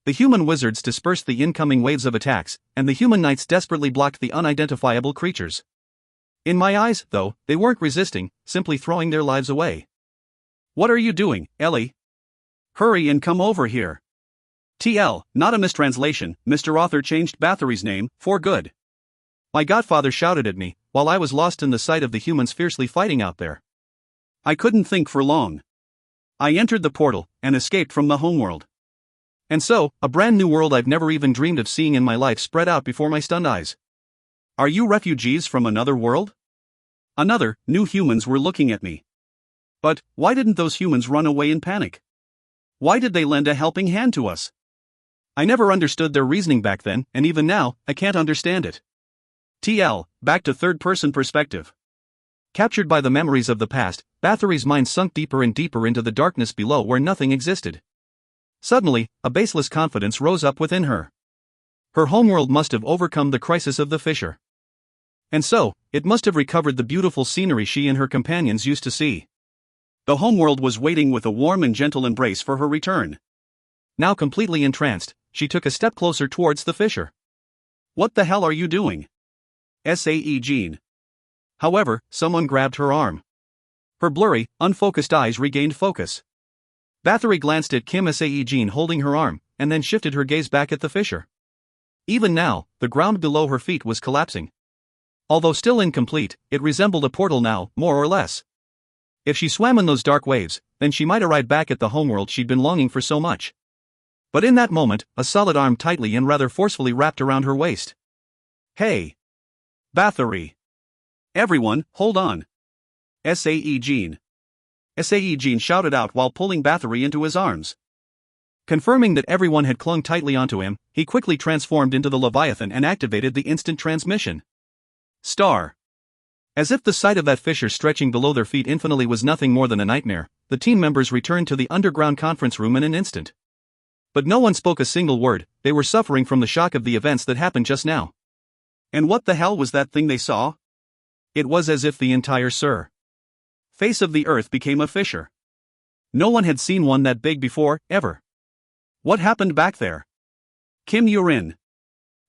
S1: The human wizards dispersed the incoming waves of attacks, and the human knights desperately blocked the unidentifiable creatures. In my eyes, though, they weren't resisting, simply throwing their lives away. What are you doing, Ellie? Hurry and come over here. TL, not a mistranslation, Mr. Author changed Bathory's name, for good. My godfather shouted at me, while I was lost in the sight of the humans fiercely fighting out there. I couldn't think for long. I entered the portal, and escaped from the homeworld. And so, a brand new world I've never even dreamed of seeing in my life spread out before my stunned eyes. Are you refugees from another world? Another, new humans were looking at me. But, why didn't those humans run away in panic? Why did they lend a helping hand to us? I never understood their reasoning back then, and even now, I can't understand it. TL, back to third-person perspective. Captured by the memories of the past, Bathory's mind sunk deeper and deeper into the darkness below where nothing existed. Suddenly, a baseless confidence rose up within her. Her homeworld must have overcome the crisis of the fissure. And so, it must have recovered the beautiful scenery she and her companions used to see. The homeworld was waiting with a warm and gentle embrace for her return. Now completely entranced, she took a step closer towards the fissure. What the hell are you doing? Sae-Jin. However, someone grabbed her arm. Her blurry, unfocused eyes regained focus. Bathory glanced at Kim Sae-Jin holding her arm, and then shifted her gaze back at the fissure. Even now, the ground below her feet was collapsing. Although still incomplete, it resembled a portal now, more or less. If she swam in those dark waves, then she might arrive back at the homeworld she'd been longing for so much. But in that moment, a solid arm tightly and rather forcefully wrapped around her waist. Hey! Bathory! Everyone, hold on! Sae-Jin. Sae-Jin shouted out while pulling Bathory into his arms. Confirming that everyone had clung tightly onto him, he quickly transformed into the Leviathan and activated the instant transmission. Star. As if the sight of that fissure stretching below their feet infinitely was nothing more than a nightmare, the team members returned to the underground conference room in an instant. But no one spoke a single word, they were suffering from the shock of the events that happened just now. And what the hell was that thing they saw? It was as if the entire face of the earth became a fissure. No one had seen one that big before, ever. What happened back there? Kim Yurin.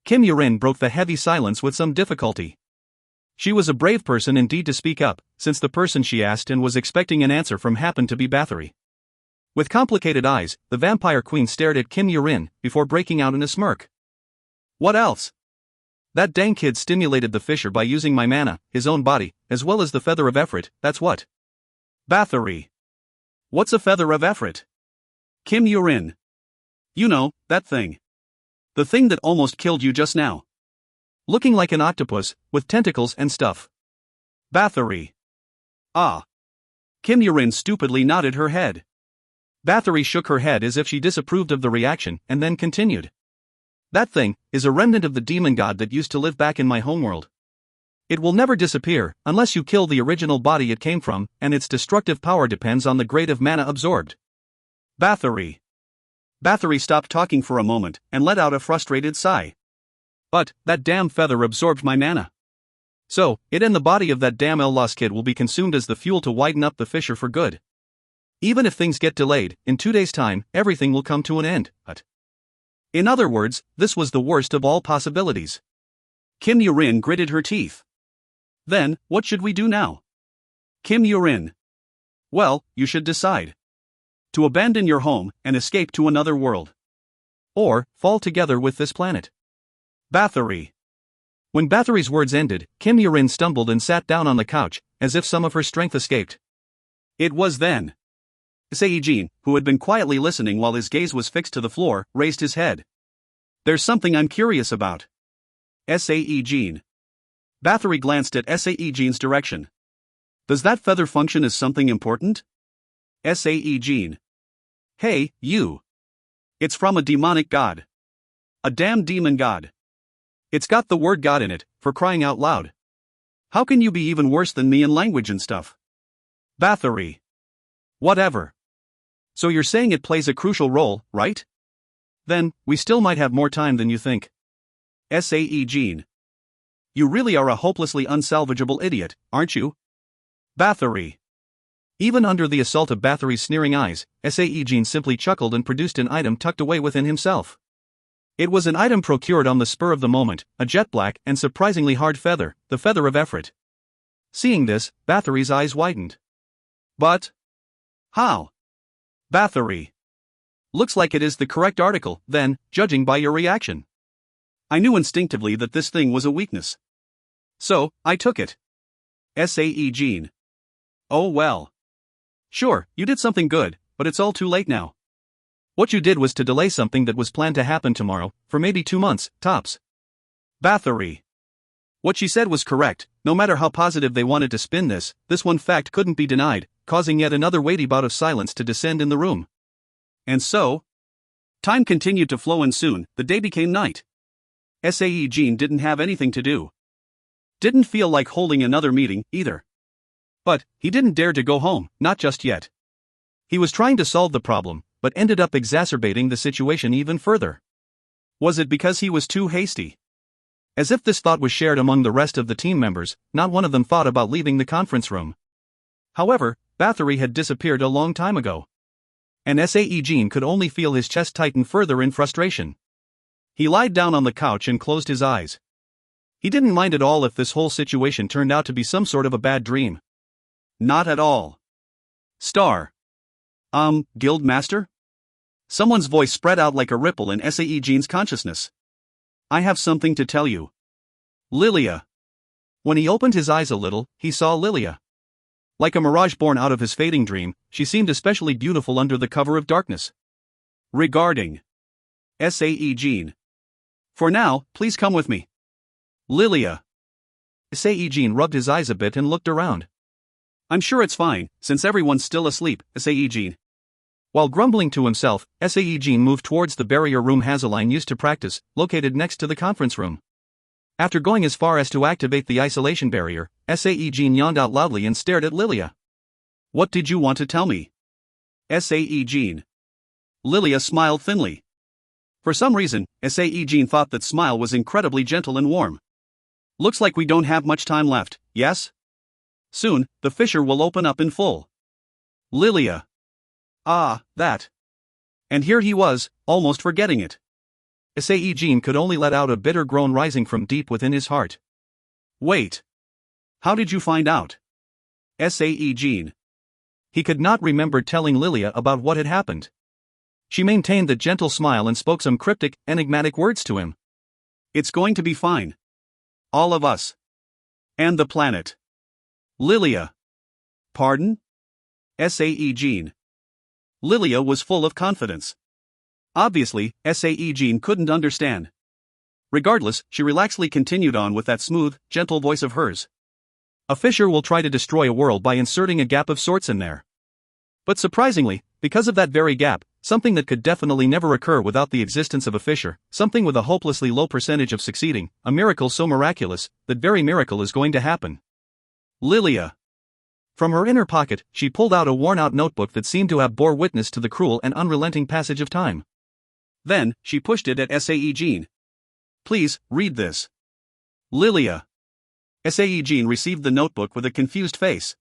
S1: Kim Yurin broke the heavy silence with some difficulty. She was a brave person indeed to speak up, since the person she asked and was expecting an answer from happened to be Bathory. With complicated eyes, the vampire queen stared at Kim Yurin before breaking out in a smirk. What else? That dang kid stimulated the fissure by using my mana, his own body, as well as the feather of Efrit, that's what. Bathory. What's a feather of Efrit? Kim Yurin. You know, that thing. The thing that almost killed you just now. Looking like an octopus, with tentacles and stuff. Bathory. Ah. Kim Yurin stupidly nodded her head. Bathory shook her head as if she disapproved of the reaction and then continued. That thing is a remnant of the demon god that used to live back in my homeworld. It will never disappear unless you kill the original body it came from, and its destructive power depends on the grade of mana absorbed. Bathory. Bathory stopped talking for a moment and let out a frustrated sigh. But that damn feather absorbed my mana. So, it and the body of that damn Ellos kid will be consumed as the fuel to widen up the fissure for good. Even if things get delayed, in 2 days' time, everything will come to an end. In other words, this was the worst of all possibilities. Kim Yurin gritted her teeth. Then, what should we do now? Kim Yurin. Well, you should decide. To abandon your home and escape to another world. Or, fall together with this planet. Bathory. When Bathory's words ended, Kim Yurin stumbled and sat down on the couch, as if some of her strength escaped. It was then. Sae-Jin, who had been quietly listening while his gaze was fixed to the floor, raised his head. There's something I'm curious about. Sae-Jin. Bathory glanced at Sae-Jin's direction. Does that feather function as something important? Sae-Jin. Hey, you. It's from a demonic god. A damn demon god. It's got the word God in it, for crying out loud. How can you be even worse than me in language and stuff? Bathory. Whatever. So you're saying it plays a crucial role, right? Then, we still might have more time than you think. Sae-Jin. You really are a hopelessly unsalvageable idiot, aren't you? Bathory. Even under the assault of Bathory's sneering eyes, Sae-Jin simply chuckled and produced an item tucked away within himself. It was an item procured on the spur of the moment, a jet black and surprisingly hard feather, the feather of Efrit. Seeing this, Bathory's eyes widened. But? How? Bathory. Looks like it is the correct article, then, judging by your reaction. I knew instinctively that this thing was a weakness. So, I took it. Sae-Jin. Oh well. Sure, you did something good, but it's all too late now. What you did was to delay something that was planned to happen tomorrow, for maybe 2 months, tops. Bathory. What she said was correct. No matter how positive they wanted to spin this one fact couldn't be denied, causing yet another weighty bout of silence to descend in the room. And so? Time continued to flow and soon, the day became night. Sae-Jin didn't have anything to do. Didn't feel like holding another meeting, either. But, he didn't dare to go home, not just yet. He was trying to solve the problem, but ended up exacerbating the situation even further. Was it because he was too hasty? As if this thought was shared among the rest of the team members, not one of them thought about leaving the conference room. However, Bathory had disappeared a long time ago. And Sae-Jin could only feel his chest tighten further in frustration. He lied down on the couch and closed his eyes. He didn't mind at all if this whole situation turned out to be some sort of a bad dream. Not at all. Star. Guildmaster? Someone's voice spread out like a ripple in Sae-Jin's consciousness. I have something to tell you. Lilia. When he opened his eyes a little, he saw Lilia. Like a mirage born out of his fading dream, she seemed especially beautiful under the cover of darkness. Regarding. Sae-Jin. For now, please come with me. Lilia. Sae-Jin rubbed his eyes a bit and looked around. I'm sure it's fine, since everyone's still asleep, Sae-Jin. While grumbling to himself, Sae-Jin moved towards the barrier room Hazeline used to practice, located next to the conference room. After going as far as to activate the isolation barrier, Sae-Jin yawned out loudly and stared at Lilia. What did you want to tell me? Sae-Jin. Lilia smiled thinly. For some reason, Sae-Jin thought that smile was incredibly gentle and warm. Looks like we don't have much time left, yes? Soon, the fissure will open up in full. Lilia. Ah, that. And here he was, almost forgetting it. Sae-Jin could only let out a bitter groan rising from deep within his heart. Wait. How did you find out? Sae-Jin. he could not remember telling Lilia about what had happened. She maintained the gentle smile and spoke some cryptic, enigmatic words to him. It's going to be fine. All of us. And the planet. Lilia. Pardon? Sae-Jin. Lilia was full of confidence. Obviously, Sae-Jin couldn't understand. Regardless, she relaxedly continued on with that smooth, gentle voice of hers. A fissure will try to destroy a world by inserting a gap of sorts in there. But surprisingly, because of that very gap, something that could definitely never occur without the existence of a fissure, something with a hopelessly low percentage of succeeding, a miracle so miraculous, that very miracle is going to happen. Lilia. From her inner pocket, she pulled out a worn-out notebook that seemed to have bore witness to the cruel and unrelenting passage of time. Then, she pushed it at Sae-Jin. Please, read this. Lilia. Sae-Jin received the notebook with a confused face.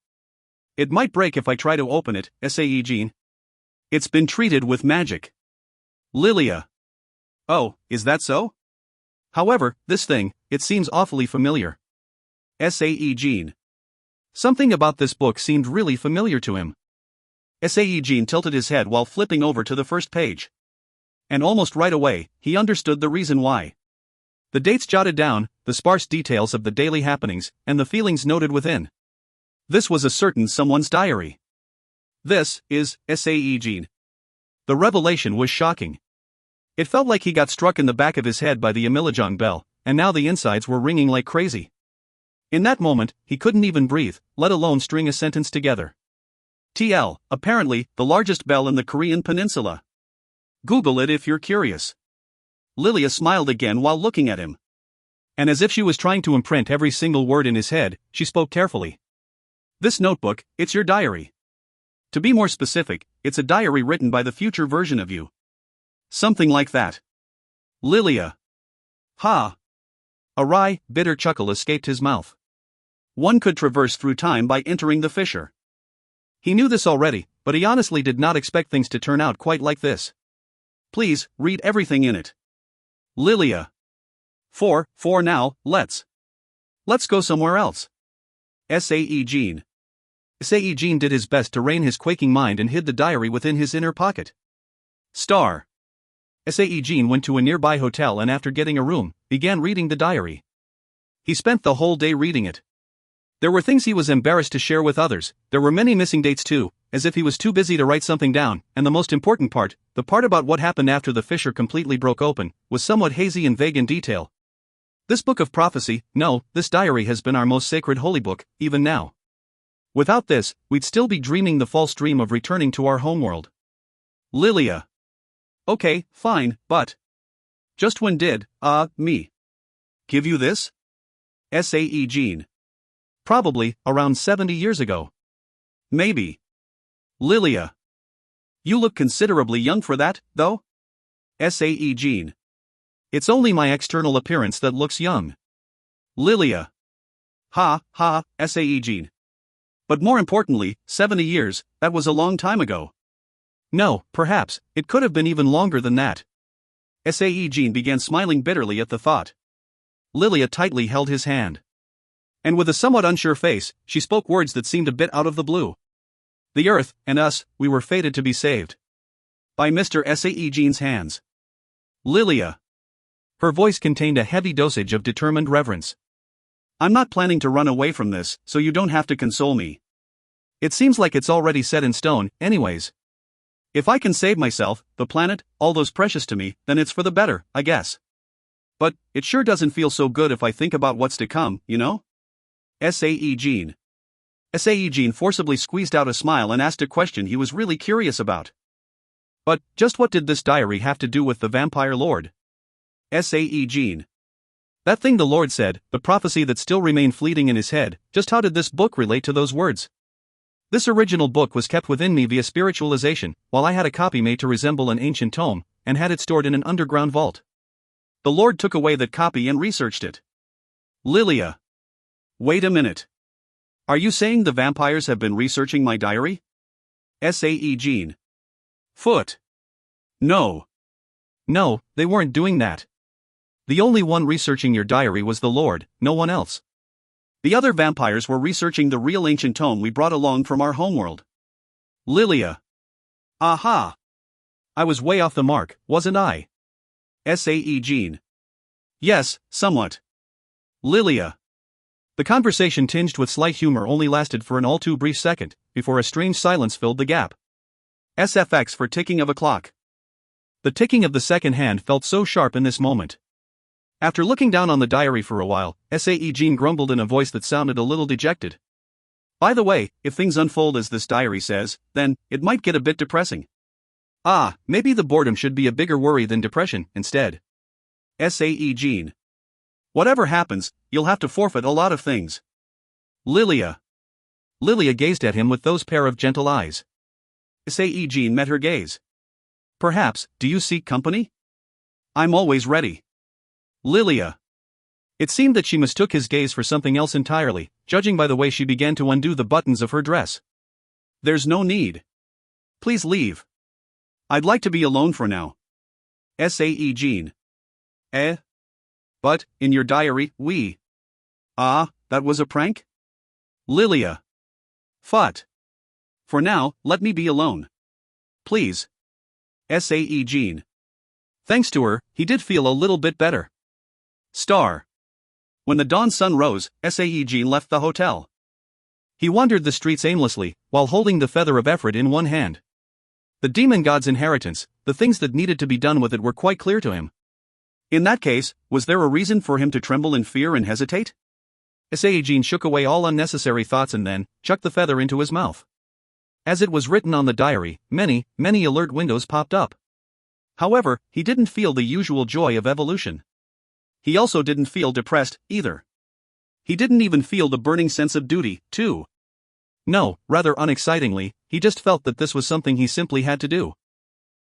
S1: It might break if I try to open it, Sae-Jin. It's been treated with magic. Lilia. Oh, is that so? However, this thing, it seems awfully familiar. Sae-Jin. Something about this book seemed really familiar to him. Sae-Jin tilted his head while flipping over to the first page. And almost right away, he understood the reason why. The dates jotted down, the sparse details of the daily happenings, and the feelings noted within. This was a certain someone's diary. This is Sae-Jin. The revelation was shocking. It felt like he got struck in the back of his head by the Amilajong bell, and now the insides were ringing like crazy. In that moment, he couldn't even breathe, let alone string a sentence together. TL, apparently, the largest bell in the Korean peninsula. Google it if you're curious. Lilia smiled again while looking at him. And as if she was trying to imprint every single word in his head, she spoke carefully. This notebook, it's your diary. To be more specific, it's a diary written by the future version of you. Something like that. Lilia. Ha. A wry, bitter chuckle escaped his mouth. One could traverse through time by entering the fissure. He knew this already, but he honestly did not expect things to turn out quite like this. Please, read everything in it. Lilia. For now, let's go somewhere else. Sae-Jin. Sae-Jin did his best to rein his quaking mind and hid the diary within his inner pocket. Star. Sae-Jin went to a nearby hotel and after getting a room, began reading the diary. He spent the whole day reading it. There were things he was embarrassed to share with others, there were many missing dates too, as if he was too busy to write something down, and the most important part, the part about what happened after the fissure completely broke open, was somewhat hazy and vague in detail. This book of prophecy, no, this diary has been our most sacred holy book, even now. Without this, we'd still be dreaming the false dream of returning to our homeworld. Lilia. Okay, fine, but just when did, me give you this? Sae-Jin. Probably, around 70 years ago. Maybe. Lilia. You look considerably young for that, though? Sae-Jin. It's only my external appearance that looks young. Lilia. Ha, Sae-Jin. But more importantly, 70 years, that was a long time ago. No, perhaps, it could have been even longer than that. Sae-Jin began smiling bitterly at the thought. Lilia tightly held his hand. And with a somewhat unsure face, she spoke words that seemed a bit out of the blue. The Earth, and us, we were fated to be saved. By Mr. Sae-Jin's hands. Lilia. Her voice contained a heavy dosage of determined reverence. I'm not planning to run away from this, so you don't have to console me. It seems like it's already set in stone, anyways. If I can save myself, the planet, all those precious to me, then it's for the better, I guess. But, it sure doesn't feel so good if I think about what's to come, you know? Sae-Jin. Sae-Jin forcibly squeezed out a smile and asked a question he was really curious about. But, just what did this diary have to do with the vampire lord? Sae-Jin. That thing the Lord said, the prophecy that still remained fleeting in his head, just how did this book relate to those words? This original book was kept within me via spiritualization, while I had a copy made to resemble an ancient tome, and had it stored in an underground vault. The Lord took away that copy and researched it. Lilia. Wait a minute. Are you saying the vampires have been researching my diary? Sae-Jin. Foot. No. No, they weren't doing that. The only one researching your diary was the Lord, no one else. The other vampires were researching the real ancient tome we brought along from our homeworld. Lilia. Aha! I was way off the mark, wasn't I? Sae-Jin. Yes, somewhat. Lilia. The conversation tinged with slight humor only lasted for an all too brief second, before a strange silence filled the gap. SFX for ticking of a clock. The ticking of the second hand felt so sharp in this moment. After looking down on the diary for a while, Sae-Jin grumbled in a voice that sounded a little dejected. By the way, if things unfold as this diary says, then it might get a bit depressing. Maybe the boredom should be a bigger worry than depression, instead. Sae-Jin. Whatever happens, you'll have to forfeit a lot of things. Lilia. Lilia gazed at him with those pair of gentle eyes. Sae-Jin met her gaze. Perhaps, do you seek company? I'm always ready. Lilia. It seemed that she mistook his gaze for something else entirely, judging by the way she began to undo the buttons of her dress. There's no need. Please leave. I'd like to be alone for now. Sae-Jin. But, in your diary, we. That was a prank? Lilia. Phut. For now, let me be alone. Please. Sae-Jin. Thanks to her, he did feel a little bit better. Star. When the dawn sun rose, Sae-Jin left the hotel. He wandered the streets aimlessly, while holding the feather of Efrit in one hand. The demon god's inheritance, the things that needed to be done with it were quite clear to him. In that case, was there a reason for him to tremble in fear and hesitate? Sae-Jin shook away all unnecessary thoughts and then chucked the feather into his mouth. As it was written on the diary, many alert windows popped up. However, he didn't feel the usual joy of evolution. He also didn't feel depressed, either. He didn't even feel the burning sense of duty, too. No, rather unexcitingly, he just felt that this was something he simply had to do.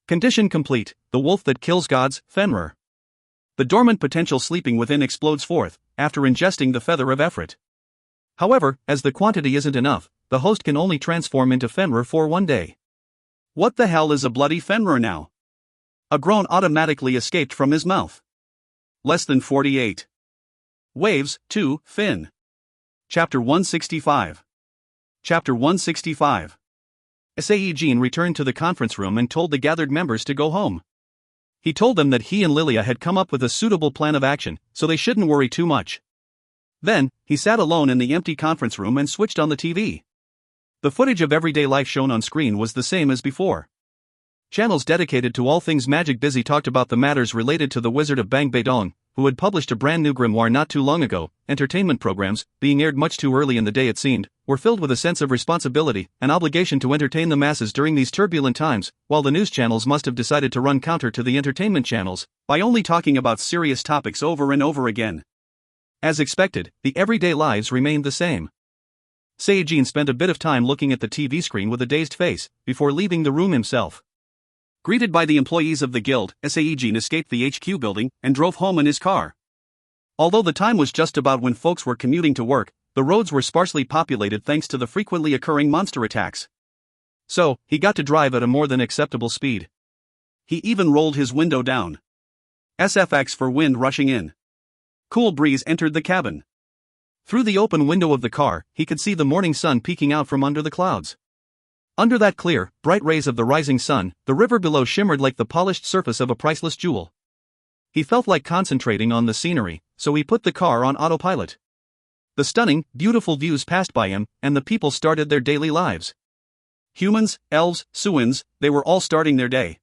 S1: Condition complete, the wolf that kills gods, Fenrir. The dormant potential sleeping within explodes forth, after ingesting the feather of Efrit. However, as the quantity isn't enough, the host can only transform into Fenrir for one day. What the hell is a bloody Fenrir now? A groan automatically escaped from his mouth. Less than 48. Waves, 2, Finn. Chapter 165. Chapter 165. Sae-Jin returned to the conference room and told the gathered members to go home. He told them that he and Lilia had come up with a suitable plan of action, so they shouldn't worry too much. Then, he sat alone in the empty conference room and switched on the TV. The footage of everyday life shown on screen was the same as before. Channels dedicated to all things magic busy talked about the matters related to the Wizard of Bang Baedong, who had published a brand new grimoire not too long ago. Entertainment programs, being aired much too early in the day it seemed, were filled with a sense of responsibility and obligation to entertain the masses during these turbulent times, while the news channels must have decided to run counter to the entertainment channels by only talking about serious topics over and over again. As expected, the everyday lives remained the same. Sae-Jin spent a bit of time looking at the TV screen with a dazed face, before leaving the room himself. Greeted by the employees of the guild, Sae-Jin escaped the HQ building and drove home in his car. Although the time was just about when folks were commuting to work, the roads were sparsely populated thanks to the frequently occurring monster attacks. So, he got to drive at a more than acceptable speed. He even rolled his window down. SFX for wind rushing in. Cool breeze entered the cabin. Through the open window of the car, he could see the morning sun peeking out from under the clouds. Under that clear, bright rays of the rising sun, the river below shimmered like the polished surface of a priceless jewel. He felt like concentrating on the scenery, so he put the car on autopilot. The stunning, beautiful views passed by him, and the people started their daily lives. Humans, elves, Suins, they were all starting their day.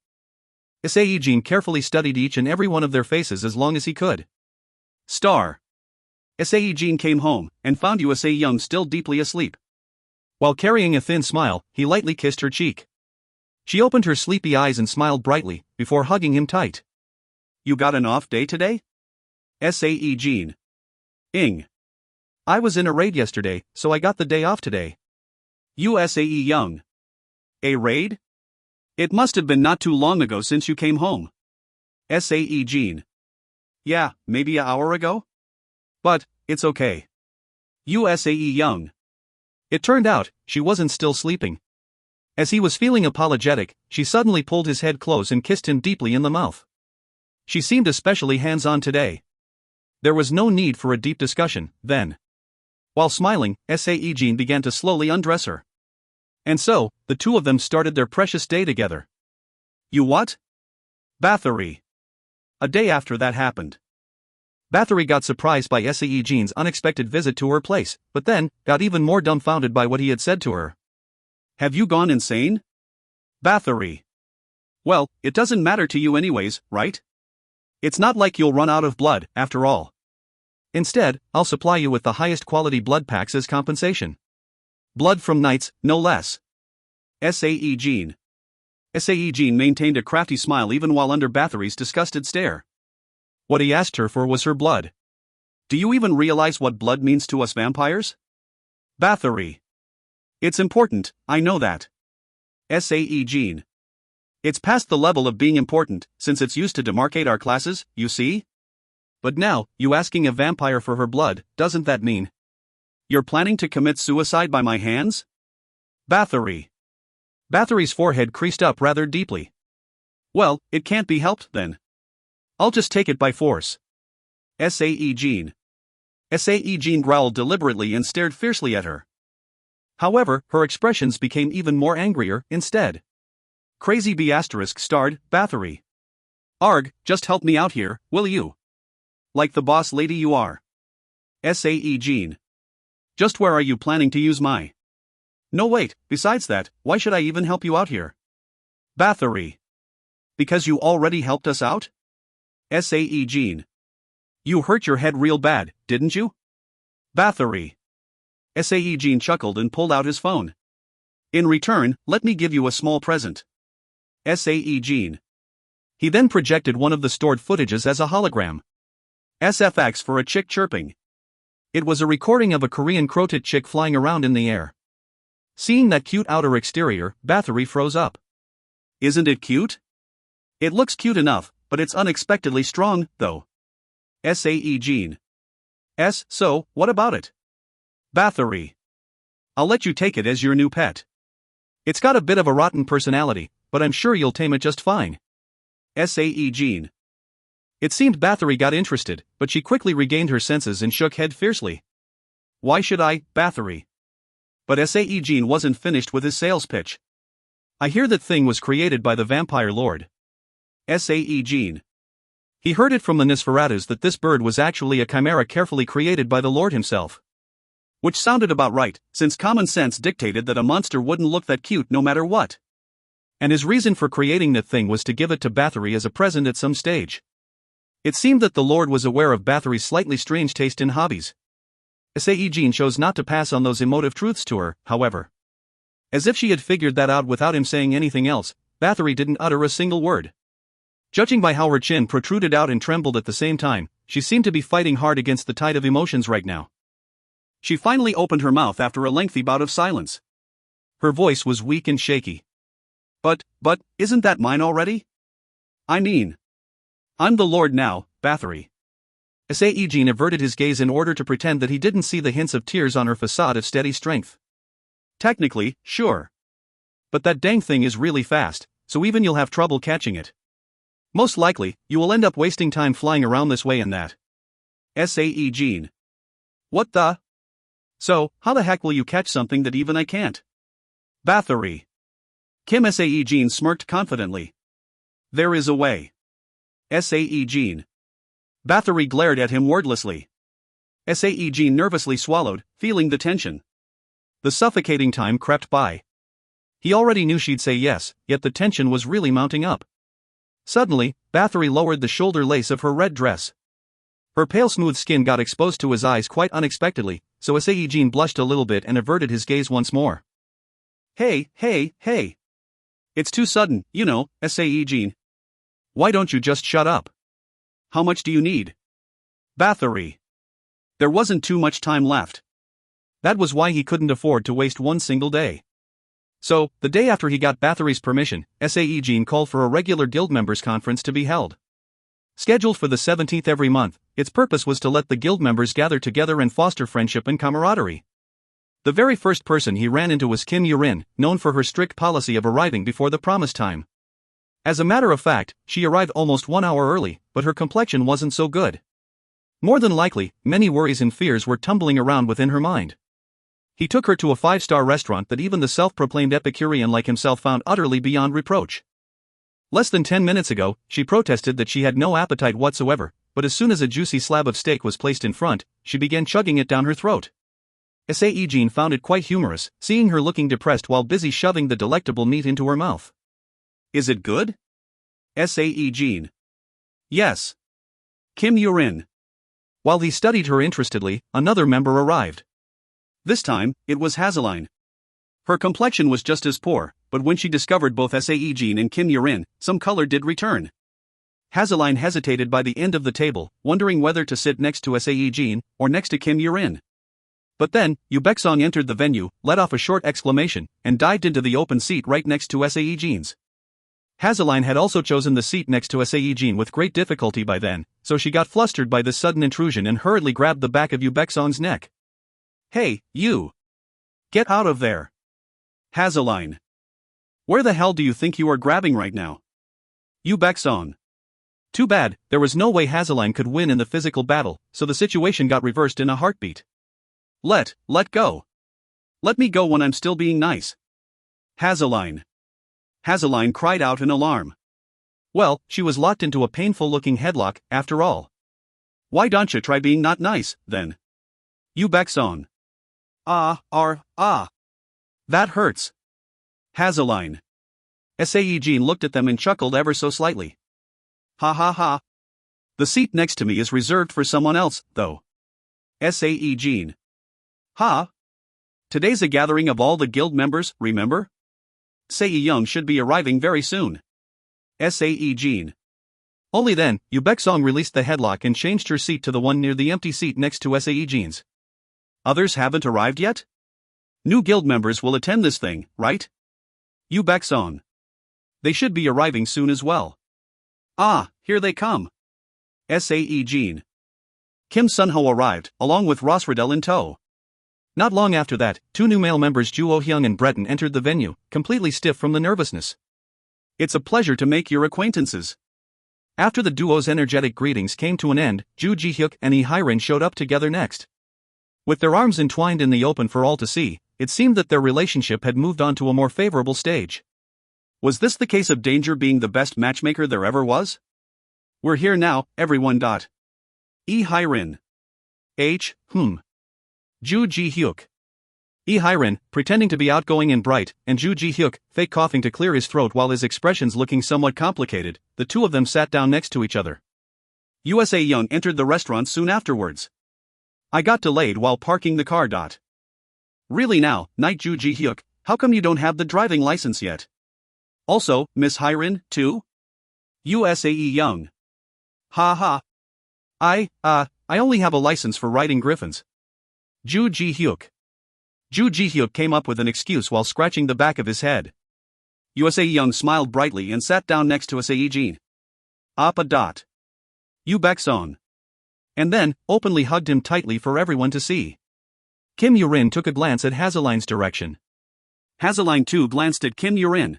S1: Sae-Jin carefully studied each and every one of their faces as long as he could. Star. Sae-Jin came home, and found Sae-Young still deeply asleep. While carrying a thin smile, he lightly kissed her cheek. She opened her sleepy eyes and smiled brightly, before hugging him tight. You got an off day today? Sae-Jin. Ing. I was in a raid yesterday, so I got the day off today. Sae-Young. A raid? It must have been not too long ago since you came home. Sae-Jin. Yeah, maybe an hour ago? But, it's okay. Sae-Young. It turned out, she wasn't still sleeping. As he was feeling apologetic, she suddenly pulled his head close and kissed him deeply in the mouth. She seemed especially hands-on today. There was no need for a deep discussion, then. While smiling, Sae-Jin began to slowly undress her. And so, the two of them started their precious day together. You what? Bathory. A day after that happened, Bathory got surprised by Sae-Jin's unexpected visit to her place, but then, got even more dumbfounded by what he had said to her. Have you gone insane? Bathory. Well, it doesn't matter to you anyways, right? It's not like you'll run out of blood, after all. Instead, I'll supply you with the highest quality blood packs as compensation. Blood from knights, no less. Sae-Jin. Sae-Jin maintained a crafty smile even while under Bathory's disgusted stare. What he asked her for was her blood. Do you even realize what blood means to us vampires? Bathory. It's important, I know that. Sae-Jin. It's past the level of being important, since it's used to demarcate our classes, you see? But now, you asking a vampire for her blood, doesn't that mean you're planning to commit suicide by my hands? Bathory. Bathory's forehead creased up rather deeply. Well, it can't be helped then. I'll just take it by force. Sae-Jin. Sae-Jin growled deliberately and stared fiercely at her. However, her expressions became even more angrier instead. Crazy B** starred, Bathory. Arg, just help me out here, will you? Like the boss lady you are. Sae-Jin. Just where are you planning to use my... No wait, besides that, why should I even help you out here? Bathory. Because you already helped us out? Sae-Jin. You hurt your head real bad, didn't you? Bathory. Sae-Jin chuckled and pulled out his phone. In return, let me give you a small present. Sae-Jin. He then projected one of the stored footages as a hologram. SFX for a chick chirping. It was a recording of a Korean crow-tit chick flying around in the air. Seeing that cute outer exterior, Bathory froze up. Isn't it cute? It looks cute enough, but it's unexpectedly strong, though. Sae-Jin. So, what about it? Bathory. I'll let you take it as your new pet. It's got a bit of a rotten personality, but I'm sure you'll tame it just fine. Sae-Jin. It seemed Bathory got interested, but she quickly regained her senses and shook head fiercely. Why should I, Bathory? But Sae-Jin wasn't finished with his sales pitch. I hear that thing was created by the vampire lord. Sae-Jin. He heard it from the Nosferatus that this bird was actually a chimera carefully created by the lord himself. Which sounded about right, since common sense dictated that a monster wouldn't look that cute no matter what. And his reason for creating that thing was to give it to Bathory as a present at some stage. It seemed that the lord was aware of Bathory's slightly strange taste in hobbies. Sae-Jin chose not to pass on those emotive truths to her, however. As if she had figured that out without him saying anything else, Bathory didn't utter a single word. Judging by how her chin protruded out and trembled at the same time, she seemed to be fighting hard against the tide of emotions right now. She finally opened her mouth after a lengthy bout of silence. Her voice was weak and shaky. But, isn't that mine already? I mean, I'm the lord now, Bathory. Sae-Jin averted his gaze in order to pretend that he didn't see the hints of tears on her facade of steady strength. Technically, sure. But that dang thing is really fast, so even you'll have trouble catching it. Most likely, you will end up wasting time flying around this way and that. Sae-Jin. What the? So, how the heck will you catch something that even I can't? Bathory. Kim Sae-Jin smirked confidently. There is a way. Sae-Jin. Bathory glared at him wordlessly. Sae-Jin nervously swallowed, feeling the tension. The suffocating time crept by. He already knew she'd say yes, yet the tension was really mounting up. Suddenly, Bathory lowered the shoulder lace of her red dress. Her pale smooth skin got exposed to his eyes quite unexpectedly, so Sae-Jin blushed a little bit and averted his gaze once more. Hey. It's too sudden, you know, Sae-Jin. Why don't you just shut up? How much do you need? Bathory. There wasn't too much time left. That was why he couldn't afford to waste one single day. So, the day after he got Bathory's permission, Sae-Jin called for a regular guild members conference to be held. Scheduled for the 17th every month, its purpose was to let the guild members gather together and foster friendship and camaraderie. The very first person he ran into was Kim Yurin, known for her strict policy of arriving before the promised time. As a matter of fact, she arrived almost 1 hour early, but her complexion wasn't so good. More than likely, many worries and fears were tumbling around within her mind. He took her to a 5-star restaurant that even the self-proclaimed Epicurean like himself found utterly beyond reproach. Less than 10 minutes ago, she protested that she had no appetite whatsoever, but as soon as a juicy slab of steak was placed in front, she began chugging it down her throat. Sae-Jin found it quite humorous, seeing her looking depressed while busy shoving the delectable meat into her mouth. Is it good? Sae-Jin. Yes. Kim Yurin. While he studied her interestedly, another member arrived. This time, it was Hazeline. Her complexion was just as poor, but when she discovered both Sae-Jin and Kim Yurin, some color did return. Hazeline hesitated by the end of the table, wondering whether to sit next to Sae-Jin or next to Kim Yurin. But then, Yu Baek-song entered the venue, let off a short exclamation, and dived into the open seat right next to Sae-Jin's. Hazeline had also chosen the seat next to Sae-Jin with great difficulty by then, so she got flustered by this sudden intrusion and hurriedly grabbed the back of Yu Baek-song's neck. Hey, you! Get out of there! Hazeline! Where the hell do you think you are grabbing right now? Yu Baek-song. Too bad, there was no way Hazeline could win in the physical battle, so the situation got reversed in a heartbeat. Let go. Let me go when I'm still being nice. Hazeline. Hazeline cried out in alarm. Well, she was locked into a painful-looking headlock, after all. Why don't you try being not nice, then? Yu Baek-song. That hurts. Hazeline. Sae-Jin looked at them and chuckled ever so slightly. Ha ha ha. The seat next to me is reserved for someone else, though. Sae-Jin. Ha? Today's a gathering of all the guild members, remember? Sae-Young should be arriving very soon. Sae-Jin. Only then, Yu Baek-song released the headlock and changed her seat to the one near the empty seat next to Sae-Jin's. Others haven't arrived yet? New guild members will attend this thing, right? Yu Baek-song. They should be arriving soon as well. Ah, here they come. Sae-Jin. Kim Sun-ho arrived, along with Ross Riddell in tow. Not long after that, 2 new male members Ju Oh-hyung and Breton entered the venue, completely stiff from the nervousness. It's a pleasure to make your acquaintances. After the duo's energetic greetings came to an end, Ju Ji-hyuk and Lee Hyrin showed up together next. With their arms entwined in the open for all to see, it seemed that their relationship had moved on to a more favorable stage. Was this the case of Danger being the best matchmaker there ever was? We're here now, everyone. Lee Hyrin. Ju Ji-hyuk. Lee Hyrin, pretending to be outgoing and bright, and Ju Ji-hyuk, fake coughing to clear his throat while his expressions looking somewhat complicated, the two of them sat down next to each other. Sae-Young entered the restaurant soon afterwards. I got delayed while parking the car. Really now, Night Ju Ji-hyuk, how come you don't have the driving license yet? Also, Miss Hyrin, too? Sae-Young. Ha ha. I only have a license for riding griffins. Ju Ji-hyuk. Ju Ji-hyuk came up with an excuse while scratching the back of his head. Sae-Young smiled brightly and sat down next to Sae-Jin. Appa. Yu Baek-song. And then, openly hugged him tightly for everyone to see. Kim Yurin took a glance at Hazeline's direction. Hazeline too glanced at Kim Yurin.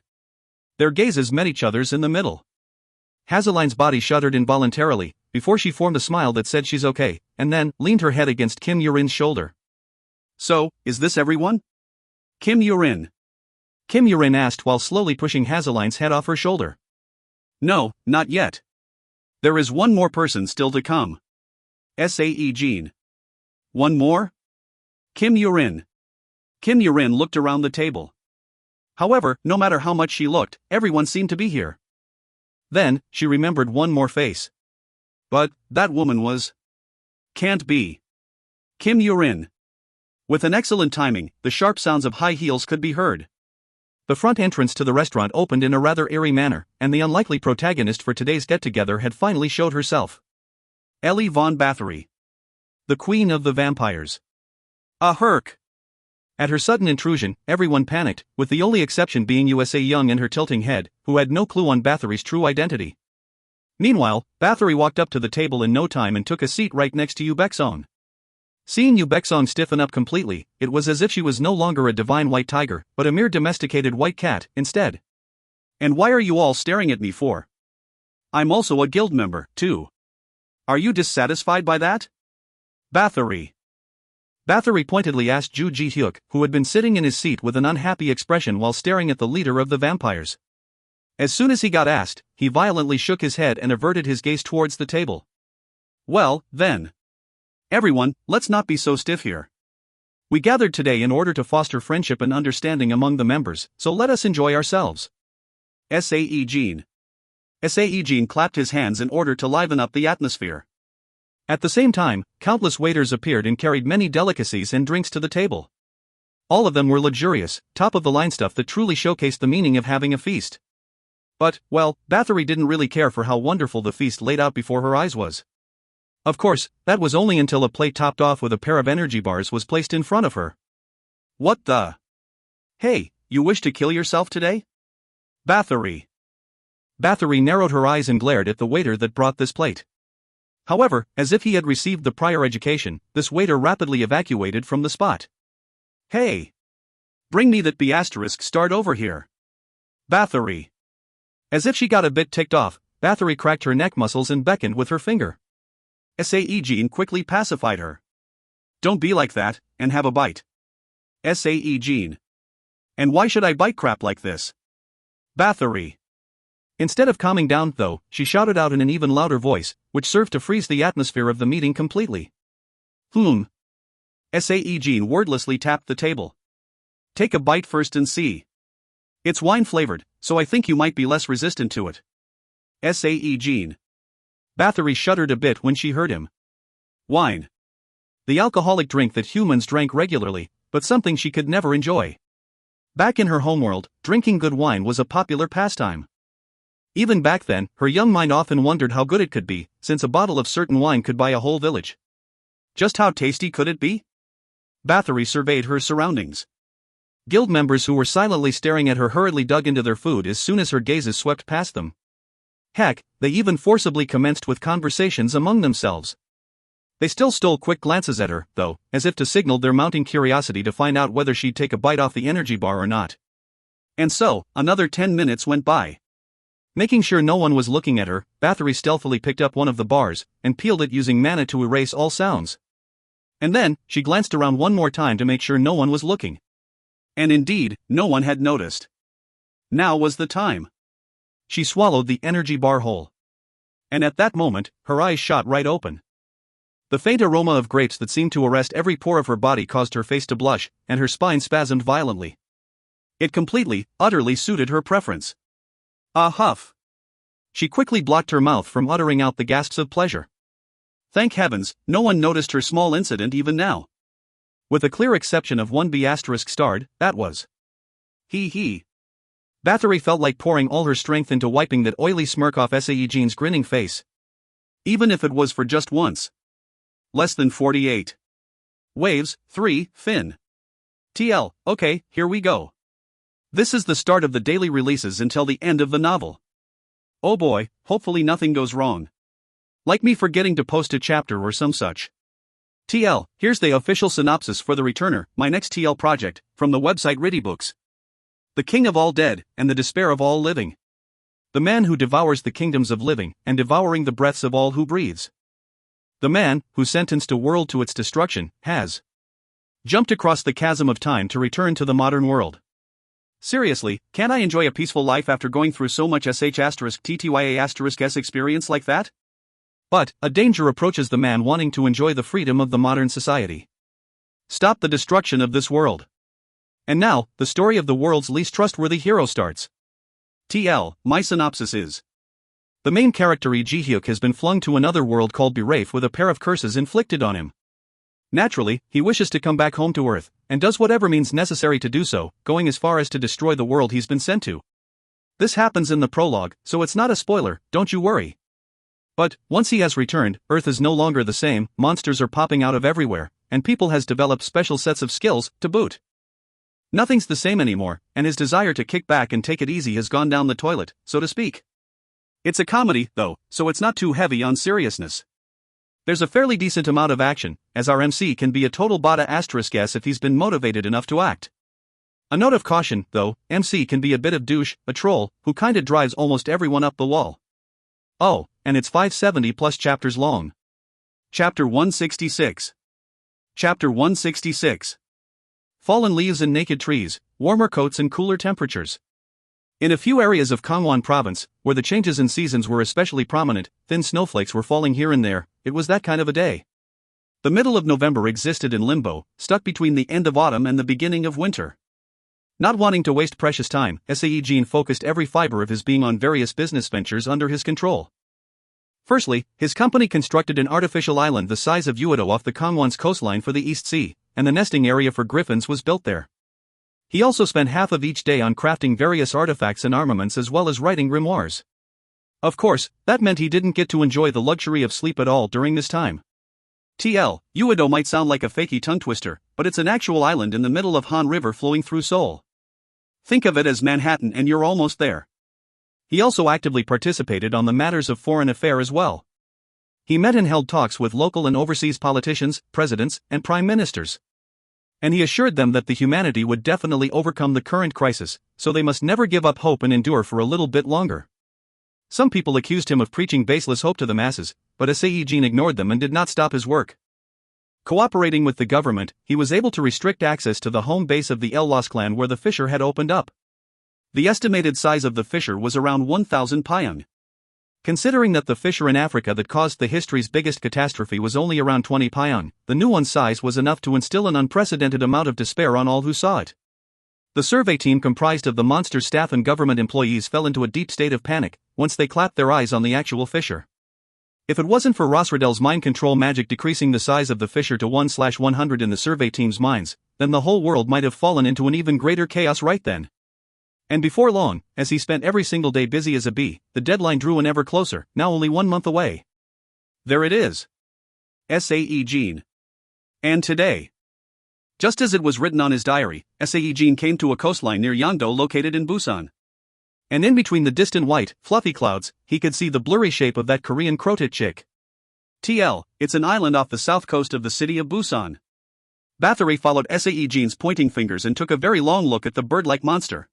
S1: Their gazes met each other's in the middle. Hazeline's body shuddered involuntarily, before she formed a smile that said she's okay, and then leaned her head against Kim Yurin's shoulder. So, is this everyone? Kim Yurin. Kim Yurin asked while slowly pushing Hazeline's head off her shoulder. No, not yet. There is one more person still to come. Sae-Jin. One more? Kim Yurin. Kim Yurin looked around the table. However, no matter how much she looked, everyone seemed to be here. Then, she remembered one more face. But, that woman was... Can't be. Kim Yurin. With an excellent timing, the sharp sounds of high heels could be heard. The front entrance to the restaurant opened in a rather airy manner, and the unlikely protagonist for today's get-together had finally showed herself. Ellie von Bathory. The Queen of the Vampires. A herc! At her sudden intrusion, everyone panicked, with the only exception being Sae-Young and her tilting head, who had no clue on Bathory's true identity. Meanwhile, Bathory walked up to the table in no time and took a seat right next to Yu Baek-song. Seeing Yu Baek-song stiffen up completely, it was as if she was no longer a divine white tiger, but a mere domesticated white cat, instead. And why are you all staring at me for? I'm also a guild member, too. Are you dissatisfied by that? Bathory. Bathory pointedly asked Ju Ji-hyuk, who had been sitting in his seat with an unhappy expression while staring at the leader of the vampires. As soon as he got asked, he violently shook his head and averted his gaze towards the table. Well, then. Everyone, let's not be so stiff here. We gathered today in order to foster friendship and understanding among the members, so let us enjoy ourselves. Sae-Jin. Sae-Jin clapped his hands in order to liven up the atmosphere. At the same time, countless waiters appeared and carried many delicacies and drinks to the table. All of them were luxurious, top-of-the-line stuff that truly showcased the meaning of having a feast. But, well, Bathory didn't really care for how wonderful the feast laid out before her eyes was. Of course, that was only until a plate topped off with a pair of energy bars was placed in front of her. What the? Hey, you wish to kill yourself today? Bathory. Bathory narrowed her eyes and glared at the waiter that brought this plate. However, as if he had received the prior education, this waiter rapidly evacuated from the spot. Hey! Bring me that B** start over here. Bathory. As if she got a bit ticked off, Bathory cracked her neck muscles and beckoned with her finger. Sae-Jin quickly pacified her. Don't be like that, and have a bite. Sae-Jin. And why should I bite crap like this? Bathory. Instead of calming down, though, she shouted out in an even louder voice, which served to freeze the atmosphere of the meeting completely. Sae-Jin wordlessly tapped the table. Take a bite first and see. It's wine-flavored, so I think you might be less resistant to it. Sae-Jin. Bathory shuddered a bit when she heard him. Wine. The alcoholic drink that humans drank regularly, but something she could never enjoy. Back in her homeworld, drinking good wine was a popular pastime. Even back then, her young mind often wondered how good it could be, since a bottle of certain wine could buy a whole village. Just how tasty could it be? Bathory surveyed her surroundings. Guild members who were silently staring at her hurriedly dug into their food as soon as her gazes swept past them. Heck, they even forcibly commenced with conversations among themselves. They still stole quick glances at her, though, as if to signal their mounting curiosity to find out whether she'd take a bite off the energy bar or not. And so, another 10 minutes went by. Making sure no one was looking at her, Bathory stealthily picked up one of the bars, and peeled it using mana to erase all sounds. And then, she glanced around one more time to make sure no one was looking. And indeed, no one had noticed. Now was the time. She swallowed the energy bar whole. And at that moment, her eyes shot right open. The faint aroma of grapes that seemed to arrest every pore of her body caused her face to blush, and her spine spasmed violently. It completely, utterly suited her preference. A huff. She quickly blocked her mouth from uttering out the gasps of pleasure. Thank heavens, no one noticed her small incident even now. With a clear exception of one B** starred, that was. He. Bathory felt like pouring all her strength into wiping that oily smirk off Sae-Jin's grinning face. Even if it was for just once. Less than 48. Waves, 3, Fin. TL, okay, here we go. This is the start of the daily releases until the end of the novel. Oh boy, hopefully nothing goes wrong. Like me forgetting to post a chapter or some such. TL, here's the official synopsis for The Returner, my next TL project, from the website Audiobook. The king of all dead, and the despair of all living. The man who devours the kingdoms of living, and devouring the breaths of all who breathes. The man, who sentenced a world to its destruction, has jumped across the chasm of time to return to the modern world. Seriously, can't I enjoy a peaceful life after going through so much *TTYA*S experience like that? But, a danger approaches the man wanting to enjoy the freedom of the modern society. Stop the destruction of this world. And now, the story of the world's least trustworthy hero starts. TL, my synopsis is. The main character Ji-hyuk has been flung to another world called Berafe with a pair of curses inflicted on him. Naturally, he wishes to come back home to Earth, and does whatever means necessary to do so, going as far as to destroy the world he's been sent to. This happens in the prologue, so it's not a spoiler, don't you worry. But, once he has returned, Earth is no longer the same, monsters are popping out of everywhere, and people has developed special sets of skills, to boot. Nothing's the same anymore, and his desire to kick back and take it easy has gone down the toilet, so to speak. It's a comedy, though, so it's not too heavy on seriousness. There's a fairly decent amount of action, as our MC can be a total bada *S if he's been motivated enough to act. A note of caution, though, MC can be a bit of douche, a troll, who kinda drives almost everyone up the wall. Oh, and it's 570 plus chapters long. Chapter 166. Chapter 166. Fallen leaves and naked trees, warmer coats and cooler temperatures. In a few areas of Gangwon province, where the changes in seasons were especially prominent, thin snowflakes were falling here and there. It was that kind of a day. The middle of November existed in limbo, stuck between the end of autumn and the beginning of winter. Not wanting to waste precious time, Sae-Jin focused every fiber of his being on various business ventures under his control. Firstly, his company constructed an artificial island the size of Uedo off the Gangwon's coastline for the East Sea, and the nesting area for griffins was built there. He also spent half of each day on crafting various artifacts and armaments as well as writing grimoires. Of course, that meant he didn't get to enjoy the luxury of sleep at all during this time. Uedo might sound like a fakey tongue twister, but it's an actual island in the middle of Han River flowing through Seoul. Think of it as Manhattan and you're almost there. He also actively participated on the matters of foreign affairs as well. He met and held talks with local and overseas politicians, presidents, and prime ministers. And he assured them that the humanity would definitely overcome the current crisis, so they must never give up hope and endure for a little bit longer. Some people accused him of preaching baseless hope to the masses, but Sae-Jin ignored them and did not stop his work. Cooperating with the government, he was able to restrict access to the home base of the Los clan where the fissure had opened up. The estimated size of the fissure was around 1,000 pyong. Considering that the fissure in Africa that caused the history's biggest catastrophe was only around 20 pyong, the new one's size was enough to instill an unprecedented amount of despair on all who saw it. The survey team comprised of the monster's staff and government employees fell into a deep state of panic once they clapped their eyes on the actual fissure. If it wasn't for Rosridel's mind control magic decreasing the size of the fissure to 1/100 in the survey team's minds, then the whole world might have fallen into an even greater chaos right then. And before long, as he spent every single day busy as a bee, the deadline drew in ever closer, now only 1 month away. There it is. Sae-Jin. And today. Just as it was written on his diary, Sae-Jin came to a coastline near Yangdo located in Busan. And in between the distant white, fluffy clouds, he could see the blurry shape of that Korean krotit chick. It's an island off the south coast of the city of Busan. Bathory followed Sae-Jin's pointing fingers and took a very long look at the bird-like monster.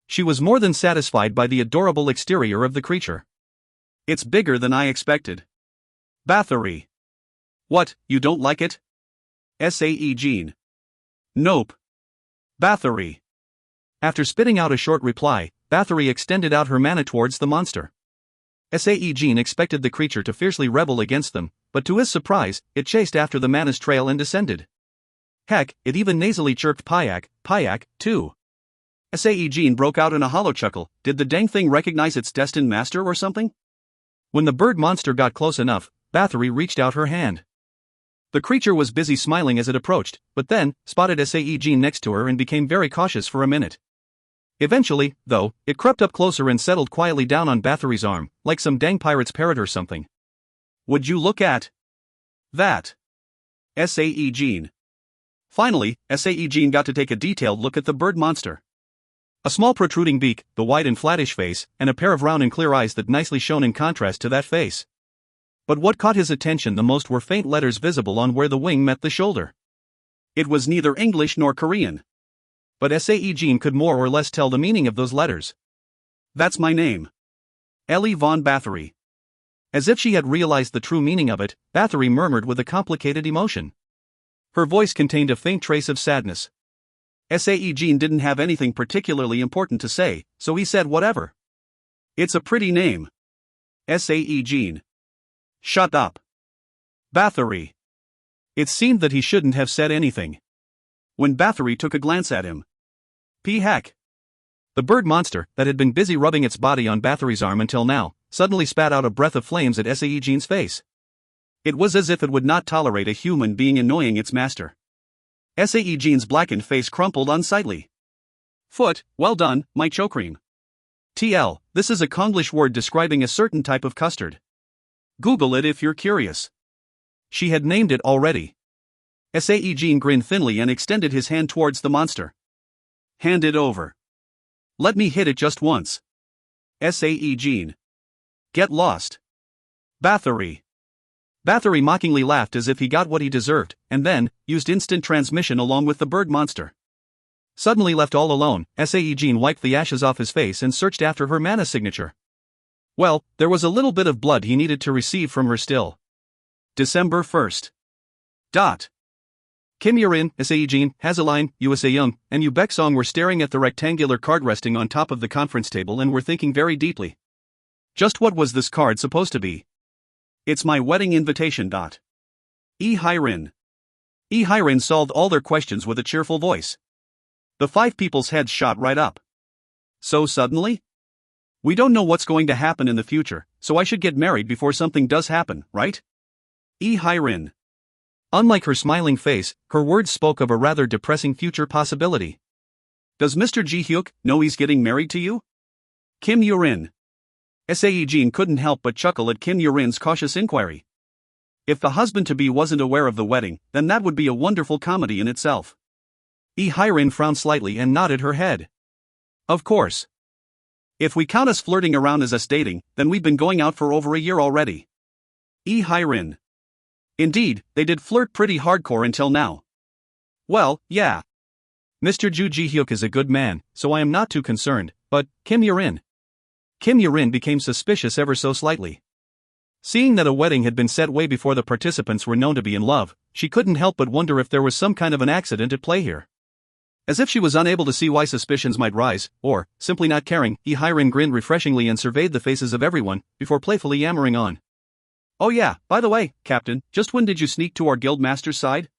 S1: She was more than satisfied by the adorable exterior of the creature. It's bigger than I expected. Bathory. What, you don't like it? Sae-Jin. Nope. Bathory. After spitting out a short reply, Bathory extended out her mana towards the monster. Sae-Jin expected the creature to fiercely rebel against them, but to his surprise, it chased after the mana's trail and descended. Heck, it even nasally chirped Pyak, Pyak, too. Sae-Jin broke out in a hollow chuckle. Did the dang thing recognize its destined master or something? When the bird monster got close enough, Bathory reached out her hand. The creature was busy smiling as it approached, but then spotted Sae-Jin next to her and became very cautious for a minute. Eventually, though, it crept up closer and settled quietly down on Bathory's arm, like some dang pirate's parrot or something. Would you look at that? Sae-Jin. Finally, Sae-Jin got to take a detailed look at the bird monster. A small protruding beak, the wide and flattish face, and a pair of round and clear eyes that nicely shone in contrast to that face. But what caught his attention the most were faint letters visible on where the wing met the shoulder. It was neither English nor Korean. But Sae-Jin could more or less tell the meaning of those letters. That's my name. Ellie von Bathory. As if she had realized the true meaning of it, Bathory murmured with a complicated emotion. Her voice contained a faint trace of sadness. Sae-Jin didn't have anything particularly important to say, so he said whatever. It's a pretty name. Sae-Jin. Shut up. Bathory. It seemed that he shouldn't have said anything. When Bathory took a glance at him. Heck. The bird monster, that had been busy rubbing its body on Bathory's arm until now, suddenly spat out a breath of flames at Sae-Jin's face. It was as if it would not tolerate a human being annoying its master. Sae-Jin's blackened face crumpled unsightly. Well done, my chokream. This is a Konglish word describing a certain type of custard. Google it if you're curious. She had named it already. Sae-Jin grinned thinly and extended his hand towards the monster. Hand it over. Let me hit it just once. Sae-Jin. Get lost. Bathory. Bathory mockingly laughed as if he got what he deserved, and then used instant transmission along with the bird monster. Suddenly left all alone, Sae-Jin wiped the ashes off his face and searched after her mana signature. Well, there was a little bit of blood he needed to receive from her still. December 1st. Kim Yurin, Sae-Jin, Hazeline, USA Young, and Yu Baek-song were staring at the rectangular card resting on top of the conference table and were thinking very deeply. Just what was this card supposed to be? It's my wedding invitation. Hye-rin. Hye-rin solved all their questions with a cheerful voice. The five people's heads shot right up. So suddenly? We don't know what's going to happen in the future, so I should get married before something does happen, right? Hye-rin. Unlike her smiling face, her words spoke of a rather depressing future possibility. Does Mr. Ji-hyuk know he's getting married to you? Kim Yurin. Sae-Jin couldn't help but chuckle at Kim Yurin's cautious inquiry. If the husband-to-be wasn't aware of the wedding, then that would be a wonderful comedy in itself. Hye-rin frowned slightly and nodded her head. Of course. If we count us flirting around as us dating, then we've been going out for over a year already. Hye-rin. Indeed, they did flirt pretty hardcore until now. Well, yeah. Mr. Ju Ji-hyuk is a good man, so I am not too concerned, but, Kim Yurin. Kim Yurin became suspicious ever so slightly. Seeing that a wedding had been set way before the participants were known to be in love, she couldn't help but wonder if there was some kind of an accident at play here. As if she was unable to see why suspicions might rise, or, simply not caring, Hye-rin grinned refreshingly and surveyed the faces of everyone, before playfully yammering on. Oh yeah, by the way, Captain, just when did you sneak to our guildmaster's side?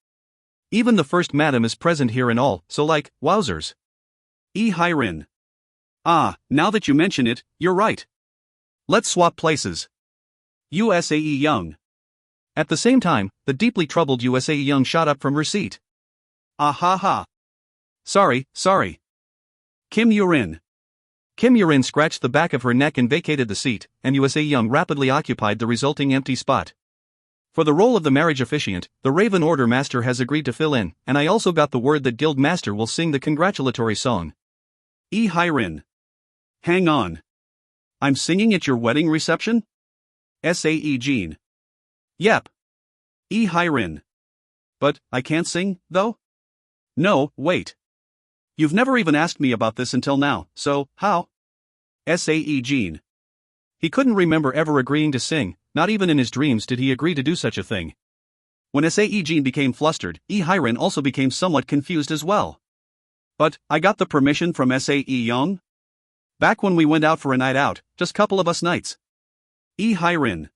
S1: Even the first madam is present here and all, so like, wowzers. Hye-rin. Ah, now that you mention it, you're right. Let's swap places. USAE Young. At the same time, the deeply troubled USAE Young shot up from her seat. Ah ha ha. Sorry. Kim Yurin. Kim Yurin scratched the back of her neck and vacated the seat, and USA Young rapidly occupied the resulting empty spot. For the role of the marriage officiant, the Raven Order Master has agreed to fill in, and I also got the word that Guild Master will sing the congratulatory song. Hye-rin. Hang on. I'm singing at your wedding reception? Sae-Jin. Yep. Hye-rin. But, I can't sing, though? No, wait. You've never even asked me about this until now, so, how? Sae-Jin. He couldn't remember ever agreeing to sing, not even in his dreams did he agree to do such a thing. When Sae-Jin became flustered, Hye-rin also became somewhat confused as well. But, I got the permission from Sae-Young? Back when we went out for a night out, just couple of us nights. Hye-rin.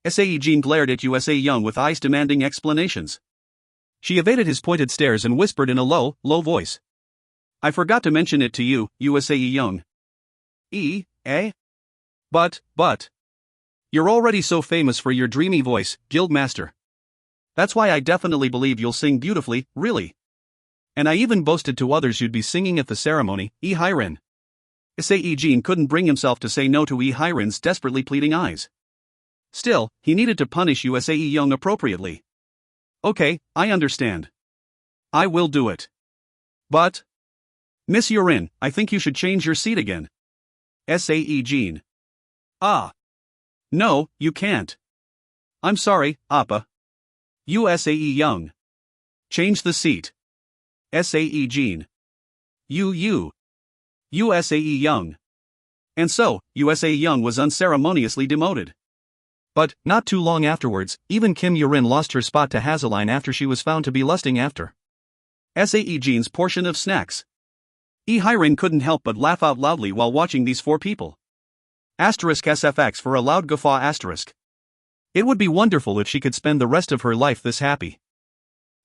S1: Sae-Jin glared at USA Young with eyes demanding explanations. She evaded his pointed stares and whispered in a low voice. I forgot to mention it to you, USA Young. But. You're already so famous for your dreamy voice, Guildmaster. That's why I definitely believe you'll sing beautifully, really. And I even boasted to others you'd be singing at the ceremony, Hye-rin. Sae-Jin couldn't bring himself to say no to Hye-rin's desperately pleading eyes. Still, he needed to punish USA Young appropriately. Okay, I understand. I will do it. But... Miss Yurin, I think you should change your seat again. Sae-Jin. Ah. No, you can't. I'm sorry, Appa. USA Young. Change the seat. Sae-Jin. USA Young. And so, USA Young was unceremoniously demoted. But, not too long afterwards, even Kim Yurin lost her spot to Hazeline after she was found to be lusting after Sae-Jin's portion of snacks. Hye-rin couldn't help but laugh out loudly while watching these four people. *SFX for a loud guffaw *. It would be wonderful if she could spend the rest of her life this happy.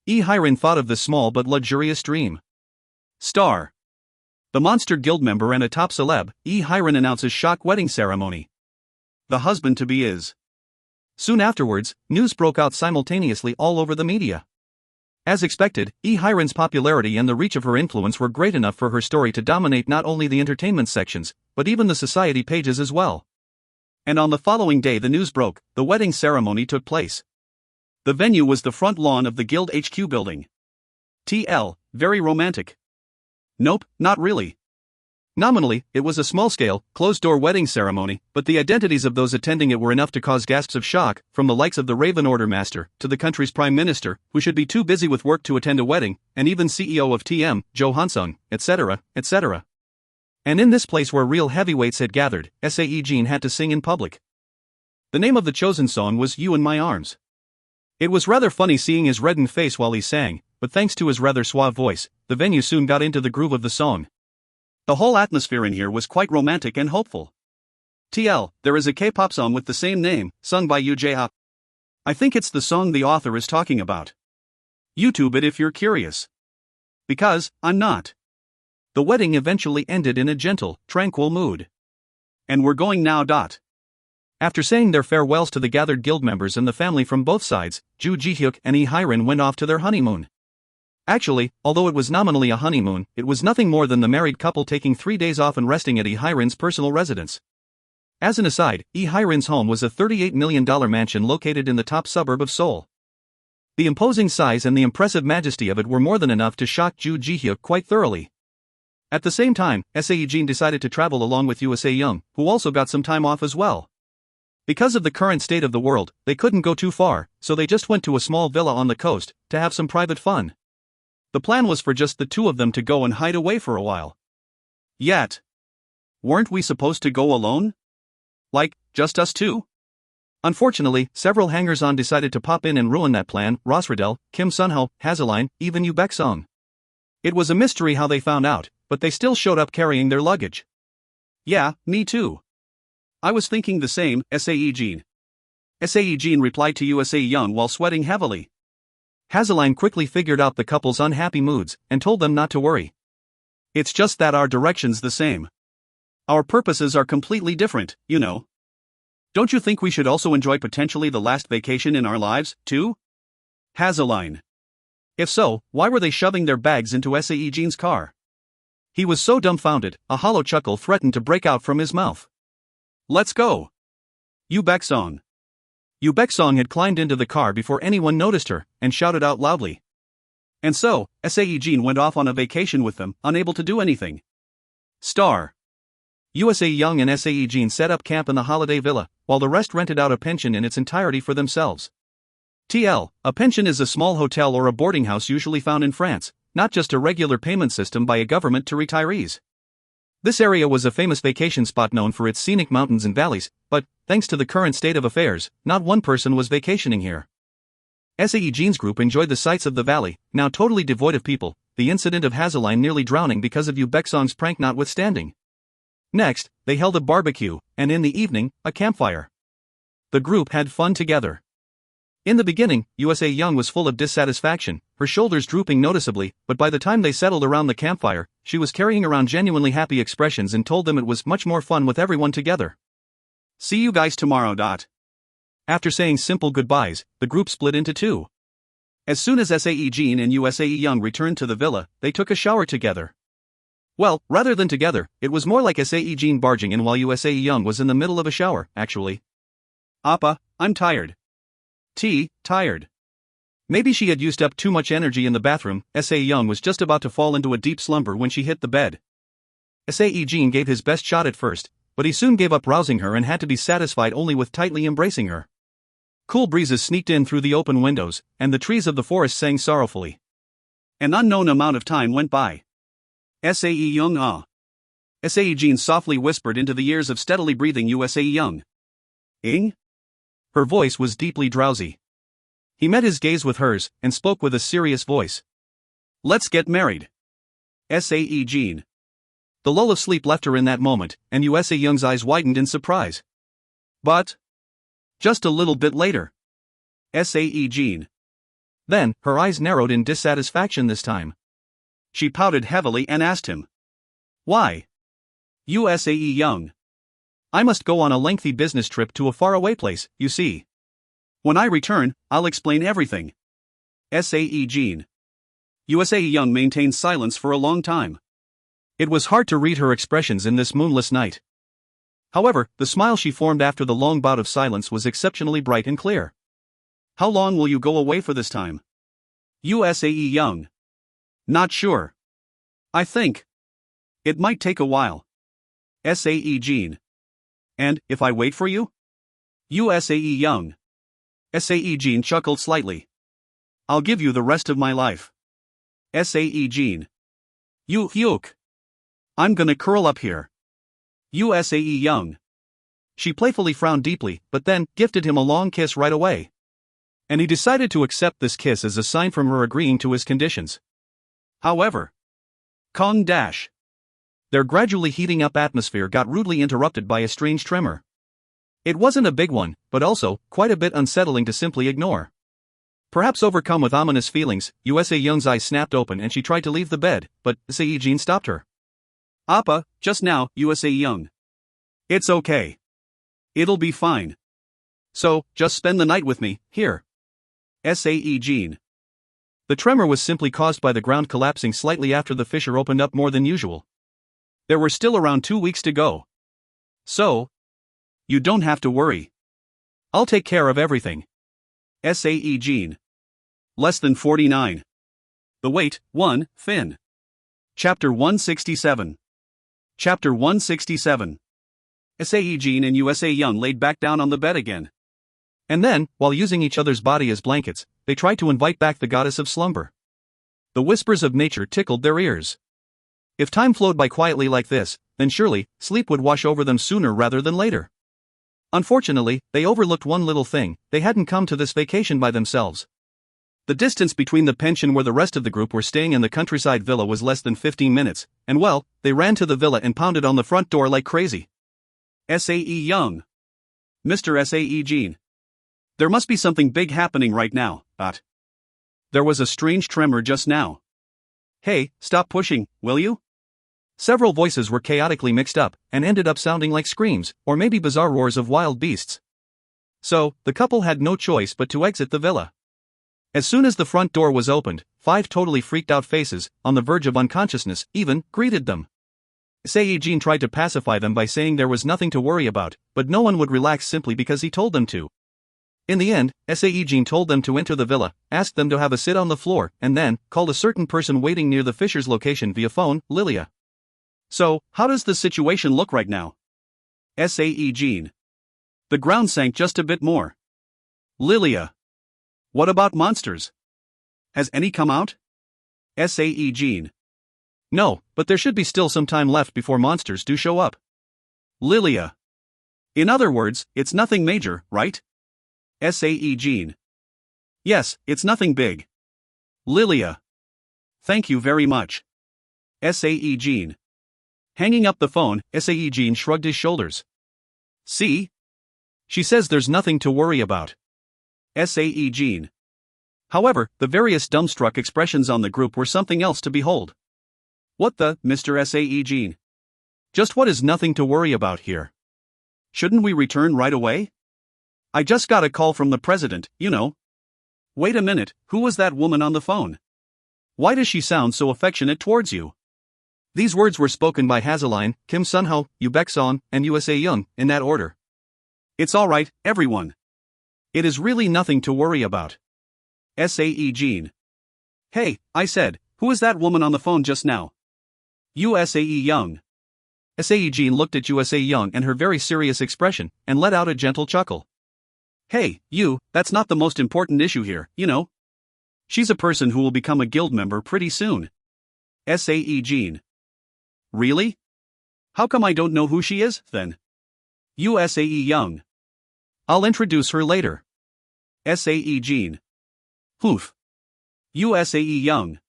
S1: Hye-rin thought of this small but luxurious dream. Star. The Monster Guild member and a top celeb, Hye-rin announces shock wedding ceremony. The husband-to-be is. Soon afterwards, news broke out simultaneously all over the media. As expected, Hye-rin's popularity and the reach of her influence were great enough for her story to dominate not only the entertainment sections, but even the society pages as well. And on the following day the news broke, the wedding ceremony took place. The venue was the front lawn of the Guild HQ building. TL, very romantic. Nope, not really. Nominally, it was a small-scale, closed-door wedding ceremony, but the identities of those attending it were enough to cause gasps of shock, from the likes of the Raven Order Master, to the country's Prime Minister, who should be too busy with work to attend a wedding, and even CEO of TM, Jo Han-sung, etc., etc. And in this place where real heavyweights had gathered, Sae-Jin had to sing in public. The name of the chosen song was You in My Arms. It was rather funny seeing his reddened face while he sang, but thanks to his rather suave voice, the venue soon got into the groove of the song. The whole atmosphere in here was quite romantic and hopeful. TL, there is a K-pop song with the same name, sung by Yoo Jae-ha. I think it's the song the author is talking about. YouTube it if you're curious. Because, I'm not. The wedding eventually ended in a gentle, tranquil mood. And we're going now. After saying their farewells to the gathered guild members and the family from both sides, Joo Ji-hyuk and Lee Hyrin went off to their honeymoon. Actually, although it was nominally a honeymoon, it was nothing more than the married couple taking 3 days off and resting at Lee Hyrin's personal residence. As an aside, Lee Hyrin's home was a $38 million mansion located in the top suburb of Seoul. The imposing size and the impressive majesty of it were more than enough to shock Joo Ji-hyuk quite thoroughly. At the same time, Sae-Jin decided to travel along with Yoo Se-young, who also got some time off as well. Because of the current state of the world, they couldn't go too far, so they just went to a small villa on the coast to have some private fun. The plan was for just the two of them to go and hide away for a while. Yet, weren't we supposed to go alone? Like, just us two? Unfortunately, several hangers-on decided to pop in and ruin that plan: Ross Riddell, Kim Sunho, Hazeline, even Yoo Baek-sung. It was a mystery how they found out, but they still showed up carrying their luggage. Yeah, me too. I was thinking the same, Sae-Jin. Sae-Jin replied to Yoo Se-young while sweating heavily. Hazeline quickly figured out the couple's unhappy moods and told them not to worry. It's just that our direction's the same. Our purposes are completely different, you know. Don't you think we should also enjoy potentially the last vacation in our lives, too? Hazeline. If so, why were they shoving their bags into Sae-Jin's car? He was so dumbfounded, a hollow chuckle threatened to break out from his mouth. Let's go. Yoo Baek-sung. Yoo Baek-sung had climbed into the car before anyone noticed her, and shouted out loudly. And so, Sae-Jin went off on a vacation with them, unable to do anything. Star. Yoo Se-young and Sae-Jin set up camp in the holiday villa, while the rest rented out a pension in its entirety for themselves. TL, a pension is a small hotel or a boarding house usually found in France, not just a regular payment system by a government to retirees. This area was a famous vacation spot known for its scenic mountains and valleys, but, thanks to the current state of affairs, not one person was vacationing here. Sae-Jin's group enjoyed the sights of the valley, now totally devoid of people, the incident of Hazeline nearly drowning because of Yoo Baek-sung's prank notwithstanding. Next, they held a barbecue, and in the evening, a campfire. The group had fun together. In the beginning, Yoo Se-young was full of dissatisfaction, her shoulders drooping noticeably, but by the time they settled around the campfire, she was carrying around genuinely happy expressions and told them it was much more fun with everyone together. See you guys tomorrow. After saying simple goodbyes, the group split into two. As soon as Sae-Jin and Yoo Se-young returned to the villa, they took a shower together. Well, rather than together, it was more like Sae-Jin barging in while Yoo Se-young was in the middle of a shower, actually. Appa, I'm tired. Tired. Maybe she had used up too much energy in the bathroom. Sae-young was just about to fall into a deep slumber when she hit the bed. Sae-Jin gave his best shot at first, but he soon gave up rousing her and had to be satisfied only with tightly embracing her. Cool breezes sneaked in through the open windows, and the trees of the forest sang sorrowfully. An unknown amount of time went by. Sae-young Sae-Jin softly whispered into the ears of steadily breathing Yoo Se-young. Ing? Her voice was deeply drowsy. He met his gaze with hers, and spoke with a serious voice. Let's get married. Sae-Jin. The lull of sleep left her in that moment, and Yoo Se-young's eyes widened in surprise. But just a little bit later. Sae-Jin. Then, her eyes narrowed in dissatisfaction this time. She pouted heavily and asked him. Why? Yoo Se-young. I must go on a lengthy business trip to a faraway place, you see. When I return, I'll explain everything. Sae-Jin. Yoo Se-young maintained silence for a long time. It was hard to read her expressions in this moonless night. However, the smile she formed after the long bout of silence was exceptionally bright and clear. How long will you go away for this time? Yoo Se-young. Not sure. I think it might take a while. Sae-Jin. And, if I wait for you? Yoo Se-young. Sae-Jin chuckled slightly. I'll give you the rest of my life. Sae-Jin. You hyuk. I'm gonna curl up here. Yoo Se-young. She playfully frowned deeply, but then, gifted him a long kiss right away. and he decided to accept this kiss as a sign from her agreeing to his conditions. However, Kong dash. Their gradually heating up atmosphere got rudely interrupted by a strange tremor. It wasn't a big one, but also quite a bit unsettling to simply ignore. Perhaps overcome with ominous feelings, Sae-Jing's eyes snapped open and she tried to leave the bed, but Sae-Jin stopped her. Appa, just now, Sae-Jing. It's okay. It'll be fine. So, just spend the night with me, here. Sae-Jin. The tremor was simply caused by the ground collapsing slightly after the fissure opened up more than usual. There were still around 2 weeks to go. So, you don't have to worry. I'll take care of everything. Sae-Jin. Less than 49. The Wait, 1, Fin. Chapter 167. Chapter 167. Sae-Jin and Sae-Jing laid back down on the bed again. And then, while using each other's body as blankets, they tried to invite back the goddess of slumber. The whispers of nature tickled their ears. If time flowed by quietly like this, then surely, sleep would wash over them sooner rather than later. Unfortunately, they overlooked one little thing: they hadn't come to this vacation by themselves. The distance between the pension where the rest of the group were staying and the countryside villa was less than 15 minutes, and well, they ran to the villa and pounded on the front door like crazy. Sae-Jing. Mr. Sae-Jin. There must be something big happening right now, but there was a strange tremor just now. Hey, stop pushing, will you? Several voices were chaotically mixed up, and ended up sounding like screams, or maybe bizarre roars of wild beasts. So, the couple had no choice but to exit the villa. As soon as the front door was opened, 5 totally freaked out faces, on the verge of unconsciousness, even, greeted them. Sae-Jin tried to pacify them by saying there was nothing to worry about, but no one would relax simply because he told them to. In the end, Sae-Jin told them to enter the villa, asked them to have a sit on the floor, and then called a certain person waiting near the fisher's location via phone, Lilia. So, how does the situation look right now? Sae-Jin. The ground sank just a bit more. Lilia. What about monsters? Has any come out? Sae-Jin. No, but there should be still some time left before monsters do show up. Lilia. In other words, it's nothing major, right? Sae-Jin. Yes, it's nothing big. Lilia. Thank you very much. Sae-Jin. Hanging up the phone, Sae-Jin shrugged his shoulders. See? She says there's nothing to worry about. Sae-Jin. However, the various dumbstruck expressions on the group were something else to behold. What the, Mr. Sae-Jin? Just what is nothing to worry about here? Shouldn't we return right away? I just got a call from the president, you know. Wait a minute, who was that woman on the phone? Why does she sound so affectionate towards you? These words were spoken by Hazeline, Kim Sunho, Yu Baek-son, and Sae-Jing, in that order. It's alright, everyone. It is really nothing to worry about. Sae-Jin. Hey, I said, who is that woman on the phone just now? Sae-Jing. Sae-Jin looked at Sae-Jing and her very serious expression, and let out a gentle chuckle. Hey, that's not the most important issue here, you know. She's a person who will become a guild member pretty soon. Sae-Jin. Really? How come I don't know who she is, then? Sae-Jing. I'll introduce her later. Sae-Jin. Hoof. Sae-Jing.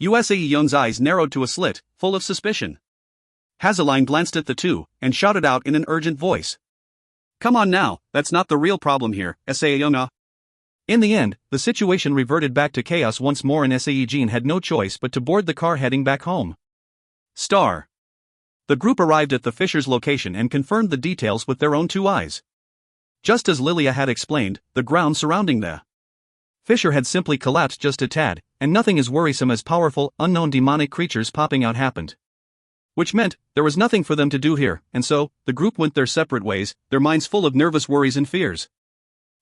S1: Sae-Jing's eyes narrowed to a slit, full of suspicion. Hazeline glanced at the two, and shouted out in an urgent voice. Come on now, that's not the real problem here, Sae-Jing. In the end, the situation reverted back to chaos once more and Sae-Jin had no choice but to board the car heading back home. Star. The group arrived at the fisher's location and confirmed the details with their own 2 eyes. Just as Lilia had explained, the ground surrounding the fissure had simply collapsed just a tad, and nothing as worrisome as powerful, unknown demonic creatures popping out happened. Which meant, there was nothing for them to do here, and so, the group went their separate ways, their minds full of nervous worries and fears.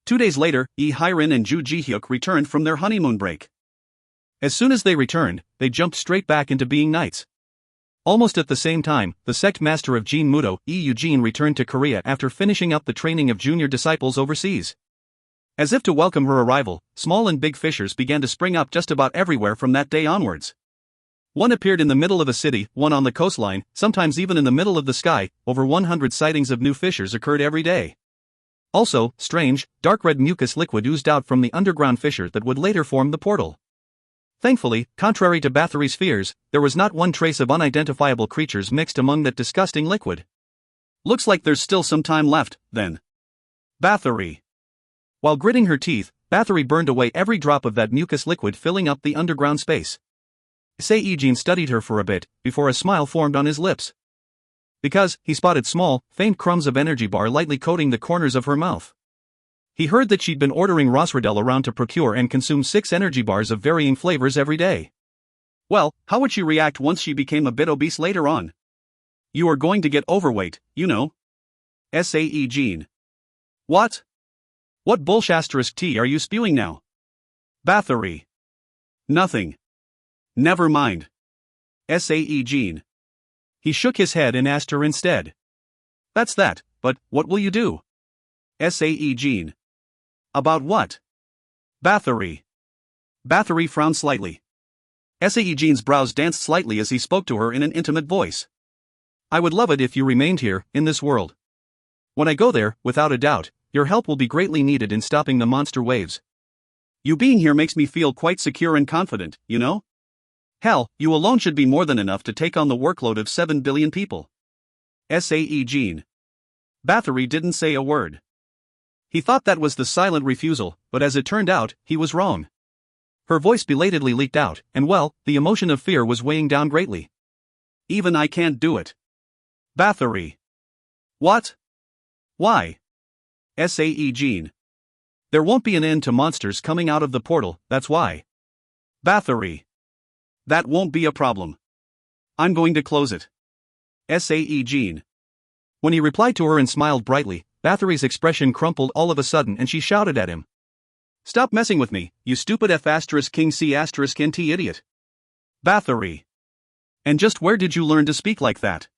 S1: 2 days later, Hye-rin and Ju Ji-hyuk returned from their honeymoon break. As soon as they returned, they jumped straight back into being knights. Almost at the same time, the sect master of Jin Mudo, Eugene, returned to Korea after finishing up the training of junior disciples overseas. As if to welcome her arrival, small and big fissures began to spring up just about everywhere from that day onwards. One appeared in the middle of a city, one on the coastline, sometimes even in the middle of the sky. Over 100 sightings of new fissures occurred every day. Also, strange, dark red mucus liquid oozed out from the underground fissure that would later form the portal. Thankfully, contrary to Bathory's fears, there was not one trace of unidentifiable creatures mixed among that disgusting liquid. Looks like there's still some time left, then. Bathory. While gritting her teeth, Bathory burned away every drop of that mucus liquid filling up the underground space. Sae-Jin studied her for a bit, before a smile formed on his lips. Because, he spotted small, faint crumbs of energy bar lightly coating the corners of her mouth. He heard that she'd been ordering Rosradel around to procure and consume 6 energy bars of varying flavors every day. Well, how would she react once she became a bit obese later on? You are going to get overweight, you know. Sae-Jin. What? What bullshit tea are you spewing now? Bathory. Nothing. Never mind. Sae-Jin. He shook his head and asked her instead. That's that, but what will you do? Sae-Jin. About what? Bathory. Bathory frowned slightly. Sae-Jin's brows danced slightly as he spoke to her in an intimate voice. I would love it if you remained here, in this world. When I go there, without a doubt, your help will be greatly needed in stopping the monster waves. You being here makes me feel quite secure and confident, you know? Hell, you alone should be more than enough to take on the workload of 7 billion people. Sae-Jin. Bathory didn't say a word. He thought that was the silent refusal, but as it turned out, he was wrong. Her voice belatedly leaked out, and well, the emotion of fear was weighing down greatly. Even I can't do it. Bathory. What? Why? Sae-Jin. There won't be an end to monsters coming out of the portal, that's why. Bathory. That won't be a problem. I'm going to close it. Sae-Jin. When he replied to her and smiled brightly, Bathory's expression crumpled all of a sudden and she shouted at him. Stop messing with me, you stupid F***King C***nt idiot. Bathory. And just where did you learn to speak like that?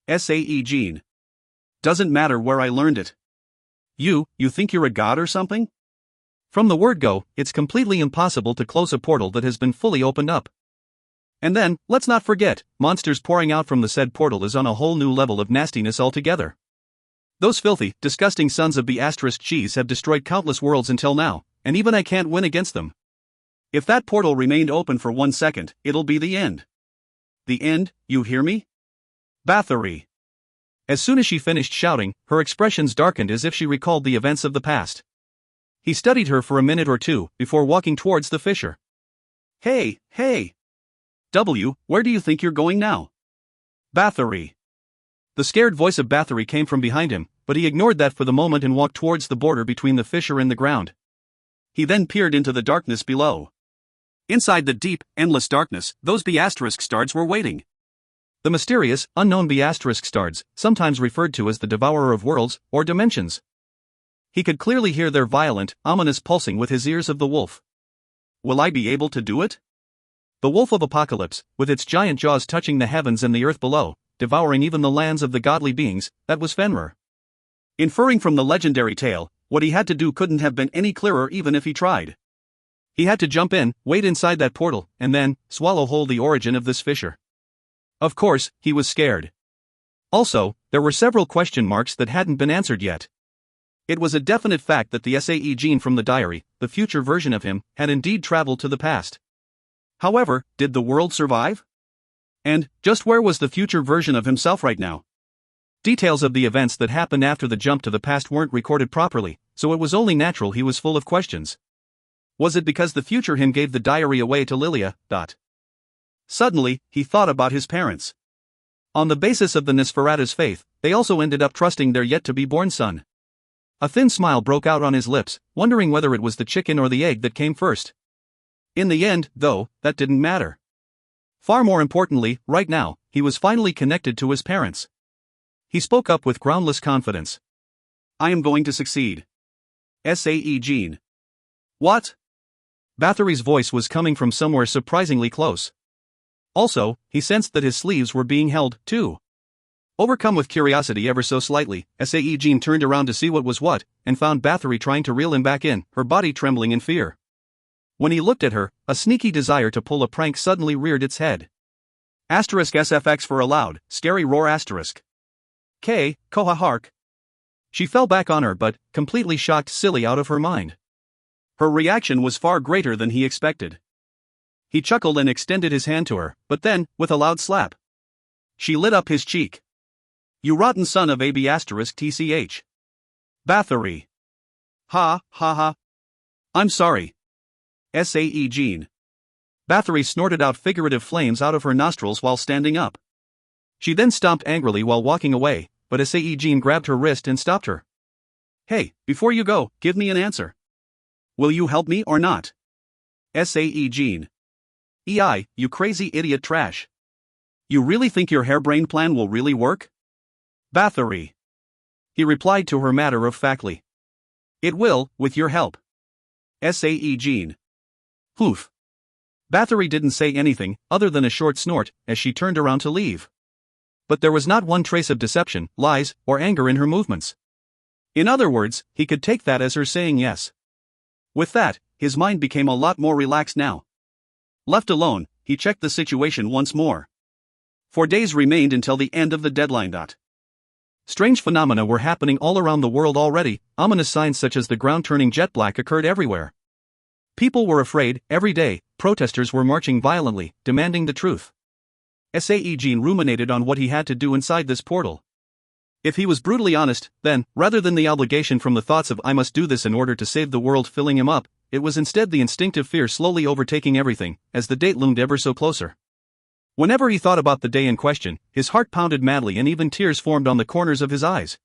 S1: Sae-Jin. Doesn't matter where I learned it. You think you're a god or something? From the word go, it's completely impossible to close a portal that has been fully opened up. And then, let's not forget, monsters pouring out from the said portal is on a whole new level of nastiness altogether. Those filthy, disgusting sons of B***cheese have destroyed countless worlds until now, and even I can't win against them. If that portal remained open for 1 second, it'll be the end. The end, you hear me? Bathory. As soon as she finished shouting, her expressions darkened as if she recalled the events of the past. He studied her for a minute or two, before walking towards the fissure. Hey! Where do you think you're going now? Bathory. The scared voice of Bathory came from behind him, but he ignored that for the moment and walked towards the border between the fissure and the ground. He then peered into the darkness below. Inside the deep, endless darkness, those B***stards were waiting. The mysterious, unknown B***stards, sometimes referred to as the Devourer of Worlds, or Dimensions. He could clearly hear their violent, ominous pulsing with his ears of the wolf. Will I be able to do it? The wolf of Apocalypse, with its giant jaws touching the heavens and the earth below, devouring even the lands of the godly beings, that was Fenrir. Inferring from the legendary tale, what he had to do couldn't have been any clearer even if he tried. He had to jump in, wait inside that portal, and then, swallow whole the origin of this fissure. Of course, he was scared. Also, there were several question marks that hadn't been answered yet. It was a definite fact that the Sae-Jin from the diary, the future version of him, had indeed traveled to the past. However, did the world survive? And, just where was the future version of himself right now? Details of the events that happened after the jump to the past weren't recorded properly, so it was only natural he was full of questions. Was it because the future him gave the diary away to Lilia? Suddenly, he thought about his parents. On the basis of the Nosferatu's faith, they also ended up trusting their yet-to-be-born son. A thin smile broke out on his lips, wondering whether it was the chicken or the egg that came first. In the end, though, that didn't matter. Far more importantly, right now, he was finally connected to his parents. He spoke up with groundless confidence. I am going to succeed. Sae-Jin. What? Bathory's voice was coming from somewhere surprisingly close. Also, he sensed that his sleeves were being held, too. Overcome with curiosity ever so slightly, Sae-Jin turned around to see what was what, and found Bathory trying to reel him back in, her body trembling in fear. When he looked at her, a sneaky desire to pull a prank suddenly reared its head. *SFX for a loud, scary roar *. K, Koha Hark. She fell back on her but, completely shocked silly out of her mind. Her reaction was far greater than he expected. He chuckled and extended his hand to her, but then, with a loud slap, she lit up his cheek. You rotten son of a b***tch. Bathory. Ha, ha ha. I'm sorry. Sae-Jin. Bathory snorted out figurative flames out of her nostrils while standing up. She then stomped angrily while walking away, but Sae-Jin grabbed her wrist and stopped her. Hey, before you go, give me an answer. Will you help me or not? Sae-Jin. EI, you crazy idiot trash. You really think your harebrained plan will really work? Bathory. He replied to her matter-of-factly. It will, with your help. Sae-Jin. Poof. Bathory didn't say anything, other than a short snort, as she turned around to leave. But there was not one trace of deception, lies, or anger in her movements. In other words, he could take that as her saying yes. With that, his mind became a lot more relaxed now. Left alone, he checked the situation once more. 4 days remained until the end of the deadline. Strange phenomena were happening all around the world already. Ominous signs such as the ground turning jet black occurred everywhere. People were afraid. Every day, protesters were marching violently, demanding the truth. Sae-Jin ruminated on what he had to do inside this portal. If he was brutally honest, then, rather than the obligation from the thoughts of I must do this in order to save the world filling him up, it was instead the instinctive fear slowly overtaking everything, as the date loomed ever so closer. Whenever he thought about the day in question, his heart pounded madly and even tears formed on the corners of his eyes.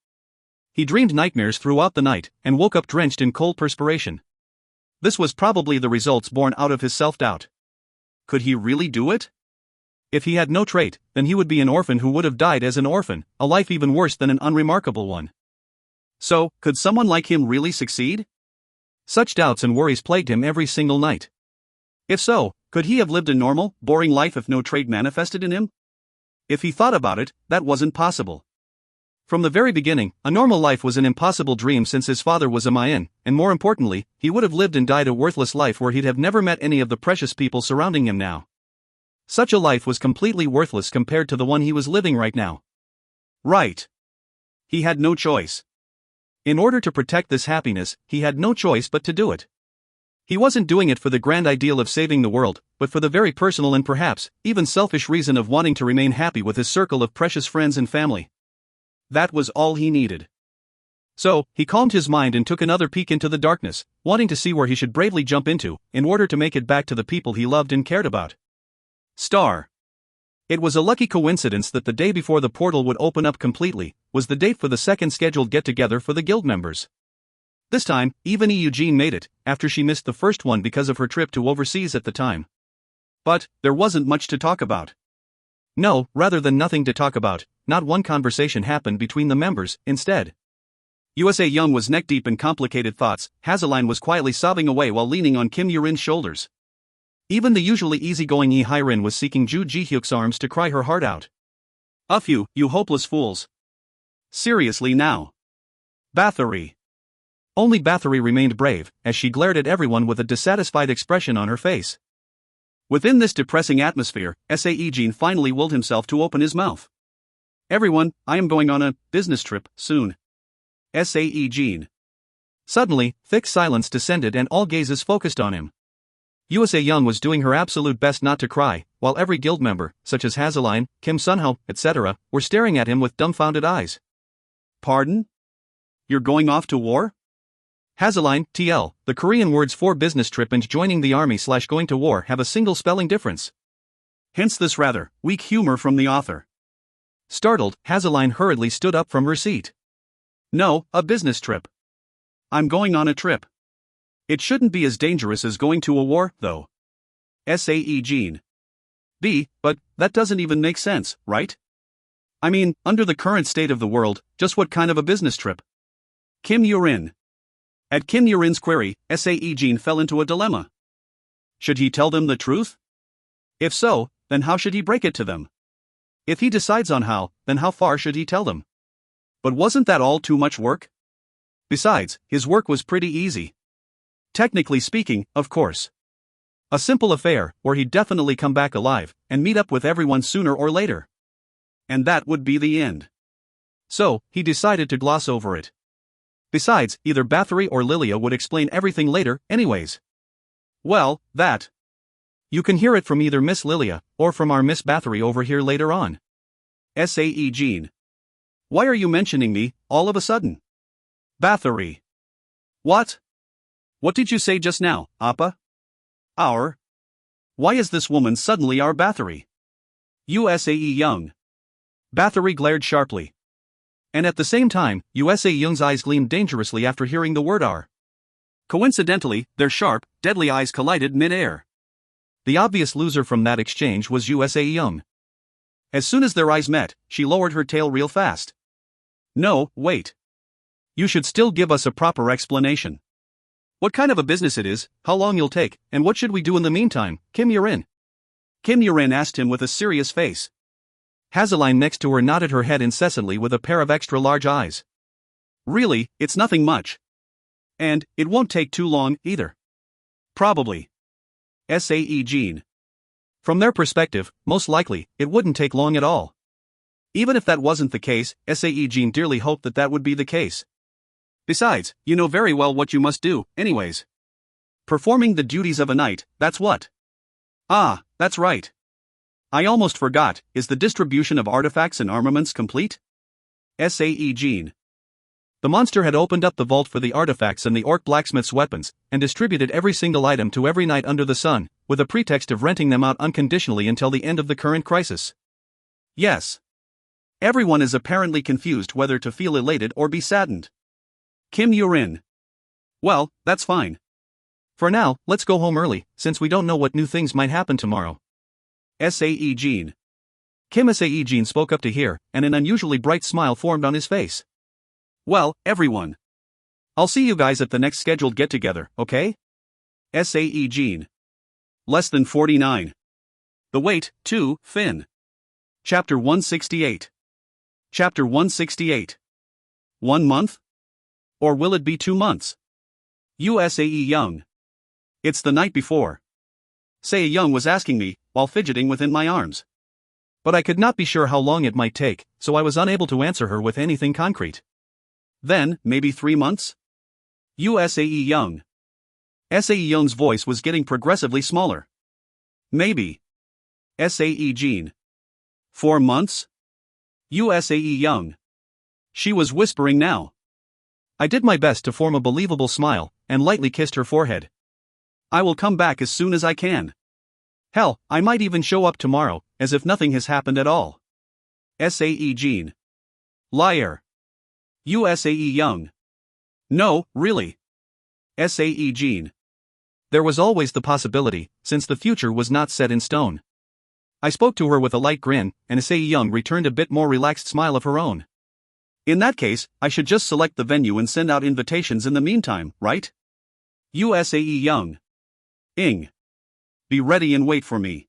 S1: He dreamed nightmares throughout the night, and woke up drenched in cold perspiration. This was probably the results born out of his self-doubt. Could he really do it? If he had no trait, then he would be an orphan who would have died as an orphan, a life even worse than an unremarkable one. So, could someone like him really succeed? Such doubts and worries plagued him every single night. If so, could he have lived a normal, boring life if no trait manifested in him? If he thought about it, that wasn't possible. From the very beginning, a normal life was an impossible dream since his father was a Mayan, and more importantly, he would have lived and died a worthless life where he'd have never met any of the precious people surrounding him now. Such a life was completely worthless compared to the one he was living right now. Right. He had no choice. In order to protect this happiness, he had no choice but to do it. He wasn't doing it for the grand ideal of saving the world, but for the very personal and perhaps, even selfish reason of wanting to remain happy with his circle of precious friends and family. That was all he needed. So, he calmed his mind and took another peek into the darkness, wanting to see where he should bravely jump into, in order to make it back to the people he loved and cared about. Star. It was a lucky coincidence that the day before the portal would open up completely, was the date for the second scheduled get-together for the guild members. This time, even Eugene made it, after she missed the first one because of her trip to overseas at the time. But, there wasn't much to talk about. No, rather than nothing to talk about, not one conversation happened between the members, instead. USA Young was neck-deep in complicated thoughts. Hazeline was quietly sobbing away while leaning on Kim Yurin's shoulders. Even the usually easygoing Yi Hairin was seeking Ju Ji-hyuk's arms to cry her heart out. Uff you hopeless fools. Seriously now. Bathory. Only Bathory remained brave, as she glared at everyone with a dissatisfied expression on her face. Within this depressing atmosphere, Sae-Jin finally willed himself to open his mouth. Everyone, I am going on a business trip soon. Sae-Jin. Suddenly, thick silence descended and all gazes focused on him. USA Young was doing her absolute best not to cry, while every guild member, such as Hazeline, Kim Sunho, etc., were staring at him with dumbfounded eyes. Pardon? You're going off to war? Hazeline, TL, the Korean words for business trip and joining the army/going to war have a single spelling difference. Hence this rather weak humor from the author. Startled, Hazeline hurriedly stood up from her seat. No, a business trip. I'm going on a trip. It shouldn't be as dangerous as going to a war, though. Sae-Jin. But that doesn't even make sense, right? I mean, under the current state of the world, just what kind of a business trip? Kim Yurin. At Kim Yurin's query, Sae-Jin fell into a dilemma. Should he tell them the truth? If so, then how should he break it to them? If he decides on how, then how far should he tell them? But wasn't that all too much work? Besides, his work was pretty easy. Technically speaking, of course. A simple affair, where he'd definitely come back alive, and meet up with everyone sooner or later. And that would be the end. So, he decided to gloss over it. Besides, either Bathory or Lilia would explain everything later, anyways. Well, that. You can hear it from either Miss Lilia, or from our Miss Bathory over here later on. Sae-Jin. Why are you mentioning me, all of a sudden? Bathory. What? What did you say just now, Appa? Our? Why is this woman suddenly our Bathory? Sae Young. Bathory glared sharply. And at the same time, Sae Young's eyes gleamed dangerously after hearing the word our. Coincidentally, their sharp, deadly eyes collided mid-air. The obvious loser from that exchange was Sae Young. As soon as their eyes met, she lowered her tail real fast. No, wait. You should still give us a proper explanation. What kind of a business it is, how long you'll take, and what should we do in the meantime, Kim Yurin? Kim Yurin asked him with a serious face. Hazeline next to her nodded her head incessantly with a pair of extra-large eyes. Really, it's nothing much. And, it won't take too long, either. Probably. Sae-Jin. From their perspective, most likely, it wouldn't take long at all. Even if that wasn't the case, Sae-Jin dearly hoped that that would be the case. Besides, you know very well what you must do, anyways. Performing the duties of a knight, that's what. Ah, that's right. I almost forgot, is the distribution of artifacts and armaments complete? Sae-Jin. The monster had opened up the vault for the artifacts and the orc blacksmith's weapons, and distributed every single item to every knight under the sun, with a pretext of renting them out unconditionally until the end of the current crisis. Yes. Everyone is apparently confused whether to feel elated or be saddened. Kim Yurin. Well, that's fine. For now, let's go home early, since we don't know what new things might happen tomorrow. Sae-Jin. Kim Sae-Jin spoke up to hear, and an unusually bright smile formed on his face. Well, everyone. I'll see you guys at the next scheduled get-together, okay? Sae-Jin. Less than 49. The Wait, 2, Finn. Chapter 168. Chapter 168. 1 month? Or will it be 2 months? Sae Young. It's the night before. Sae Young was asking me, while fidgeting within my arms. But I could not be sure how long it might take, so I was unable to answer her with anything concrete. Then, maybe 3 months? Sae Young. Sae Young's voice was getting progressively smaller. Maybe. Sae-Jin. 4 months? Sae Young. She was whispering now. I did my best to form a believable smile, and lightly kissed her forehead. I will come back as soon as I can. Hell, I might even show up tomorrow, as if nothing has happened at all. Sae-Jin. Liar. Sae Young. No, really. Sae-Jin. There was always the possibility, since the future was not set in stone. I spoke to her with a light grin, and Sae Young returned a bit more relaxed smile of her own. In that case, I should just select the venue and send out invitations in the meantime, right? Sae Young. Ing. Be ready and wait for me.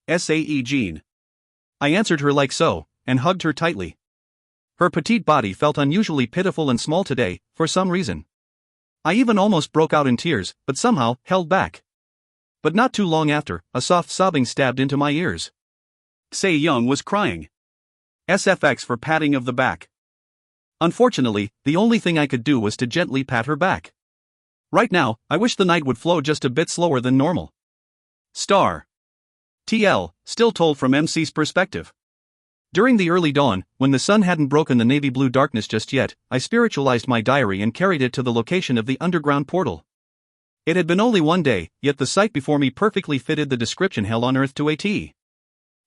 S1: Sae-Jin. I answered her like so, and hugged her tightly. Her petite body felt unusually pitiful and small today, for some reason. I even almost broke out in tears, but somehow, held back. But not too long after, a soft sobbing stabbed into my ears. Sae Young was crying. SFX for patting of the back. Unfortunately, the only thing I could do was to gently pat her back. Right now, I wish the night would flow just a bit slower than normal. Star. TL, still told from MC's perspective. During the early dawn, when the sun hadn't broken the navy blue darkness just yet, I spiritualized my diary and carried it to the location of the underground portal. It had been only 1 day, yet the sight before me perfectly fitted the description hell on earth to a T.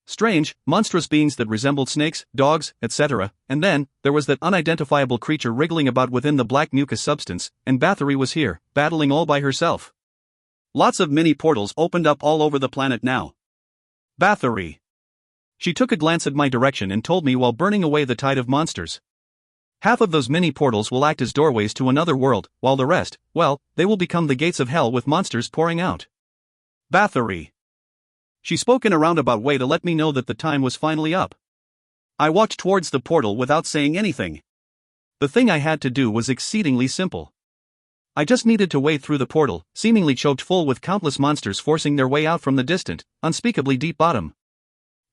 S1: Strange, monstrous beings that resembled snakes, dogs, etc., and then, there was that unidentifiable creature wriggling about within the black mucus substance, and Bathory was here, battling all by herself. Lots of mini portals opened up all over the planet now. Bathory. She took a glance at my direction and told me while burning away the tide of monsters. Half of those mini portals will act as doorways to another world, while the rest, well, they will become the gates of hell with monsters pouring out. Bathory. She spoke in a roundabout way to let me know that the time was finally up. I walked towards the portal without saying anything. The thing I had to do was exceedingly simple. I just needed to wade through the portal, seemingly choked full with countless monsters forcing their way out from the distant, unspeakably deep bottom.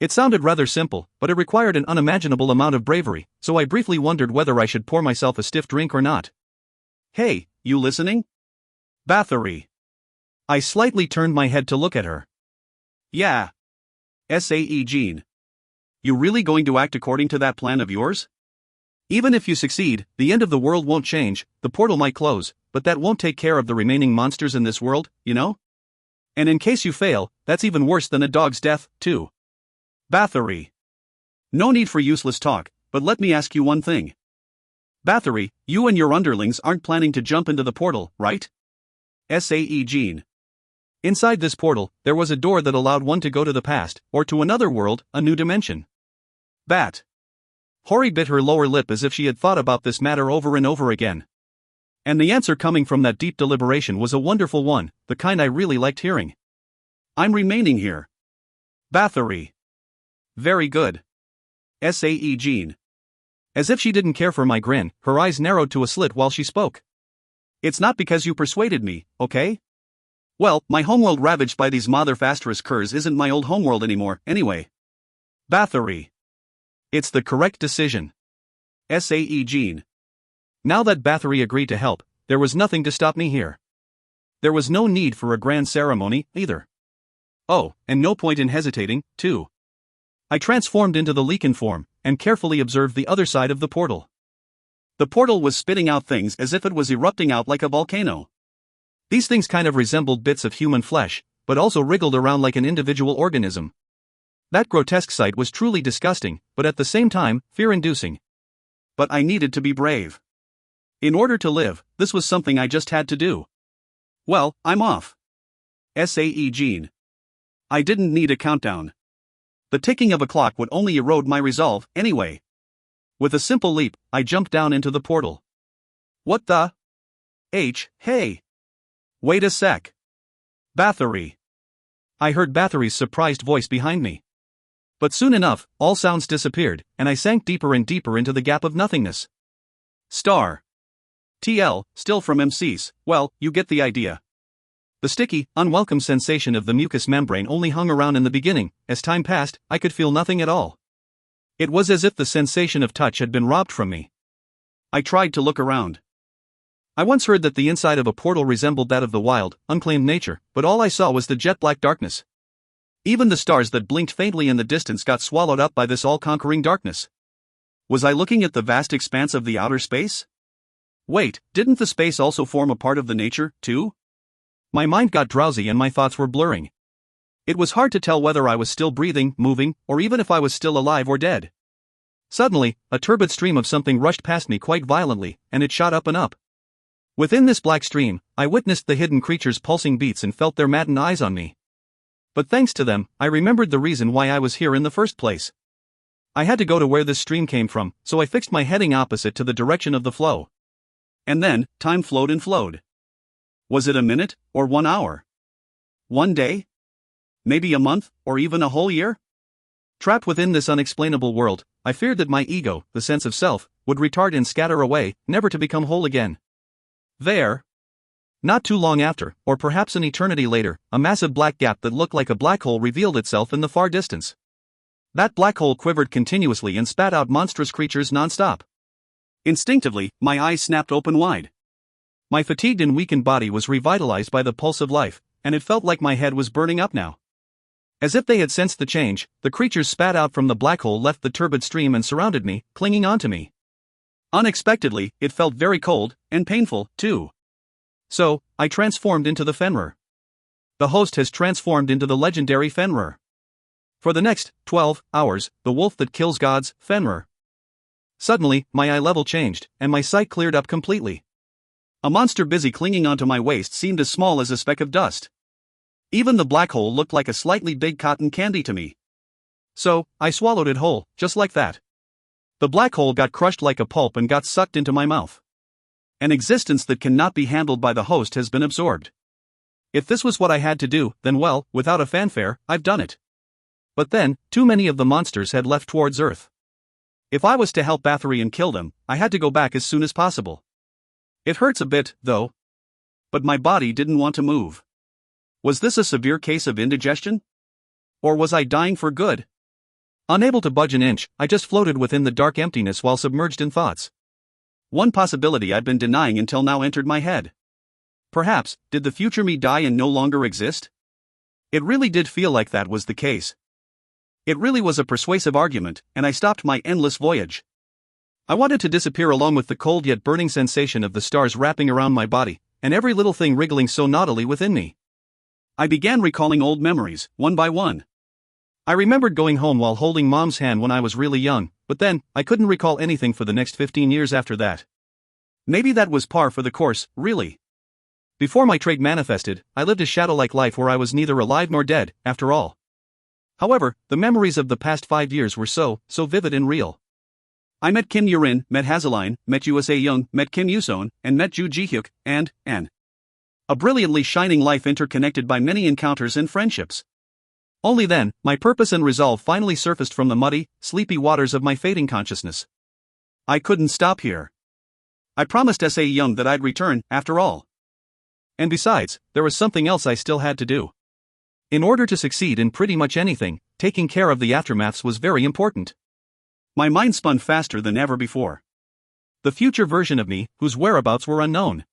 S1: It sounded rather simple, but it required an unimaginable amount of bravery, so I briefly wondered whether I should pour myself a stiff drink or not. Hey, you listening? Bathory. I slightly turned my head to look at her. Yeah. Sae-Jin. You really going to act according to that plan of yours? Even if you succeed, the end of the world won't change, the portal might close, but that won't take care of the remaining monsters in this world, you know? And in case you fail, that's even worse than a dog's death, too. Bathory. No need for useless talk, but let me ask you one thing. Bathory, you and your underlings aren't planning to jump into the portal, right? Sae-Jin. Inside this portal, there was a door that allowed one to go to the past, or to another world, a new dimension. Bat. Hori bit her lower lip as if she had thought about this matter over and over again. And the answer coming from that deep deliberation was a wonderful one, the kind I really liked hearing. I'm remaining here. Bathory. Very good. Sae-Jin. As if she didn't care for my grin, her eyes narrowed to a slit while she spoke. It's not because you persuaded me, okay? Well, my homeworld ravaged by these motherfasterous curs isn't my old homeworld anymore, anyway. Bathory. It's the correct decision. Sae-Jin. Now that Bathory agreed to help, there was nothing to stop me here. There was no need for a grand ceremony, either. Oh, and no point in hesitating, too. I transformed into the Leakin form, and carefully observed the other side of the portal. The portal was spitting out things as if it was erupting out like a volcano. These things kind of resembled bits of human flesh, but also wriggled around like an individual organism. That grotesque sight was truly disgusting, but at the same time, fear-inducing. But I needed to be brave. In order to live, this was something I just had to do. Well, I'm off. Sae-Jin. I didn't need a countdown. The ticking of a clock would only erode my resolve, anyway. With a simple leap, I jumped down into the portal. What the? Hey! Wait a sec. Bathory. I heard Bathory's surprised voice behind me. But soon enough, all sounds disappeared, and I sank deeper and deeper into the gap of nothingness. Star. TL, still from MCs, well, you get the idea. The sticky, unwelcome sensation of the mucous membrane only hung around in the beginning. As time passed, I could feel nothing at all. It was as if the sensation of touch had been robbed from me. I tried to look around. I once heard that the inside of a portal resembled that of the wild, unclaimed nature, but all I saw was the jet-black darkness. Even the stars that blinked faintly in the distance got swallowed up by this all-conquering darkness. Was I looking at the vast expanse of the outer space? Wait, didn't the space also form a part of the nature, too? My mind got drowsy and my thoughts were blurring. It was hard to tell whether I was still breathing, moving, or even if I was still alive or dead. Suddenly, a turbid stream of something rushed past me quite violently, and it shot up and up. Within this black stream, I witnessed the hidden creature's pulsing beats and felt their maddened eyes on me. But thanks to them, I remembered the reason why I was here in the first place. I had to go to where this stream came from, so I fixed my heading opposite to the direction of the flow. And then, time flowed and flowed. Was it a minute, or 1 hour? 1 day? Maybe a month, or even a whole year? Trapped within this unexplainable world, I feared that my ego, the sense of self, would retard and scatter away, never to become whole again. There. Not too long after, or perhaps an eternity later, a massive black gap that looked like a black hole revealed itself in the far distance. That black hole quivered continuously and spat out monstrous creatures non-stop. Instinctively, my eyes snapped open wide. My fatigued and weakened body was revitalized by the pulse of life, and it felt like my head was burning up now. As if they had sensed the change, the creatures spat out from the black hole left the turbid stream and surrounded me, clinging onto me. Unexpectedly, it felt very cold, and painful, too. So, I transformed into the Fenrir. The host has transformed into the legendary Fenrir. For the next 12 hours, the wolf that kills gods, Fenrir. Suddenly, my eye level changed, and my sight cleared up completely. A monster busy clinging onto my waist seemed as small as a speck of dust. Even the black hole looked like a slightly big cotton candy to me. So, I swallowed it whole, just like that. The black hole got crushed like a pulp and got sucked into my mouth. An existence that cannot be handled by the host has been absorbed. If this was what I had to do, then well, without a fanfare, I've done it. But then, too many of the monsters had left towards Earth. If I was to help Bathory and kill them, I had to go back as soon as possible. It hurts a bit, though. But my body didn't want to move. Was this a severe case of indigestion? Or was I dying for good? Unable to budge an inch, I just floated within the dark emptiness while submerged in thoughts. One possibility I'd been denying until now entered my head. Perhaps, did the future me die and no longer exist? It really did feel like that was the case. It really was a persuasive argument, and I stopped my endless voyage. I wanted to disappear along with the cold yet burning sensation of the stars wrapping around my body, and every little thing wriggling so naughtily within me. I began recalling old memories, one by one. I remembered going home while holding Mom's hand when I was really young, but then, I couldn't recall anything for the next 15 years after that. Maybe that was par for the course, really. Before my trait manifested, I lived a shadow-like life where I was neither alive nor dead, after all. However, the memories of the past 5 years were so vivid and real. I met Kim Yurin, met Hazeline, met Sae-Jin, met Kim Yuson, and met Ju Ji-hyuk, and a brilliantly shining life interconnected by many encounters and friendships. Only then, my purpose and resolve finally surfaced from the muddy, sleepy waters of my fading consciousness. I couldn't stop here. I promised Sae-Jin that I'd return, after all. And besides, there was something else I still had to do. In order to succeed in pretty much anything, taking care of the aftermaths was very important. My mind spun faster than ever before. The future version of me, whose whereabouts were unknown.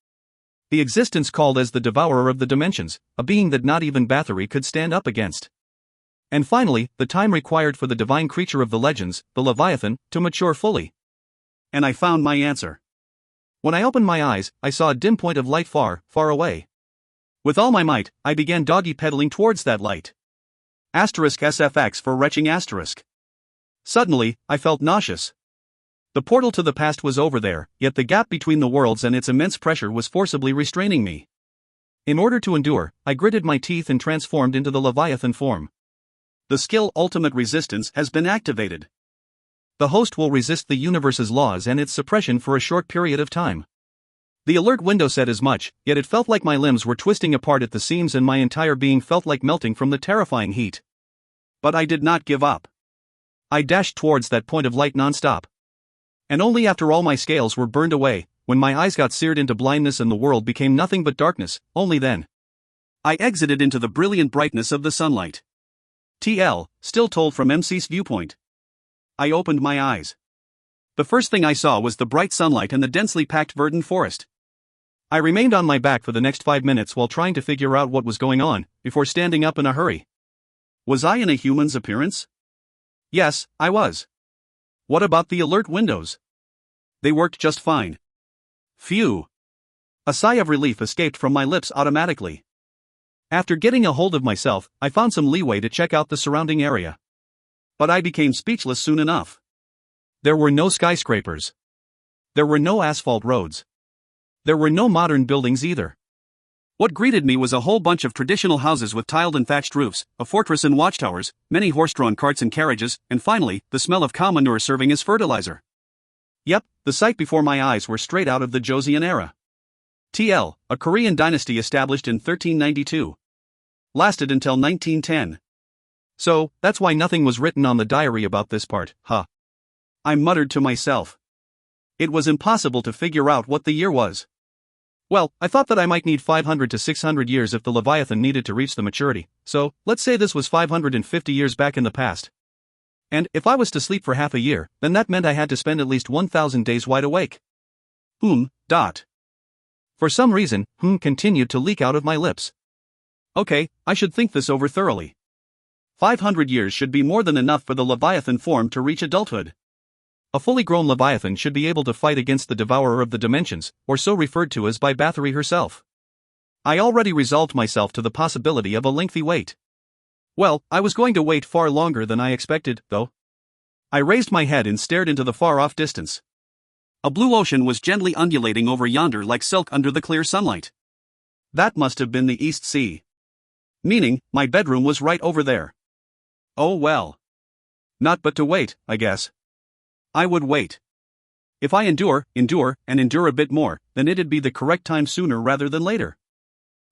S1: The existence called as the devourer of the dimensions, a being that not even Bathory could stand up against. And finally, the time required for the divine creature of the legends, the Leviathan, to mature fully. And I found my answer. When I opened my eyes, I saw a dim point of light far, far away. With all my might, I began doggy-pedaling towards that light. *SFX for retching asterisk. Suddenly, I felt nauseous. The portal to the past was over there, yet the gap between the worlds and its immense pressure was forcibly restraining me. In order to endure, I gritted my teeth and transformed into the Leviathan form. The skill Ultimate Resistance has been activated. The host will resist the universe's laws and its suppression for a short period of time. The alert window said as much, yet it felt like my limbs were twisting apart at the seams and my entire being felt like melting from the terrifying heat. But I did not give up. I dashed towards that point of light non-stop. And only after all my scales were burned away, when my eyes got seared into blindness and the world became nothing but darkness, only then I exited into the brilliant brightness of the sunlight. TL, still told from MC's viewpoint. I opened my eyes. The first thing I saw was the bright sunlight and the densely packed verdant forest. I remained on my back for the next 5 minutes while trying to figure out what was going on, before standing up in a hurry. Was I in a human's appearance? Yes, I was. What about the alert windows? They worked just fine. Phew. A sigh of relief escaped from my lips automatically. After getting a hold of myself, I found some leeway to check out the surrounding area. But I became speechless soon enough. There were no skyscrapers. There were no asphalt roads. There were no modern buildings either. What greeted me was a whole bunch of traditional houses with tiled and thatched roofs, a fortress and watchtowers, many horse-drawn carts and carriages, and finally, the smell of cow manure serving as fertilizer. Yep, the sight before my eyes were straight out of the Joseon era. TL, a Korean dynasty established in 1392. Lasted until 1910. So, that's why nothing was written on the diary about this part, huh? I muttered to myself. It was impossible to figure out what the year was. Well, I thought that I might need 500 to 600 years if the Leviathan needed to reach the maturity, so, let's say this was 550 years back in the past. And, if I was to sleep for half a year, then that meant I had to spend at least 1,000 days wide awake. For some reason, continued to leak out of my lips. Okay, I should think this over thoroughly. 500 years should be more than enough for the Leviathan form to reach adulthood. A fully grown Leviathan should be able to fight against the devourer of the dimensions, or so referred to as by Bathory herself. I already resolved myself to the possibility of a lengthy wait. Well, I was going to wait far longer than I expected, though. I raised my head and stared into the far-off distance. A blue ocean was gently undulating over yonder like silk under the clear sunlight. That must have been the East Sea. Meaning, my bedroom was right over there. Oh well. Not but to wait, I guess. I would wait. If I endure a bit more, then it'd be the correct time sooner rather than later.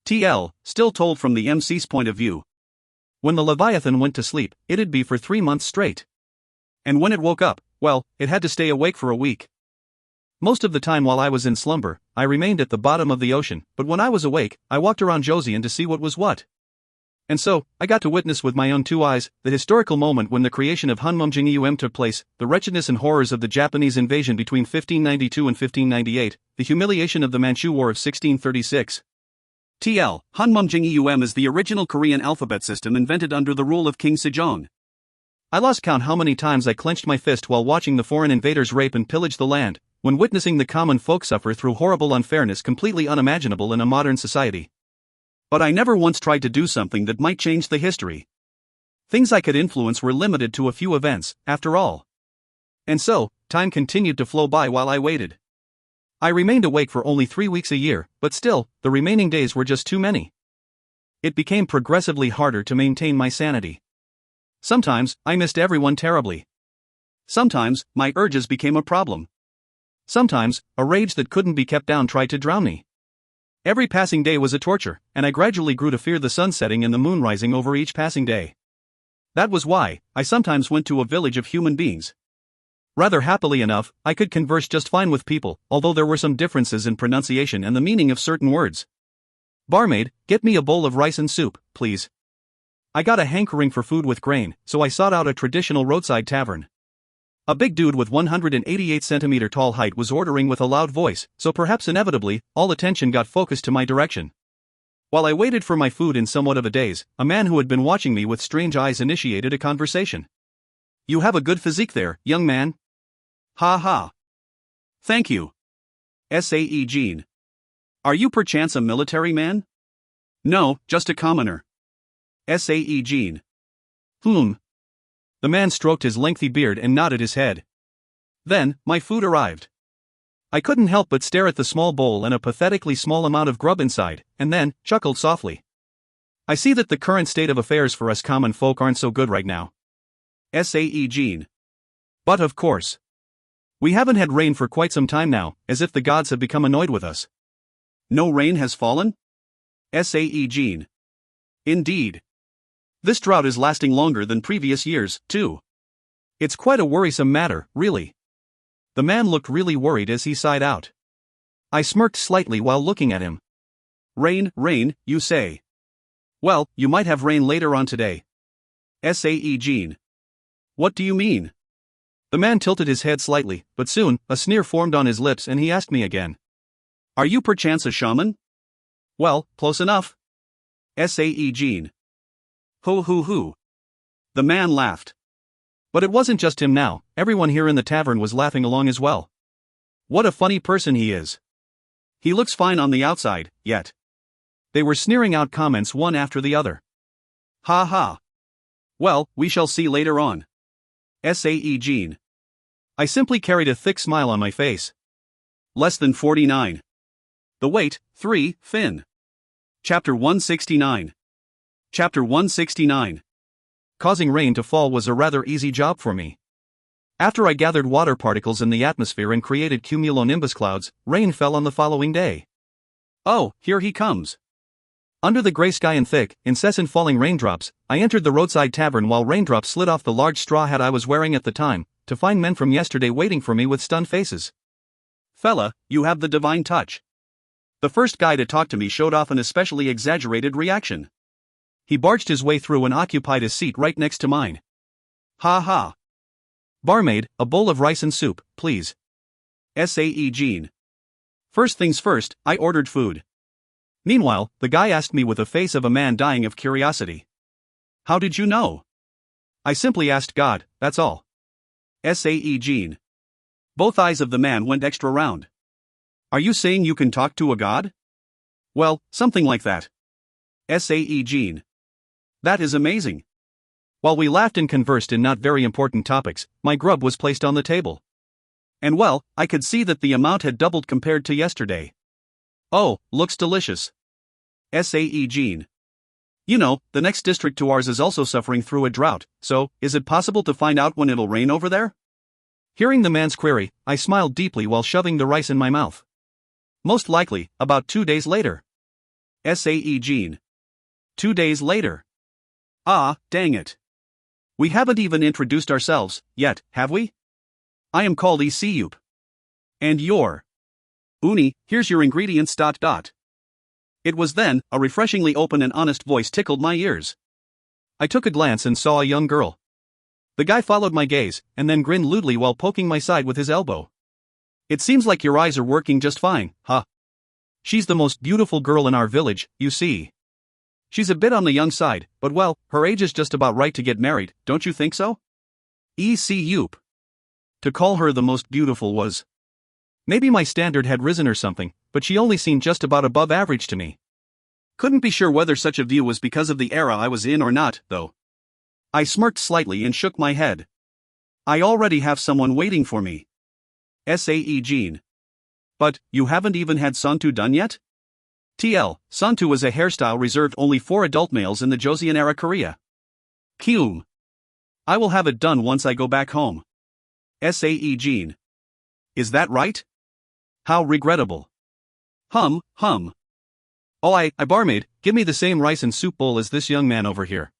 S1: TL, still told from the MC's point of view. When the Leviathan went to sleep, it'd be for 3 months straight. And when it woke up, well, it had to stay awake for a week. Most of the time while I was in slumber, I remained at the bottom of the ocean, but when I was awake, I walked around Joseon to see what was what. And so, I got to witness with my own two eyes the historical moment when the creation of Hanmumjingeum took place, the wretchedness and horrors of the Japanese invasion between 1592 and 1598, the humiliation of the Manchu War of 1636. TL, Hanmumjingeum is the original Korean alphabet system invented under the rule of King Sejong. I lost count how many times I clenched my fist while watching the foreign invaders rape and pillage the land, when witnessing the common folk suffer through horrible unfairness completely unimaginable in a modern society. But I never once tried to do something that might change the history. Things I could influence were limited to a few events, after all. And so, time continued to flow by while I waited. I remained awake for only 3 weeks a year, but still, the remaining days were just too many. It became progressively harder to maintain my sanity. Sometimes, I missed everyone terribly. Sometimes, my urges became a problem. Sometimes, a rage that couldn't be kept down tried to drown me. Every passing day was a torture, and I gradually grew to fear the sun setting and the moon rising over each passing day. That was why I sometimes went to a village of human beings. Rather happily enough, I could converse just fine with people, although there were some differences in pronunciation and the meaning of certain words. "Barmaid, get me a bowl of rice and soup, please." I got a hankering for food with grain, so I sought out a traditional roadside tavern. A big dude with 188cm tall height was ordering with a loud voice, so perhaps inevitably, all attention got focused to my direction. While I waited for my food in somewhat of a daze, a man who had been watching me with strange eyes initiated a conversation. "You have a good physique there, young man." "Ha ha. Thank you. Sae-Jin. Are you perchance a military man?" "No, just a commoner." Sae-Jin. The man stroked his lengthy beard and nodded his head. Then, my food arrived. I couldn't help but stare at the small bowl and a pathetically small amount of grub inside, and then, chuckled softly. I see that the current state of affairs for us common folk aren't so good right now. Sae-Jin. But of course. We haven't had rain for quite some time now, as if the gods have become annoyed with us. No rain has fallen? Sae-Jin. Indeed. This drought is lasting longer than previous years, too. It's quite a worrisome matter, really. The man looked really worried as he sighed out. I smirked slightly while looking at him. Rain, you say? Well, you might have rain later on today. Sae-Jin. What do you mean? The man tilted his head slightly, but soon, a sneer formed on his lips and he asked me again. Are you perchance a shaman? Well, close enough. Sae-Jin. Hoo. The man laughed. But it wasn't just him now, everyone here in the tavern was laughing along as well. What a funny person he is. He looks fine on the outside, yet. They were sneering out comments one after the other. Ha ha. Well, we shall see later on. Sae-Jin. I simply carried a thick smile on my face. Less than 49. The Wait, 3, Fin. Chapter 169. Chapter 169. Causing rain to fall was a rather easy job for me. After I gathered water particles in the atmosphere and created cumulonimbus clouds, rain fell on the following day. Oh, here he comes. Under the gray sky and thick, incessant falling raindrops, I entered the roadside tavern while raindrops slid off the large straw hat I was wearing at the time, to find men from yesterday waiting for me with stunned faces. Fella, you have the divine touch. The first guy to talk to me showed off an especially exaggerated reaction. He barged his way through and occupied a seat right next to mine. Ha ha. Barmaid, a bowl of rice and soup, please. Sae-Jin. First things first, I ordered food. Meanwhile, the guy asked me with the face of a man dying of curiosity. How did you know? I simply asked God, that's all. Sae-Jin. Both eyes of the man went extra round. Are you saying you can talk to a god? Well, something like that. Sae-Jin. That is amazing. While we laughed and conversed in not very important topics, my grub was placed on the table. And well, I could see that the amount had doubled compared to yesterday. Oh, looks delicious. Sae-Jin. You know, the next district to ours is also suffering through a drought, so, is it possible to find out when it'll rain over there? Hearing the man's query, I smiled deeply while shoving the rice in my mouth. Most likely, about 2 days later. Sae-Jin. 2 days later. Ah, dang it. We haven't even introduced ourselves, yet, have we? I am called Isiyup. And you're? Uni, here's your ingredients. It was then, a refreshingly open and honest voice tickled my ears. I took a glance and saw a young girl. The guy followed my gaze, and then grinned lewdly while poking my side with his elbow. It seems like your eyes are working just fine, huh? She's the most beautiful girl in our village, you see. She's a bit on the young side, but well, her age is just about right to get married, don't you think so? Yoop. To call her the most beautiful was. Maybe my standard had risen or something, but she only seemed just about above average to me. Couldn't be sure whether such a view was because of the era I was in or not, though. I smirked slightly and shook my head. I already have someone waiting for me. Sae-Jin. But, you haven't even had Santu done yet? Santu was a hairstyle reserved only for adult males in the Joseon-era Korea. Kyum. I will have it done once I go back home. Sae-Jin. Is that right? How regrettable. Hum. Oh, I barmaid, give me the same rice and soup bowl as this young man over here.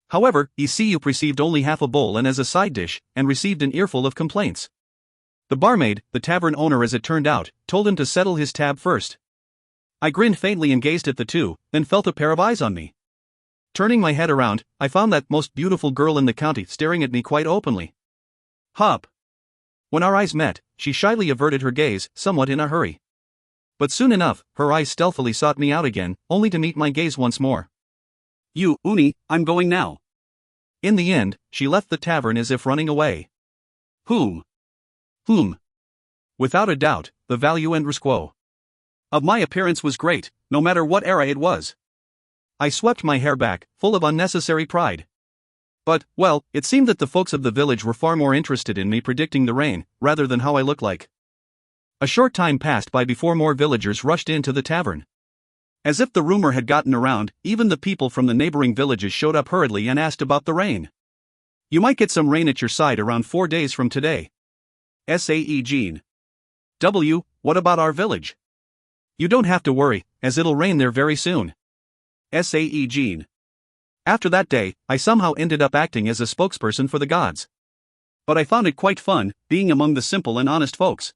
S1: However, Isiyup received only half a bowl and as a side dish, and received an earful of complaints. The barmaid, the tavern owner as it turned out, told him to settle his tab first. I grinned faintly and gazed at the two, then felt a pair of eyes on me. Turning my head around, I found that most beautiful girl in the county staring at me quite openly. Hup. When our eyes met, she shyly averted her gaze, somewhat in a hurry. But soon enough, her eyes stealthily sought me out again, only to meet my gaze once more. You, Uni, I'm going now. In the end, she left the tavern as if running away. Whom? Without a doubt, the value and risquo of my appearance was great, no matter what era it was. I swept my hair back, full of unnecessary pride. But, well, it seemed that the folks of the village were far more interested in me predicting the rain, rather than how I looked like. A short time passed by before more villagers rushed into the tavern. As if the rumor had gotten around, even the people from the neighboring villages showed up hurriedly and asked about the rain. You might get some rain at your side around 4 days from today. Sae-Jin. What about our village? You don't have to worry, as it'll rain there very soon. Sae-Jin. After that day, I somehow ended up acting as a spokesperson for the gods. But I found it quite fun, being among the simple and honest folks.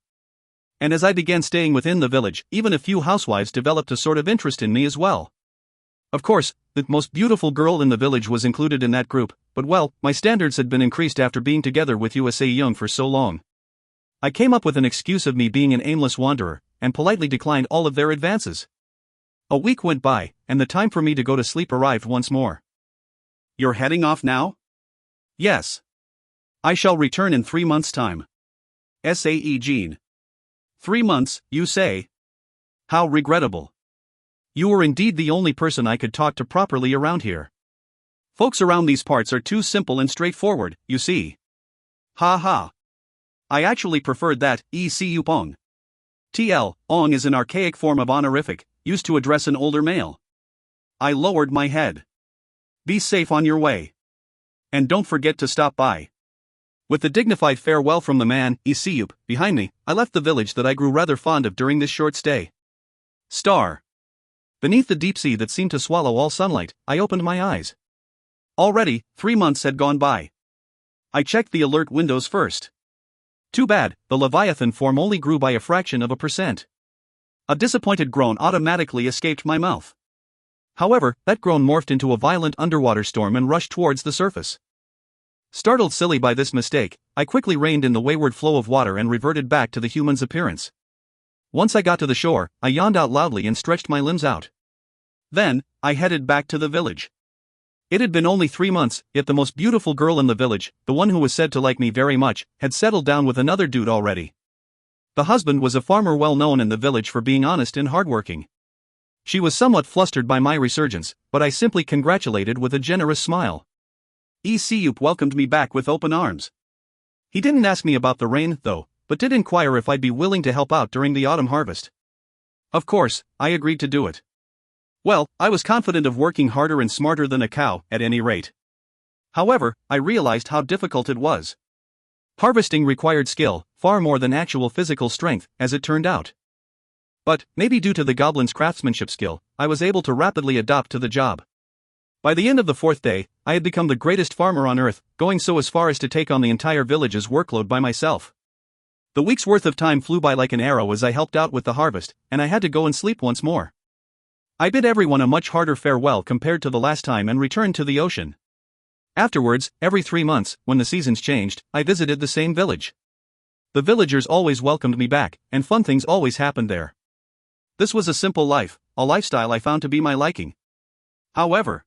S1: And as I began staying within the village, even a few housewives developed a sort of interest in me as well. Of course, the most beautiful girl in the village was included in that group, but well, my standards had been increased after being together with USA Young for so long. I came up with an excuse of me being an aimless wanderer, and politely declined all of their advances. A week went by, and the time for me to go to sleep arrived once more. You're heading off now? Yes. I shall return in 3 months' time. Sae-Jin. 3 months, you say? How regrettable. You were indeed the only person I could talk to properly around here. Folks around these parts are too simple and straightforward, you see. Ha ha. I actually preferred that, Ong. Ong is an archaic form of honorific, used to address an older male. I lowered my head. Be safe on your way. And don't forget to stop by. With the dignified farewell from the man, Isiyup, behind me, I left the village that I grew rather fond of during this short stay. Star. Beneath the deep sea that seemed to swallow all sunlight, I opened my eyes. Already, 3 months had gone by. I checked the alert windows first. Too bad, the Leviathan form only grew by a fraction of a %. A disappointed groan automatically escaped my mouth. However, that groan morphed into a violent underwater storm and rushed towards the surface. Startled silly by this mistake, I quickly reined in the wayward flow of water and reverted back to the human's appearance. Once I got to the shore, I yawned out loudly and stretched my limbs out. Then, I headed back to the village. It had been only 3 months, yet the most beautiful girl in the village, the one who was said to like me very much, had settled down with another dude already. The husband was a farmer well known in the village for being honest and hardworking. She was somewhat flustered by my resurgence, but I simply congratulated with a generous smile. Isiyup welcomed me back with open arms. He didn't ask me about the rain, though, but did inquire if I'd be willing to help out during the autumn harvest. Of course, I agreed to do it. Well, I was confident of working harder and smarter than a cow, at any rate. However, I realized how difficult it was. Harvesting required skill, far more than actual physical strength, as it turned out. But, maybe due to the goblin's craftsmanship skill, I was able to rapidly adapt to the job. By the end of the 4th day, I had become the greatest farmer on earth, going so as far as to take on the entire village's workload by myself. The week's worth of time flew by like an arrow as I helped out with the harvest, and I had to go and sleep once more. I bid everyone a much harder farewell compared to the last time and returned to the ocean. Afterwards, every 3 months, when the seasons changed, I visited the same village. The villagers always welcomed me back, and fun things always happened there. This was a simple life, a lifestyle I found to be my liking. However,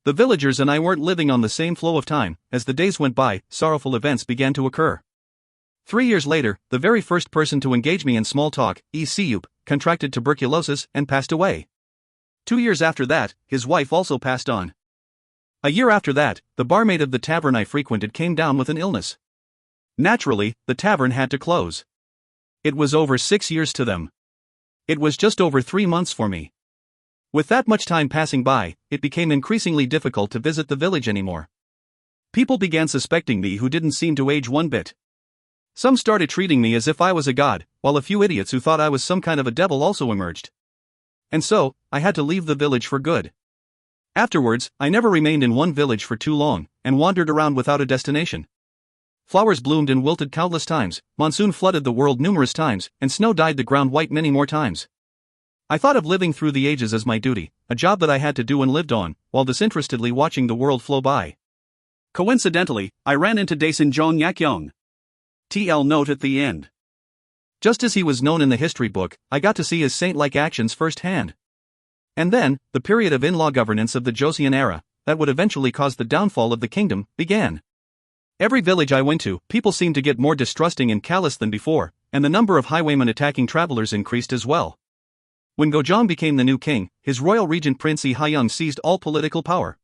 S1: the villagers and I weren't living on the same flow of time. As the days went by, sorrowful events began to occur. 3 years later, the very first person to engage me in small talk, Sae-Jin, contracted tuberculosis and passed away. 2 years after that, his wife also passed on. A year after that, the barmaid of the tavern I frequented came down with an illness. Naturally, the tavern had to close. It was over 6 years to them. It was just over 3 months for me. With that much time passing by, it became increasingly difficult to visit the village anymore. People began suspecting me who didn't seem to age one bit. Some started treating me as if I was a god, while a few idiots who thought I was some kind of a devil also emerged. And so, I had to leave the village for good. Afterwards, I never remained in one village for too long, and wandered around without a destination. Flowers bloomed and wilted countless times, monsoon flooded the world numerous times, and snow dyed the ground white many more times. I thought of living through the ages as my duty, a job that I had to do and lived on, while disinterestedly watching the world flow by. Coincidentally, I ran into Daesun Jong-Yakyong. TL note at the end. Just as he was known in the history book, I got to see his saint-like actions firsthand. And then, the period of in-law governance of the Joseon era, that would eventually cause the downfall of the kingdom, began. Every village I went to, people seemed to get more distrusting and callous than before, and the number of highwaymen attacking travelers increased as well. When Gojong became the new king, his royal regent Prince Lee Ha-young seized all political power.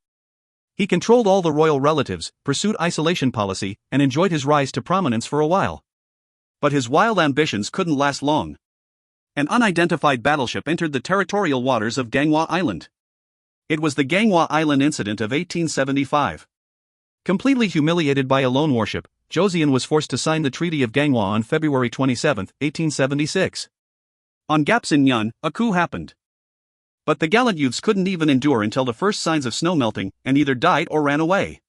S1: He controlled all the royal relatives, pursued isolation policy, and enjoyed his rise to prominence for a while. But his wild ambitions couldn't last long. An unidentified battleship entered the territorial waters of Ganghwa Island. It was the Ganghwa Island incident of 1875. Completely humiliated by a lone warship, Joseon was forced to sign the Treaty of Ganghwa on February 27, 1876. On Gapsin-yun, a coup happened. But the gallant youths couldn't even endure until the first signs of snow melting, and either died or ran away.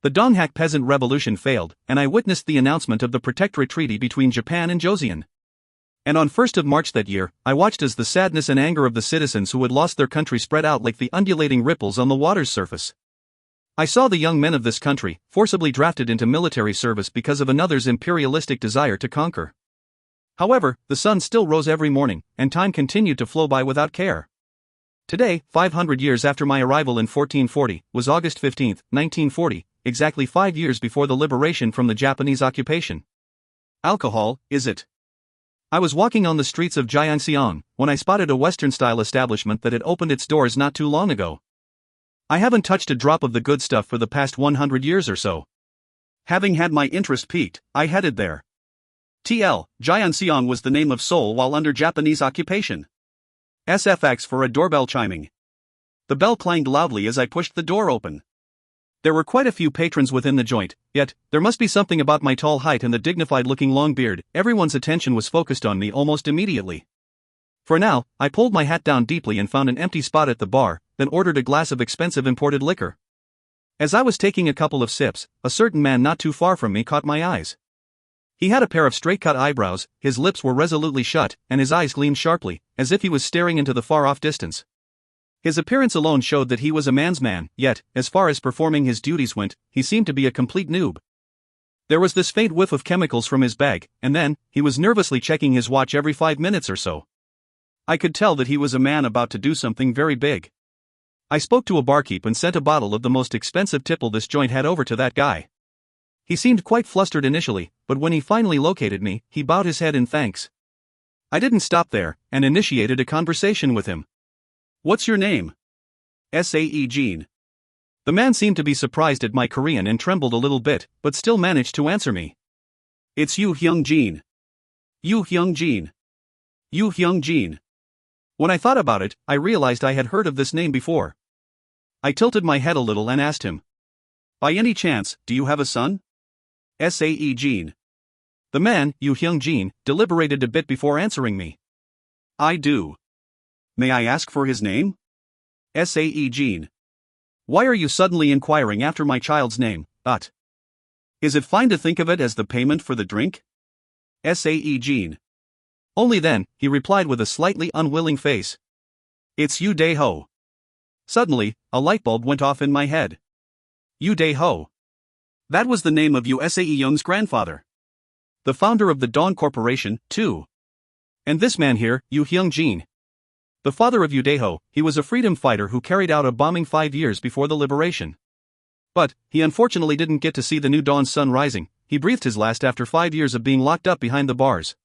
S1: The Donghak peasant revolution failed, and I witnessed the announcement of the Protectorate Treaty between Japan and Joseon. And on 1st of March that year, I watched as the sadness and anger of the citizens who had lost their country spread out like the undulating ripples on the water's surface. I saw the young men of this country, forcibly drafted into military service because of another's imperialistic desire to conquer. However, the sun still rose every morning, and time continued to flow by without care. Today, 500 years after my arrival in 1440, was August 15, 1940, exactly 5 years before the liberation from the Japanese occupation. Alcohol, is it? I was walking on the streets of Gyeongseong when I spotted a Western-style establishment that had opened its doors not too long ago. I haven't touched a drop of the good stuff for the past 100 years or so. Having had my interest piqued, I headed there. TL, Gyeongseong was the name of Seoul while under Japanese occupation. SFX for a doorbell chiming. The bell clanged loudly as I pushed the door open. There were quite a few patrons within the joint, yet, there must be something about my tall height and the dignified-looking long beard, everyone's attention was focused on me almost immediately. For now, I pulled my hat down deeply and found an empty spot at the bar, then ordered a glass of expensive imported liquor. As I was taking a couple of sips, a certain man not too far from me caught my eyes. He had a pair of straight-cut eyebrows, his lips were resolutely shut, and his eyes gleamed sharply, as if he was staring into the far-off distance. His appearance alone showed that he was a man's man, yet, as far as performing his duties went, he seemed to be a complete noob. There was this faint whiff of chemicals from his bag, and then, he was nervously checking his watch every 5 minutes or so. I could tell that he was a man about to do something very big. I spoke to a barkeep and sent a bottle of the most expensive tipple this joint had over to that guy. He seemed quite flustered initially, but when he finally located me, he bowed his head in thanks. I didn't stop there, and initiated a conversation with him. "What's your name?" Sae-Jin. The man seemed to be surprised at my Korean and trembled a little bit, but still managed to answer me. "It's Yu-Hyung-Jin. Yu-Hyung-Jin. Yu-Hyung-Jin." When I thought about it, I realized I had heard of this name before. I tilted my head a little and asked him, "By any chance, do you have a son?" Sae-Jin. The man, Yu-Hyung-Jin, deliberated a bit before answering me. "I do. May I ask for his name?" Sae-Jin. "Why are you suddenly inquiring after my child's name, Ut? Is it fine to think of it as the payment for the drink?" Sae-Jin. Only then, he replied with a slightly unwilling face. It's Yu Dae-ho. Suddenly, a light bulb went off in my head. Yu Dae-ho. That was the name of Yu Sae-Young's grandfather. The founder of the Dawn Corporation, too. And this man here, Yu Hyung-jin. The father of Yu Dae-ho, he was a freedom fighter who carried out a bombing 5 years before the liberation. But, he unfortunately didn't get to see the new dawn's sun rising. He breathed his last after 5 years of being locked up behind the bars.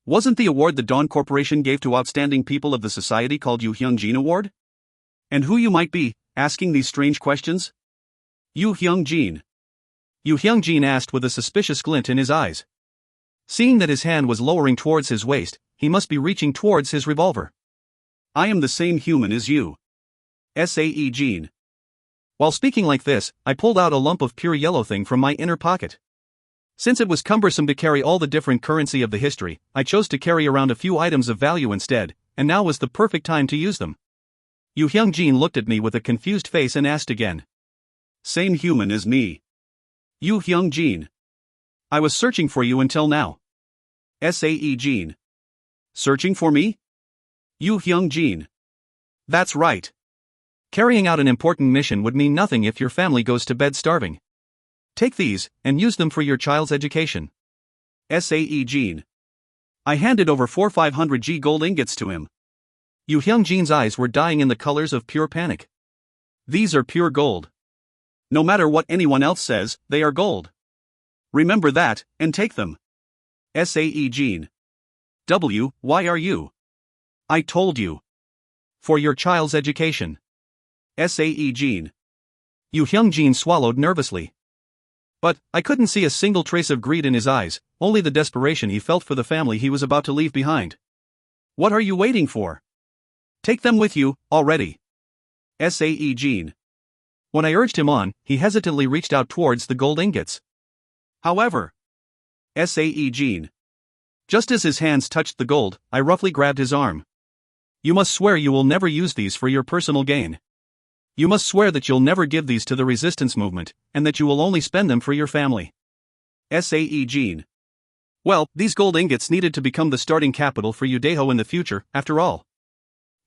S1: Wasn't the award the Dawn Corporation gave to outstanding people of the society called Yu Hyung-jin Award? And who you might be, asking these strange questions? Yu Hyung-jin. Yu Hyung-jin asked with a suspicious glint in his eyes. Seeing that his hand was lowering towards his waist, he must be reaching towards his revolver. I am the same human as you. Sae-Jin. While speaking like this, I pulled out a lump of pure yellow thing from my inner pocket. Since it was cumbersome to carry all the different currency of the history, I chose to carry around a few items of value instead, and now was the perfect time to use them. Yu Hyung-jin looked at me with a confused face and asked again. Same human as me. Yu Hyung-jin. I was searching for you until now. Sae-Jin. Searching for me? Yu Hyung-jin. That's right. Carrying out an important mission would mean nothing if your family goes to bed starving. Take these, and use them for your child's education. Sae-Jin. I handed over 4,500 gold ingots to him. Yu Hyung-jin's eyes were dying in the colors of pure panic. These are pure gold. No matter what anyone else says, they are gold. Remember that, and take them. Sae-Jin. Why are you? I told you. For your child's education. Sae-Jin. Yu Hyung-jin swallowed nervously. But, I couldn't see a single trace of greed in his eyes, only the desperation he felt for the family he was about to leave behind. What are you waiting for? Take them with you, already. Sae-Jin. When I urged him on, he hesitantly reached out towards the gold ingots. However. Sae-Jin. Just as his hands touched the gold, I roughly grabbed his arm. You must swear you will never use these for your personal gain. You must swear that you'll never give these to the resistance movement, and that you will only spend them for your family. Sae-Jin. Well, these gold ingots needed to become the starting capital for Yu Dae-ho in the future, after all.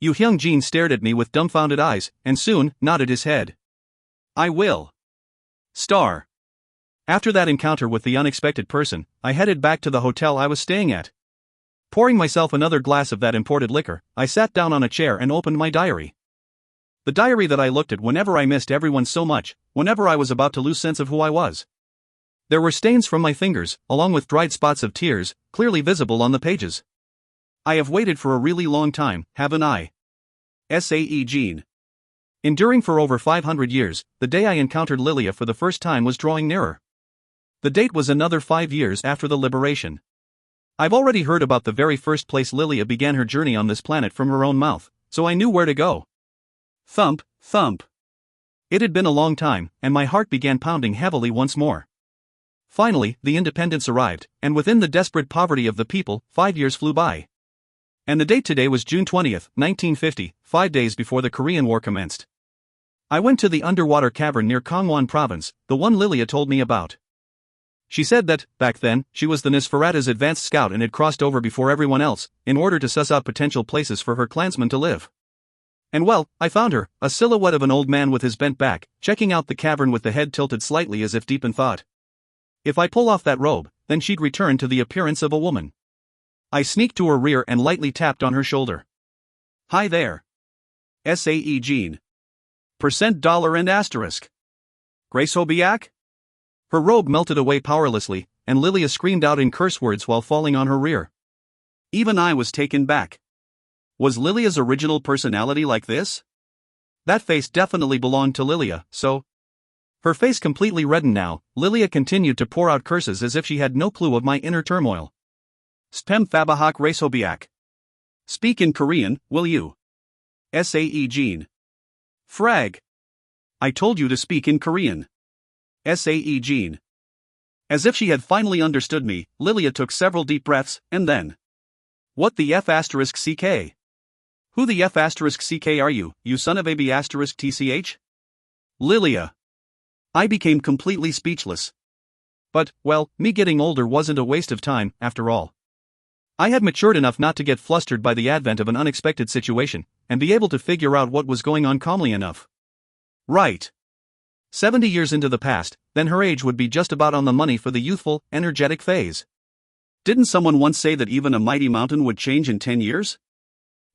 S1: Yu Hyung-jin stared at me with dumbfounded eyes, and soon, nodded his head. I will. Star. After that encounter with the unexpected person, I headed back to the hotel I was staying at. Pouring myself another glass of that imported liquor, I sat down on a chair and opened my diary. The diary that I looked at whenever I missed everyone so much, whenever I was about to lose sense of who I was. There were stains from my fingers, along with dried spots of tears, clearly visible on the pages. I have waited for a really long time, haven't I? Sae-Jin. Enduring for over 500 years, the day I encountered Lilia for the first time was drawing nearer. The date was another 5 years after the liberation. I've already heard about the very first place Lilia began her journey on this planet from her own mouth, so I knew where to go. Thump, thump. It had been a long time, and my heart began pounding heavily once more. Finally, the independence arrived, and within the desperate poverty of the people, 5 years flew by. And the date today was June 20th, 1950, 5 days before the Korean War commenced. I went to the underwater cavern near Gangwon Province, the one Lilia told me about. She said that, back then, she was the Nosferatu's advanced scout and had crossed over before everyone else, in order to suss out potential places for her clansmen to live. And well, I found her, a silhouette of an old man with his bent back, checking out the cavern with the head tilted slightly as if deep in thought. If I pull off that robe, then she'd return to the appearance of a woman. I sneaked to her rear and lightly tapped on her shoulder. Hi there. Sae-Jin. $$ and asterisk. Grace Hobiak? Her robe melted away powerlessly, and Lilia screamed out in curse words while falling on her rear. Even I was taken back. Was Lilia's original personality like this? That face definitely belonged to Lilia, so... Her face completely reddened now, Lilia continued to pour out curses as if she had no clue of my inner turmoil. Spem Fabahak Resobiak. Speak in Korean, will you? Sae-Jin. Frag. I told you to speak in Korean. Sae-Jin. As if she had finally understood me, Lilia took several deep breaths, and then... What the F***CK? Who the F***CK are you, you son of a B***TCH? Lilia. I became completely speechless. But, well, me getting older wasn't a waste of time, after all. I had matured enough not to get flustered by the advent of an unexpected situation, and be able to figure out what was going on calmly enough. Right. 70 years into the past, then her age would be just about on the money for the youthful, energetic phase. Didn't someone once say that even a mighty mountain would change in 10 years?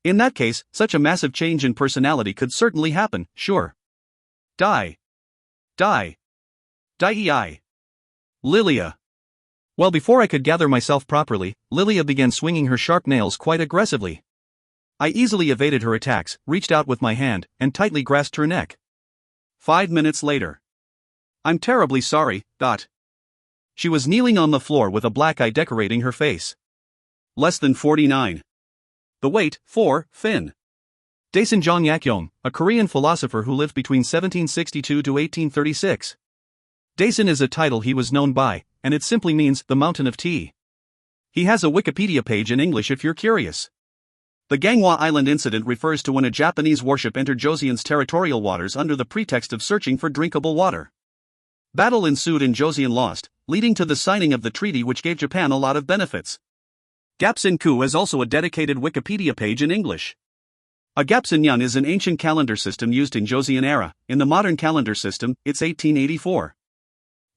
S1: In that case, such a massive change in personality could certainly happen, sure. Die. Lilia. Well, before I could gather myself properly, Lilia began swinging her sharp nails quite aggressively. I easily evaded her attacks, reached out with my hand, and tightly grasped her neck. 5 minutes later. I'm terribly sorry, Dot. She was kneeling on the floor with a black eye decorating her face. Less than 49. The weight, 4, Fin. Daesun Jongyakyong, a Korean philosopher who lived between 1762 to 1836. Daesun is a title he was known by, and it simply means the mountain of tea. He has a Wikipedia page in English if you're curious. The Ganghwa Island incident refers to when a Japanese warship entered Joseon's territorial waters under the pretext of searching for drinkable water. Battle ensued and Joseon lost, leading to the signing of the treaty which gave Japan a lot of benefits. Gapsin-ku is also a dedicated Wikipedia page in English. A Gapsin-yun is an ancient calendar system used in Joseon era. In the modern calendar system, it's 1884.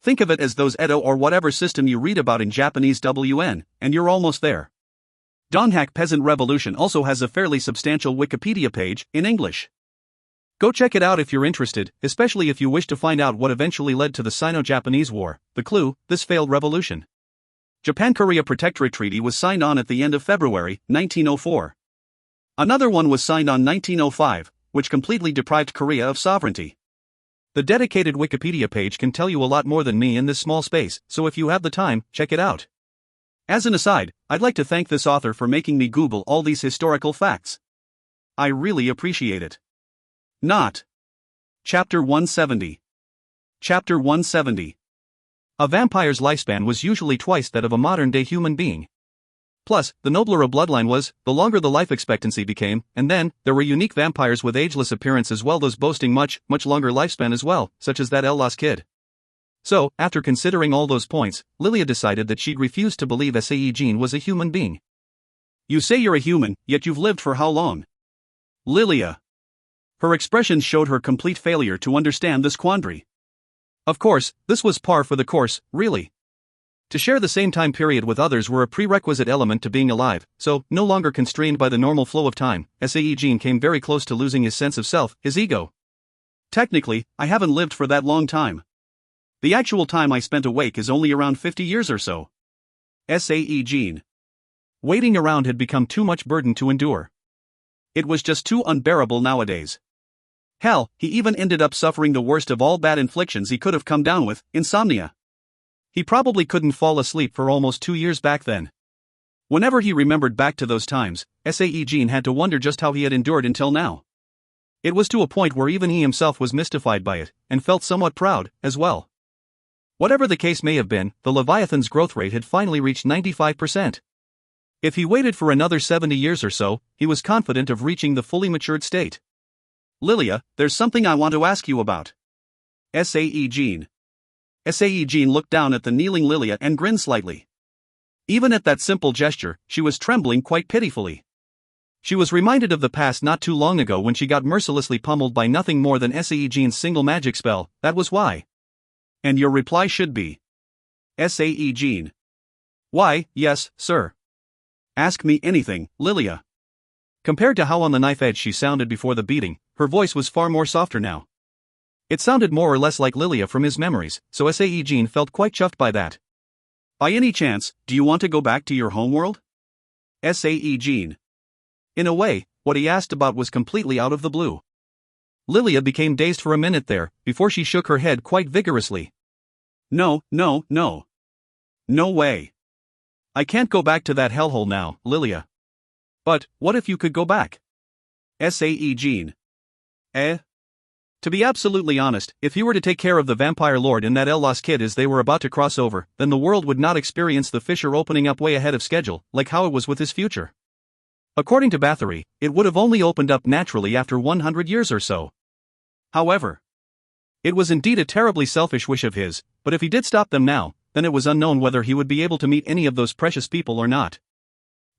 S1: Think of it as those Edo or whatever system you read about in Japanese WN, and you're almost there. Donghak Peasant Revolution also has a fairly substantial Wikipedia page, in English. Go check it out if you're interested, especially if you wish to find out what eventually led to the Sino-Japanese War. The clue: this failed revolution. Japan-Korea Protectorate Treaty was signed on at the end of February, 1904. Another one was signed on 1905, which completely deprived Korea of sovereignty. The dedicated Wikipedia page can tell you a lot more than me in this small space, so if you have the time, check it out. As an aside, I'd like to thank this author for making me Google all these historical facts. I really appreciate it. Not. Chapter 170. Chapter 170. A vampire's lifespan was usually twice that of a modern-day human being. Plus, the nobler a bloodline was, the longer the life expectancy became, and then, there were unique vampires with ageless appearance as well, those boasting much longer lifespan as well, such as that El-Lost Kid. So, after considering all those points, Lilia decided that she'd refuse to believe Sae-Jin was a human being. You say you're a human, yet you've lived for how long? Lilia. Her expressions showed her complete failure to understand this quandary. Of course, this was par for the course, really. To share the same time period with others were a prerequisite element to being alive, so, no longer constrained by the normal flow of time, Sae-Jin came very close to losing his sense of self, his ego. Technically, I haven't lived for that long time. The actual time I spent awake is only around 50 years or so. Sae-Jin. Waiting around had become too much burden to endure. It was just too unbearable nowadays. Hell, he even ended up suffering the worst of all bad inflictions he could have come down with, insomnia. He probably couldn't fall asleep for almost 2 years back then. Whenever he remembered back to those times, Sae-Jin had to wonder just how he had endured until now. It was to a point where even he himself was mystified by it, and felt somewhat proud, as well. Whatever the case may have been, the Leviathan's growth rate had finally reached 95%. If he waited for another 70 years or so, he was confident of reaching the fully matured state. Lilia, there's something I want to ask you about. Sae-Jin. Sae-Jin looked down at the kneeling Lilia and grinned slightly. Even at that simple gesture, she was trembling quite pitifully. She was reminded of the past not too long ago when she got mercilessly pummeled by nothing more than Sae-Jin's single magic spell. That was why. And your reply should be. Sae-Jin. Why, yes, sir. Ask me anything, Lilia. Compared to how on the knife edge she sounded before the beating, her voice was far more softer now. It sounded more or less like Lilia from his memories, so Sae-Jin felt quite chuffed by that. By any chance, do you want to go back to your homeworld? Sae-Jin. In a way, what he asked about was completely out of the blue. Lilia became dazed for a minute there, before she shook her head quite vigorously. No. No way. I can't go back to that hellhole now, Lilia. But, what if you could go back? Sae-Jin. To be absolutely honest, if you were to take care of the vampire lord and that El-Lost Kid as they were about to cross over, then the world would not experience the fissure opening up way ahead of schedule, like how it was with his future. According to Bathory, it would have only opened up naturally after 100 years or so. However, it was indeed a terribly selfish wish of his, but if he did stop them now, then it was unknown whether he would be able to meet any of those precious people or not.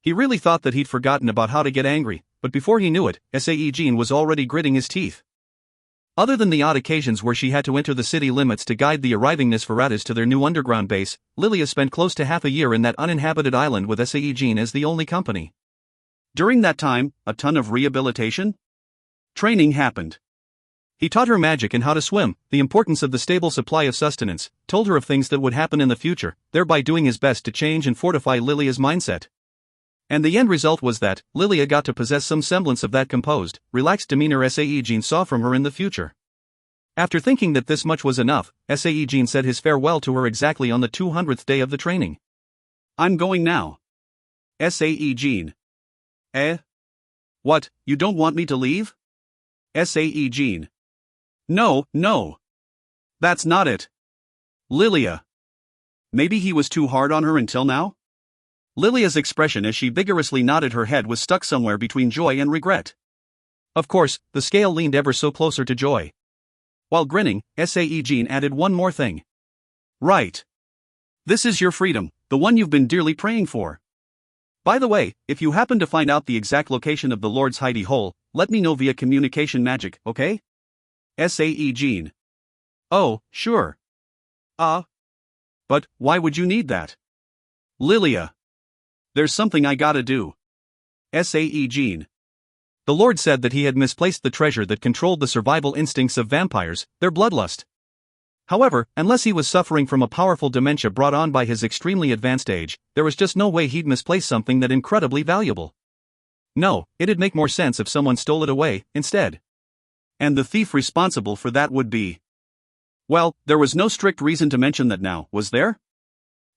S1: He really thought that he'd forgotten about how to get angry, but before he knew it, Sae-Jin was already gritting his teeth. Other than the odd occasions where she had to enter the city limits to guide the arriving Nosferatus to their new underground base, Lilia spent close to half a year in that uninhabited island with Sae-Jin as the only company. During that time, a ton of rehabilitation training happened. He taught her magic and how to swim, the importance of the stable supply of sustenance, told her of things that would happen in the future, thereby doing his best to change and fortify Lilia's mindset. And the end result was that Lilia got to possess some semblance of that composed, relaxed demeanor Sae-Jin saw from her in the future. After thinking that this much was enough, Sae-Jin said his farewell to her exactly on the 200th day of the training. "I'm going now." Sae-Jin. What, you don't want me to leave? Sae-Jin. No. That's not it. Lilia. Maybe he was too hard on her until now? Lilia's expression as she vigorously nodded her head was stuck somewhere between joy and regret. Of course, the scale leaned ever so closer to joy. While grinning, Sae-Jin added one more thing. Right. This is your freedom, the one you've been dearly praying for. By the way, if you happen to find out the exact location of the Lord's hidey hole, let me know via communication magic, okay? Sae-Jin. Oh, sure. But why would you need that? Lilia. There's something I gotta do. Sae-Jin. The Lord said that he had misplaced the treasure that controlled the survival instincts of vampires, their bloodlust. However, unless he was suffering from a powerful dementia brought on by his extremely advanced age, there was just no way he'd misplace something that incredibly valuable. No, it'd make more sense if someone stole it away, instead. And the thief responsible for that would be... Well, there was no strict reason to mention that now, was there?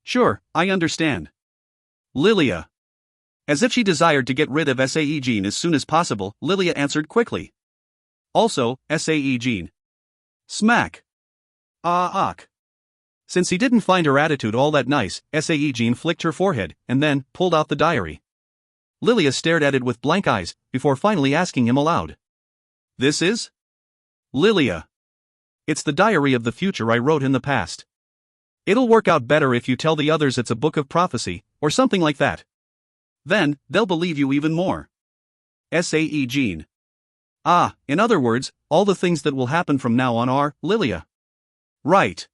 S1: Sure, I understand. Lilia. As if she desired to get rid of Sae-Jin as soon as possible, Lilia answered quickly. Also, Sae-Jin. Smack. Since he didn't find her attitude all that nice, Sae-Jin flicked her forehead, and then pulled out the diary. Lilia stared at it with blank eyes, before finally asking him aloud. This is? Lilia. It's the diary of the future I wrote in the past. It'll work out better if you tell the others it's a book of prophecy, or something like that. Then, they'll believe you even more. Sae-Jin. In other words, all the things that will happen from now on are, Lilia. Right.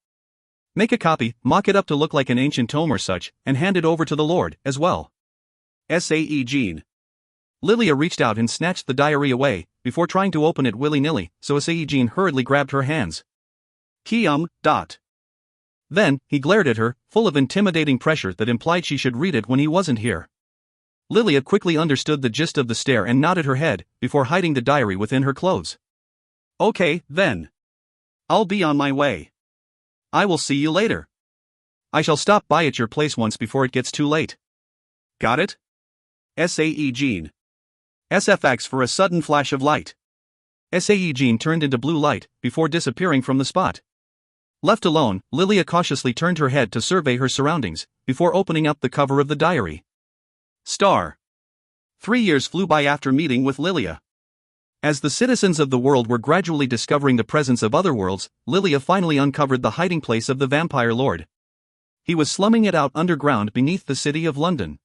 S1: Make a copy, mock it up to look like an ancient tome or such, and hand it over to the Lord, as well. Sae-Jin. Lilia reached out and snatched the diary away, before trying to open it willy-nilly, so Sae-Jin hurriedly grabbed her hands. Then, he glared at her, full of intimidating pressure that implied she should read it when he wasn't here. Lilia quickly understood the gist of the stare and nodded her head, before hiding the diary within her clothes. Okay, then. I'll be on my way. I will see you later. I shall stop by at your place once before it gets too late. Got it? Sae-Jin. SFX for a sudden flash of light. Sae-Jin turned into blue light, before disappearing from the spot. Left alone, Lilia cautiously turned her head to survey her surroundings, before opening up the cover of the diary. Star. 3 years flew by after meeting with Lilia. As the citizens of the world were gradually discovering the presence of other worlds, Lilia finally uncovered the hiding place of the vampire lord. He was slumming it out underground beneath the city of London.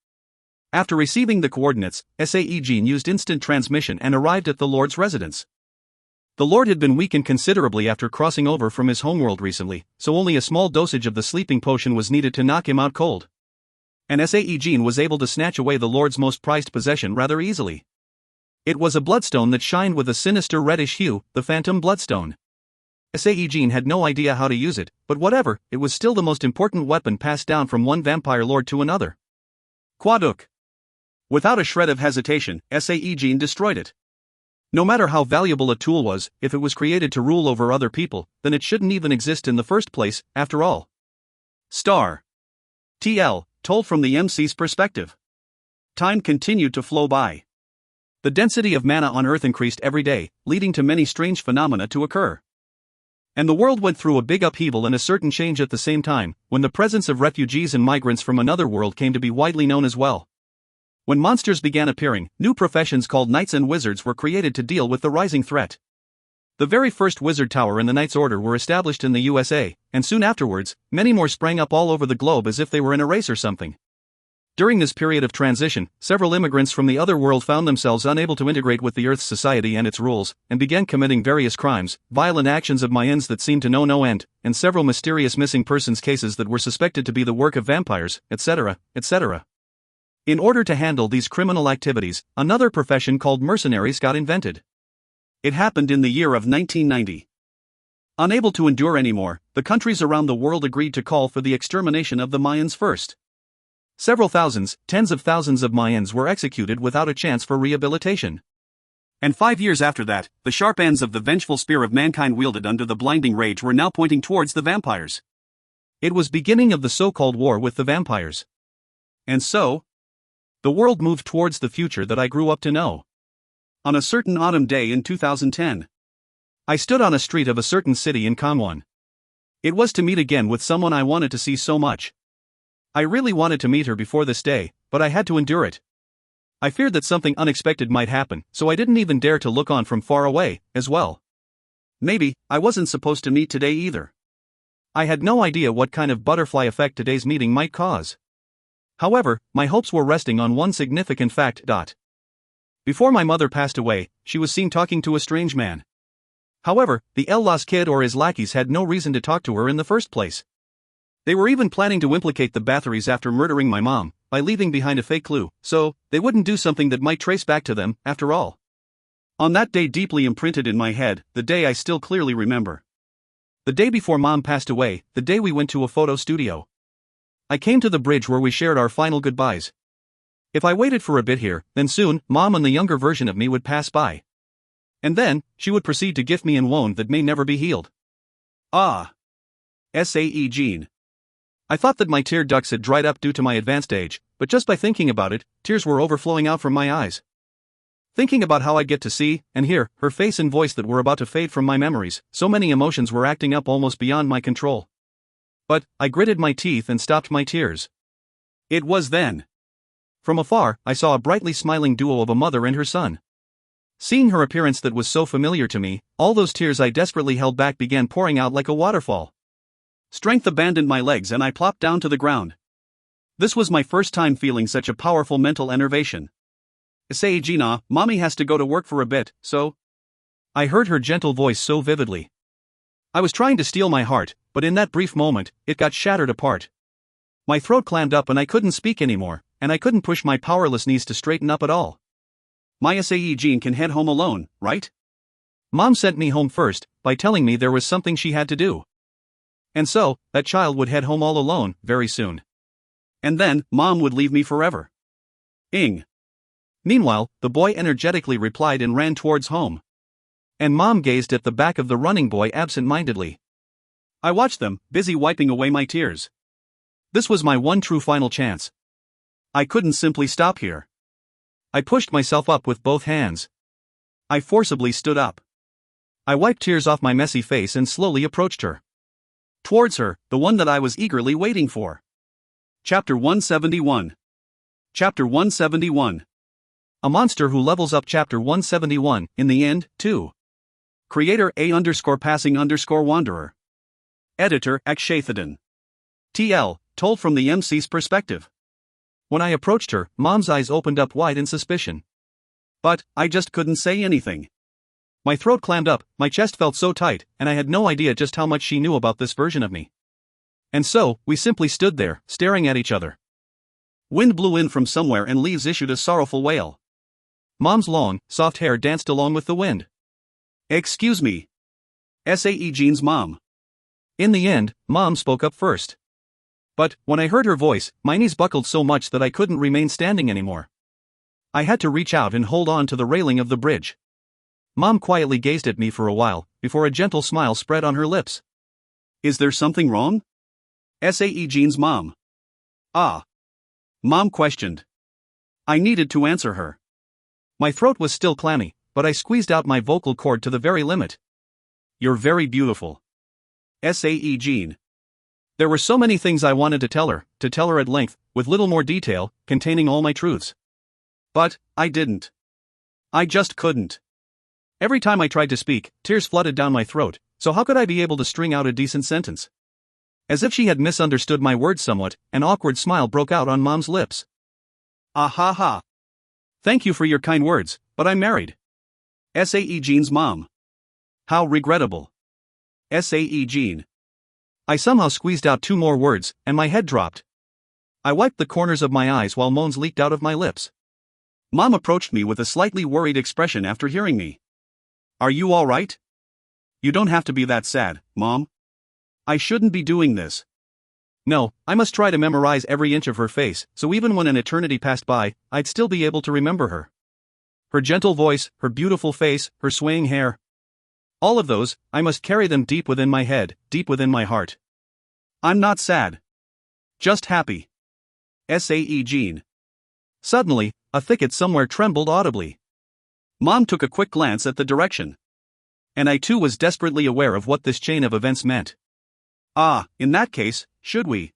S1: After receiving the coordinates, Sae-Jin used instant transmission and arrived at the lord's residence. The lord had been weakened considerably after crossing over from his homeworld recently, so only a small dosage of the sleeping potion was needed to knock him out cold. And Sae-Jin was able to snatch away the lord's most prized possession rather easily. It was a bloodstone that shined with a sinister reddish hue, the phantom bloodstone. Sae-Jin had no idea how to use it, but whatever, it was still the most important weapon passed down from one vampire lord to another. Quaduk. Without a shred of hesitation, Sae-Jin destroyed it. No matter how valuable a tool was, if it was created to rule over other people, then it shouldn't even exist in the first place, after all. Star. TL, told from the MC's perspective. Time continued to flow by. The density of mana on Earth increased every day, leading to many strange phenomena to occur. And the world went through a big upheaval and a certain change at the same time, when the presence of refugees and migrants from another world came to be widely known as well. When monsters began appearing, new professions called knights and wizards were created to deal with the rising threat. The very first wizard tower in the Knights Order were established in the USA, and soon afterwards, many more sprang up all over the globe as if they were in a race or something. During this period of transition, several immigrants from the other world found themselves unable to integrate with the Earth's society and its rules, and began committing various crimes, violent actions of Mayans that seemed to know no end, and several mysterious missing persons cases that were suspected to be the work of vampires, etc., etc. In order to handle these criminal activities, another profession called mercenaries got invented. It happened in the year of 1990. Unable to endure anymore, the countries around the world agreed to call for the extermination of the Mayans first. Several thousands, tens of thousands of Mayans were executed without a chance for rehabilitation. And 5 years after that, the sharp ends of the vengeful spear of mankind wielded under the blinding rage were now pointing towards the vampires. It was beginning of the so-called war with the vampires. And so, the world moved towards the future that I grew up to know. On a certain autumn day in 2010, I stood on a street of a certain city in Kangwon. It was to meet again with someone I wanted to see so much. I really wanted to meet her before this day, but I had to endure it. I feared that something unexpected might happen, so I didn't even dare to look on from far away, as well. Maybe I wasn't supposed to meet today either. I had no idea what kind of butterfly effect today's meeting might cause. However, my hopes were resting on one significant fact. Before my mother passed away, she was seen talking to a strange man. However, the El-Las kid or his lackeys had no reason to talk to her in the first place. They were even planning to implicate the Bathories after murdering my mom, by leaving behind a fake clue, so they wouldn't do something that might trace back to them, after all. On that day deeply imprinted in my head, the day I still clearly remember. The day before Mom passed away, the day we went to a photo studio. I came to the bridge where we shared our final goodbyes. If I waited for a bit here, then soon, Mom and the younger version of me would pass by. And then, she would proceed to gift me a wound that may never be healed. Ah. Sae-Jin. I thought that my tear ducts had dried up due to my advanced age, but just by thinking about it, tears were overflowing out from my eyes. Thinking about how I'd get to see, and hear, her face and voice that were about to fade from my memories, so many emotions were acting up almost beyond my control. But, I gritted my teeth and stopped my tears. It was then. From afar, I saw a brightly smiling duo of a mother and her son. Seeing her appearance that was so familiar to me, all those tears I desperately held back began pouring out like a waterfall. Strength abandoned my legs and I plopped down to the ground. This was my first time feeling such a powerful mental enervation. Sae-Jin, mommy has to go to work for a bit, so... I heard her gentle voice so vividly. I was trying to steel my heart, but in that brief moment, it got shattered apart. My throat clammed up and I couldn't speak anymore, and I couldn't push my powerless knees to straighten up at all. My Sae-Jin can head home alone, right? Mom sent me home first, by telling me there was something she had to do. And so, that child would head home all alone, very soon. And then, Mom would leave me forever. Ing. Meanwhile, the boy energetically replied and ran towards home. And Mom gazed at the back of the running boy absent-mindedly. I watched them, busy wiping away my tears. This was my one true final chance. I couldn't simply stop here. I pushed myself up with both hands. I forcibly stood up. I wiped tears off my messy face and slowly approached her. Towards her, the one that I was eagerly waiting for. Chapter 171. Chapter 171. A monster who levels up Chapter 171, in the end, too. Creator A_passing_wanderer. Editor Akshathadan. TL, told from the MC's perspective. When I approached her, Mom's eyes opened up wide in suspicion. But, I just couldn't say anything. My throat clammed up, my chest felt so tight, and I had no idea just how much she knew about this version of me. And so, we simply stood there, staring at each other. Wind blew in from somewhere and leaves issued a sorrowful wail. Mom's long, soft hair danced along with the wind. Excuse me. Sae-Jin's mom. In the end, Mom spoke up first. But, when I heard her voice, my knees buckled so much that I couldn't remain standing anymore. I had to reach out and hold on to the railing of the bridge. Mom quietly gazed at me for a while, before a gentle smile spread on her lips. Is there something wrong? Sae-Jin's mom. Ah. Mom questioned. I needed to answer her. My throat was still clammy, but I squeezed out my vocal cord to the very limit. You're very beautiful. Sae-Jin. There were so many things I wanted to tell her at length, with little more detail, containing all my truths. But, I didn't. I just couldn't. Every time I tried to speak, tears flooded down my throat, so how could I be able to string out a decent sentence? As if she had misunderstood my words somewhat, an awkward smile broke out on Mom's lips. Ah ha ha. Thank you for your kind words, but I'm married. Sae-Jin's mom. How regrettable. Sae-Jin. I somehow squeezed out 2 more words, and my head dropped. I wiped the corners of my eyes while moans leaked out of my lips. Mom approached me with a slightly worried expression after hearing me. Are you all right? You don't have to be that sad, Mom. I shouldn't be doing this. No, I must try to memorize every inch of her face, so even when an eternity passed by, I'd still be able to remember her. Her gentle voice, her beautiful face, her swaying hair. All of those, I must carry them deep within my head, deep within my heart. I'm not sad. Just happy. Sae-Jin. Suddenly, a thicket somewhere trembled audibly. Mom took a quick glance at the direction. And I too was desperately aware of what this chain of events meant. Ah, in that case, should we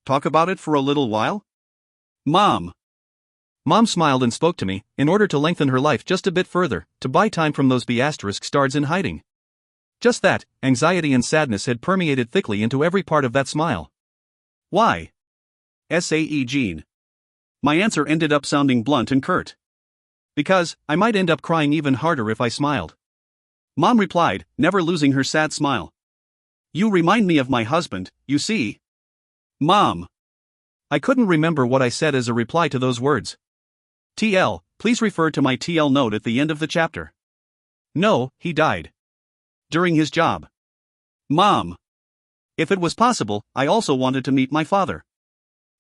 S1: talk about it for a little while? Mom. Mom smiled and spoke to me, in order to lengthen her life just a bit further, to buy time from those ****stards in hiding. Just that, anxiety and sadness had permeated thickly into every part of that smile. Why? Sae-Jin. My answer ended up sounding blunt and curt. Because, I might end up crying even harder if I smiled. Mom replied, never losing her sad smile. You remind me of my husband, you see. Mom. I couldn't remember what I said as a reply to those words. TL, please refer to my TL note at the end of the chapter. No, he died. During his job. Mom. If it was possible, I also wanted to meet my father.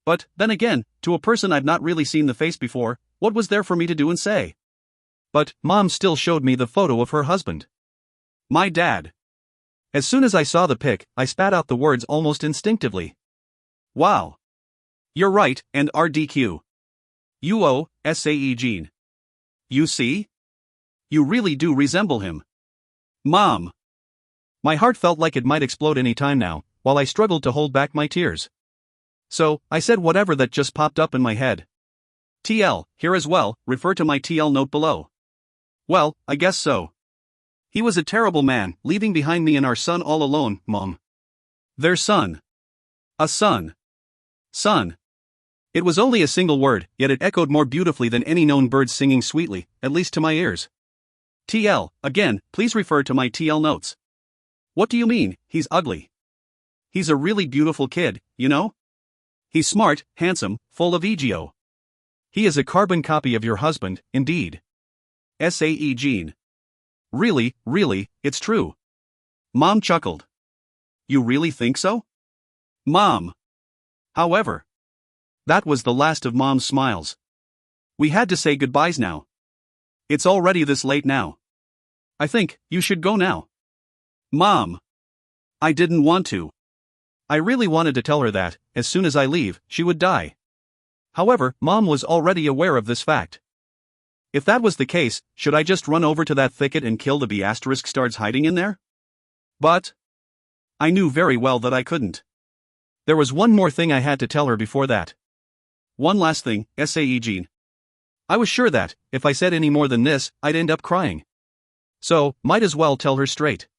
S1: But, then again, to a person I've not really seen the face before, what was there for me to do and say? But, Mom still showed me the photo of her husband. My dad. As soon as I saw the pic, I spat out the words almost instinctively. Wow. You're right, and RDQ. Sae-Jin. You see? You really do resemble him. Mom. My heart felt like it might explode any time now, while I struggled to hold back my tears. So, I said whatever that just popped up in my head. TL, here as well, refer to my TL note below. Well, I guess so. He was a terrible man, leaving behind me and our son all alone, Mom. Their son. A son. Son. It was only a single word, yet it echoed more beautifully than any known bird singing sweetly, at least to my ears. TL, again, please refer to my TL notes. What do you mean, he's ugly? He's a really beautiful kid, you know? He's smart, handsome, full of ego. He is a carbon copy of your husband, indeed. Sae-Jin. Really, it's true. Mom chuckled. You really think so? Mom. However. That was the last of Mom's smiles. We had to say goodbyes now. It's already this late now. I think you should go now. Mom. I didn't want to. I really wanted to tell her that, as soon as I leave, she would die. However, Mom was already aware of this fact. If that was the case, should I just run over to that thicket and kill the ****stards hiding in there? But I knew very well that I couldn't. There was one more thing I had to tell her before that. One last thing, Sae-Jin. I was sure that, if I said any more than this, I'd end up crying. So, might as well tell her straight.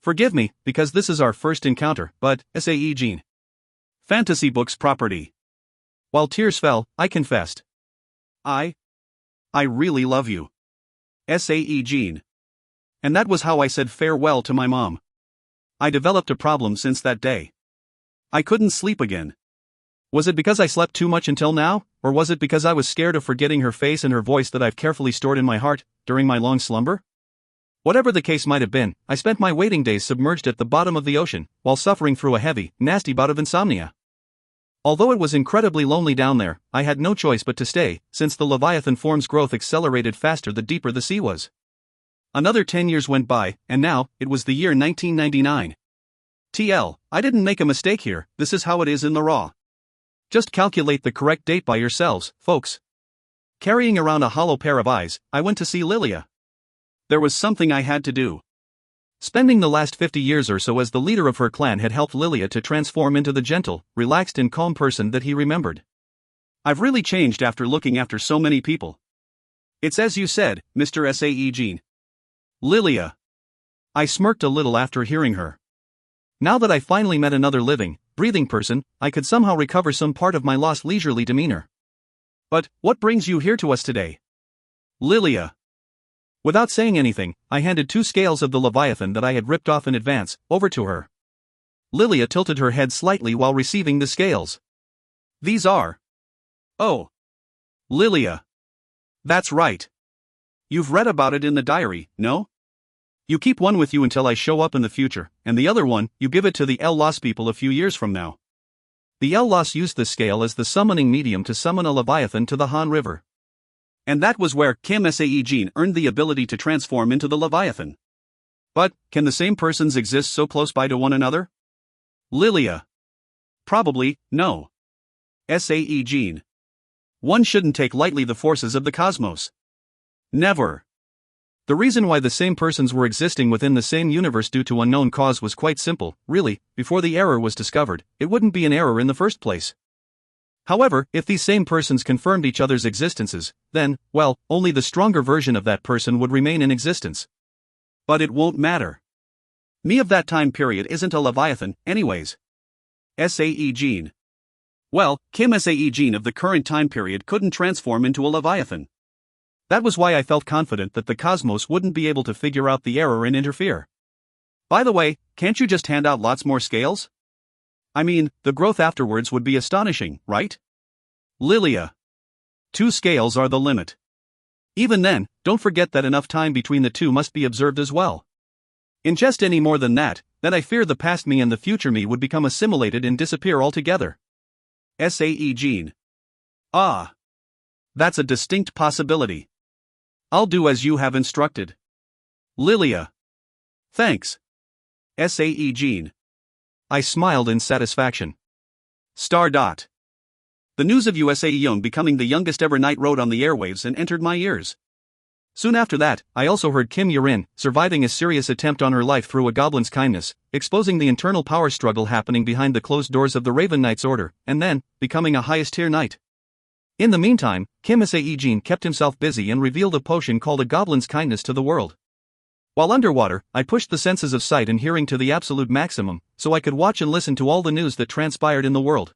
S1: Forgive me, because this is our first encounter, but, Sae-Jin. Fantasy books property. While tears fell, I confessed. I really love you. Sae-Jin. And that was how I said farewell to my mom. I developed a problem since that day. I couldn't sleep again. Was it because I slept too much until now, or was it because I was scared of forgetting her face and her voice that I've carefully stored in my heart, during my long slumber? Whatever the case might have been, I spent my waiting days submerged at the bottom of the ocean, while suffering through a heavy, nasty bout of insomnia. Although it was incredibly lonely down there, I had no choice but to stay, since the Leviathan form's growth accelerated faster the deeper the sea was. Another 10 years went by, and now, it was the year 1999. TL, I didn't make a mistake here, this is how it is in the raw. Just calculate the correct date by yourselves, folks. Carrying around a hollow pair of eyes, I went to see Lilia. There was something I had to do. Spending the last 50 years or so as the leader of her clan had helped Lilia to transform into the gentle, relaxed and calm person that he remembered. I've really changed after looking after so many people. It's as you said, Mr. Sae-Jin. Lilia. I smirked a little after hearing her. Now that I finally met another living, breathing person, I could somehow recover some part of my lost leisurely demeanor. But, what brings you here to us today? Lilia. Without saying anything, I handed 2 scales of the Leviathan that I had ripped off in advance, over to her. Lilia tilted her head slightly while receiving the scales. These are. Oh. Lilia. That's right. You've read about it in the diary, no? You keep one with you until I show up in the future, and the other one, you give it to the El-Los people a few years from now. The El-Los used this scale as the summoning medium to summon a Leviathan to the Han River. And that was where Kim Sae-Jin earned the ability to transform into the Leviathan. But, can the same persons exist so close by to one another? Lilia. Probably, no. Sae-Jin. One shouldn't take lightly the forces of the cosmos. Never. The reason why the same persons were existing within the same universe due to unknown cause was quite simple, really. Before the error was discovered, it wouldn't be an error in the first place. However, if these same persons confirmed each other's existences, then, well, only the stronger version of that person would remain in existence. But it won't matter. Me of that time period isn't a Leviathan, anyways. Sae-Jin. Well, Kim Sae-Jin of the current time period couldn't transform into a Leviathan. That was why I felt confident that the cosmos wouldn't be able to figure out the error and interfere. By the way, can't you just hand out lots more scales? I mean, the growth afterwards would be astonishing, right? Lilia. 2 scales are the limit. Even then, don't forget that enough time between the 2 must be observed as well. Ingest any more than that, then I fear the past me and the future me would become assimilated and disappear altogether. Sae-Jin. Ah. That's a distinct possibility. I'll do as you have instructed. Lilia. Thanks. Sae-Jin. I smiled in satisfaction. Star. The news of Sae-Jin becoming the youngest ever knight rode on the airwaves and entered my ears. Soon after that, I also heard Kim Yarin surviving a serious attempt on her life through a goblin's kindness, exposing the internal power struggle happening behind the closed doors of the Raven Knight's order, and then, becoming a highest tier knight. In the meantime, Kim Sae-Jin kept himself busy and revealed a potion called a goblin's kindness to the world. While underwater, I pushed the senses of sight and hearing to the absolute maximum, so I could watch and listen to all the news that transpired in the world.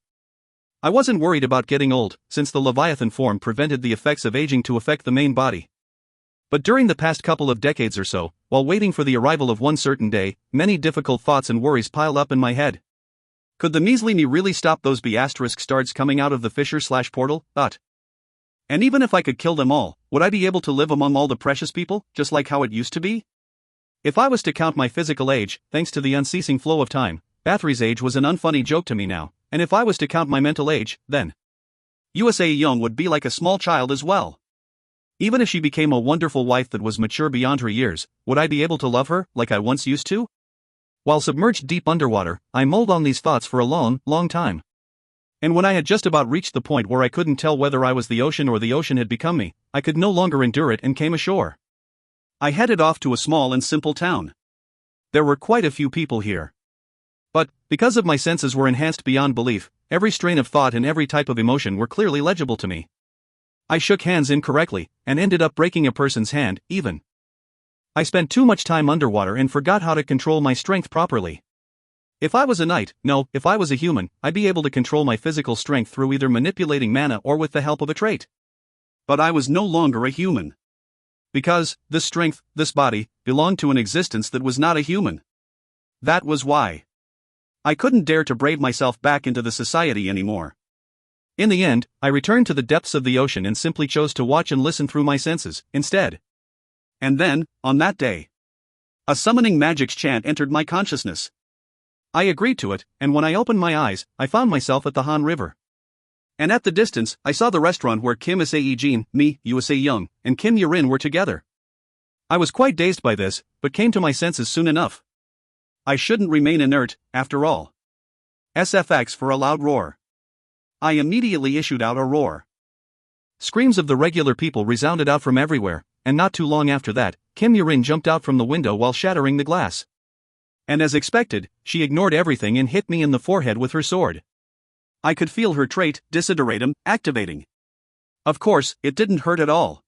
S1: I wasn't worried about getting old, since the Leviathan form prevented the effects of aging to affect the main body. But during the past couple of decades or so, while waiting for the arrival of one certain day, many difficult thoughts and worries piled up in my head. Could the measly me really stop those B***stars coming out of the fissure/portal? And even if I could kill them all, would I be able to live among all the precious people, just like how it used to be? If I was to count my physical age, thanks to the unceasing flow of time, Bathory's age was an unfunny joke to me now, and if I was to count my mental age, then Sae-Jin would be like a small child as well. Even if she became a wonderful wife that was mature beyond her years, would I be able to love her, like I once used to? While submerged deep underwater, I mulled on these thoughts for a long, long time. And when I had just about reached the point where I couldn't tell whether I was the ocean or the ocean had become me, I could no longer endure it and came ashore. I headed off to a small and simple town. There were quite a few people here. But, because of my senses were enhanced beyond belief, every strain of thought and every type of emotion were clearly legible to me. I shook hands incorrectly, and ended up breaking a person's hand, even. I spent too much time underwater and forgot how to control my strength properly. If I was a knight, no, if I was a human, I'd be able to control my physical strength through either manipulating mana or with the help of a trait. But I was no longer a human. Because, this strength, this body, belonged to an existence that was not a human. That was why. I couldn't dare to brave myself back into the society anymore. In the end, I returned to the depths of the ocean and simply chose to watch and listen through my senses, instead. And then, on that day, a summoning magic's chant entered my consciousness. I agreed to it, and when I opened my eyes, I found myself at the Han River. And at the distance, I saw the restaurant where Kim Sae-Jin, me, Sae-Jin, and Kim Yarin were together. I was quite dazed by this, but came to my senses soon enough. I shouldn't remain inert, after all. SFX for a loud roar. I immediately issued out a roar. Screams of the regular people resounded out from everywhere, and not too long after that, Kim Yarin jumped out from the window while shattering the glass. And as expected, she ignored everything and hit me in the forehead with her sword. I could feel her trait, Desideratum, activating. Of course, it didn't hurt at all.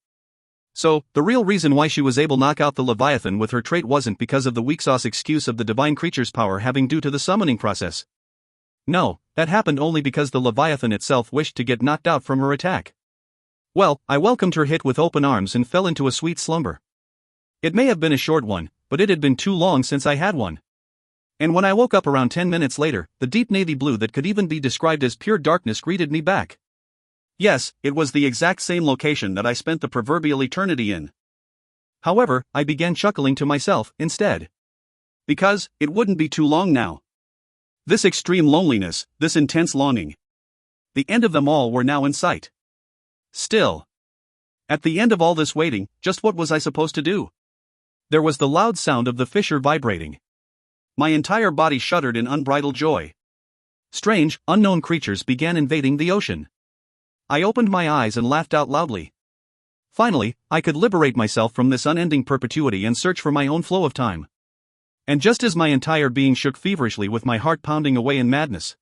S1: So, the real reason why she was able to knock out the Leviathan with her trait wasn't because of the weak sauce excuse of the divine creature's power having due to the summoning process. No, that happened only because the Leviathan itself wished to get knocked out from her attack. Well, I welcomed her hit with open arms and fell into a sweet slumber. It may have been a short one, but it had been too long since I had one. And when I woke up around 10 minutes later, the deep navy blue that could even be described as pure darkness greeted me back. Yes, it was the exact same location that I spent the proverbial eternity in. However, I began chuckling to myself instead. Because it wouldn't be too long now. This extreme loneliness, this intense longing. The end of them all were now in sight. Still. At the end of all this waiting, just what was I supposed to do? There was the loud sound of the fissure vibrating. My entire body shuddered in unbridled joy. Strange, unknown creatures began invading the ocean. I opened my eyes and laughed out loudly. Finally, I could liberate myself from this unending perpetuity and search for my own flow of time. And just as my entire being shook feverishly with my heart pounding away in madness,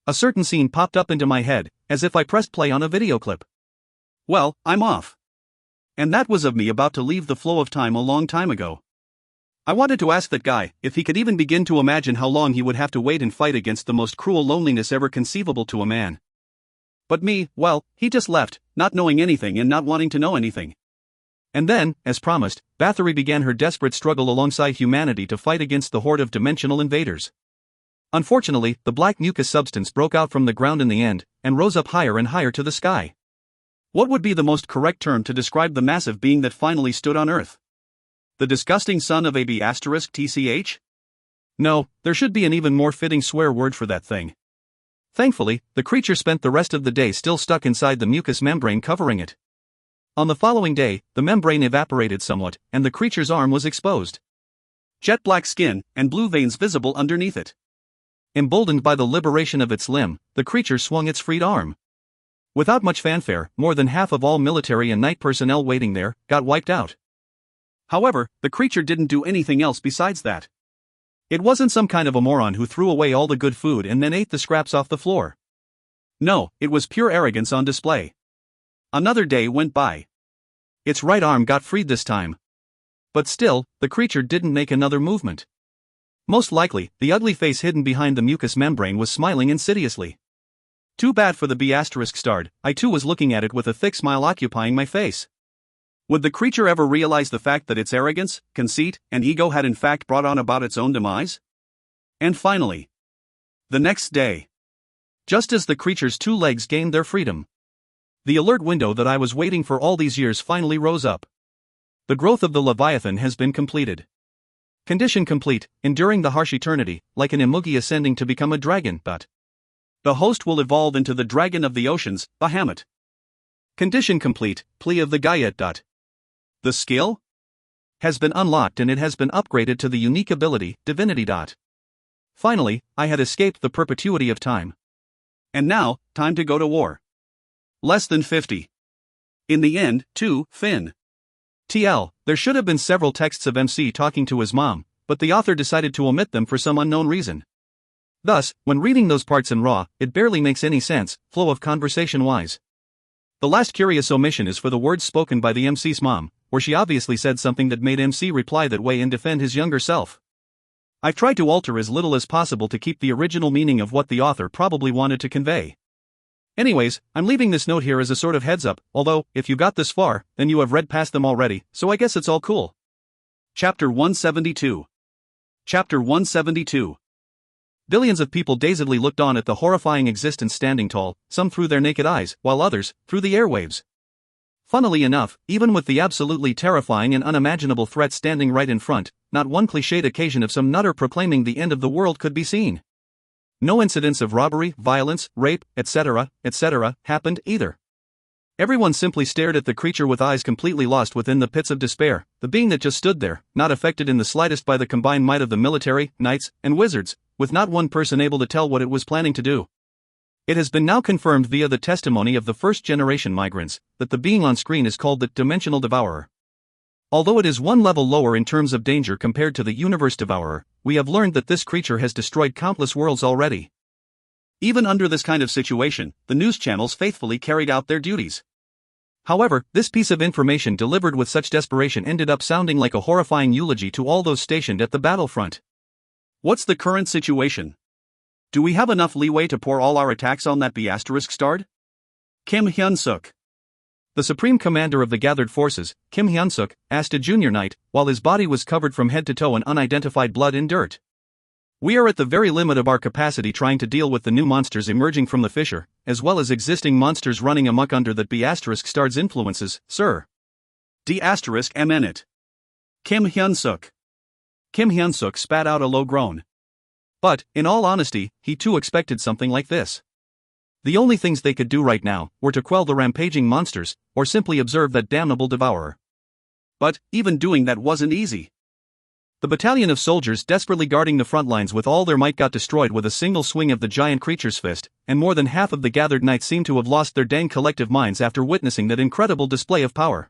S1: a certain scene popped up into my head, as if I pressed play on a video clip. Well, I'm off. And that was of me about to leave the flow of time a long time ago. I wanted to ask that guy if he could even begin to imagine how long he would have to wait and fight against the most cruel loneliness ever conceivable to a man. But me, well, he just left, not knowing anything and not wanting to know anything. And then, as promised, Bathory began her desperate struggle alongside humanity to fight against the horde of dimensional invaders. Unfortunately, the black mucus substance broke out from the ground in the end, and rose up higher and higher to the sky. What would be the most correct term to describe the massive being that finally stood on Earth? The disgusting son of a B***TCH? No, there should be an even more fitting swear word for that thing. Thankfully, the creature spent the rest of the day still stuck inside the mucous membrane covering it. On the following day, the membrane evaporated somewhat, and the creature's arm was exposed. Jet black skin, and blue veins visible underneath it. Emboldened by the liberation of its limb, the creature swung its freed arm. Without much fanfare, more than half of all military and night personnel waiting there got wiped out. However, the creature didn't do anything else besides that. It wasn't some kind of a moron who threw away all the good food and then ate the scraps off the floor. No, it was pure arrogance on display. Another day went by. Its right arm got freed this time. But still, the creature didn't make another movement. Most likely, the ugly face hidden behind the mucous membrane was smiling insidiously. Too bad for the B*****. I too was looking at it with a thick smile occupying my face. Would the creature ever realize the fact that its arrogance, conceit, and ego had in fact brought on about its own demise? And finally, the next day, just as the creature's two legs gained their freedom, the alert window that I was waiting for all these years finally rose up. The growth of the Leviathan has been completed. Condition complete, enduring the harsh eternity, like an Imugi ascending to become a dragon, but the host will evolve into the dragon of the oceans, Bahamut. Condition complete, plea of the Gaiet. The skill has been unlocked and it has been upgraded to the unique ability, Divinity. Finally, I had escaped the perpetuity of time. And now, time to go to war. Less than 50. In the end, too, Finn. TL, there should have been several texts of MC talking to his mom, but the author decided to omit them for some unknown reason. Thus, when reading those parts in raw, it barely makes any sense, flow of conversation-wise. The last curious omission is for the words spoken by the MC's mom, where she obviously said something that made MC reply that way and defend his younger self. I've tried to alter as little as possible to keep the original meaning of what the author probably wanted to convey. Anyways, I'm leaving this note here as a sort of heads up, although, if you got this far, then you have read past them already, so I guess it's all cool. Chapter 172. Chapter 172. Billions of people dazedly looked on at the horrifying existence standing tall, some through their naked eyes, while others, through the airwaves. Funnily enough, even with the absolutely terrifying and unimaginable threat standing right in front, not one cliched occasion of some nutter proclaiming the end of the world could be seen. No incidents of robbery, violence, rape, etc., happened either. Everyone simply stared at the creature with eyes completely lost within the pits of despair, the being that just stood there, not affected in the slightest by the combined might of the military, knights, and wizards, with not one person able to tell what it was planning to do. It has been now confirmed via the testimony of the first-generation migrants, that the being on screen is called the Dimensional Devourer. Although it is one level lower in terms of danger compared to the Universe Devourer, we have learned that this creature has destroyed countless worlds already. Even under this kind of situation, the news channels faithfully carried out their duties. However, this piece of information delivered with such desperation ended up sounding like a horrifying eulogy to all those stationed at the battlefront. What's the current situation? Do we have enough leeway to pour all our attacks on that B*****? Kim Hyun-suk. The supreme commander of the gathered forces, Kim Hyun-suk, asked a junior knight, while his body was covered from head to toe in unidentified blood and dirt. We are at the very limit of our capacity trying to deal with the new monsters emerging from the fissure, as well as existing monsters running amok under that B******'*'*'*'*'*'*****************************************************************************************************************************************************************************************************************************************************************************************************que Kim Hyun-suk spat out a low groan. But, in all honesty, he too expected something like this. The only things they could do right now were to quell the rampaging monsters, or simply observe that damnable devourer. But, even doing that wasn't easy. The battalion of soldiers desperately guarding the front lines with all their might got destroyed with a single swing of the giant creature's fist, and more than half of the gathered knights seemed to have lost their dang collective minds after witnessing that incredible display of power.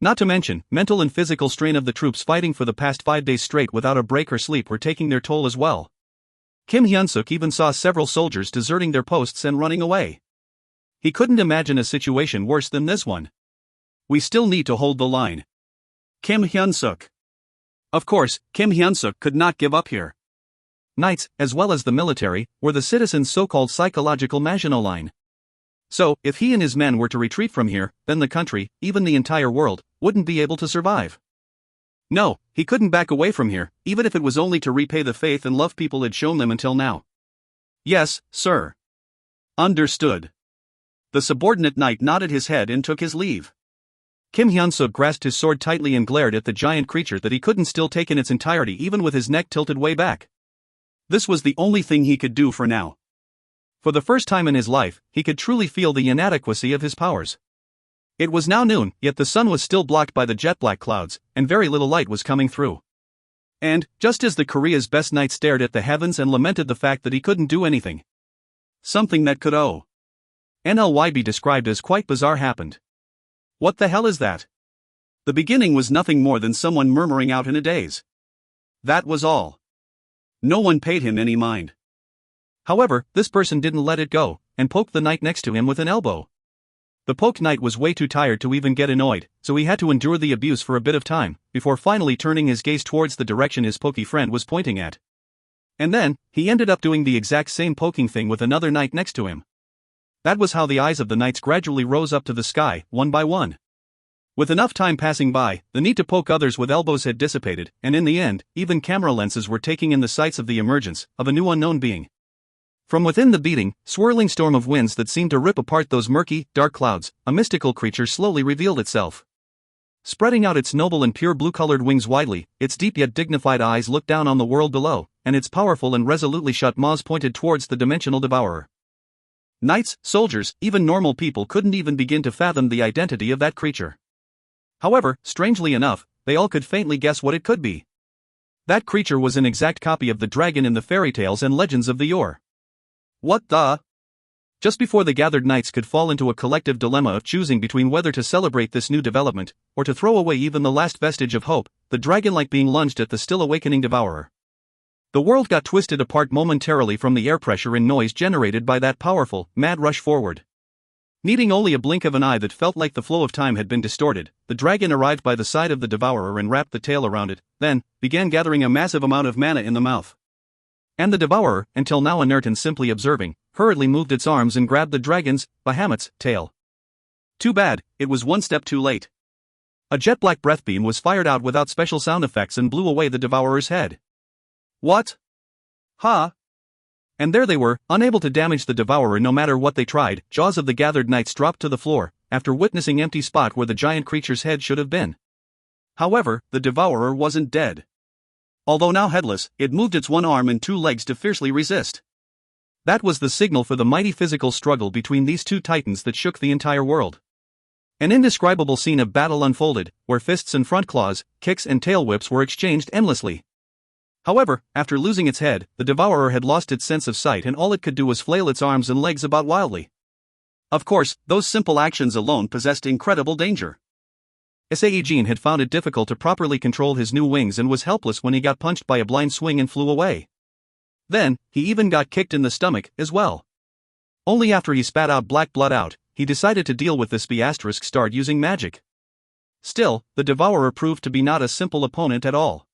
S1: Not to mention, mental and physical strain of the troops fighting for the past 5 days straight without a break or sleep were taking their toll as well. Kim Hyun-suk even saw several soldiers deserting their posts and running away. He couldn't imagine a situation worse than this one. We still need to hold the line. Kim Hyun-suk. Of course, Kim Hyun-suk could not give up here. Knights, as well as the military, were the citizens' so-called psychological Maginot Line. So, if he and his men were to retreat from here, then the country, even the entire world, wouldn't be able to survive. No, he couldn't back away from here, even if it was only to repay the faith and love people had shown them until now. Yes, sir. Understood. The subordinate knight nodded his head and took his leave. Kim Hyun-suk grasped his sword tightly and glared at the giant creature that he couldn't still take in its entirety even with his neck tilted way back. This was the only thing he could do for now. For the first time in his life, he could truly feel the inadequacy of his powers. It was now noon, yet the sun was still blocked by the jet-black clouds, and very little light was coming through. And, just as the Korea's best knight stared at the heavens and lamented the fact that he couldn't do anything, something that could be described as quite bizarre happened. What the hell is that? The beginning was nothing more than someone murmuring out in a daze. That was all. No one paid him any mind. However, this person didn't let it go, and poked the knight next to him with an elbow. The poked knight was way too tired to even get annoyed, so he had to endure the abuse for a bit of time, before finally turning his gaze towards the direction his pokey friend was pointing at. And then, he ended up doing the exact same poking thing with another knight next to him. That was how the eyes of the knights gradually rose up to the sky, one by one. With enough time passing by, the need to poke others with elbows had dissipated, and in the end, even camera lenses were taking in the sights of the emergence of a new unknown being. From within the beating, swirling storm of winds that seemed to rip apart those murky, dark clouds, a mystical creature slowly revealed itself. Spreading out its noble and pure blue-colored wings widely, its deep yet dignified eyes looked down on the world below, and its powerful and resolutely shut maws pointed towards the dimensional devourer. Knights, soldiers, even normal people couldn't even begin to fathom the identity of that creature. However, strangely enough, they all could faintly guess what it could be. That creature was an exact copy of the dragon in the fairy tales and legends of the yore. What the? Just before the gathered knights could fall into a collective dilemma of choosing between whether to celebrate this new development, or to throw away even the last vestige of hope, the dragon-like being lunged at the still awakening devourer. The world got twisted apart momentarily from the air pressure and noise generated by that powerful, mad rush forward. Needing only a blink of an eye that felt like the flow of time had been distorted, the dragon arrived by the side of the devourer and wrapped the tail around it, then began gathering a massive amount of mana in the mouth. And the devourer, until now inert and simply observing, hurriedly moved its arms and grabbed the dragon's, Bahamut's, tail. Too bad, it was one step too late. A jet-black breath beam was fired out without special sound effects and blew away the devourer's head. What? Huh? And there they were, unable to damage the devourer no matter what they tried. Jaws of the gathered knights dropped to the floor, after witnessing empty spot where the giant creature's head should have been. However, the devourer wasn't dead. Although now headless, it moved its one arm and 2 legs to fiercely resist. That was the signal for the mighty physical struggle between these two titans that shook the entire world. An indescribable scene of battle unfolded, where fists and front claws, kicks and tail whips were exchanged endlessly. However, after losing its head, the devourer had lost its sense of sight and all it could do was flail its arms and legs about wildly. Of course, those simple actions alone possessed incredible danger. Sae-Jin had found it difficult to properly control his new wings and was helpless when he got punched by a blind swing and flew away. Then, he even got kicked in the stomach, as well. Only after he spat out black blood out, he decided to deal with this B*********, using magic. Still, the devourer proved to be not a simple opponent at all.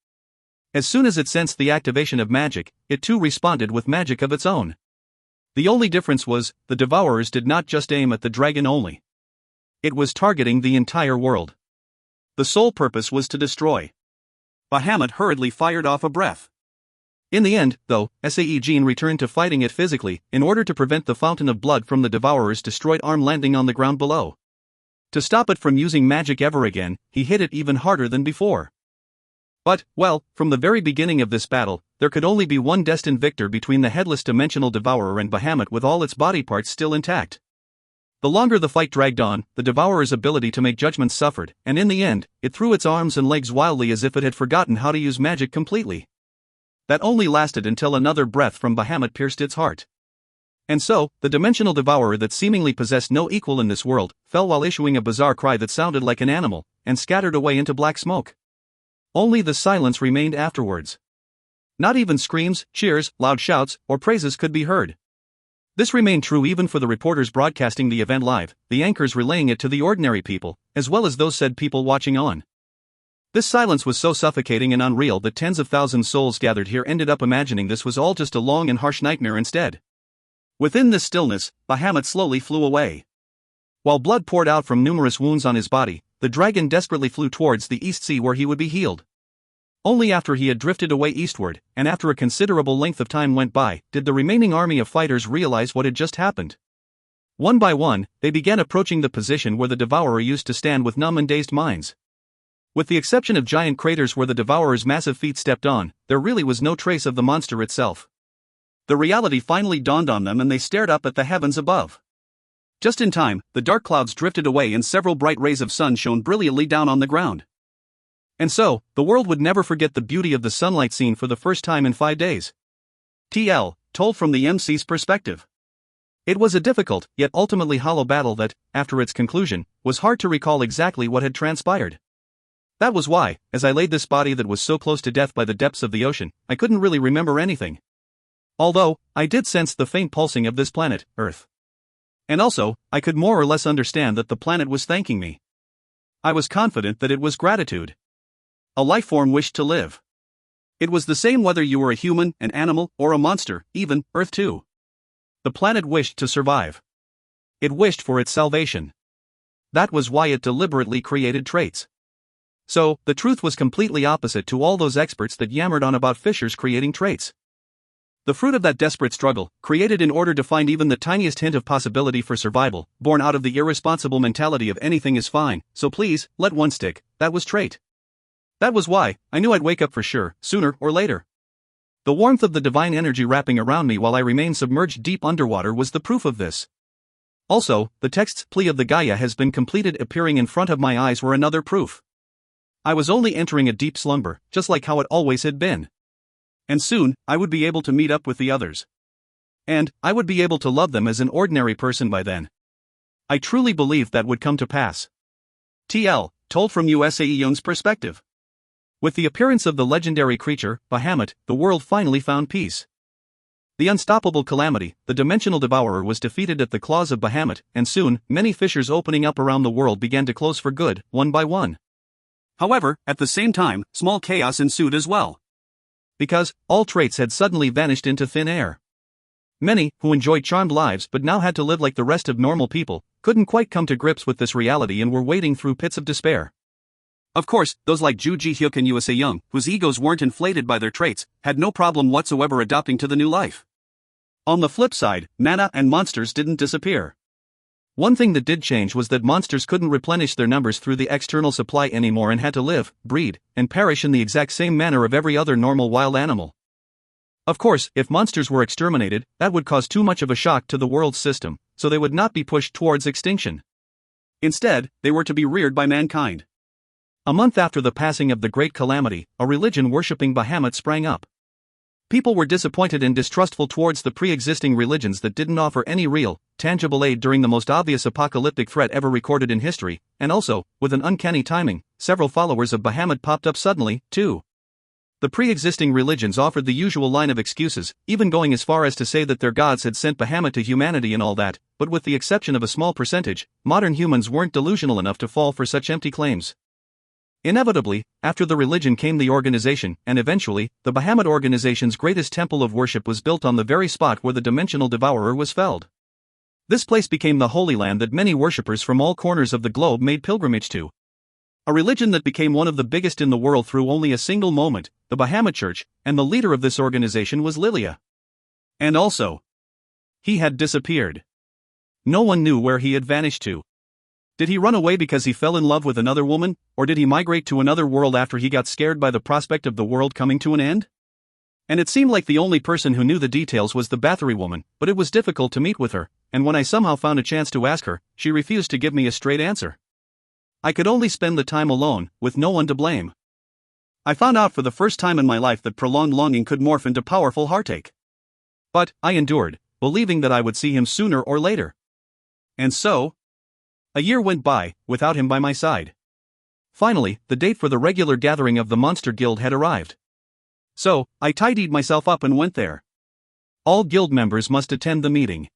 S1: As soon as it sensed the activation of magic, it too responded with magic of its own. The only difference was, the devourers did not just aim at the dragon only. It was targeting the entire world. The sole purpose was to destroy. Bahamut hurriedly fired off a breath. In the end, though, Sae-Jin returned to fighting it physically, in order to prevent the fountain of blood from the Devourer's destroyed arm landing on the ground below. To stop it from using magic ever again, he hit it even harder than before. But, well, from the very beginning of this battle, there could only be one destined victor between the headless dimensional Devourer and Bahamut with all its body parts still intact. The longer the fight dragged on, the Devourer's ability to make judgments suffered, and in the end, it threw its arms and legs wildly as if it had forgotten how to use magic completely. That only lasted until another breath from Bahamut pierced its heart. And so, the dimensional Devourer that seemingly possessed no equal in this world, fell while issuing a bizarre cry that sounded like an animal, and scattered away into black smoke. Only the silence remained afterwards. Not even screams, cheers, loud shouts, or praises could be heard. This remained true even for the reporters broadcasting the event live, the anchors relaying it to the ordinary people, as well as those said people watching on. This silence was so suffocating and unreal that tens of thousands of souls gathered here ended up imagining this was all just a long and harsh nightmare instead. Within this stillness, Bahamut slowly flew away. While blood poured out from numerous wounds on his body, the dragon desperately flew towards the East Sea where he would be healed. Only after he had drifted away eastward, and after a considerable length of time went by, did the remaining army of fighters realize what had just happened. One by one, they began approaching the position where the Devourer used to stand with numb and dazed minds. With the exception of giant craters where the Devourer's massive feet stepped on, there really was no trace of the monster itself. The reality finally dawned on them and they stared up at the heavens above. Just in time, the dark clouds drifted away and several bright rays of sun shone brilliantly down on the ground. And so, the world would never forget the beauty of the sunlight seen for the first time in 5 days. TL, told from the MC's perspective. It was a difficult, yet ultimately hollow battle that, after its conclusion, was hard to recall exactly what had transpired. That was why, as I laid this body that was so close to death by the depths of the ocean, I couldn't really remember anything. Although, I did sense the faint pulsing of this planet, Earth. And also, I could more or less understand that the planet was thanking me. I was confident that it was gratitude. A life form wished to live. It was the same whether you were a human, an animal, or a monster, even Earth too. The planet wished to survive. It wished for its salvation. That was why it deliberately created traits. So, the truth was completely opposite to all those experts that yammered on about fishers creating traits. The fruit of that desperate struggle, created in order to find even the tiniest hint of possibility for survival, born out of the irresponsible mentality of anything is fine, so please, let one stick, that was trait. That was why, I knew I'd wake up for sure, sooner or later. The warmth of the divine energy wrapping around me while I remained submerged deep underwater was the proof of this. Also, the text's plea of the Gaia has been completed appearing in front of my eyes were another proof. I was only entering a deep slumber, just like how it always had been. And soon, I would be able to meet up with the others. And, I would be able to love them as an ordinary person by then. I truly believed that would come to pass. TL, told from Sae-Jun's perspective. With the appearance of the legendary creature, Bahamut, the world finally found peace. The unstoppable calamity, the dimensional Devourer was defeated at the claws of Bahamut, and soon, many fissures opening up around the world began to close for good, one by one. However, at the same time, small chaos ensued as well. Because, all traits had suddenly vanished into thin air. Many, who enjoyed charmed lives but now had to live like the rest of normal people, couldn't quite come to grips with this reality and were wading through pits of despair. Of course, those like Ju Ji-hyuk and Sae-Jin, whose egos weren't inflated by their traits, had no problem whatsoever adopting to the new life. On the flip side, mana and monsters didn't disappear. One thing that did change was that monsters couldn't replenish their numbers through the external supply anymore and had to live, breed, and perish in the exact same manner of every other normal wild animal. Of course, if monsters were exterminated, that would cause too much of a shock to the world's system, so they would not be pushed towards extinction. Instead, they were to be reared by mankind. A month after the passing of the Great Calamity, a religion worshipping Bahamut sprang up. People were disappointed and distrustful towards the pre-existing religions that didn't offer any real, tangible aid during the most obvious apocalyptic threat ever recorded in history, and also, with an uncanny timing, several followers of Bahamut popped up suddenly, too. The pre-existing religions offered the usual line of excuses, even going as far as to say that their gods had sent Bahamut to humanity and all that, but with the exception of a small percentage, modern humans weren't delusional enough to fall for such empty claims. Inevitably, after the religion came the organization, and eventually, the Bahamut organization's greatest temple of worship was built on the very spot where the dimensional Devourer was felled. This place became the Holy Land that many worshippers from all corners of the globe made pilgrimage to. A religion that became one of the biggest in the world through only a single moment, the Bahama Church, and the leader of this organization was Lilia. And also, he had disappeared. No one knew where he had vanished to. Did he run away because he fell in love with another woman, or did he migrate to another world after he got scared by the prospect of the world coming to an end? And it seemed like the only person who knew the details was the Bathory woman, but it was difficult to meet with her, and when I somehow found a chance to ask her, she refused to give me a straight answer. I could only spend the time alone, with no one to blame. I found out for the first time in my life that prolonged longing could morph into powerful heartache. But I endured, believing that I would see him sooner or later. And so, a year went by, without him by my side. Finally, the date for the regular gathering of the Monster Guild had arrived. So, I tidied myself up and went there. All guild members must attend the meeting.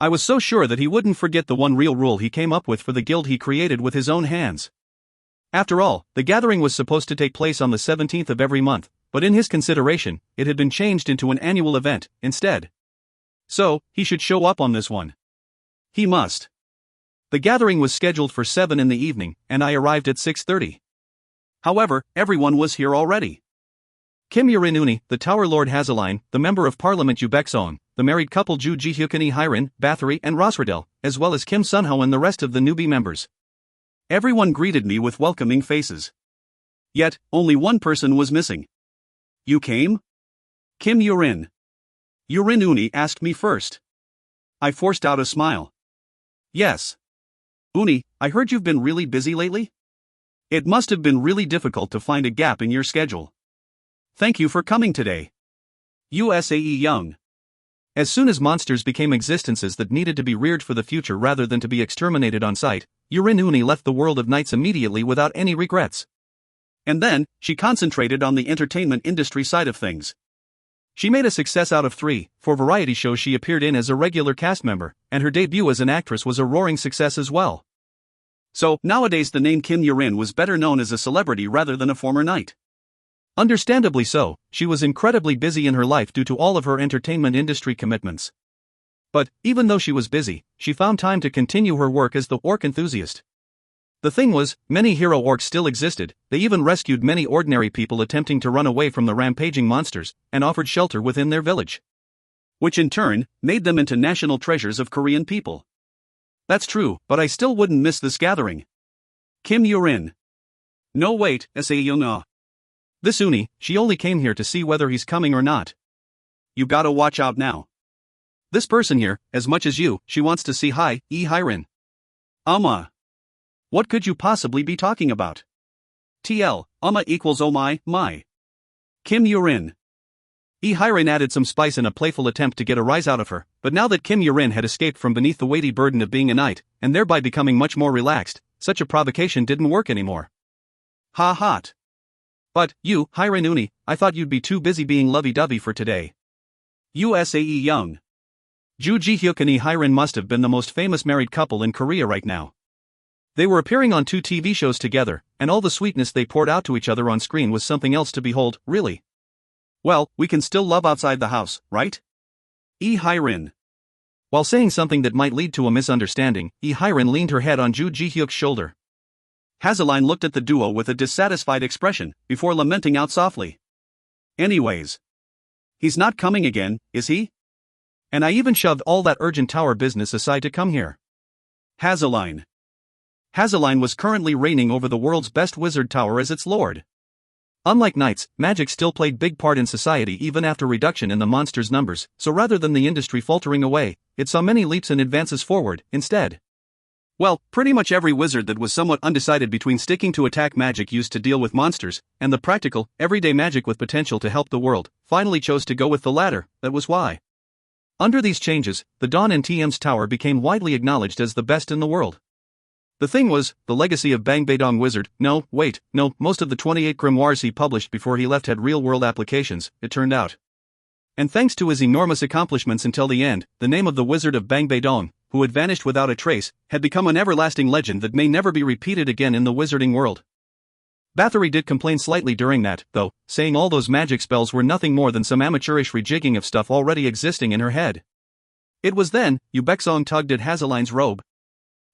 S1: I was so sure that he wouldn't forget the one real rule he came up with for the guild he created with his own hands. After all, the gathering was supposed to take place on the 17th of every month, but in his consideration, it had been changed into an annual event, instead. So, he should show up on this one. He must. The gathering was scheduled for 7 in the evening, and I arrived at 6:30. However, everyone was here already. Kim Yurin-uni, the Tower Lord Hazeline, the Member of Parliament Ubexon, the married couple Ju Ji-hyukani Hirin, Bathory and Rosradel, as well as Kim Sunho and the rest of the newbie members. Everyone greeted me with welcoming faces. Yet, only one person was missing. You came? Kim Yurin-uni asked me first. I forced out a smile. Yes. Uni, I heard you've been really busy lately? It must have been really difficult to find a gap in your schedule. Thank you for coming today. USAE Young. As soon as monsters became existences that needed to be reared for the future rather than to be exterminated on sight, Yurin-uni left the world of knights immediately without any regrets. And then, she concentrated on the entertainment industry side of things. She made a success out of 3, 4 variety shows she appeared in as a regular cast member, and her debut as an actress was a roaring success as well. So, nowadays the name Kim Yurin was better known as a celebrity rather than a former knight. Understandably so, she was incredibly busy in her life due to all of her entertainment industry commitments. But, even though she was busy, she found time to continue her work as the orc enthusiast. The thing was, many hero orcs still existed, they even rescued many ordinary people attempting to run away from the rampaging monsters, and offered shelter within their village. Which in turn, made them into national treasures of Korean people. That's true, but I still wouldn't miss this gathering. Kim Yurin. No wait, Sae-Jin. This uni, she only came here to see whether he's coming or not. You gotta watch out now. This person here, as much as you, she wants to see hi, Hirin. What could you possibly be talking about? TL, equals oh my. Kim Yurin. Hirin added some spice in a playful attempt to get a rise out of her, but now that Kim Yurin had escaped from beneath the weighty burden of being a knight, and thereby becoming much more relaxed, such a provocation didn't work anymore. Ha hot. But, you, Hirin-uni, I thought you'd be too busy being lovey-dovey for today. USAE Young. Ju Ji-hyuk and Hirin must have been the most famous married couple in Korea right now. They were appearing on 2 TV shows together, and all the sweetness they poured out to each other on screen was something else to behold, really. Well, we can still love outside the house, right? Hirin. While saying something that might lead to a misunderstanding, Hirin leaned her head on Ju Ji-hyuk's shoulder. Hazeline looked at the duo with a dissatisfied expression, before lamenting out softly. Anyways. He's not coming again, is he? And I even shoved all that urgent tower business aside to come here. Hazeline. Hazeline was currently reigning over the world's best wizard tower as its lord. Unlike knights, magic still played big part in society even after reduction in the monsters' numbers, so rather than the industry faltering away, it saw many leaps and advances forward, instead. Well, pretty much every wizard that was somewhat undecided between sticking to attack magic used to deal with monsters, and the practical, everyday magic with potential to help the world, finally chose to go with the latter. That was why. Under these changes, the Dawn and TM's tower became widely acknowledged as the best in the world. The thing was, the legacy of Bang Baedong Wizard, most of the 28 grimoires he published before he left had real-world applications, it turned out. And thanks to his enormous accomplishments until the end, the name of the Wizard of Bang Baedong, who had vanished without a trace, had become an everlasting legend that may never be repeated again in the wizarding world. Bathory did complain slightly during that, though, saying all those magic spells were nothing more than some amateurish rejigging of stuff already existing in her head. It was then, Yu Baekseong tugged at Hazeline's robe.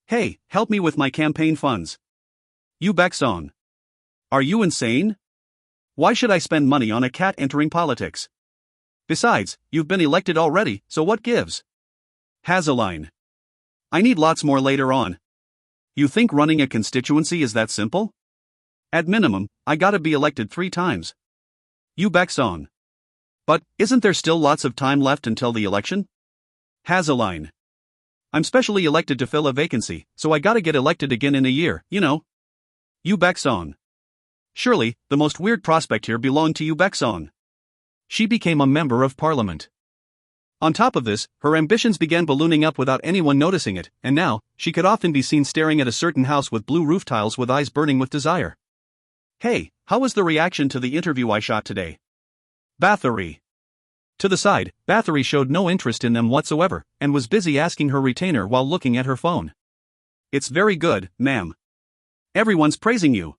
S1: Hey, help me with my campaign funds. Yu Baekseong. Are you insane? Why should I spend money on a cat entering politics? Besides, you've been elected already, so what gives? Hazeline. I need lots more later on. You think running a constituency is that simple? At minimum, I gotta be elected 3 times. Yu Baekseong. But, isn't there still lots of time left until the election? Hazeline. I'm specially elected to fill a vacancy, so I gotta get elected again in a year, you know. Yu Baekseong. Surely, the most weird prospect here belonged to Yu Baekseong. She became a member of parliament. On top of this, her ambitions began ballooning up without anyone noticing it, and now, she could often be seen staring at a certain house with blue roof tiles with eyes burning with desire. Hey, how was the reaction to the interview I shot today? Bathory. To the side, Bathory showed no interest in them whatsoever, and was busy asking her retainer while looking at her phone. It's very good, ma'am. Everyone's praising you.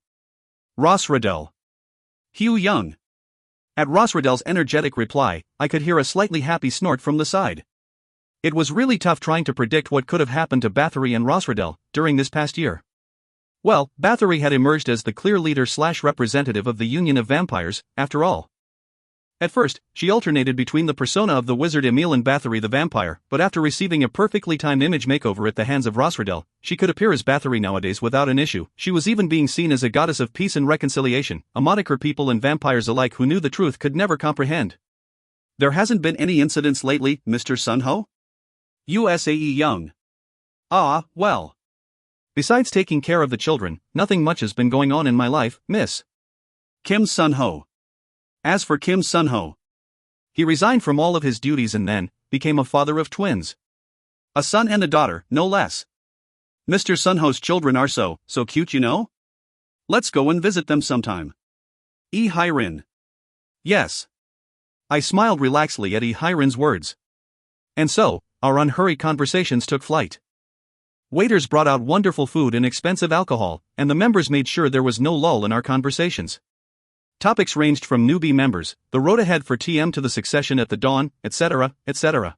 S1: Ross Riddell. Hugh Young. At Ross Riddell's energetic reply, I could hear a slightly happy snort from the side. It was really tough trying to predict what could have happened to Bathory and Ross Riddell during this past year. Well, Bathory had emerged as the clear leader/representative of the Union of Vampires, after all. At first, she alternated between the persona of the wizard Emile and Bathory the vampire, but after receiving a perfectly timed image makeover at the hands of Ross Riddell, she could appear as Bathory nowadays without an issue. She was even being seen as a goddess of peace and reconciliation, a moniker people and vampires alike who knew the truth could never comprehend. There hasn't been any incidents lately, Mr. Sunho? USAE Young. Ah, well. Besides taking care of the children, nothing much has been going on in my life, Miss. Kim Sunho. As for Kim Sunho, he resigned from all of his duties and then became a father of twins. A son and a daughter, no less. Mr. Sunho's children are so cute, you know? Let's go and visit them sometime. E. Hyrin. Yes. I smiled relaxedly at E. Hyrin's words. And so, our unhurried conversations took flight. Waiters brought out wonderful food and expensive alcohol, and the members made sure there was no lull in our conversations. Topics ranged from newbie members, the road ahead for TM to the succession at the dawn, etc., etc.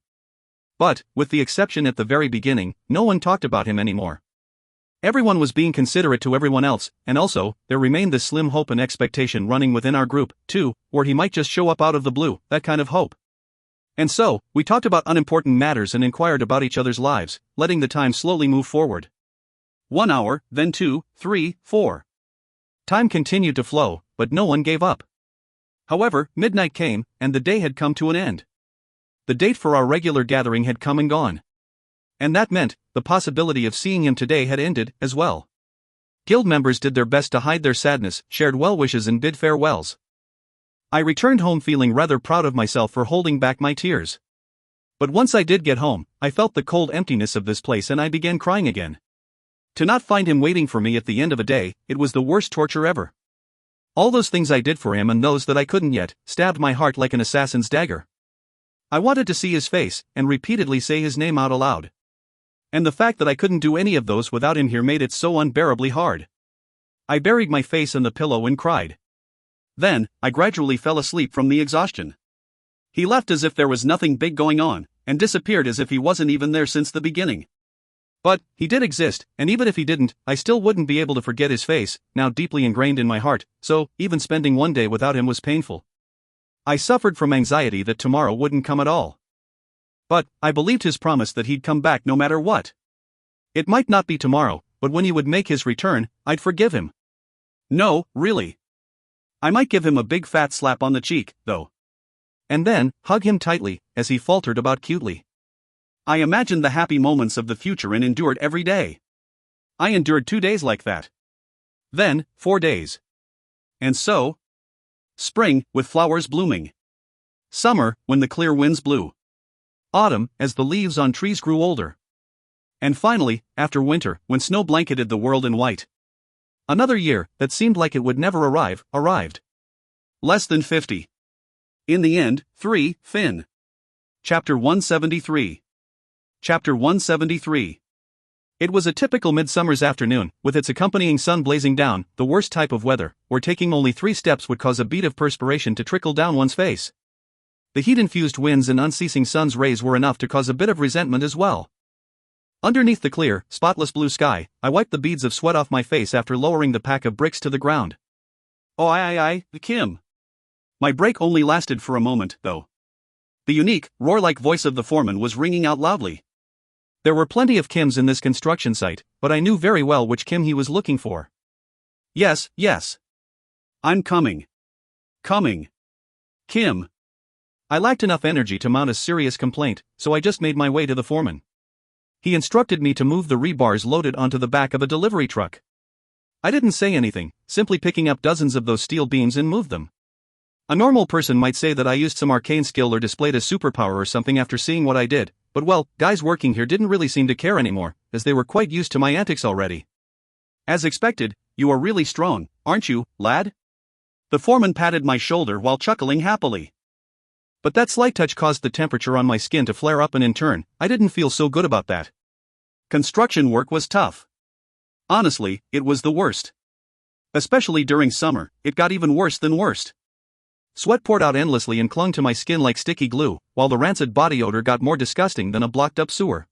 S1: But, with the exception at the very beginning, no one talked about him anymore. Everyone was being considerate to everyone else, and also, there remained this slim hope and expectation running within our group, too, where he might just show up out of the blue, that kind of hope. And so, we talked about unimportant matters and inquired about each other's lives, letting the time slowly move forward. 1 hour, then 2, 3, 4. Time continued to flow, but no one gave up. However, midnight came, and the day had come to an end. The date for our regular gathering had come and gone. And that meant, the possibility of seeing him today had ended, as well. Guild members did their best to hide their sadness, shared well wishes and bid farewells. I returned home feeling rather proud of myself for holding back my tears. But once I did get home, I felt the cold emptiness of this place and I began crying again. To not find him waiting for me at the end of a day, it was the worst torture ever. All those things I did for him and those that I couldn't yet, stabbed my heart like an assassin's dagger. I wanted to see his face, and repeatedly say his name out aloud. And the fact that I couldn't do any of those without him here made it so unbearably hard. I buried my face in the pillow and cried. Then, I gradually fell asleep from the exhaustion. He left as if there was nothing big going on, and disappeared as if he wasn't even there since the beginning. But, he did exist, and even if he didn't, I still wouldn't be able to forget his face, now deeply ingrained in my heart, so, even spending one day without him was painful. I suffered from anxiety that tomorrow wouldn't come at all. But, I believed his promise that he'd come back no matter what. It might not be tomorrow, but when he would make his return, I'd forgive him. No, really. I might give him a big fat slap on the cheek, though. And then, hug him tightly, as he faltered about cutely. I imagined the happy moments of the future and endured every day. I endured 2 days like that. Then, 4 days. And so? Spring, with flowers blooming. Summer, when the clear winds blew. Autumn, as the leaves on trees grew older. And finally, after winter, when snow blanketed the world in white. Another year, that seemed like it would never arrive, arrived. Less than 50. In the end, 3, Finn. Chapter 173. Chapter 173. It was a typical midsummer's afternoon, with its accompanying sun blazing down, the worst type of weather, where taking only 3 steps would cause a bead of perspiration to trickle down one's face. The heat-infused winds and unceasing sun's rays were enough to cause a bit of resentment as well. Underneath the clear, spotless blue sky, I wiped the beads of sweat off my face after lowering the pack of bricks to the ground. Oh, aye, Kim. My break only lasted for a moment, though. The unique, roar-like voice of the foreman was ringing out loudly. There were plenty of Kims in this construction site, but I knew very well which Kim he was looking for. Yes. I'm coming. Coming. Kim. I lacked enough energy to mount a serious complaint, so I just made my way to the foreman. He instructed me to move the rebars loaded onto the back of a delivery truck. I didn't say anything, simply picking up dozens of those steel beams and moved them. A normal person might say that I used some arcane skill or displayed a superpower or something after seeing what I did, but well, guys working here didn't really seem to care anymore, as they were quite used to my antics already. As expected, you are really strong, aren't you, lad? The foreman patted my shoulder while chuckling happily. But that slight touch caused the temperature on my skin to flare up, and in turn, I didn't feel so good about that. Construction work was tough. Honestly, it was the worst. Especially during summer, it got even worse than worst. Sweat poured out endlessly and clung to my skin like sticky glue, while the rancid body odor got more disgusting than a blocked-up sewer.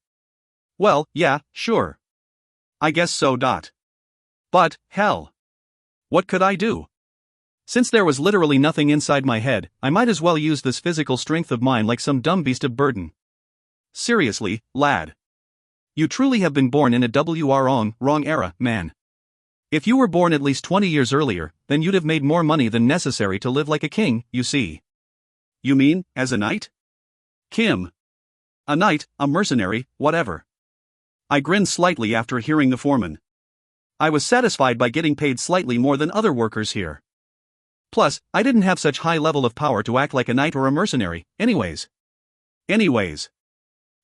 S1: Well, yeah, sure. I guess so. But, hell. What could I do? Since there was literally nothing inside my head, I might as well use this physical strength of mine like some dumb beast of burden. Seriously, lad. You truly have been born in a wrong era, man. If you were born at least 20 years earlier, then you'd have made more money than necessary to live like a king, you see. You mean, as a knight? Kim. A knight, a mercenary, whatever. I grinned slightly after hearing the foreman. I was satisfied by getting paid slightly more than other workers here. Plus, I didn't have such high level of power to act like a knight or a mercenary, anyways.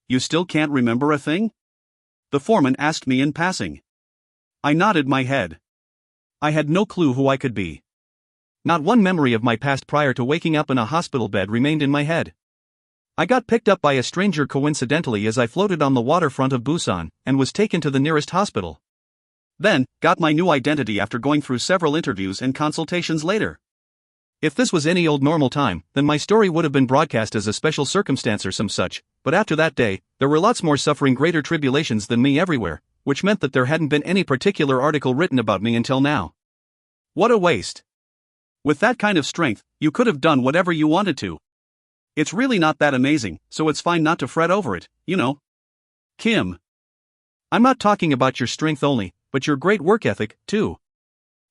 S1: You still can't remember a thing? The foreman asked me in passing. I nodded my head. I had no clue who I could be. Not one memory of my past prior to waking up in a hospital bed remained in my head. I got picked up by a stranger coincidentally as I floated on the waterfront of Busan, and was taken to the nearest hospital. Then, got my new identity after going through several interviews and consultations later. If this was any old normal time, then my story would have been broadcast as a special circumstance or some such, but after that day, there were lots more suffering greater tribulations than me everywhere, which meant that there hadn't been any particular article written about me until now. What a waste. With that kind of strength, you could have done whatever you wanted to. It's really not that amazing, so it's fine not to fret over it, you know. Kim. I'm not talking about your strength only, but your great work ethic, too.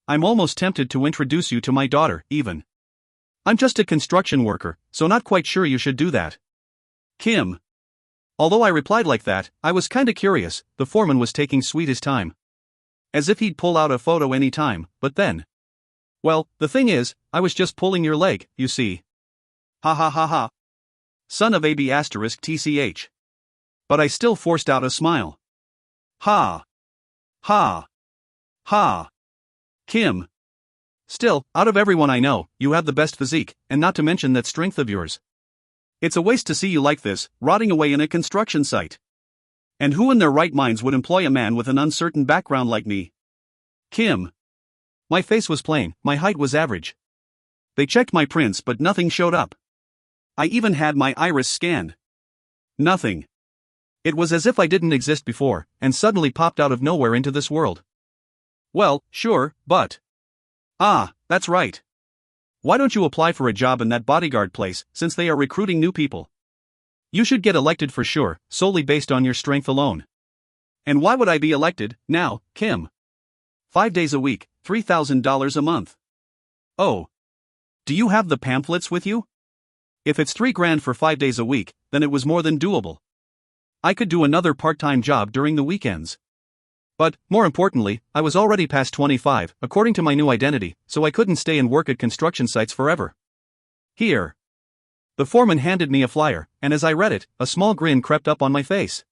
S1: I'm almost tempted to introduce you to my daughter, even. I'm just a construction worker, so not quite sure you should do that. Kim. Although I replied like that, I was kinda curious. The foreman was taking sweetest time. As if he'd pull out a photo any time, but then. Well, the thing is, I was just pulling your leg, you see. Ha. Son of AB *TCH. But I still forced out a smile. Ha. Kim. Still, out of everyone I know, you have the best physique, and not to mention that strength of yours. It's a waste to see you like this, rotting away in a construction site. And who in their right minds would employ a man with an uncertain background like me? Kim. My face was plain, my height was average. They checked my prints but nothing showed up. I even had my iris scanned. Nothing. It was as if I didn't exist before, and suddenly popped out of nowhere into this world. Well, sure, but... that's right. Why don't you apply for a job in that bodyguard place, since they are recruiting new people? You should get elected for sure, solely based on your strength alone. And why would I be elected, now, Kim? 5 days a week, $3,000 a month. Oh. Do you have the pamphlets with you? If it's $3,000 for 5 days a week, then it was more than doable. I could do another part-time job during the weekends. But, more importantly, I was already past 25, according to my new identity, so I couldn't stay and work at construction sites forever. Here. The foreman handed me a flyer, and as I read it, a small grin crept up on my face.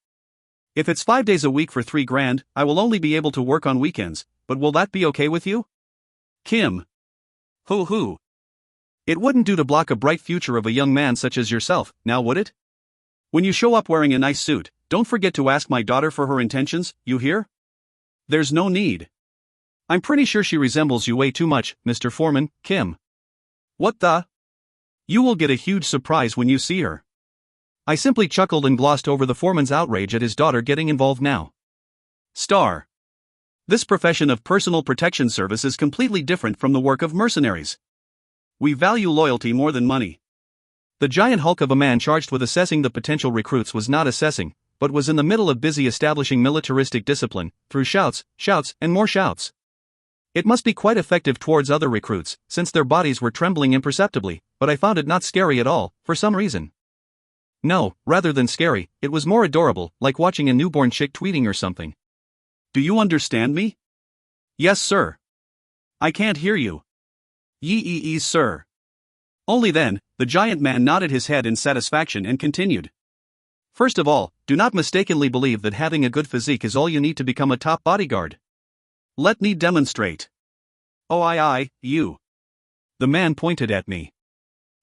S1: If it's 5 days a week for $3,000, I will only be able to work on weekends, but will that be okay with you? Kim. Hoo. It wouldn't do to block a bright future of a young man such as yourself, now would it? When you show up wearing a nice suit, don't forget to ask my daughter for her intentions, you hear? There's no need. I'm pretty sure she resembles you way too much, Mr. Foreman, Kim. What the? You will get a huge surprise when you see her. I simply chuckled and glossed over the foreman's outrage at his daughter getting involved now. Star. This profession of personal protection service is completely different from the work of mercenaries. We value loyalty more than money. The giant hulk of a man charged with assessing the potential recruits was not assessing, but was in the middle of busy establishing militaristic discipline, through shouts, and more shouts. It must be quite effective towards other recruits, since their bodies were trembling imperceptibly, but I found it not scary at all, for some reason. No, rather than scary, it was more adorable, like watching a newborn chick tweeting or something. Do you understand me? Yes, sir. I can't hear you. Yee, sir. Only then, the giant man nodded his head in satisfaction and continued. First of all, do not mistakenly believe that having a good physique is all you need to become a top bodyguard. Let me demonstrate. Oh, you. The man pointed at me.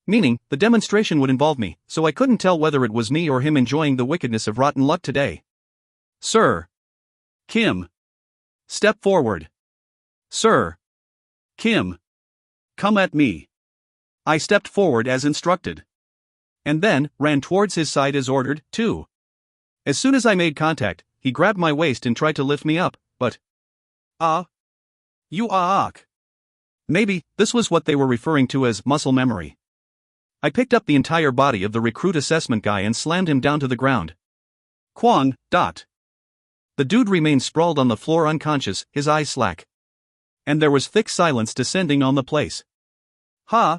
S1: Meaning, the demonstration would involve me, so I couldn't tell whether it was me or him enjoying the wickedness of rotten luck today. Sir. Kim. Step forward. Sir. Kim. Come at me. I stepped forward as instructed. And then, ran towards his side as ordered, too. As soon as I made contact, he grabbed my waist and tried to lift me up, but... You ahk. Maybe, this was what they were referring to as muscle memory. I picked up the entire body of the recruit assessment guy and slammed him down to the ground. Kwang. The dude remained sprawled on the floor unconscious, his eyes slack. And there was thick silence descending on the place. Huh?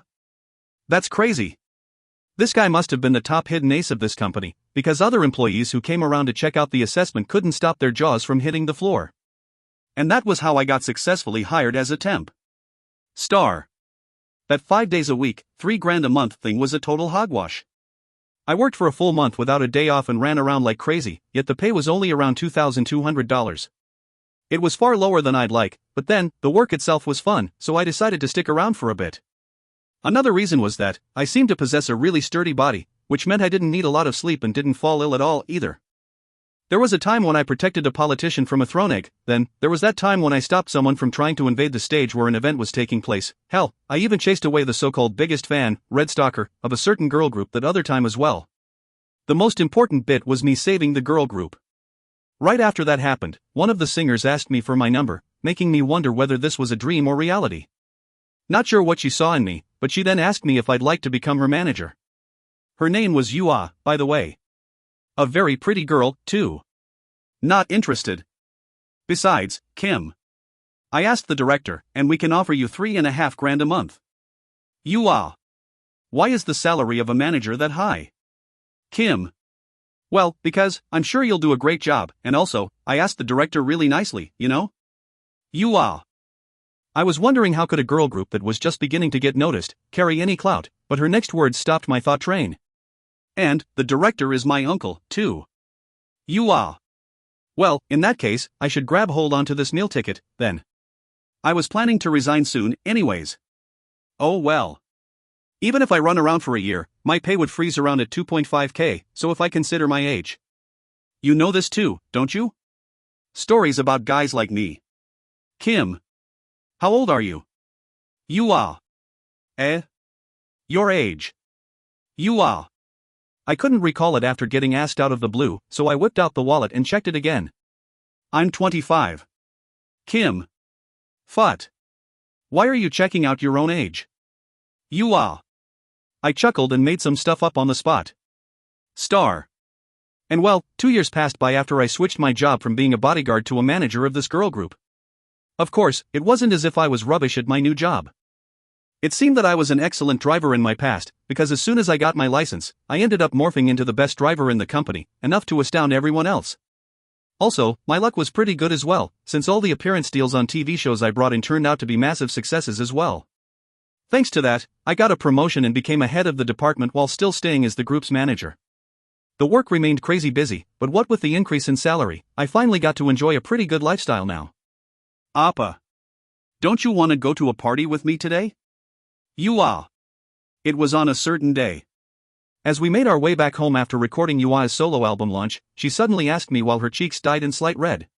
S1: That's crazy. This guy must have been the top hidden ace of this company, because other employees who came around to check out the assessment couldn't stop their jaws from hitting the floor. And that was how I got successfully hired as a temp. Star. That 5 days a week, $3,000 a month thing was a total hogwash. I worked for a full month without a day off and ran around like crazy, yet the pay was only around $2,200. It was far lower than I'd like, but then, the work itself was fun, so I decided to stick around for a bit. Another reason was that, I seemed to possess a really sturdy body, which meant I didn't need a lot of sleep and didn't fall ill at all either. There was a time when I protected a politician from a thrown egg, then, there was that time when I stopped someone from trying to invade the stage where an event was taking place. Hell, I even chased away the so-called biggest fan, Red Stalker, of a certain girl group that other time as well. The most important bit was me saving the girl group. Right after that happened, one of the singers asked me for my number, making me wonder whether this was a dream or reality. Not sure what she saw in me, but she then asked me if I'd like to become her manager. Her name was Yua, by the way. A very pretty girl, too. Not interested. Besides, Kim. I asked the director, and we can offer you $3,500 a month. Yua. Why is the salary of a manager that high? Kim. Well, because, I'm sure you'll do a great job, and also, I asked the director really nicely, you know? Yua. I was wondering how could a girl group that was just beginning to get noticed carry any clout, but her next words stopped my thought train. And, the director is my uncle, too. Yua. Well, in that case, I should grab hold onto this meal ticket, then. I was planning to resign soon, anyways. Oh well. Even if I run around for a year, my pay would freeze around at $2.5K, so if I consider my age. You know this too, don't you? Stories about guys like me. Kim. How old are you? Yua. Your age. Yua. I couldn't recall it after getting asked out of the blue, so I whipped out the wallet and checked it again. I'm 25. Kim. Phut. Why are you checking out your own age? Yua. I chuckled and made some stuff up on the spot. Star. And well, 2 years passed by after I switched my job from being a bodyguard to a manager of this girl group. Of course, it wasn't as if I was rubbish at my new job. It seemed that I was an excellent driver in my past, because as soon as I got my license, I ended up morphing into the best driver in the company, enough to astound everyone else. Also, my luck was pretty good as well, since all the appearance deals on TV shows I brought in turned out to be massive successes as well. Thanks to that, I got a promotion and became a head of the department while still staying as the group's manager. The work remained crazy busy, but what with the increase in salary, I finally got to enjoy a pretty good lifestyle now. Appa. Don't you want to go to a party with me today? Yua. It was on a certain day. As we made our way back home after recording Yua's solo album launch, she suddenly asked me while her cheeks dyed in slight red.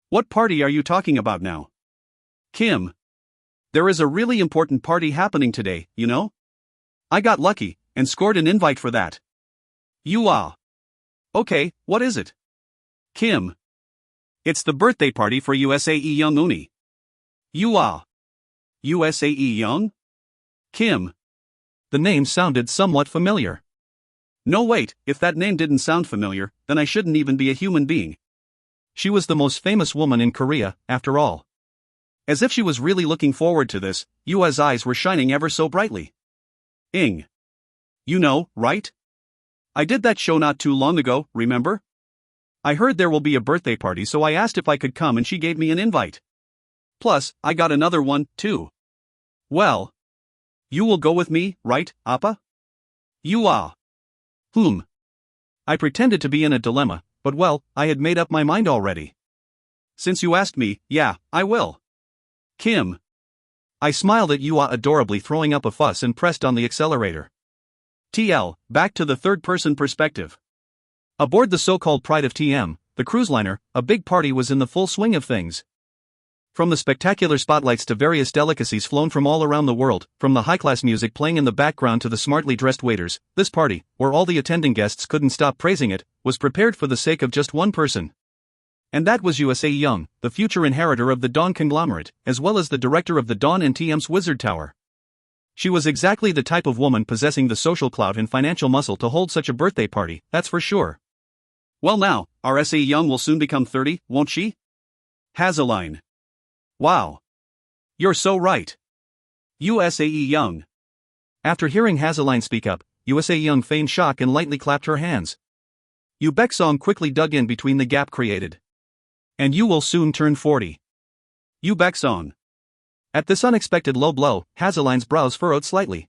S1: What party are you talking about now? Kim. There is a really important party happening today, you know? I got lucky, and scored an invite for that. You ah. Okay, what is it? Kim. It's the birthday party for Sae Young Uni. You ah. Sae Young? Kim. The name sounded somewhat familiar. No wait, if that name didn't sound familiar, then I shouldn't even be a human being. She was the most famous woman in Korea, after all. As if she was really looking forward to this, Yua's eyes were shining ever so brightly. Ing. You know, right? I did that show not too long ago, remember? I heard there will be a birthday party, so I asked if I could come and she gave me an invite. Plus, I got another one, too. Well. You will go with me, right, Appa? Yua. Whom? I pretended to be in a dilemma, but well, I had made up my mind already. Since you asked me, yeah, I will. Kim. I smiled at Yua adorably, throwing up a fuss, and pressed on the accelerator. TL, back to the third-person perspective. Aboard the so-called Pride of TM, the cruise liner, a big party was in the full swing of things. From the spectacular spotlights to various delicacies flown from all around the world, from the high-class music playing in the background to the smartly dressed waiters, this party, where all the attending guests couldn't stop praising it, was prepared for the sake of just one person. And that was Sae Young, the future inheritor of the Dawn conglomerate, as well as the director of the Dawn and TM's Wizard Tower. She was exactly the type of woman possessing the social clout and financial muscle to hold such a birthday party, that's for sure. Well now, our Sae Young will soon become 30, won't she? Hazeline. Wow. You're so right. Sae Young. After hearing Hazeline speak up, Sae Young feigned shock and lightly clapped her hands. Yu Baek-song quickly dug in between the gap created. And you will soon turn 40. Yu Baek-song. At this unexpected low blow, Hazeline's brows furrowed slightly.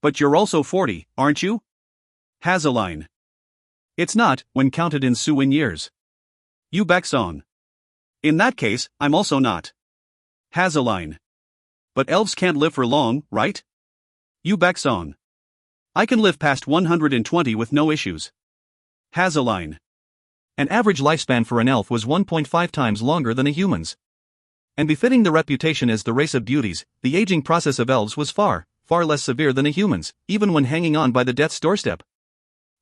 S1: But you're also 40, aren't you? Hazeline. It's not, when counted in Suin years. Yu Baek-song. In that case, I'm also not. Hazeline. But elves can't live for long, right? Yu Baek-song. I can live past 120 with no issues. Hazeline. An average lifespan for an elf was 1.5 times longer than a human's. And befitting the reputation as the race of beauties, the aging process of elves was far less severe than a human's, even when hanging on by the death's doorstep.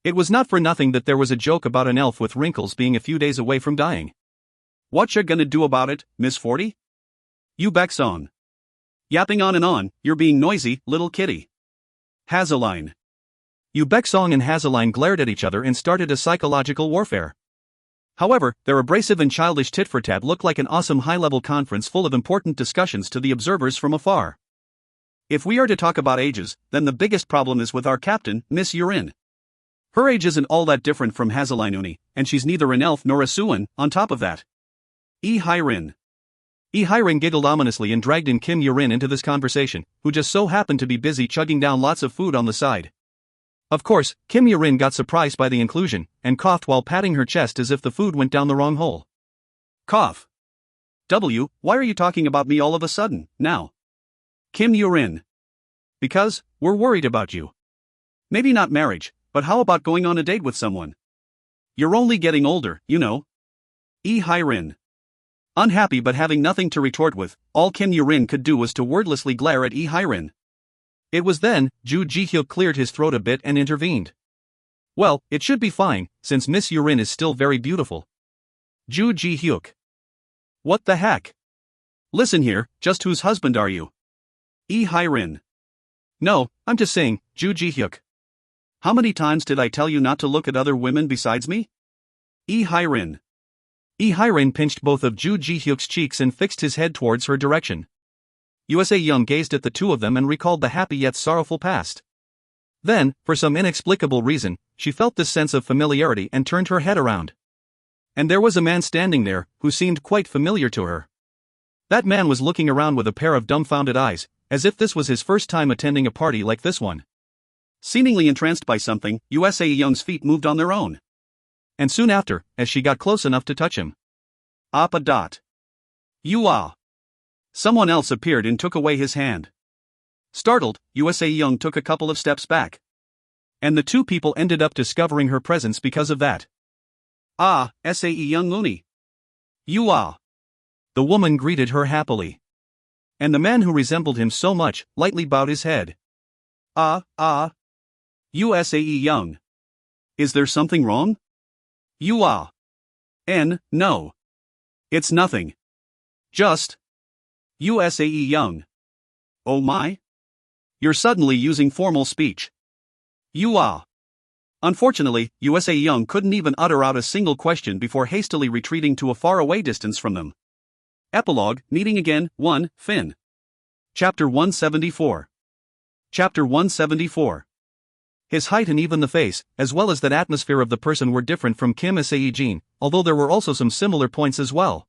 S1: It was not for nothing that there was a joke about an elf with wrinkles being a few days away from dying. What you gonna do about it, Miss 40? Yu Baek-song. Yapping on and on, you're being noisy, little kitty. Hazeline. Yu Baek-song and Hazeline glared at each other and started a psychological warfare. However, their abrasive and childish tit-for-tat looked like an awesome high-level conference full of important discussions to the observers from afar. If we are to talk about ages, then the biggest problem is with our captain, Miss Yurin. Her age isn't all that different from Hazeline Uni, and she's neither an elf nor a Suin, on top of that. Hairin. Hairin giggled ominously and dragged in Kim Yurin into this conversation, who just so happened to be busy chugging down lots of food on the side. Of course, Kim Yurin got surprised by the inclusion, and coughed while patting her chest as if the food went down the wrong hole. Cough. Why are you talking about me all of a sudden, now? Kim Yurin. Because, we're worried about you. Maybe not marriage, but how about going on a date with someone? You're only getting older, you know. Hairin. Unhappy but having nothing to retort with, all Kim Yurin could do was to wordlessly glare at Hairin. It was then, Ju Ji-hyuk cleared his throat a bit and intervened. Well, it should be fine, since Miss Yurin is still very beautiful. Ju Ji-hyuk. What the heck? Listen here, just whose husband are you? Hairin. No, I'm just saying, Ju Ji-hyuk. How many times did I tell you not to look at other women besides me? Hairin. Hairin pinched both of Ju Ji-hyuk's cheeks and fixed his head towards her direction. Sae Young gazed at the two of them and recalled the happy yet sorrowful past. Then, for some inexplicable reason, she felt this sense of familiarity and turned her head around. And there was a man standing there, who seemed quite familiar to her. That man was looking around with a pair of dumbfounded eyes, as if this was his first time attending a party like this one. Seemingly entranced by something, Sae Young's feet moved on their own. And soon after, as she got close enough to touch him. Appa. You ah. Someone else appeared and took away his hand. Startled, Sae Young took a couple of steps back. And the two people ended up discovering her presence because of that. Ah, Sae Young Uni. You ah. The woman greeted her happily. And the man who resembled him so much, lightly bowed his head. USAE Young. Is there something wrong? No. It's nothing. Just. USAE Young. Oh my? You're suddenly using formal speech. Unfortunately, USAE Young couldn't even utter out a single question before hastily retreating to a faraway distance from them. Epilogue, Meeting Again, 1, Fin. Chapter 174. Chapter 174. His height and even the face, as well as that atmosphere of the person were different from Kim Sae-Jin, although there were also some similar points as well.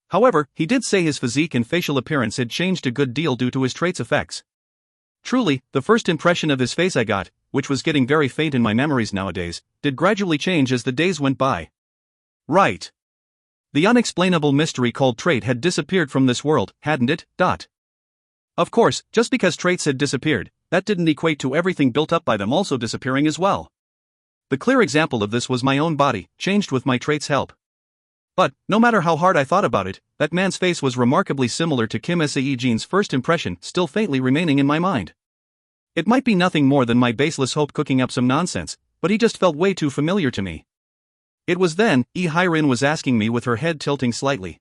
S1: However, he did say his physique and facial appearance had changed a good deal due to his traits' effects. Truly, the first impression of his face I got, which was getting very faint in my memories nowadays, did gradually change as the days went by. Right. The unexplainable mystery called trait had disappeared from this world, hadn't it? Of course, just because traits had disappeared, that didn't equate to everything built up by them also disappearing as well. The clear example of this was my own body, changed with my traits' help. But, no matter how hard I thought about it, that man's face was remarkably similar to Kim Sae-Jin's first impression, still faintly remaining in my mind. It might be nothing more than my baseless hope cooking up some nonsense, but he just felt way too familiar to me. It was then, Hai-rin was asking me with her head tilting slightly.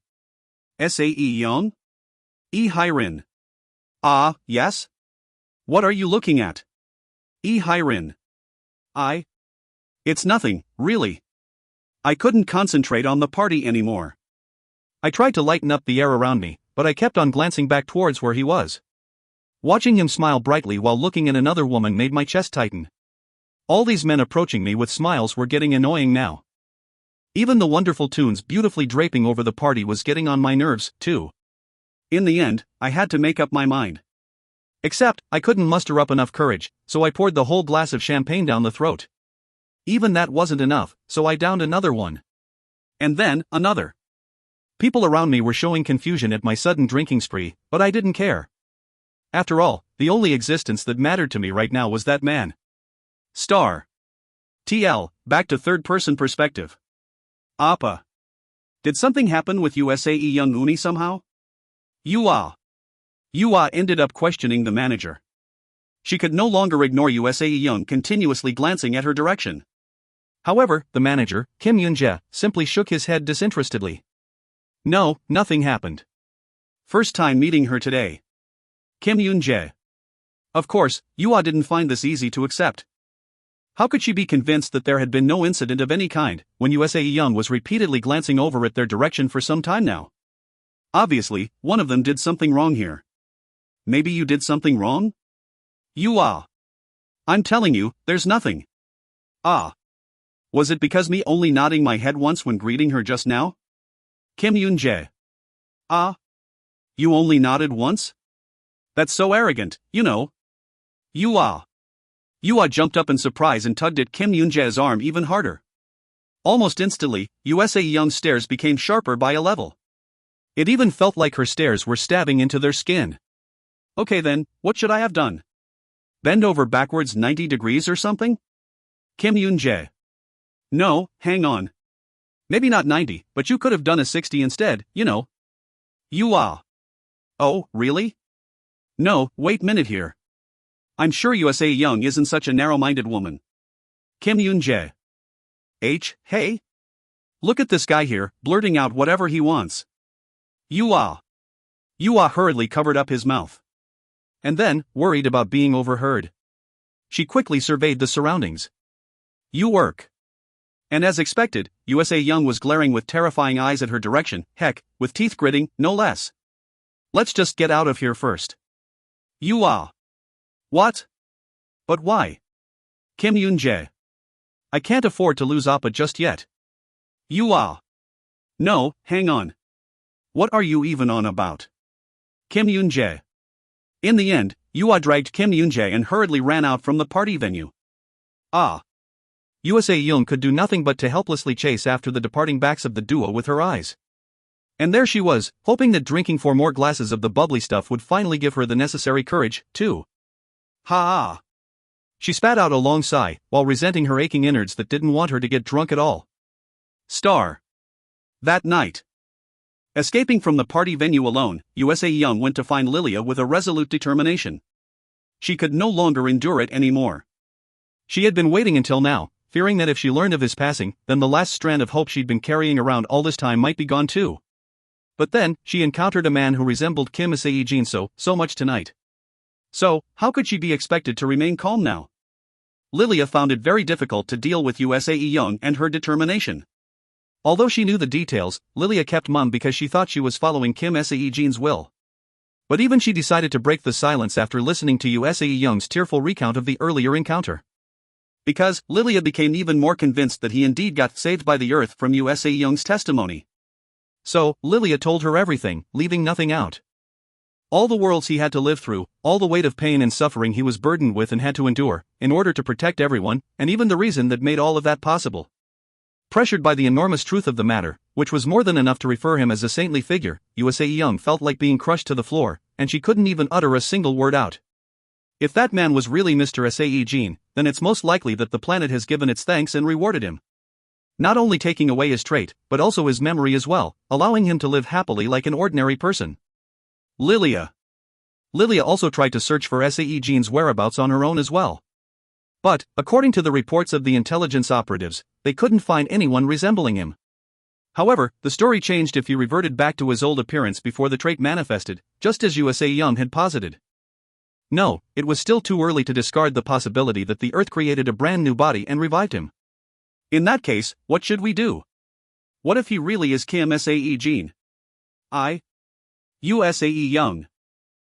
S1: Sae Young? Hai-rin. Yes? What are you looking at? Hai-rin. It's nothing, really. I couldn't concentrate on the party anymore. I tried to lighten up the air around me, but I kept on glancing back towards where he was. Watching him smile brightly while looking at another woman made my chest tighten. All these men approaching me with smiles were getting annoying now. Even the wonderful tunes beautifully draping over the party was getting on my nerves, too. In the end, I had to make up my mind. Except, I couldn't muster up enough courage, so I poured the whole glass of champagne down the throat. Even that wasn't enough, so I downed another one. And then, another. People around me were showing confusion at my sudden drinking spree, but I didn't care. After all, the only existence that mattered to me right now was that man. Star. TL, back to third-person perspective. Appa. Did something happen with USAE Young Uni somehow? Yua ended up questioning the manager. She could no longer ignore USAE Young continuously glancing at her direction. However, the manager, Kim Yoon-jae, simply shook his head disinterestedly. No, nothing happened. First time meeting her today. Kim Yoon-jae. Of course, Yua didn't find this easy to accept. How could she be convinced that there had been no incident of any kind, when USAE Young was repeatedly glancing over at their direction for some time now? Obviously, one of them did something wrong here. Maybe you did something wrong? Yua. I'm telling you, there's nothing. Was it because me only nodding my head once when greeting her just now? Kim Yoon-jae. You only nodded once? That's so arrogant, you know. Yua jumped up in surprise and tugged at Kim Yoon-jae's arm even harder. Almost instantly, USAE Young's stares became sharper by a level. It even felt like her stares were stabbing into their skin. Okay then, what should I have done? Bend over backwards 90 degrees or something? Kim Yoon-jae. No, hang on. Maybe not 90, but you could have done a 60 instead, you know. Yua. Oh, really? No, wait minute here. I'm sure USAE Young isn't such a narrow-minded woman. Kim Yoon-jae. Hey? Look at this guy here, blurting out whatever he wants. Yua hurriedly covered up his mouth. And then, worried about being overheard, she quickly surveyed the surroundings. You work. And as expected, USAE Young was glaring with terrifying eyes at her direction, heck, with teeth gritting, no less. Let's just get out of here first. Yua. What? But why? Kim Yoon-jae. I can't afford to lose Appa just yet. Yua. No, hang on. What are you even on about? Kim Yoon-jae. In the end, Yua dragged Kim Yoon-jae and hurriedly ran out from the party venue. USAE Young could do nothing but to helplessly chase after the departing backs of the duo with her eyes. And there she was, hoping that drinking 4 more glasses of the bubbly stuff would finally give her the necessary courage, too. Ha! She spat out a long sigh, while resenting her aching innards that didn't want her to get drunk at all. Star. That night. Escaping from the party venue alone, USAE Young went to find Lilia with a resolute determination. She could no longer endure it anymore. She had been waiting until now, fearing that if she learned of his passing, then the last strand of hope she'd been carrying around all this time might be gone too. But then, she encountered a man who resembled Kim Sae-Jin so much tonight. So, how could she be expected to remain calm now? Lilia found it very difficult to deal with Sae Young and her determination. Although she knew the details, Lilia kept mum because she thought she was following Kim Sae-Jin's will. But even she decided to break the silence after listening to Sae Young's tearful recount of the earlier encounter. Because, Lilia became even more convinced that he indeed got saved by the earth from Sae Young's testimony. So, Lilia told her everything, leaving nothing out. All the worlds he had to live through, all the weight of pain and suffering he was burdened with and had to endure, in order to protect everyone, and even the reason that made all of that possible. Pressured by the enormous truth of the matter, which was more than enough to refer him as a saintly figure, Sae Young felt like being crushed to the floor, and she couldn't even utter a single word out. If that man was really Mr. Sae-Jin, then it's most likely that the planet has given its thanks and rewarded him. Not only taking away his trait, but also his memory as well, allowing him to live happily like an ordinary person. Lilia also tried to search for Sae-Jin's whereabouts on her own as well. But, according to the reports of the intelligence operatives, they couldn't find anyone resembling him. However, the story changed if he reverted back to his old appearance before the trait manifested, just as Sae Young had posited. No, it was still too early to discard the possibility that the Earth created a brand new body and revived him. In that case, what should we do? What if he really is Kim Sae-Jin? Sae Young.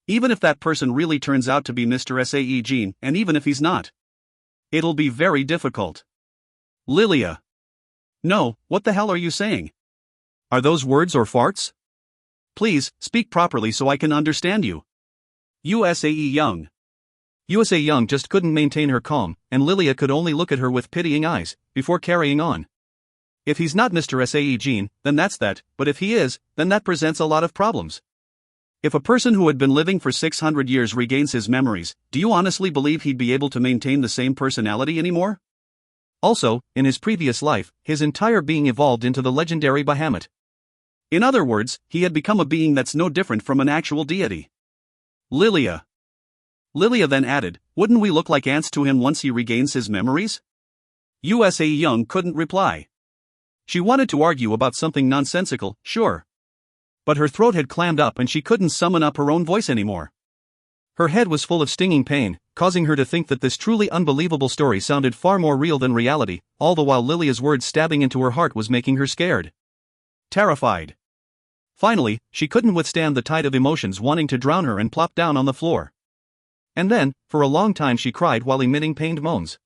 S1: Even if that person really turns out to be Mr. Sae-Jin, and even if he's not, it'll be very difficult. Lilia. No, what the hell are you saying? Are those words or farts? Please, speak properly so I can understand you. Sae Young. Sae Young just couldn't maintain her calm, and Lilia could only look at her with pitying eyes, before carrying on. If he's not Mr. Sae-Jin, then that's that, but if he is, then that presents a lot of problems. If a person who had been living for 600 years regains his memories, do you honestly believe he'd be able to maintain the same personality anymore? Also, in his previous life, his entire being evolved into the legendary Bahamut. In other words, he had become a being that's no different from an actual deity. Lilia then added, wouldn't we look like ants to him once he regains his memories? Sae Young couldn't reply. She wanted to argue about something nonsensical, sure. But her throat had clammed up and she couldn't summon up her own voice anymore. Her head was full of stinging pain, causing her to think that this truly unbelievable story sounded far more real than reality, all the while Lilia's words stabbing into her heart was making her scared. Terrified. Finally, she couldn't withstand the tide of emotions wanting to drown her and plopped down on the floor. And then, for a long time she cried while emitting pained moans.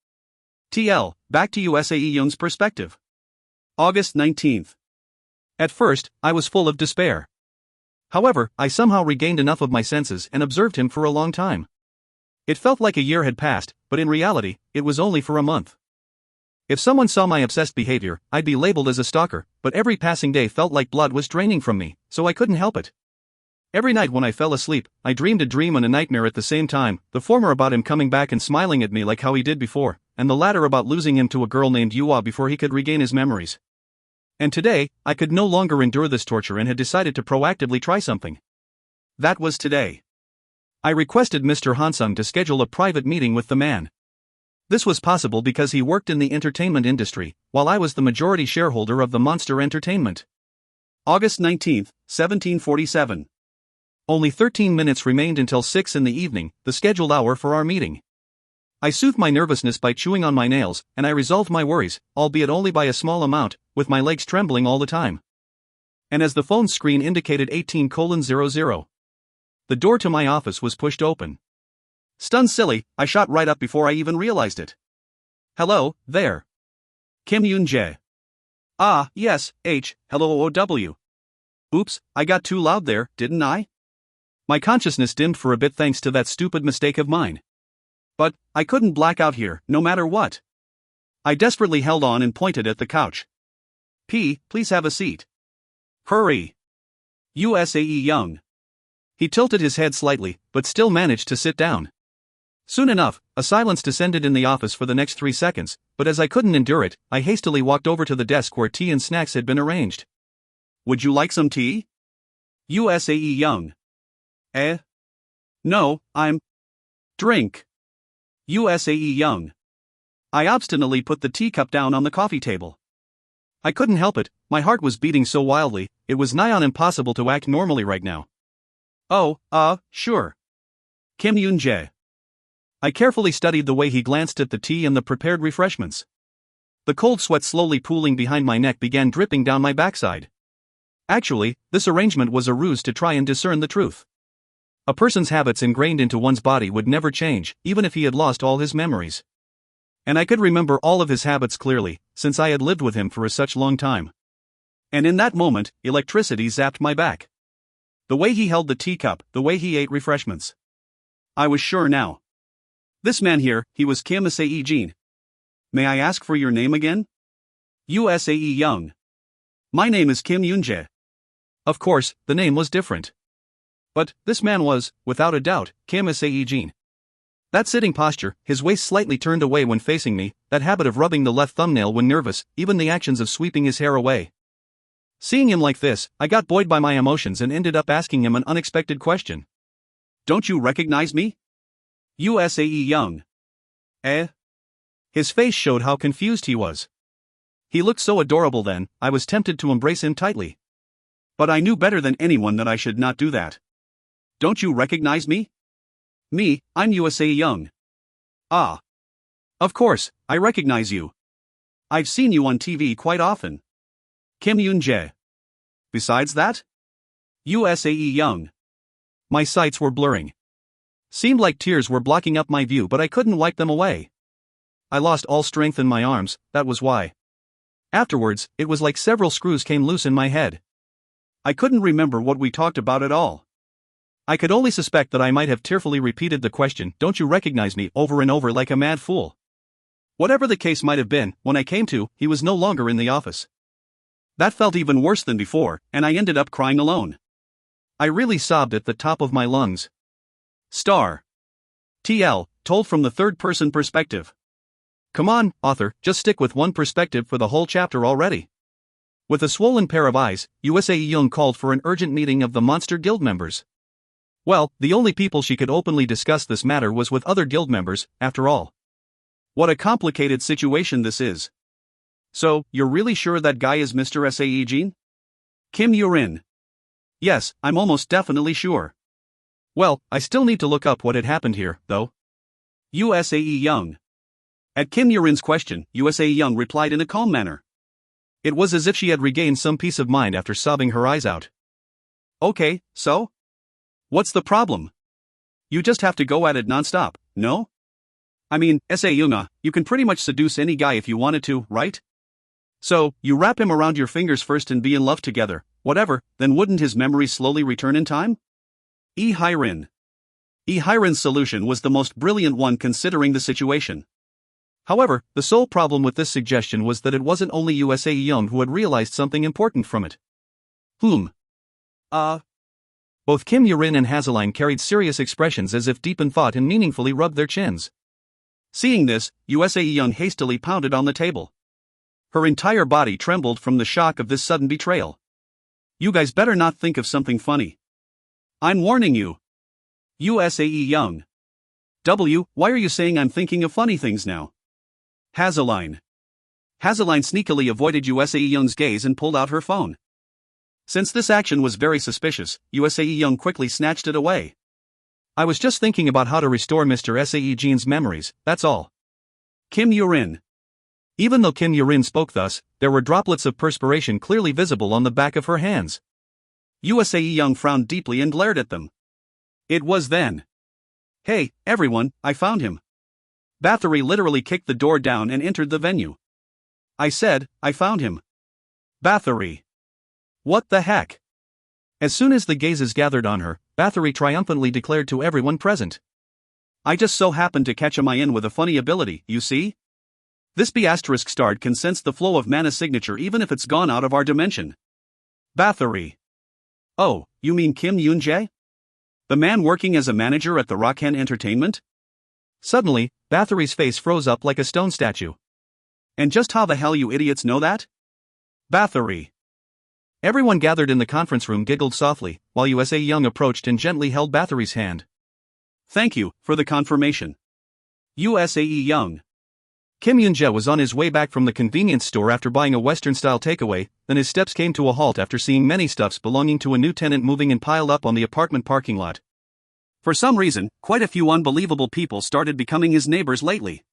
S1: Back to Sae Young's perspective. August 19th. At first, I was full of despair. However, I somehow regained enough of my senses and observed him for a long time. It felt like a year had passed, but in reality, it was only for a month. If someone saw my obsessed behavior, I'd be labeled as a stalker, but every passing day felt like blood was draining from me, so I couldn't help it. Every night when I fell asleep, I dreamed a dream and a nightmare at the same time, the former about him coming back and smiling at me like how he did before, and the latter about losing him to a girl named Yua before he could regain his memories. And today, I could no longer endure this torture and had decided to proactively try something. That was today. I requested Mr. Hansung to schedule a private meeting with the man. This was possible because he worked in the entertainment industry, while I was the majority shareholder of the Monster Entertainment. August 19th, 1747. Only 13 minutes remained until 6 in the evening, the scheduled hour for our meeting. I soothed my nervousness by chewing on my nails, and I resolved my worries, albeit only by a small amount, with my legs trembling all the time. And as the phone screen indicated 18:00, the door to my office was pushed open. Stunned silly, I shot right up before I even realized it. Hello, there. Kim Yoon-jae. Ah, yes, hello OW. Oops, I got too loud there, didn't I? My consciousness dimmed for a bit thanks to that stupid mistake of mine. But, I couldn't black out here, no matter what. I desperately held on and pointed at the couch. Please have a seat. Hurry. Sae Young. He tilted his head slightly, but still managed to sit down. Soon enough, a silence descended in the office for the next 3 seconds, but as I couldn't endure it, I hastily walked over to the desk where tea and snacks had been arranged. Would you like some tea? Sae Young. No, I'm Drink. USAE Young. I obstinately put the teacup down on the coffee table. I couldn't help it, my heart was beating so wildly, it was nigh on impossible to act normally right now. Oh, sure. Kim Yoon-jae. I carefully studied the way he glanced at the tea and the prepared refreshments. The cold sweat slowly pooling behind my neck began dripping down my backside. Actually, this arrangement was a ruse to try and discern the truth. A person's habits ingrained into one's body would never change, even if he had lost all his memories. And I could remember all of his habits clearly, since I had lived with him for such long time. And in that moment, electricity zapped my back. The way he held the teacup, the way he ate refreshments. I was sure now. This man here, he was Kim Sae-Jin. May I ask for your name again? USAE Young. My name is Kim Yoon-jae. Of course, the name was different. But this man was, without a doubt, Kim Sae-Jin. That sitting posture, his waist slightly turned away when facing me, that habit of rubbing the left thumbnail when nervous, even the actions of sweeping his hair away. Seeing him like this, I got buoyed by my emotions and ended up asking him an unexpected question. Don't you recognize me? USAE Young. Eh? His face showed how confused he was. He looked so adorable then, I was tempted to embrace him tightly. But I knew better than anyone that I should not do that. Don't you recognize me? Me, I'm USAE Young. Ah. Of course, I recognize you. I've seen you on TV quite often. Kim Yoon-jae. Besides that? USAE Young. My sights were blurring. Seemed like tears were blocking up my view, but I couldn't wipe them away. I lost all strength in my arms, that was why. Afterwards, it was like several screws came loose in my head. I couldn't remember what we talked about at all. I could only suspect that I might have tearfully repeated the question, "Don't you recognize me?" over and over like a mad fool. Whatever the case might have been, when I came to, he was no longer in the office. That felt even worse than before, and I ended up crying alone. I really sobbed at the top of my lungs. Star. TL, told from the third-person perspective. Come on, author, just stick with one perspective for the whole chapter already. With a swollen pair of eyes, USAE Young called for an urgent meeting of the Monster Guild members. Well, the only people she could openly discuss this matter was with other guild members, after all. What a complicated situation this is. So, you're really sure that guy is Mr. Sae-Jin? Kim Yurin. Yes, I'm almost definitely sure. Well, I still need to look up what had happened here, though. USAE Young. At Kim Yurin's question, USAE Young replied in a calm manner. It was as if she had regained some peace of mind after sobbing her eyes out. Okay, so? What's the problem? You just have to go at it non-stop, no? I mean, Sae-Young, you can pretty much seduce any guy if you wanted to, right? So, you wrap him around your fingers first and be in love together, whatever, then wouldn't his memories slowly return in time? Hye-rin. Hye-rin's solution was the most brilliant one considering the situation. However, the sole problem with this suggestion was that it wasn't only USAE Young who had realized something important from it. Whom? Both Kim Yurin and Hazeline carried serious expressions as if deep in thought and meaningfully rubbed their chins. Seeing this, USAE Young hastily pounded on the table. Her entire body trembled from the shock of this sudden betrayal. You guys better not think of something funny. I'm warning you. USAE Young. Why are you saying I'm thinking of funny things now? Hazeline. Hazeline sneakily avoided USAE Young's gaze and pulled out her phone. Since this action was very suspicious, USAE Young quickly snatched it away. I was just thinking about how to restore Mr. Sae-Jin's memories, that's all. Kim Yurin. Even though Kim Yurin spoke thus, there were droplets of perspiration clearly visible on the back of her hands. USAE Young frowned deeply and glared at them. It was then. Hey, everyone, I found him. Bathory literally kicked the door down and entered the venue. I said, I found him. Bathory. What the heck? As soon as the gazes gathered on her, Bathory triumphantly declared to everyone present. I just so happened to catch him in with a funny ability, you see? This B***** can sense the flow of mana signature even if it's gone out of our dimension. Bathory. Oh, you mean Kim Yoon-jae? The man working as a manager at the Rockhen Entertainment? Suddenly, Bathory's face froze up like a stone statue. And just how the hell you idiots know that? Bathory. Everyone gathered in the conference room giggled softly, while USAE Young approached and gently held Bathory's hand. Thank you for the confirmation. USAE Young. Kim Yoon-jae was on his way back from the convenience store after buying a Western-style takeaway, then his steps came to a halt after seeing many stuffs belonging to a new tenant moving in piled up on the apartment parking lot. For some reason, quite a few unbelievable people started becoming his neighbors lately.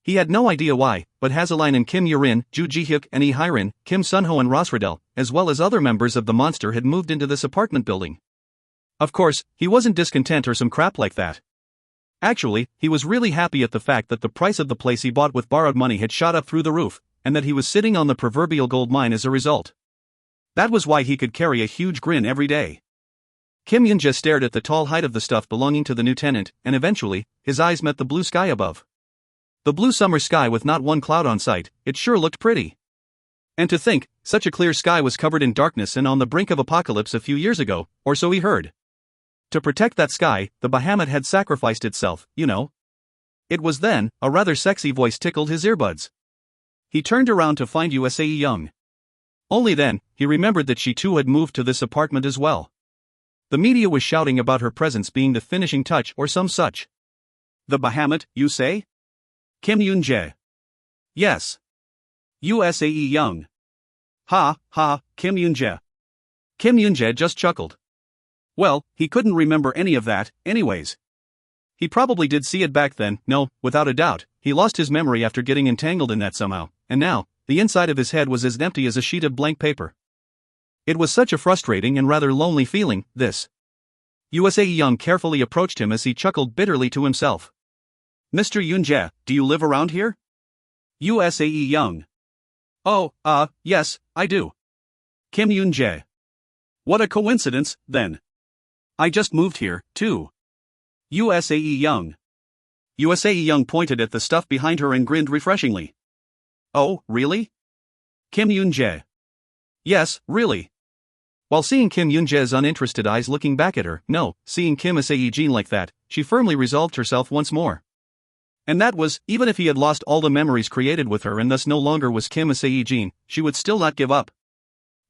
S1: He had no idea why, but Hazeline and Kim Yoo-rin, Ju Ji-hyuk and Lee Hyrin, Kim Sun-ho and Ross Riddell, as well as other members of the monster had moved into this apartment building. Of course, he wasn't discontent or some crap like that. Actually, he was really happy at the fact that the price of the place he bought with borrowed money had shot up through the roof, and that he was sitting on the proverbial gold mine as a result. That was why he could carry a huge grin every day. Kim Yoon-jae stared at the tall height of the stuff belonging to the new tenant, and eventually, his eyes met the blue sky above. The blue summer sky with not one cloud on sight, it sure looked pretty. And to think, such a clear sky was covered in darkness and on the brink of apocalypse a few years ago, or so he heard. To protect that sky, the Bahamut had sacrificed itself, you know. It was then, a rather sexy voice tickled his earbuds. He turned around to find USAE Young. Only then, he remembered that she too had moved to this apartment as well. The media was shouting about her presence being the finishing touch or some such. The Bahamut, you say? Kim Yoon-jae. Yes. USAE Young. Ha, ha, Kim Yoon-jae. Kim Yoon-jae just chuckled. Well, he couldn't remember any of that, anyways. He probably did see it back then, no, without a doubt, he lost his memory after getting entangled in that somehow, and now, the inside of his head was as empty as a sheet of blank paper. It was such a frustrating and rather lonely feeling, this. USAE Young carefully approached him as he chuckled bitterly to himself. Mr. Yoon-jae, do you live around here? USAE Young. Oh, yes, I do. Kim Yoon-jae. What a coincidence, then. I just moved here, too. USAE Young. USAE Young pointed at the stuff behind her and grinned refreshingly. Oh, really? Kim Yoon-jae. Yes, really. While seeing Kim Yoon-jae's uninterested eyes looking back at her, no, seeing Kim Sae-Jin like that, she firmly resolved herself once more. And that was, even if he had lost all the memories created with her and thus no longer was Kim Sae-Jin, she would still not give up.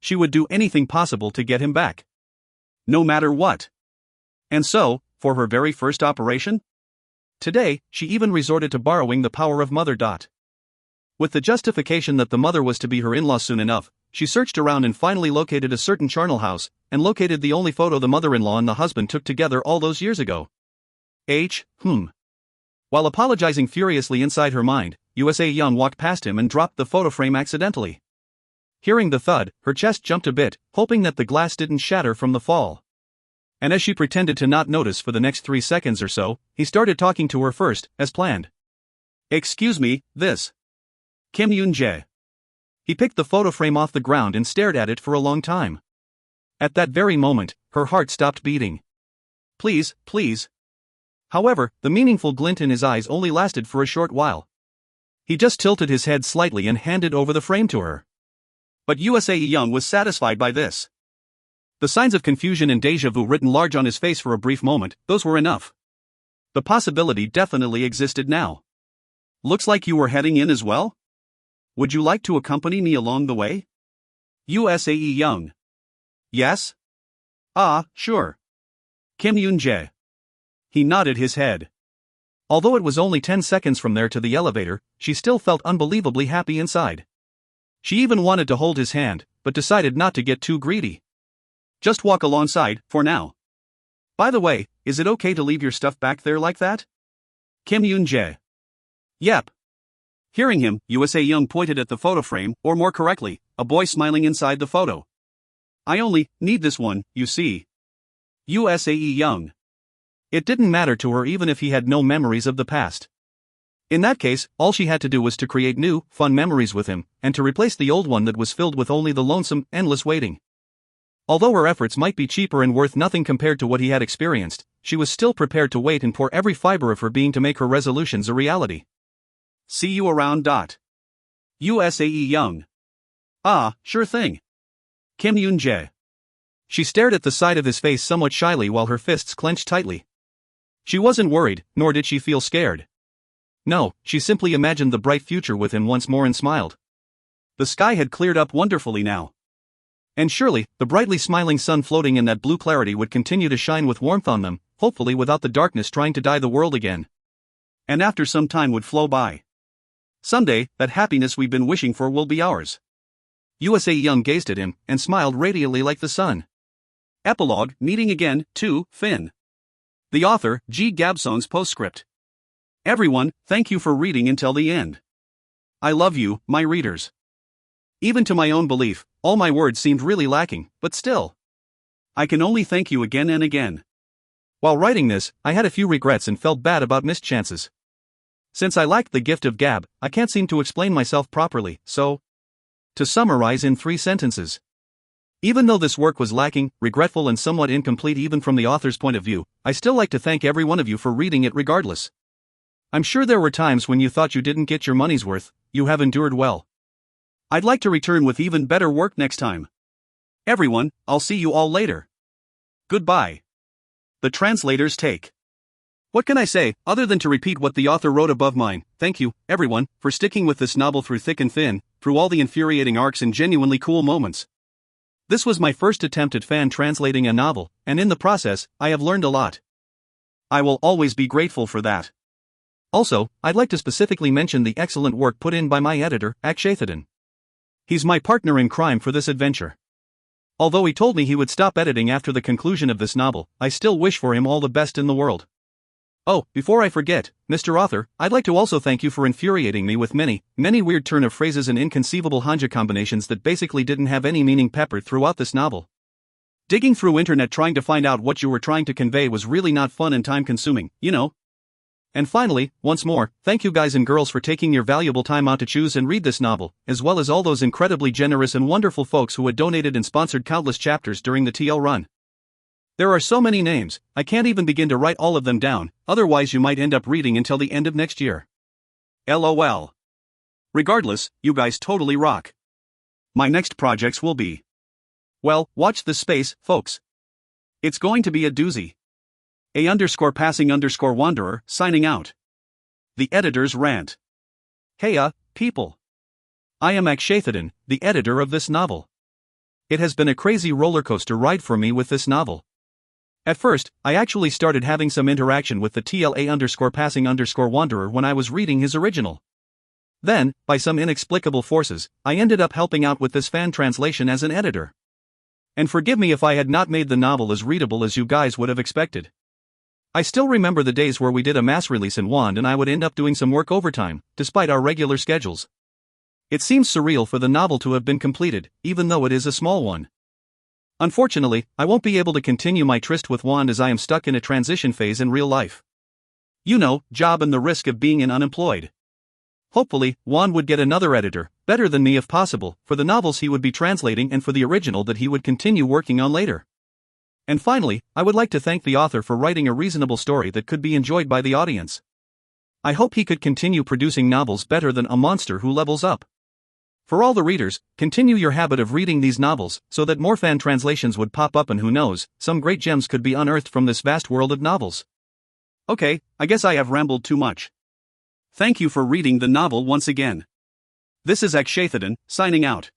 S1: She would do anything possible to get him back. No matter what. And so, for her very first operation? Today, she even resorted to borrowing the power of Mother. With the justification that the mother was to be her in-law soon enough, she searched around and finally located a certain charnel house, and located the only photo the mother-in-law and the husband took together all those years ago. While apologizing furiously inside her mind, USAE Young walked past him and dropped the photo frame accidentally. Hearing the thud, her chest jumped a bit, hoping that the glass didn't shatter from the fall. And as she pretended to not notice for the next 3 seconds or so, he started talking to her first, as planned. Excuse me, this. Kim Yoon-jae. He picked the photo frame off the ground and stared at it for a long time. At that very moment, her heart stopped beating. Please, please. However, the meaningful glint in his eyes only lasted for a short while. He just tilted his head slightly and handed over the frame to her. But USAE Young was satisfied by this. The signs of confusion and déjà vu written large on his face for a brief moment, those were enough. The possibility definitely existed now. Looks like you were heading in as well? Would you like to accompany me along the way? USAE Young. Yes? Sure. Kim Yoon-jae. He nodded his head. Although it was only 10 seconds from there to the elevator, she still felt unbelievably happy inside. She even wanted to hold his hand, but decided not to get too greedy. Just walk alongside, for now. By the way, is it okay to leave your stuff back there like that? Kim Yoon-jae. Yep. Hearing him, USAE Young pointed at the photo frame, or more correctly, a boy smiling inside the photo. I only need this one, you see. USAE Young. It didn't matter to her even if he had no memories of the past. In that case, all she had to do was to create new, fun memories with him, and to replace the old one that was filled with only the lonesome, endless waiting. Although her efforts might be cheaper and worth nothing compared to what he had experienced, she was still prepared to wait and pour every fiber of her being to make her resolutions a reality. See you around. USAE Young. Sure thing. Kim Yoon-jae. She stared at the side of his face somewhat shyly while her fists clenched tightly. She wasn't worried, nor did she feel scared. No, she simply imagined the bright future with him once more and smiled. The sky had cleared up wonderfully now. And surely, the brightly smiling sun floating in that blue clarity would continue to shine with warmth on them, hopefully without the darkness trying to dye the world again. And after some time would flow by. Someday, that happiness we've been wishing for will be ours. Sae-Jin gazed at him, and smiled radiantly like the sun. Epilogue, meeting again, 2, Finn. The author, G. Gabson's postscript. Everyone, thank you for reading until the end. I love you, my readers. Even to my own belief, all my words seemed really lacking, but still. I can only thank you again and again. While writing this, I had a few regrets and felt bad about missed chances. Since I lacked the gift of gab, I can't seem to explain myself properly, so. To summarize in 3 sentences. Even though this work was lacking, regretful and somewhat incomplete even from the author's point of view, I still like to thank every one of you for reading it regardless. I'm sure there were times when you thought you didn't get your money's worth. You have endured well. I'd like to return with even better work next time. Everyone, I'll see you all later. Goodbye. The translator's take. What can I say, other than to repeat what the author wrote above mine? Thank you, everyone, for sticking with this novel through thick and thin, through all the infuriating arcs and genuinely cool moments. This was my first attempt at fan translating a novel, and in the process, I have learned a lot. I will always be grateful for that. Also, I'd like to specifically mention the excellent work put in by my editor, Sae-Jin. He's my partner in crime for this adventure. Although he told me he would stop editing after the conclusion of this novel, I still wish for him all the best in the world. Oh, before I forget, Mr. Author, I'd like to also thank you for infuriating me with many weird turn of phrases and inconceivable hanja combinations that basically didn't have any meaning peppered throughout this novel. Digging through internet trying to find out what you were trying to convey was really not fun and time-consuming, you know. And finally, once more, thank you guys and girls for taking your valuable time out to choose and read this novel, as well as all those incredibly generous and wonderful folks who had donated and sponsored countless chapters during the TL run. There are so many names, I can't even begin to write all of them down, otherwise you might end up reading until the end of next year. LOL. Regardless, you guys totally rock. My next projects will be. Well, watch this space, folks. It's going to be a doozy. A_passing_wanderer, signing out. The editor's rant. Heya, people. I am Sae-Jin, the editor of this novel. It has been a crazy rollercoaster ride for me with this novel. At first, I actually started having some interaction with the TLA_passing_wanderer when I was reading his original. Then, by some inexplicable forces, I ended up helping out with this fan translation as an editor. And forgive me if I had not made the novel as readable as you guys would have expected. I still remember the days where we did a mass release in Wand and I would end up doing some work overtime, despite our regular schedules. It seems surreal for the novel to have been completed, even though it is a small one. Unfortunately, I won't be able to continue my tryst with Wand as I am stuck in a transition phase in real life. You know, job and the risk of being unemployed. Hopefully, Wand would get another editor, better than me if possible, for the novels he would be translating and for the original that he would continue working on later. And finally, I would like to thank the author for writing a reasonable story that could be enjoyed by the audience. I hope he could continue producing novels better than A Monster Who Levels Up. For all the readers, continue your habit of reading these novels, so that more fan translations would pop up and who knows, some great gems could be unearthed from this vast world of novels. Okay, I guess I have rambled too much. Thank you for reading the novel once again. This is Sae-Jin, signing out.